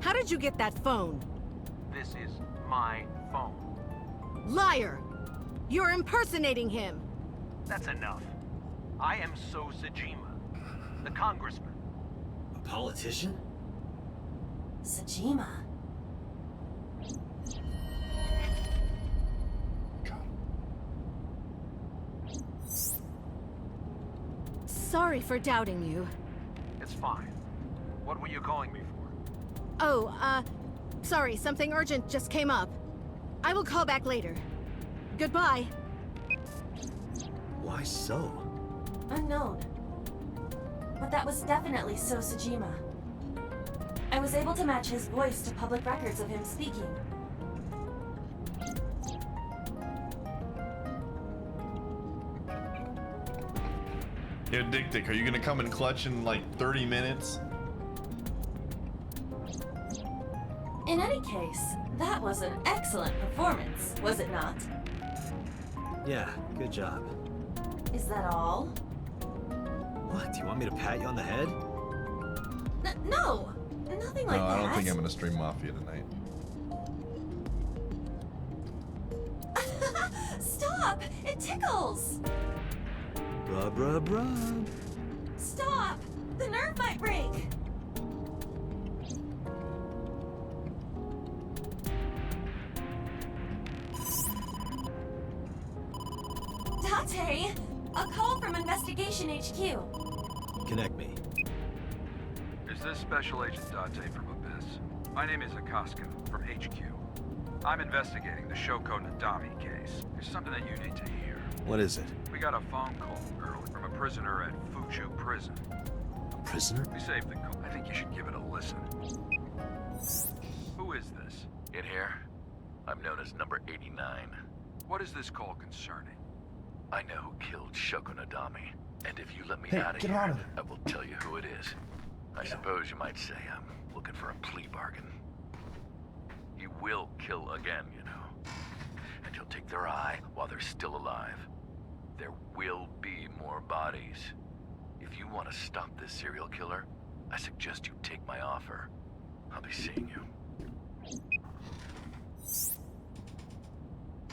How did you get that phone? This is my phone. Liar! You're impersonating him! That's enough. I am So Sajima, the congressman. A politician? Sajima. Sorry for doubting you. It's fine. What were you calling me for? Oh, sorry, something urgent just came up. I will call back later. Goodbye. Why so? Unknown. But that was definitely So Sajima. I was able to match his voice to public records of him speaking. Yo, Dick, are you gonna come in clutch in like 30 minutes? In any case, That was an excellent performance, was it not? Yeah, good job. Is that all? What, do you want me to pat you on the head? No! Nothing like that. I don't think I'm gonna stream Mafia tonight. Stop! It tickles! Rub, rub, rub. Stop! The nerve might break! Date! A call from Investigation HQ. Connect me. Is this Special Agent Date from Abyss? My name is Akaska from HQ. I'm investigating the Shoko Nadami case. There's something that you need to hear. What is it? We got a phone call earlier from a prisoner at Fuju Prison. A prisoner? We saved the call. I think you should give it a listen. Who is this? In here, I'm known as number 89. What is this call concerning? I know who killed Shoko Nadami, and if you let me Hey, out of get here, out of there. I will tell you who it is. I suppose you might say I'm looking for a plea bargain. He will kill again, you know. And he'll take their eye while they're still alive. There will be more bodies. If you want to stop this serial killer, I suggest you take my offer. I'll be seeing you.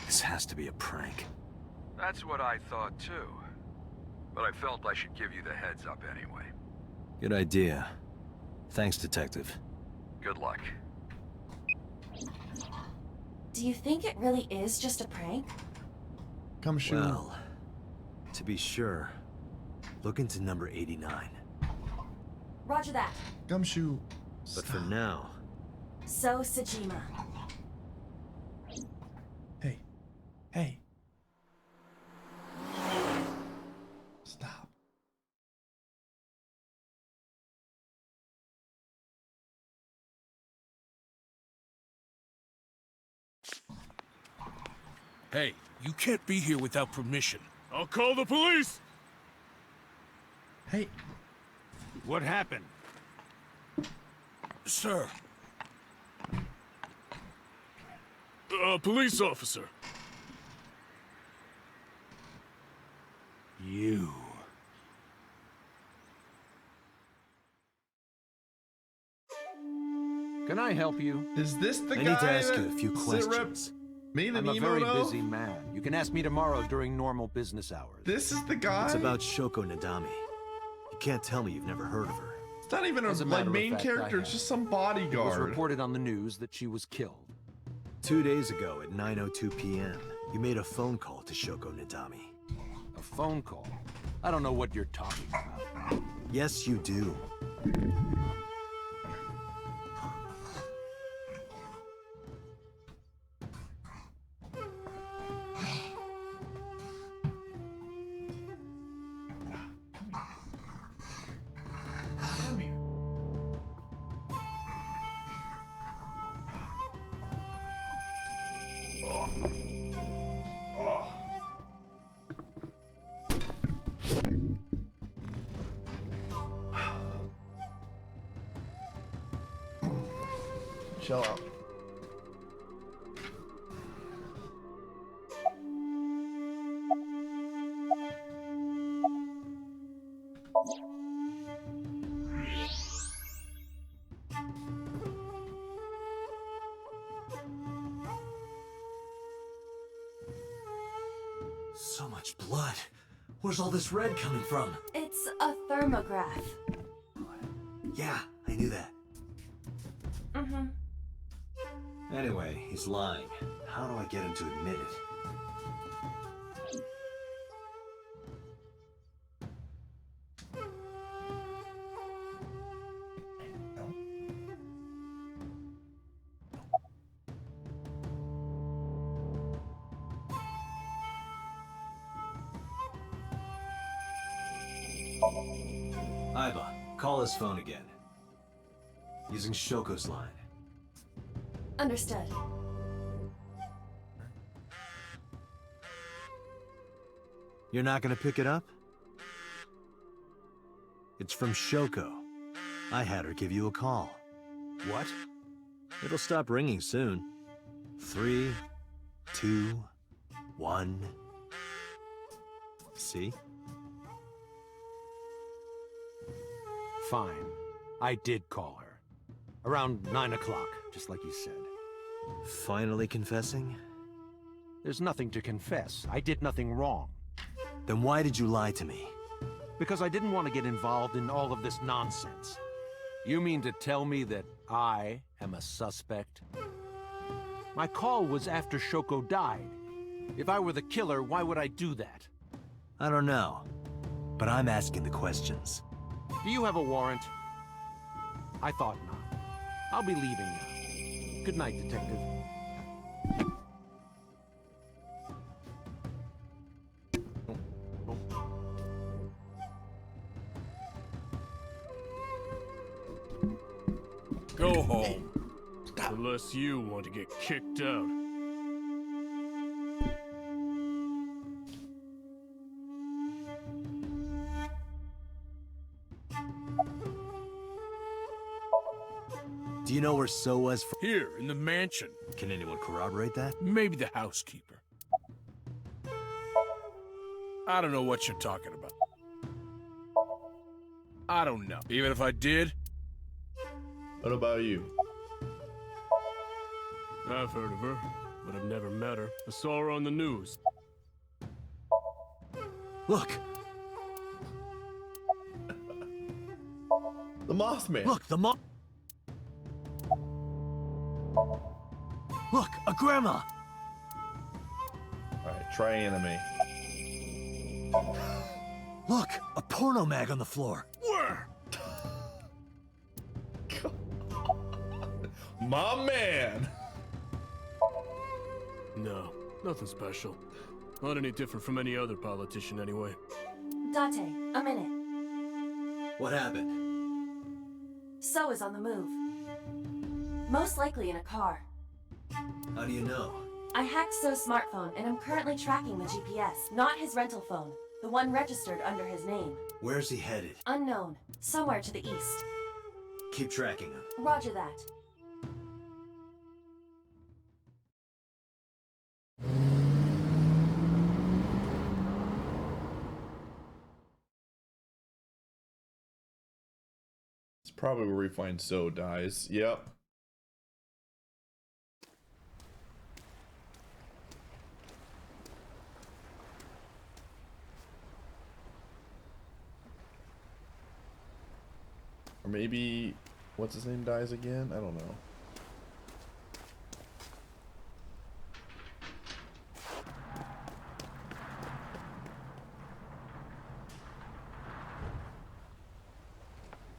This has to be a prank. That's what I thought too. But I felt I should give you the heads up anyway. Good idea. Thanks, Detective. Good luck. Do you think it really is just a prank? Gumshoe. Well, to be sure, look into number 89. Roger that. Gumshoe. But for now... So, Sajima. Hey. Hey. Stop. Hey, you can't be here without permission. I'll call the police! Hey. What happened? Sir. Police officer. You. Can I help you? Is this the I guy need to ask that you a few questions. Made an I'm a emote very of? busy man. You can ask me tomorrow during normal business hours. This is the guy? It's about Shoko Nadami. You can't tell me you've never heard of her. It's not even a As a like matter of main fact, character, I it's have. just some It was bodyguard. reported on the news that she was killed. 2 days ago at 9:02 p.m., you made a phone call to Shoko Nadami. A phone call? I don't know what you're talking about. Yes, you do. Chill out. So much blood. Where's all this red coming from? It's a thermograph. Yeah, I knew that. Mm-hmm. Anyway, he's lying. How do I get him to admit it? Iba, call his phone again. Using Shoko's line. Understood. You're not gonna pick it up? It's from Shoko. I had her give you a call. What? It'll stop ringing soon. 3, 2, 1. See? Fine. I did call her. Around 9 o'clock, just like you said. Finally confessing? There's nothing to confess. I did nothing wrong. Then why did you lie to me? Because I didn't want to get involved in all of this nonsense. You mean to tell me that I am a suspect? My call was after Shoko died. If I were the killer, why would I do that? I don't know, but I'm asking the questions. Do you have a warrant? I thought not. I'll be leaving now. Good night, Detective. Go home. Unless you want to get kicked out. Do you know where So was from? Here, in the mansion. Can anyone corroborate that? Maybe the housekeeper. I don't know what you're talking about. I don't know. Even if I did? What about you? I've heard of her, but I've never met her. I saw her on the news. Look! The Mothman! Look, the Moth... Look, a grandma! Alright, try anime. Look, a porno mag on the floor. Where? My man! No, nothing special. Not any different from any other politician anyway. Date, a minute. What happened? So is on the move. Most likely in a car. How do you know? I hacked So's smartphone and I'm currently tracking the GPS, not his rental phone. The one registered under his name. Where's he headed? Unknown. Somewhere to the east. Keep tracking him. Roger that. It's probably where we find So dies. Yep. Or maybe, what's his name dies again? I don't know.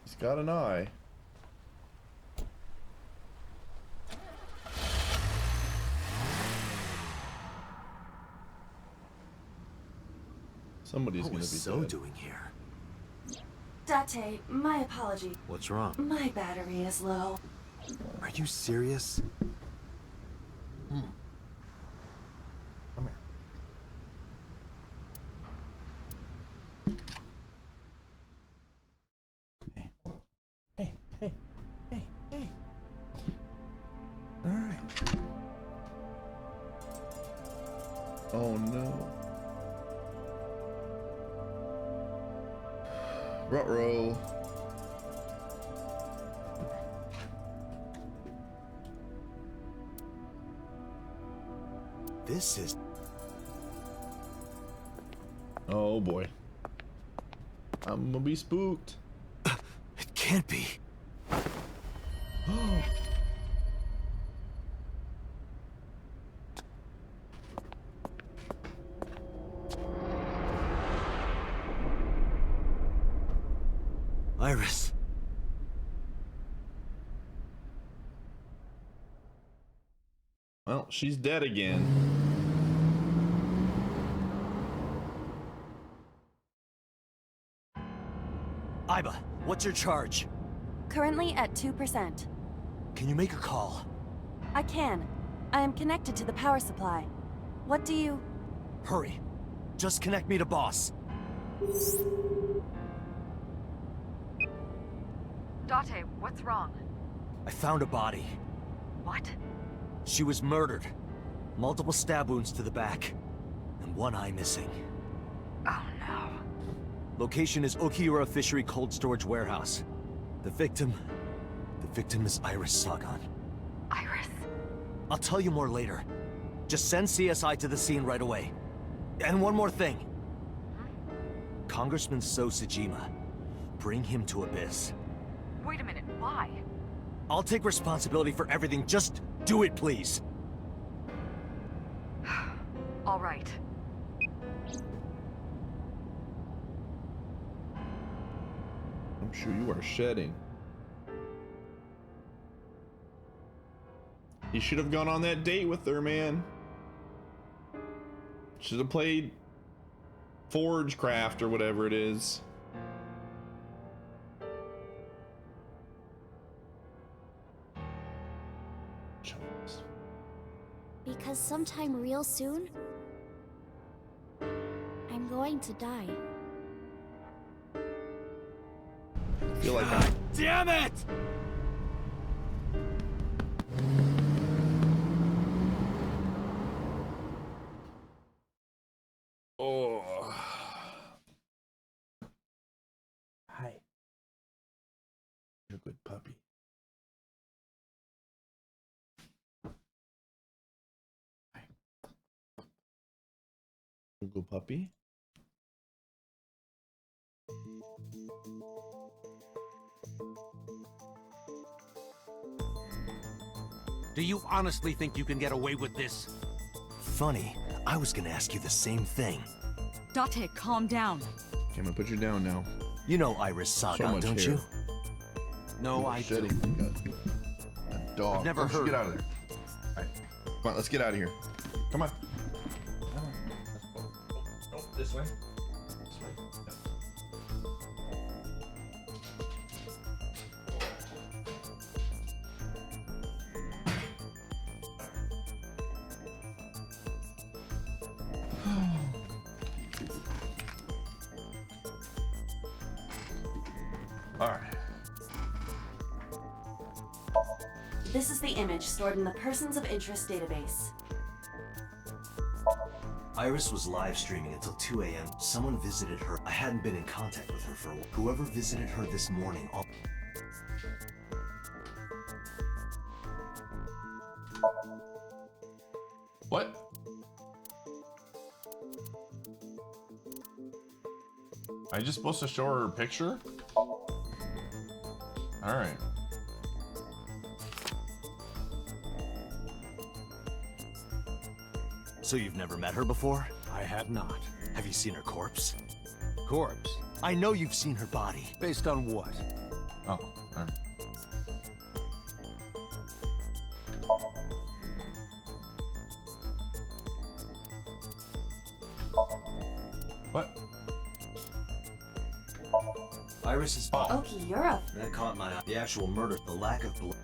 He's got an eye. Somebody's What gonna be was So dead. doing here? Date, my apology. What's wrong? My battery is low. Are you serious? Come here. Hey. Alright. Oh no. Ruh-roh. This is... Oh boy. I'm gonna be spooked. It can't be. Iris. Well, she's dead again. Iba, what's your charge? Currently at 2%. Can you make a call? I can. I am connected to the power supply. What do you... Hurry. Just connect me to boss. Date, what's wrong? I found a body. What? She was murdered. Multiple stab wounds to the back, and one eye missing. Oh no. Location is Okiura Fishery Cold Storage Warehouse. The victim is Iris Sagan. Iris? I'll tell you more later. Just send CSI to the scene right away. And one more thing. Congressman So Sejima. Bring him to Abyss. Wait a minute, why? I'll take responsibility for everything. Just do it, please. All right. I'm sure you are shedding. You should have gone on that date with her, man. Should have played Forgecraft or whatever it is. Because sometime real soon, I'm going to die. I feel like God damn it! Oh. Hi. You're a good puppy. Hi. You're a good puppy. Do you honestly think you can get away with this? Funny, I was gonna ask you the same thing. Date, calm down. Okay, I'm gonna put you down now. You know Iris Sagan, much don't hair. you? No, I shedding don't. like a dog. I've never Let's heard get of out of there. All right. Come on, let's get out of here. Come on. Come on. Let's go. Oh, this way. This way. All right. This is the image stored in the Persons of Interest database. Iris was live streaming until 2 a.m. Someone visited her. I hadn't been in contact with her for a while. Whoever visited her this morning. What? Are you just supposed to show her a picture? Alright. So you've never met her before? I have not. Have you seen her corpse? Corpse? I know you've seen her body. Based on what? Oh, alright. What? Iris's Okiura. That caught my eye. The actual murder, the lack of blood.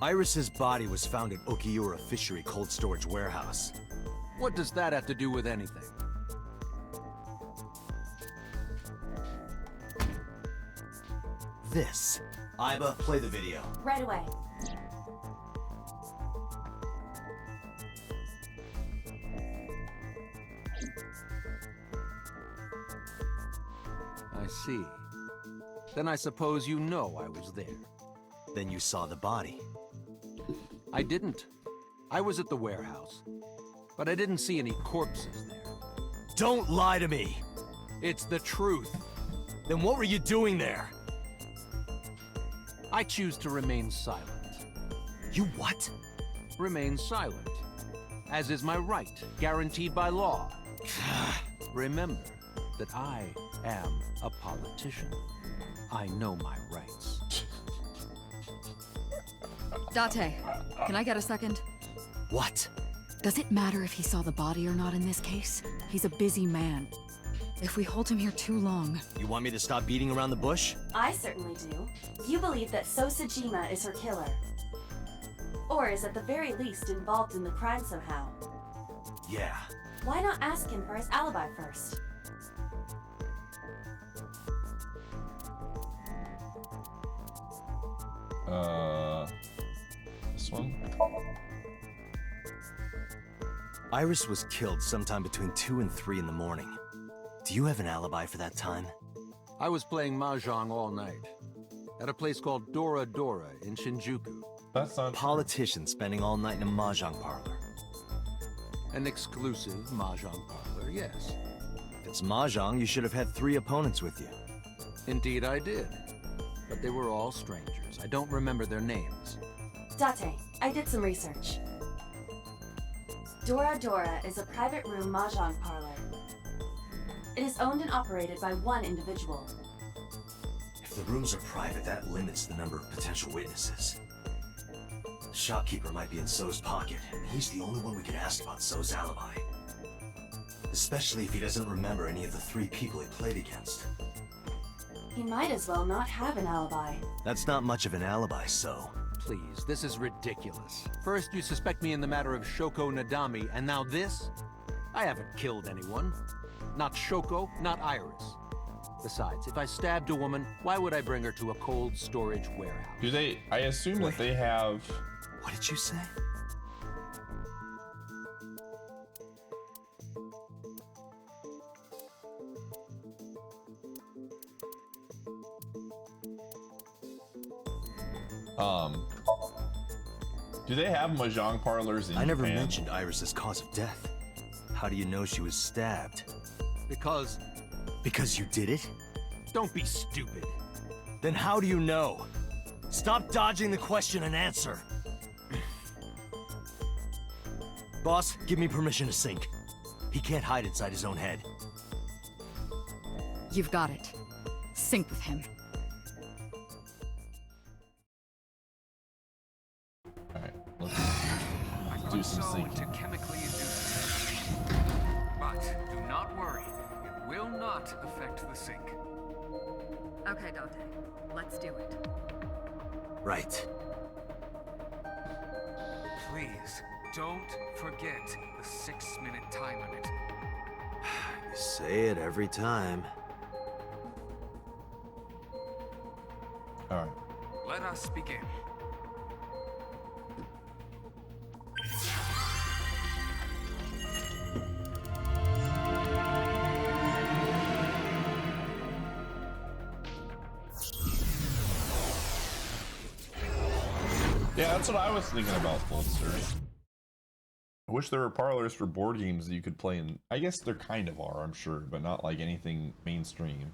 Iris's body was found at Okiura Fishery Cold Storage Warehouse. What does that have to do with anything? This. Iba, play the video. Right away. I see. Then I suppose you know I was there. Then you saw the body. I didn't. I was at the warehouse. But I didn't see any corpses there. Don't lie to me! It's the truth. Then what were you doing there? I choose to remain silent. You what? Remain silent. As is my right, guaranteed by law. Remember that I am a politician. I know my rights. Date, can I get a second? What? Does it matter if he saw the body or not in this case? He's a busy man. If we hold him here too long... You want me to stop beating around the bush? I certainly do. You believe that So Sejima is her killer. Or is at the very least involved in the crime somehow. Yeah. Why not ask him for his alibi first? this one. Iris was killed sometime between 2 and 3 in the morning. Do you have an alibi for that time? I was playing Mahjong all night. At a place called Dora Dora in Shinjuku. That's not politician spending all night in a mahjong parlor. An exclusive Mahjong parlor, yes. If it's mahjong, you should have had 3 opponents with you. Indeed I did. But they were all strangers. I don't remember their names. Date, I did some research. Dora Dora is a private room mahjong parlor. It is owned and operated by one individual. If the rooms are private, that limits the number of potential witnesses. The shopkeeper might be in So's pocket, and he's the only one we can ask about So's alibi. Especially if he doesn't remember any of the 3 people he played against. He might as well not have an alibi. That's not much of an alibi, So. Please, this is ridiculous. First you suspect me in the matter of Shoko Nadami, and now this? I haven't killed anyone. Not Shoko, not Iris. Besides, if I stabbed a woman, why would I bring her to a cold storage warehouse? Do they... I assume that they have... What did you say? Do they have mahjong parlors in I never Japan? mentioned Iris's cause of death. How do you know she was stabbed? Because you did it? Don't be stupid. Then how do you know? Stop dodging the question and answer. Boss, give me permission to sink. He can't hide inside his own head. You've got it. Sync with him. Alright, let's do some so syncing. to chemically induce it. But do not worry, it will not affect the sink. Okay, Dante. Let's do it. Right. Please, don't forget the 6-minute time limit. You say it every time. Alright. Let us begin. Yeah, that's what I was thinking about, Bolster. I wish there were parlors for board games that you could play in. I guess there kind of are, I'm sure, but not like anything mainstream.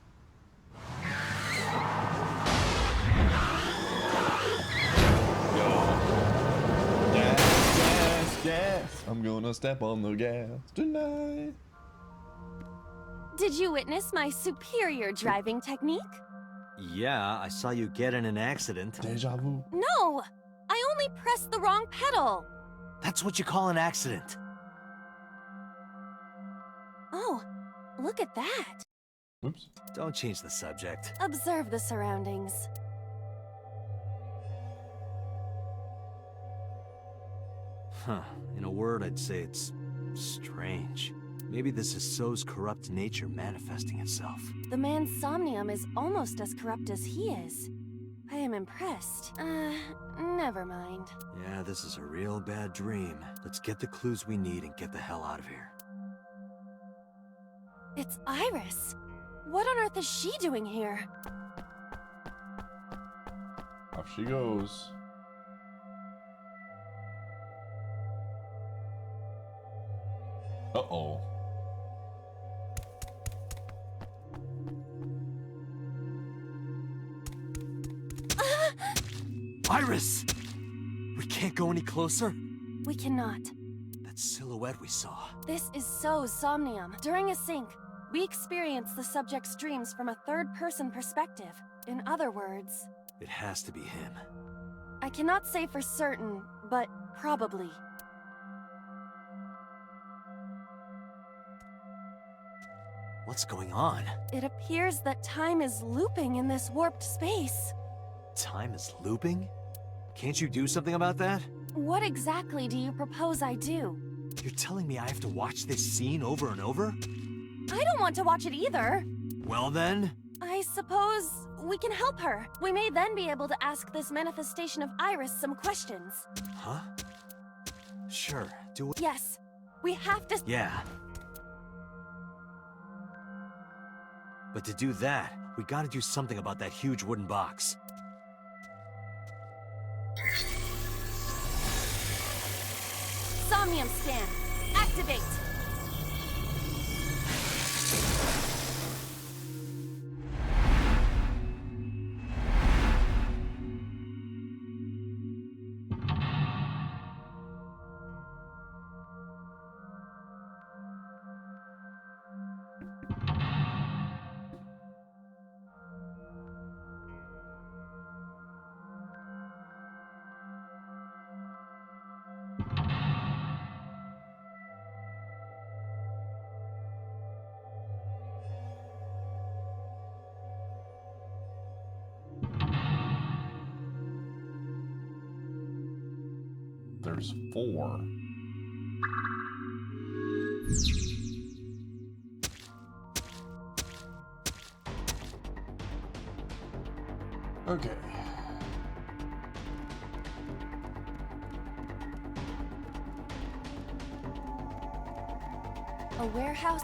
Gas, I'm gonna step on the gas tonight. Did you witness my superior driving technique? Yeah, I saw you get in an accident. Deja vu. No! I only pressed the wrong pedal! That's what you call an accident. Oh, look at that! Oops. Don't change the subject. Observe the surroundings. Huh. In a word, I'd say it's strange. Maybe this is So's corrupt nature manifesting itself. The man's Somnium is almost as corrupt as he is. I am impressed. Never mind. Yeah, this is a real bad dream. Let's get the clues we need and get the hell out of here. It's Iris. What on earth is she doing here? Off she goes. Uh-oh. Iris! We can't go any closer? We cannot. That silhouette we saw. This is So's Somnium. During a sync, we experience the subject's dreams from a third-person perspective. In other words... It has to be him. I cannot say for certain, but probably. What's going on? It appears that time is looping in this warped space. Time is looping? Can't you do something about that? What exactly do you propose I do? You're telling me I have to watch this scene over and over? I don't want to watch it either. Well then, I suppose we can help her. We may then be able to ask this manifestation of Iris some questions. Huh? Sure, do it. Yes, we have to. Yeah. But to do that, we gotta do something about that huge wooden box. Somnium scan. Activate. There's 4. Okay. A warehouse.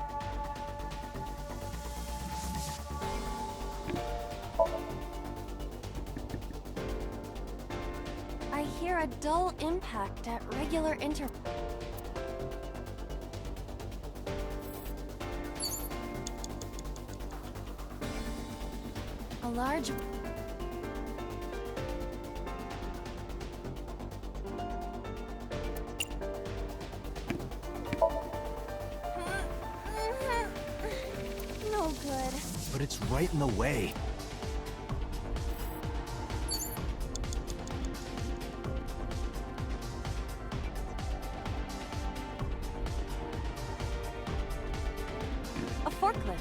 I hear a dull impact at regular intervals. A large... No good. But it's right in the way. A forklift.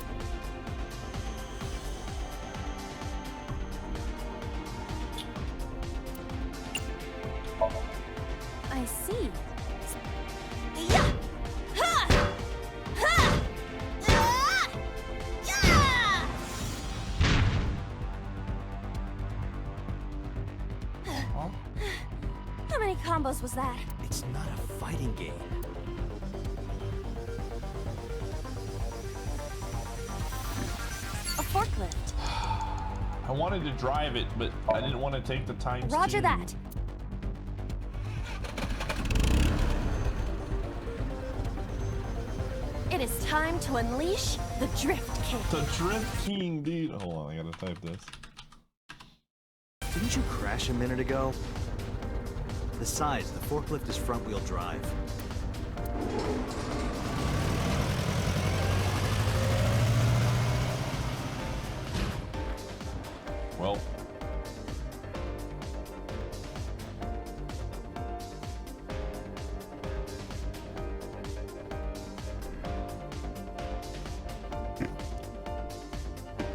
I see. Yeah! Ha! Ha! Ah! Yeah! How many combos was that? It's not a fighting game. A forklift. I wanted to drive it, but I didn't want to take the time. Roger that. It is time to unleash the Drift King. The Drift King, dude. Hold on, I gotta type this. Didn't you crash a minute ago? Besides, the forklift is front-wheel drive. Well.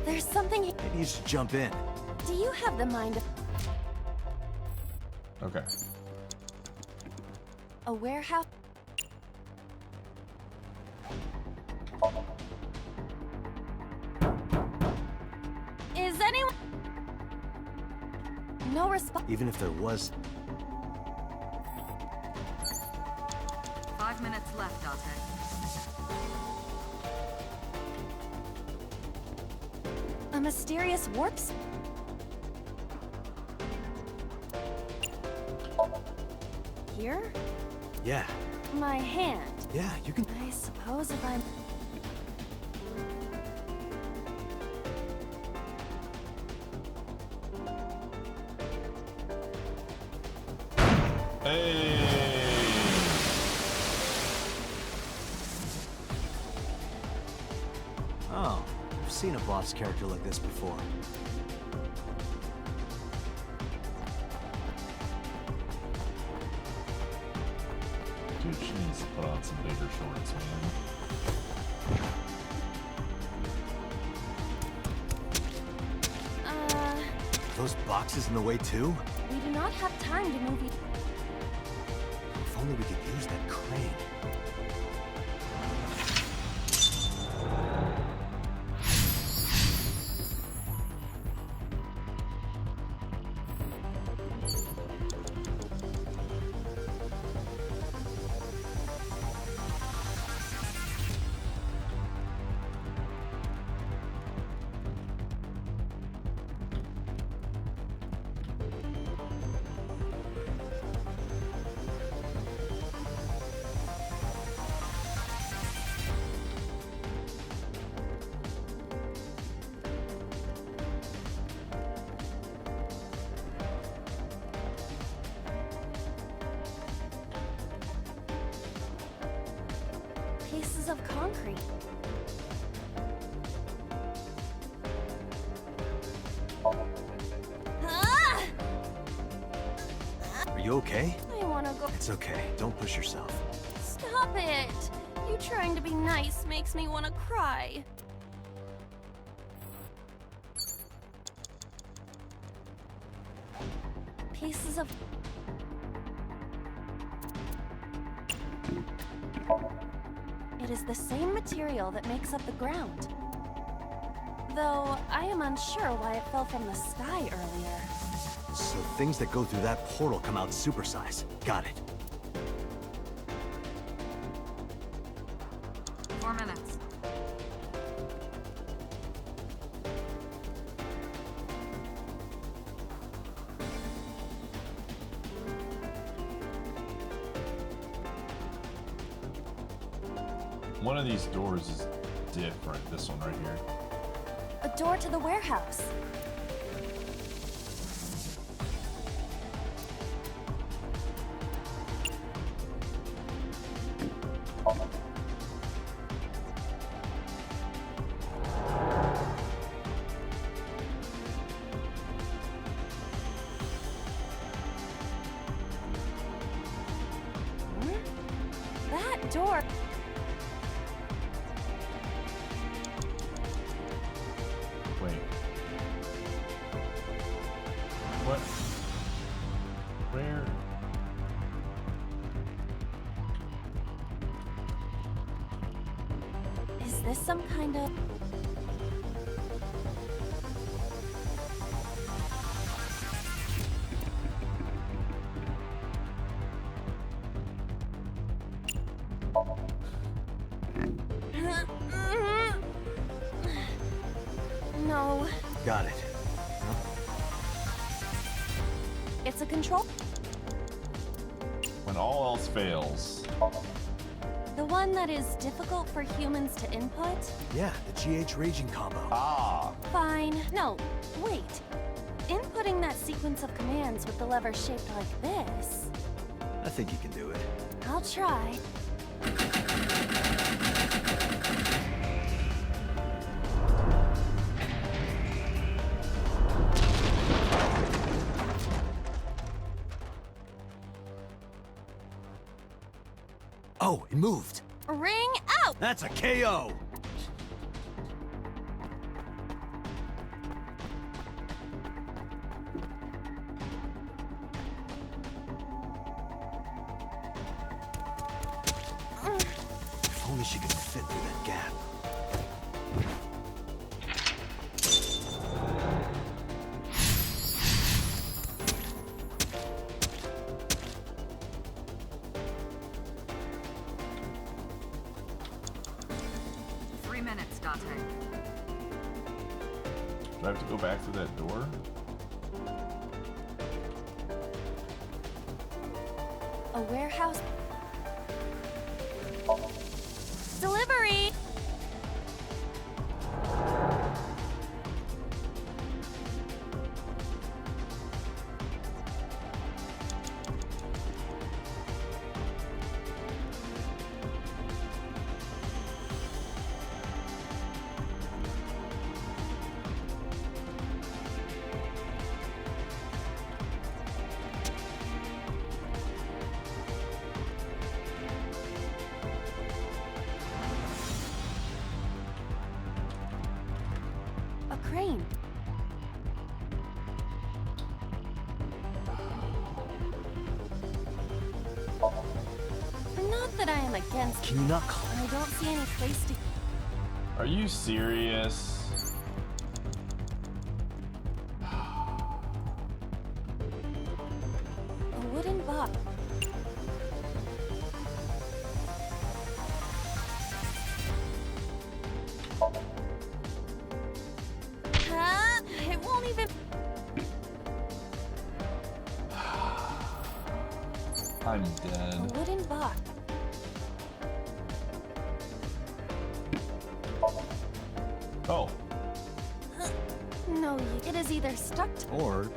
There's something. Maybe you should jump in. Do you have the mind of Okay. a warehouse? Is anyone? No response. Even if there was... 5 minutes left, Date. A mysterious warps. Here? Yeah. My hand. Yeah, you can... I suppose if I'm... Hey. Oh, I've seen a boss character like this before. Dude, she needs to put on some bigger shorts, man. Those boxes in the way too? We do not have time to move. If only we could use that crane. pieces of concrete. Ah! Are you okay? I wanna go. It's okay. Don't push yourself. Stop it! You trying to be nice makes me wanna cry. Pieces of... It is the same material that makes up the ground. Though I am unsure why it fell from the sky earlier. So things that go through that portal come out supersize. Got it. 4 minutes. One of these doors is different. This one right here. A door to the warehouse. That door. Wait. What? Where? Is this some kind of... No. Got it. It's a control... When all else fails. The one that is difficult for humans to input? Yeah, the GH raging combo. Ah. Fine. No, wait. Inputting that sequence of commands with the lever shaped like this... I think you can do it. I'll try. Oh, it moved. Ring out! That's a KO. If only she could fit through that gap. Do I have to go back through that door? A warehouse... Delivery! A crane. Not that I am against... Can you not call? I don't see any place to... Are you serious? A wooden box. It won't even... I'm dead. A wooden box. Oh. No, it is either stuck to... Or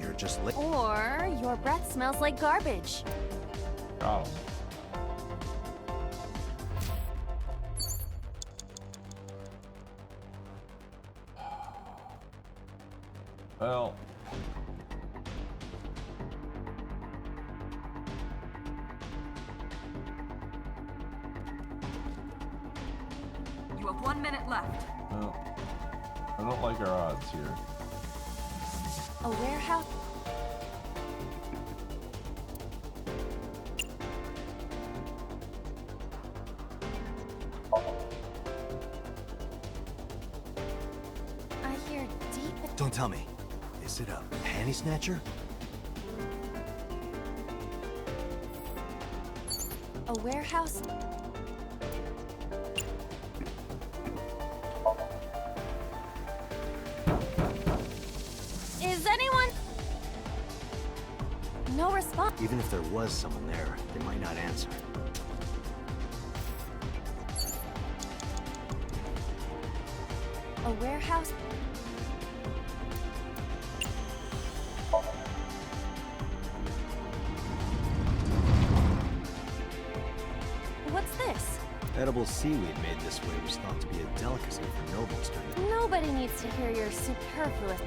you're just lit. Or your breath smells like garbage. Got him. Well, You have 1 minute left. well, I don't like our odds here. A warehouse? I hear deep... Don't tell me. Is it a panty snatcher? A warehouse? Is anyone... No response. Even if there was someone there, they might not answer. A warehouse? What's this? Edible seaweed made this way was thought to be a delicacy for nobles during the... Nobody needs to hear your superfluous...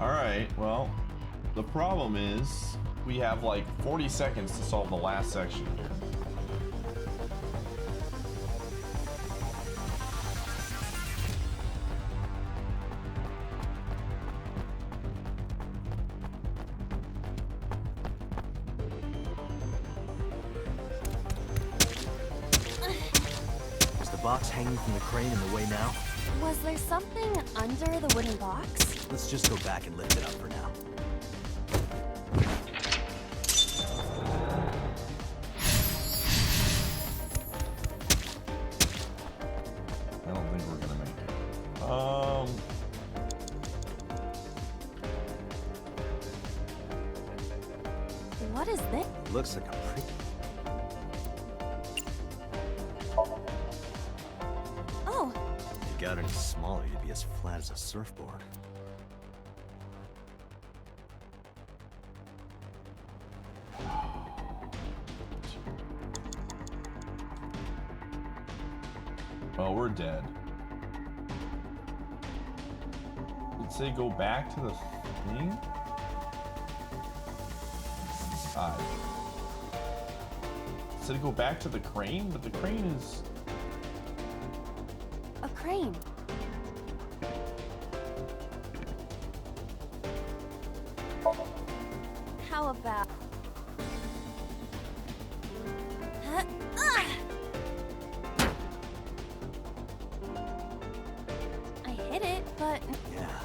Alright, well, the problem is we have like 40 seconds to solve the last section here. Is the box hanging from the crane in the way now? Was there something under the wooden box? Let's just go back and lift it up for now. I don't think we're gonna make it. What is this? Looks like a pretty... Oh, If you got any smaller, you'd be as flat as a surfboard. Well, we're dead. Did it say go back to the thing? It said go back to the crane, but the crane is... a crane. How about... Huh? Ah! I hit it, but... Yeah.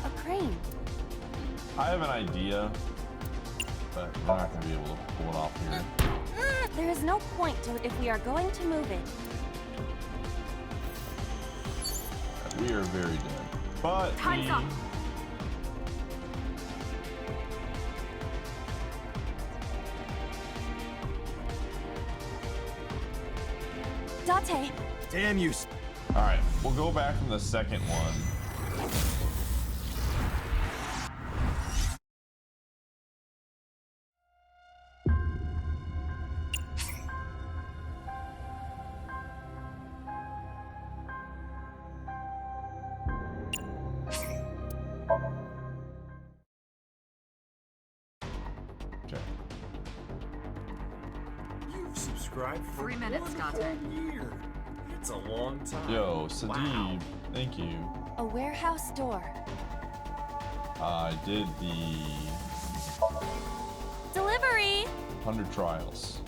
a crane. I have an idea, but we're not going to be able to pull it off here. There is no point to it if we are going to move it. We are very dead. But Time's up. Date. Damn you. Alright, we'll go back from the second one. You've subscribed for 3 minutes, one Dante. whole year. It's a long time. Yo, Sadib, Wow. thank you. A warehouse door. I did the Delivery! 100 trials.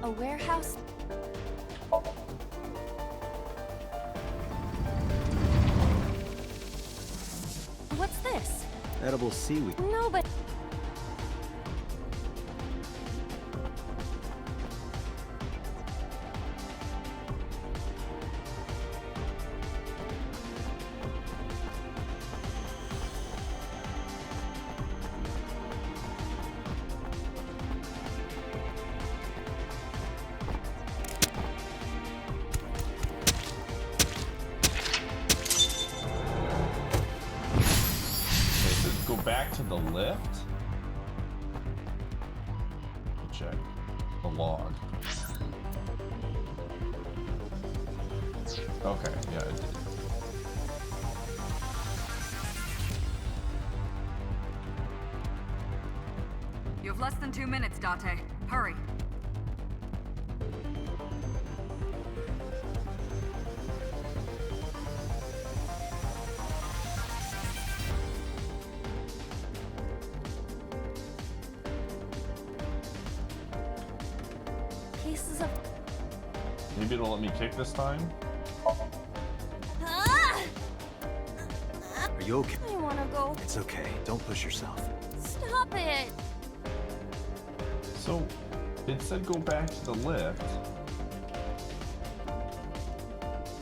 A warehouse. What's this? Edible seaweed. No, but... the lift? Check the log. Okay, yeah, it did. You have less than 2 minutes, Date. Hurry. Pieces of... Maybe it'll let me kick this time? Ah! Are you okay? I wanna go. It's okay. Don't push yourself. Stop it! So, it said go back to the lift.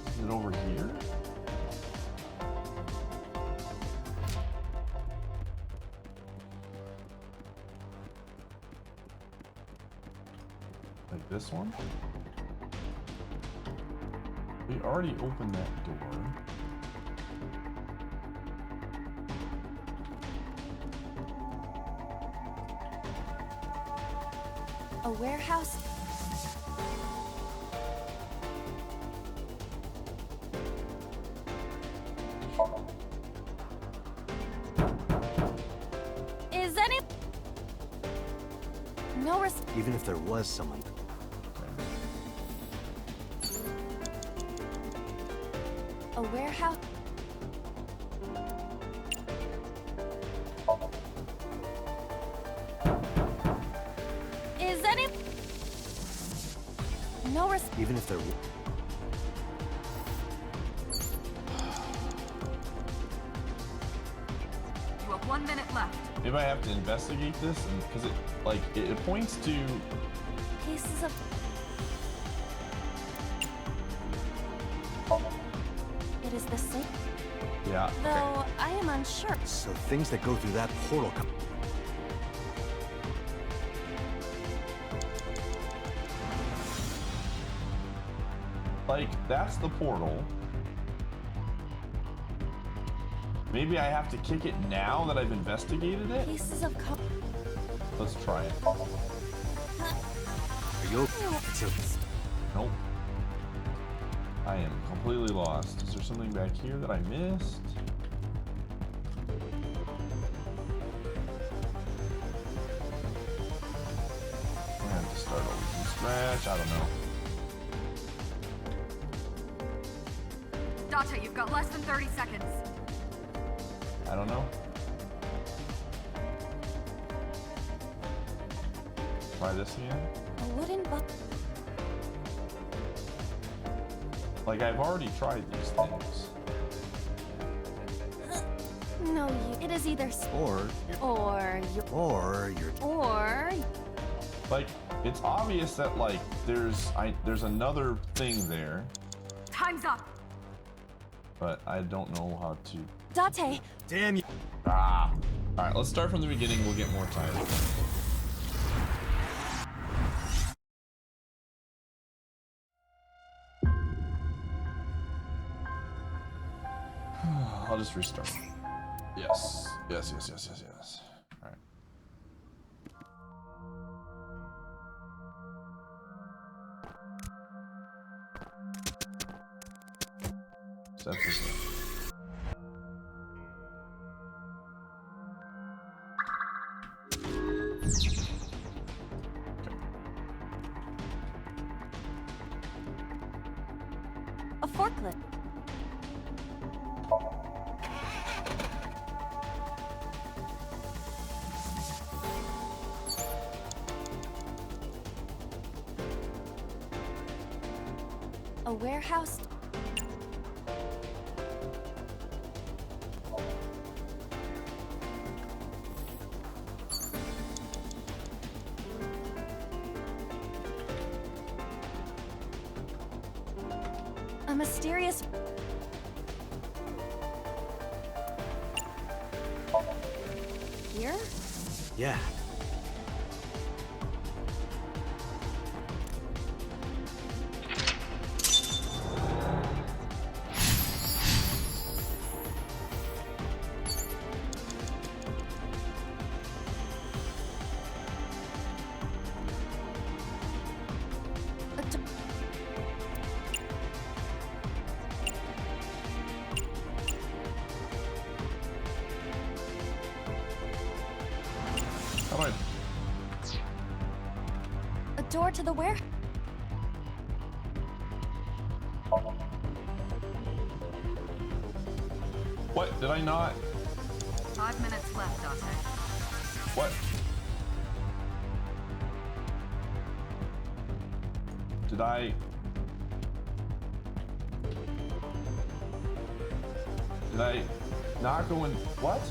Is it over here? Like this one? We already opened that door. A warehouse? Is any... No Even if there was someone. A warehouse? Is any... No Even if there You have 1 minute left. Maybe I have to investigate this, and because it like it points to Pieces of... It is the same. yeah. Though I am unsure. So things that go through that portal come. Like that's the portal. Maybe I have to kick it now that I've investigated it. Pieces of... Let's try it. Are you okay? It's okay. Nope. I am completely lost. Is there something back here that I missed? I have to start over from scratch. I don't know. Date, you've got less than 30 seconds. I don't know. Try this again. A wooden box. Like I've already tried these things. No, it is either... Or Or... Like it's obvious that like there's another thing there, Time's up. but I don't know how to. Date! Damn you. Ah. All right, let's start from the beginning. We'll get more time. I'll just restart. Yes. Yes. Yes. Yes. Yes. Yes. All right. Steps this way. A forklift. A warehouse. A mysterious... Here? Yeah. door to the warehouse. What? Did I not? 5 minutes left, Dante. What? Did I? Did I not go in? What?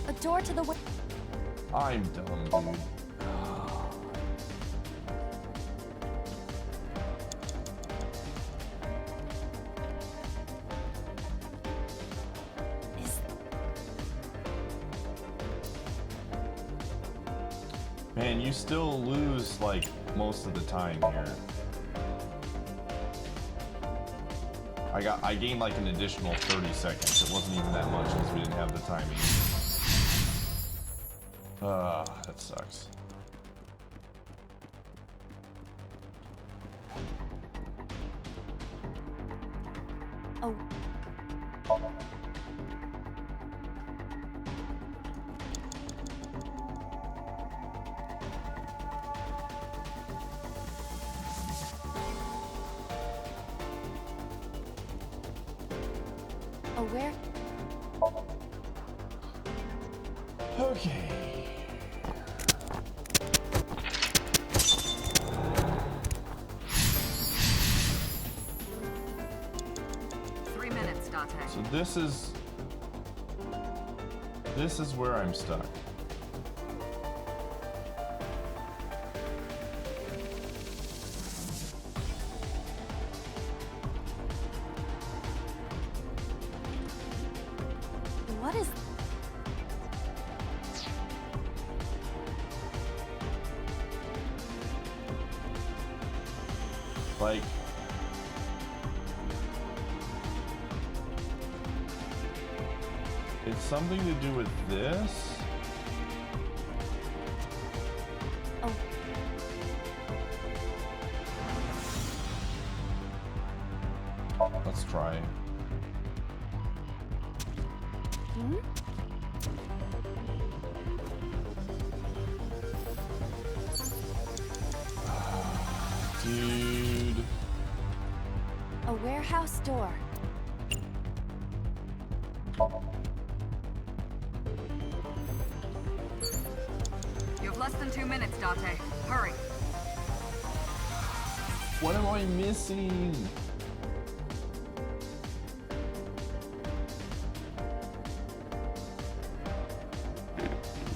A door to the I'm dumb, dude. Man, you still lose like most of the time here. I gained like an additional 30 seconds. It wasn't even that much since we didn't have the timing. That sucks. Oh. Oh, where? Okay. So this is where I'm stuck. What is... Like... It's something to do with this? Oh. Let's try. Hmm? Dude. A warehouse door. You have less than 2 minutes, Dante. Hurry. What am I missing?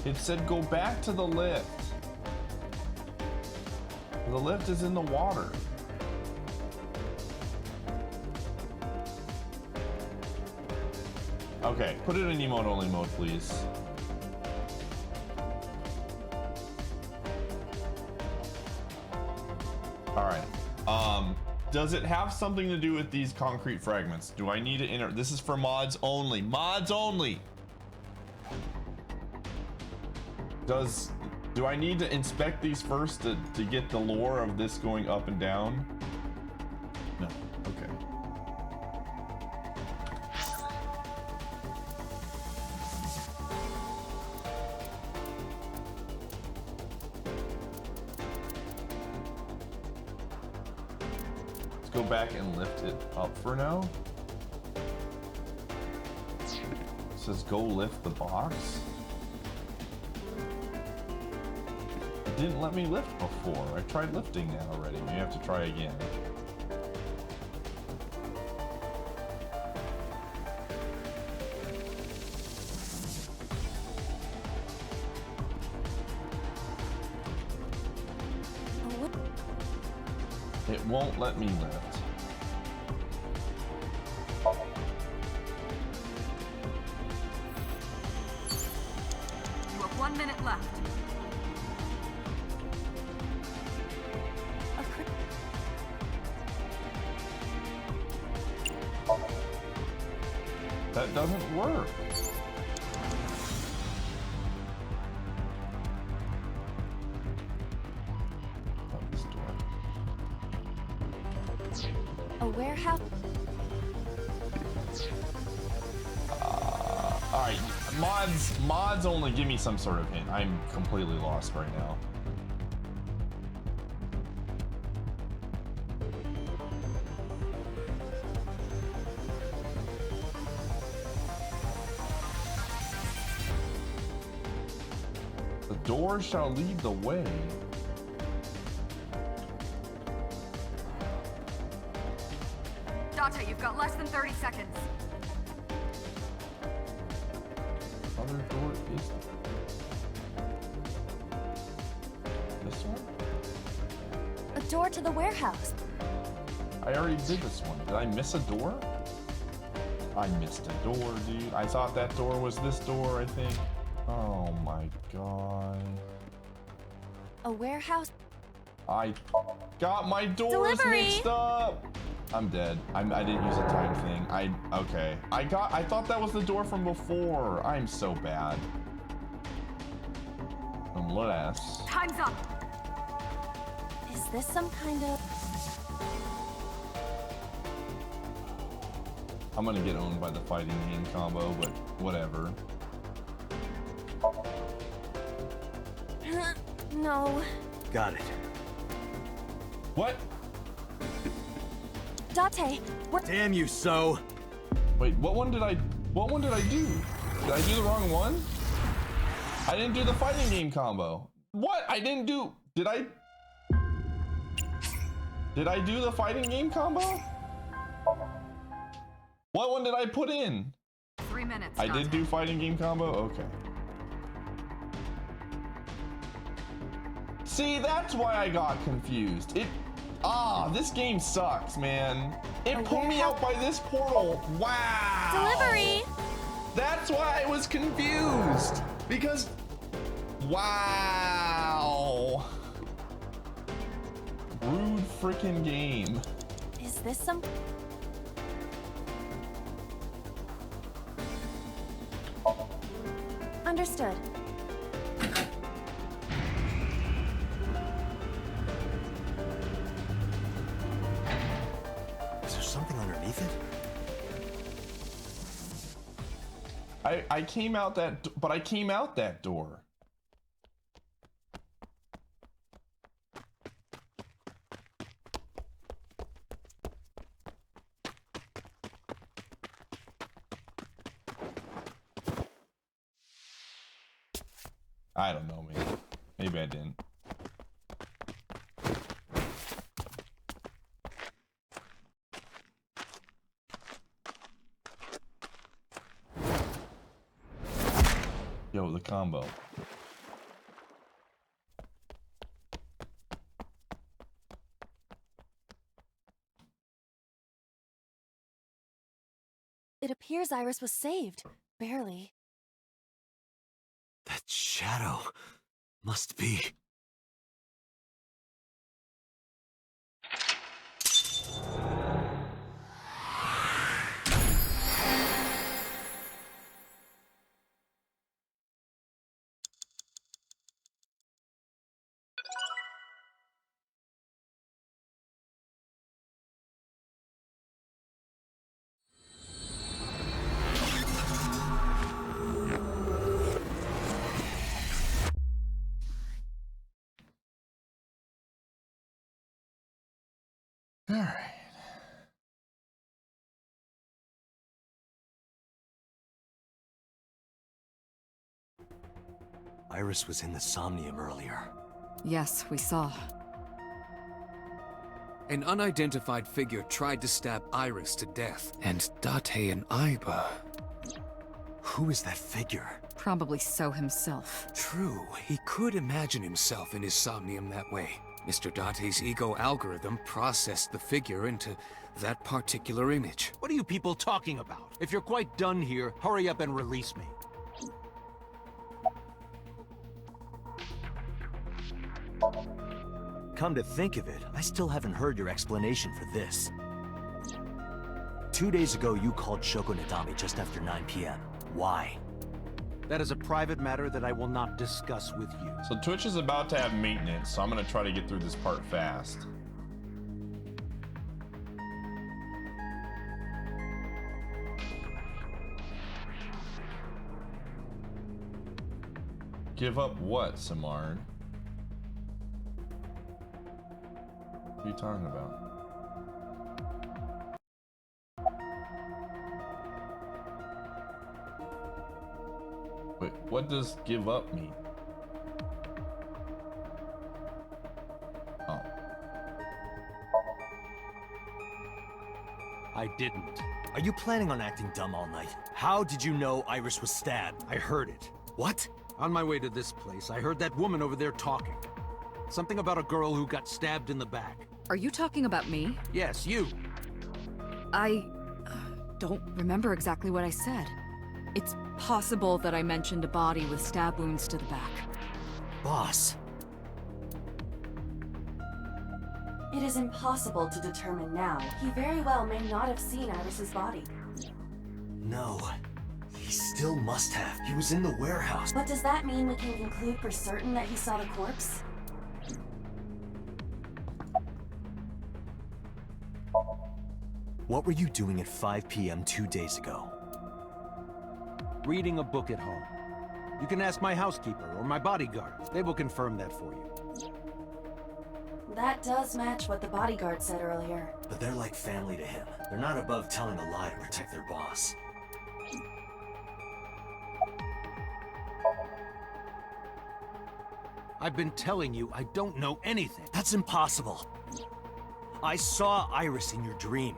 It said go back to the lift. The lift is in the water. Okay, put it in emote only mode, please. Alright. Does it have something to do with these concrete fragments? Do I need to enter? This is for mods only. Mods only! Do I need to inspect these first to get the lore of this going up and down? No. Okay. Let's go back and lift it up for now. It says go lift the box. It didn't let me lift before. I tried lifting that already. You have to try again. It won't let me lift. You have 1 minute left. That doesn't work. Oh, this door. A warehouse. Alright, Mods only give me some sort of hint. I'm completely lost right now. The door shall lead the way. Date, you've got less than 30 seconds. Other door is this one? A door to the warehouse. I already did this one. Did I miss a door? I missed a door, dude. I thought that door was this door, I think. Oh my god. A warehouse. I got my doors Delivery. mixed up. I'm dead. I didn't use a time thing. Okay. I thought that was the door from before. I'm so bad. Unless. Time's up. Is this some kind of... I'm gonna get owned by the fighting game combo, but whatever. No. Got it. What? Date, Damn you, So. Wait, what one did I do? Did I do the wrong one? I didn't do the fighting game combo. What? I didn't do... Did I do the fighting game combo? What one did I put in? 3 minutes. I did do fighting game combo? Okay. See, that's why I got confused. This game sucks, man. It put me out by this portal. Wow. Delivery. That's why I was confused. Because, wow. Rude freaking game. Is this some... Understood. Is there something underneath it? I came out that, but I came out that door. I don't know, maybe I didn't. Yo, the combo. It appears Iris was saved. Barely. That shadow must be... All right. Iris was in the Somnium earlier. Yes, we saw. An unidentified figure tried to stab Iris to death, and Date and Iba... Who is that figure? Probably So himself. True, he could imagine himself in his Somnium that way. Mr. Date's ego algorithm processed the figure into that particular image. What are you people talking about? If you're quite done here, hurry up and release me. Come to think of it, I still haven't heard your explanation for this. 2 days ago, you called Shoko Nadami just after 9 p.m. Why? That is a private matter that I will not discuss with you. So Twitch is about to have maintenance, so I'm gonna try to get through this part fast. Give up what, Samard? What are you talking about? Wait, what does give up mean? Oh. I didn't. Are you planning on acting dumb all night? How did you know Iris was stabbed? I heard it. What? On my way to this place, I heard that woman over there talking. Something about a girl who got stabbed in the back. Are you talking about me? Yes, you. I don't remember exactly what I said. It's possible that I mentioned a body with stab wounds to the back. Boss. It is impossible to determine now. He very well may not have seen Iris's body. No. He still must have. He was in the warehouse. But does that mean we can conclude for certain that he saw the corpse? What were you doing at 5 p.m. 2 days ago? Reading a book at home. You can ask my housekeeper or my bodyguard. They will confirm that for you. That does match what the bodyguard said earlier. But they're like family to him. They're not above telling a lie to protect their boss. I've been telling you I don't know anything. That's impossible. I saw Iris in your dream.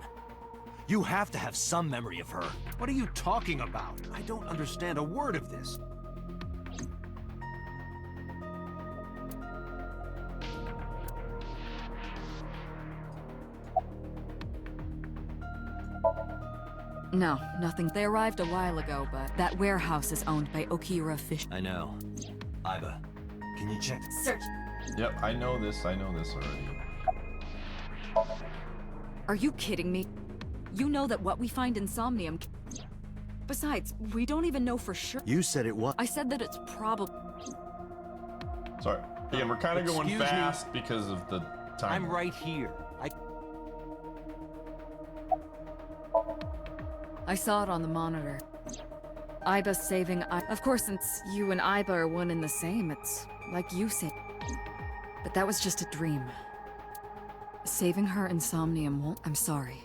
You have to have some memory of her. What are you talking about? I don't understand a word of this. No, nothing. They arrived a while ago, but that warehouse is owned by Iateyourpie Fish. I know. Iba, can you check? Search. Yep, I know this already. Are you kidding me? You know that what we find in Somnium... Besides, we don't even know for sure. You said it was. I said that it's probably... Sorry. Again, we're kind of going Excuse fast because of the time. I'm right here. I saw it on the monitor. Iba's saving Of course, since you and Iba are one and the same, it's like you say. But that was just a dream. Saving her in Somnium won't... I'm sorry.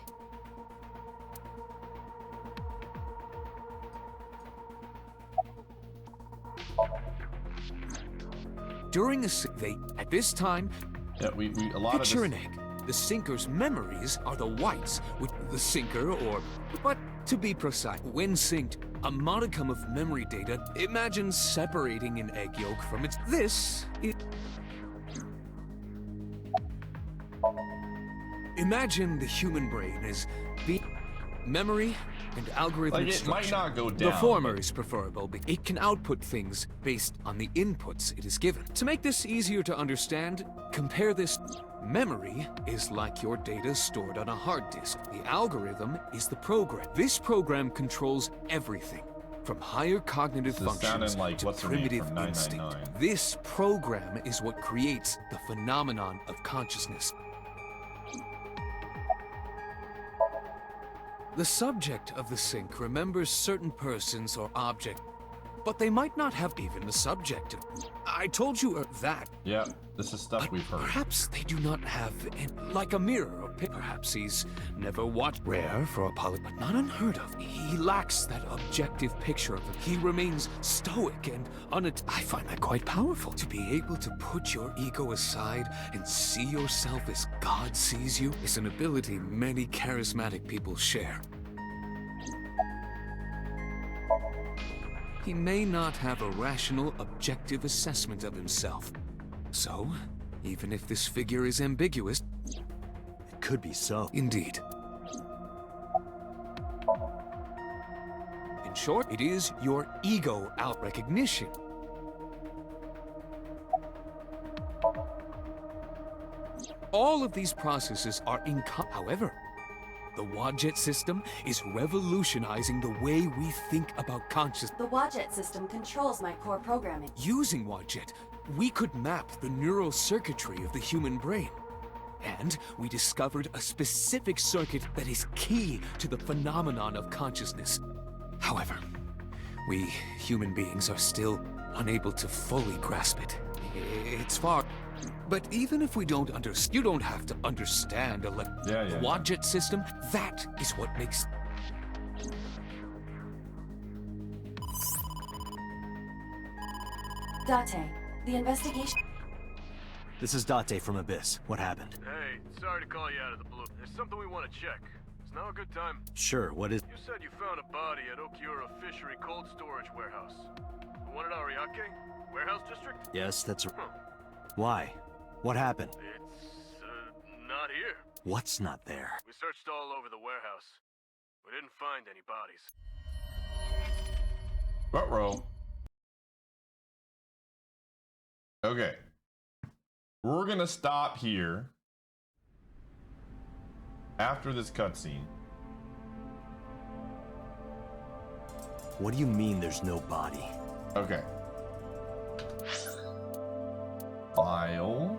During at this time, yeah, a lot picture of an egg. The sinker's memories are the whites, with the sinker, but to be precise, when synced, a modicum of memory data. Imagine separating an egg yolk from its. This is. Imagine the human brain as the memory and algorithm it might not go down. The former is preferable because it can output things based on the inputs it is given. To make this easier to understand, compare this. Memory is like your data stored on a hard disk. The algorithm is the program. This program controls everything, from higher cognitive functions to primitive instinct. This program is what creates the phenomenon of consciousness. The subject of the sync remembers certain persons or objects, but they might not have even the subject. I told you that. Yeah, this is stuff we've heard. Perhaps they do not have, like a mirror or perhaps he's never watched. Rare for a poly, but not unheard of. He lacks that objective picture of it. He remains stoic and I find that quite powerful. To be able to put your ego aside and see yourself as God sees you is an ability many charismatic people share. He may not have a rational, objective assessment of himself. So, even if this figure is ambiguous, it could be so. Indeed. In short, it is your ego out recognition. All of these processes are however, the Wadjet system is revolutionizing the way we think about consciousness. The Wadjet system controls my core programming. Using Wadjet, we could map the neural circuitry of the human brain. And we discovered a specific circuit that is key to the phenomenon of consciousness. However, we human beings are still unable to fully grasp it. It's far. But even if we don't understand, you don't have to understand the Wadjet system. That is what makes. Date, the investigation. This is Date from Abyss. What happened? Hey, sorry to call you out of the blue. There's something we want to check. Is now a good time? Sure, what is... You said you found a body at Iateyourpie Fishery Cold Storage Warehouse. The one at Ariake? Warehouse District? Yes, that's... Why? What happened? It's, not here. What's not there? We searched all over the warehouse. We didn't find any bodies. Ruh-roh. Okay. We're gonna stop here after this cutscene. What do you mean there's no body? Okay. File.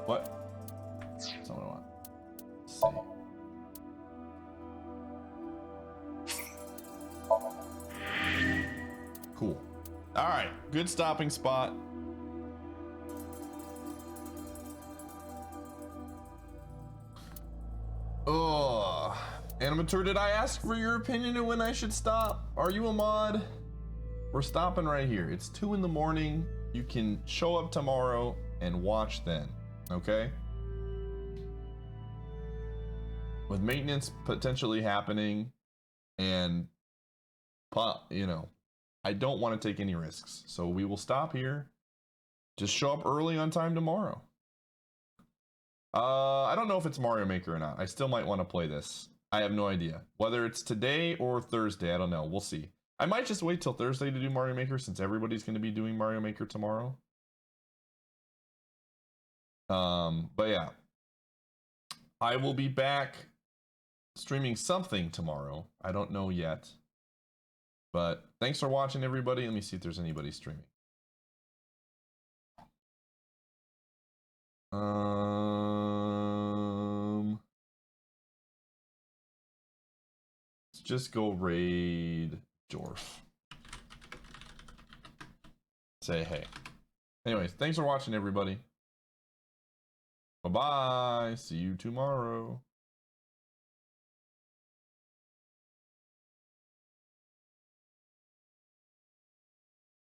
What? That's not what I want. Let's see. Cool. All right, good stopping spot. Oh, Animateur, did I ask for your opinion on when I should stop? Are you a mod? We're stopping right here. It's 2 in the morning. You can show up tomorrow and watch then, okay? With maintenance potentially happening and, you know, I don't want to take any risks. So we will stop here. Just show up early on time tomorrow. I don't know if it's Mario Maker or not. I still might want to play this. I have no idea. Whether it's today or Thursday, I don't know. We'll see. I might just wait till Thursday to do Mario Maker since everybody's going to be doing Mario Maker tomorrow. But yeah. I will be back streaming something tomorrow. I don't know yet. But thanks for watching, everybody. Let me see if there's anybody streaming. Let's just go raid Dorf. Say hey. Anyways, thanks for watching, everybody. Bye-bye. See you tomorrow.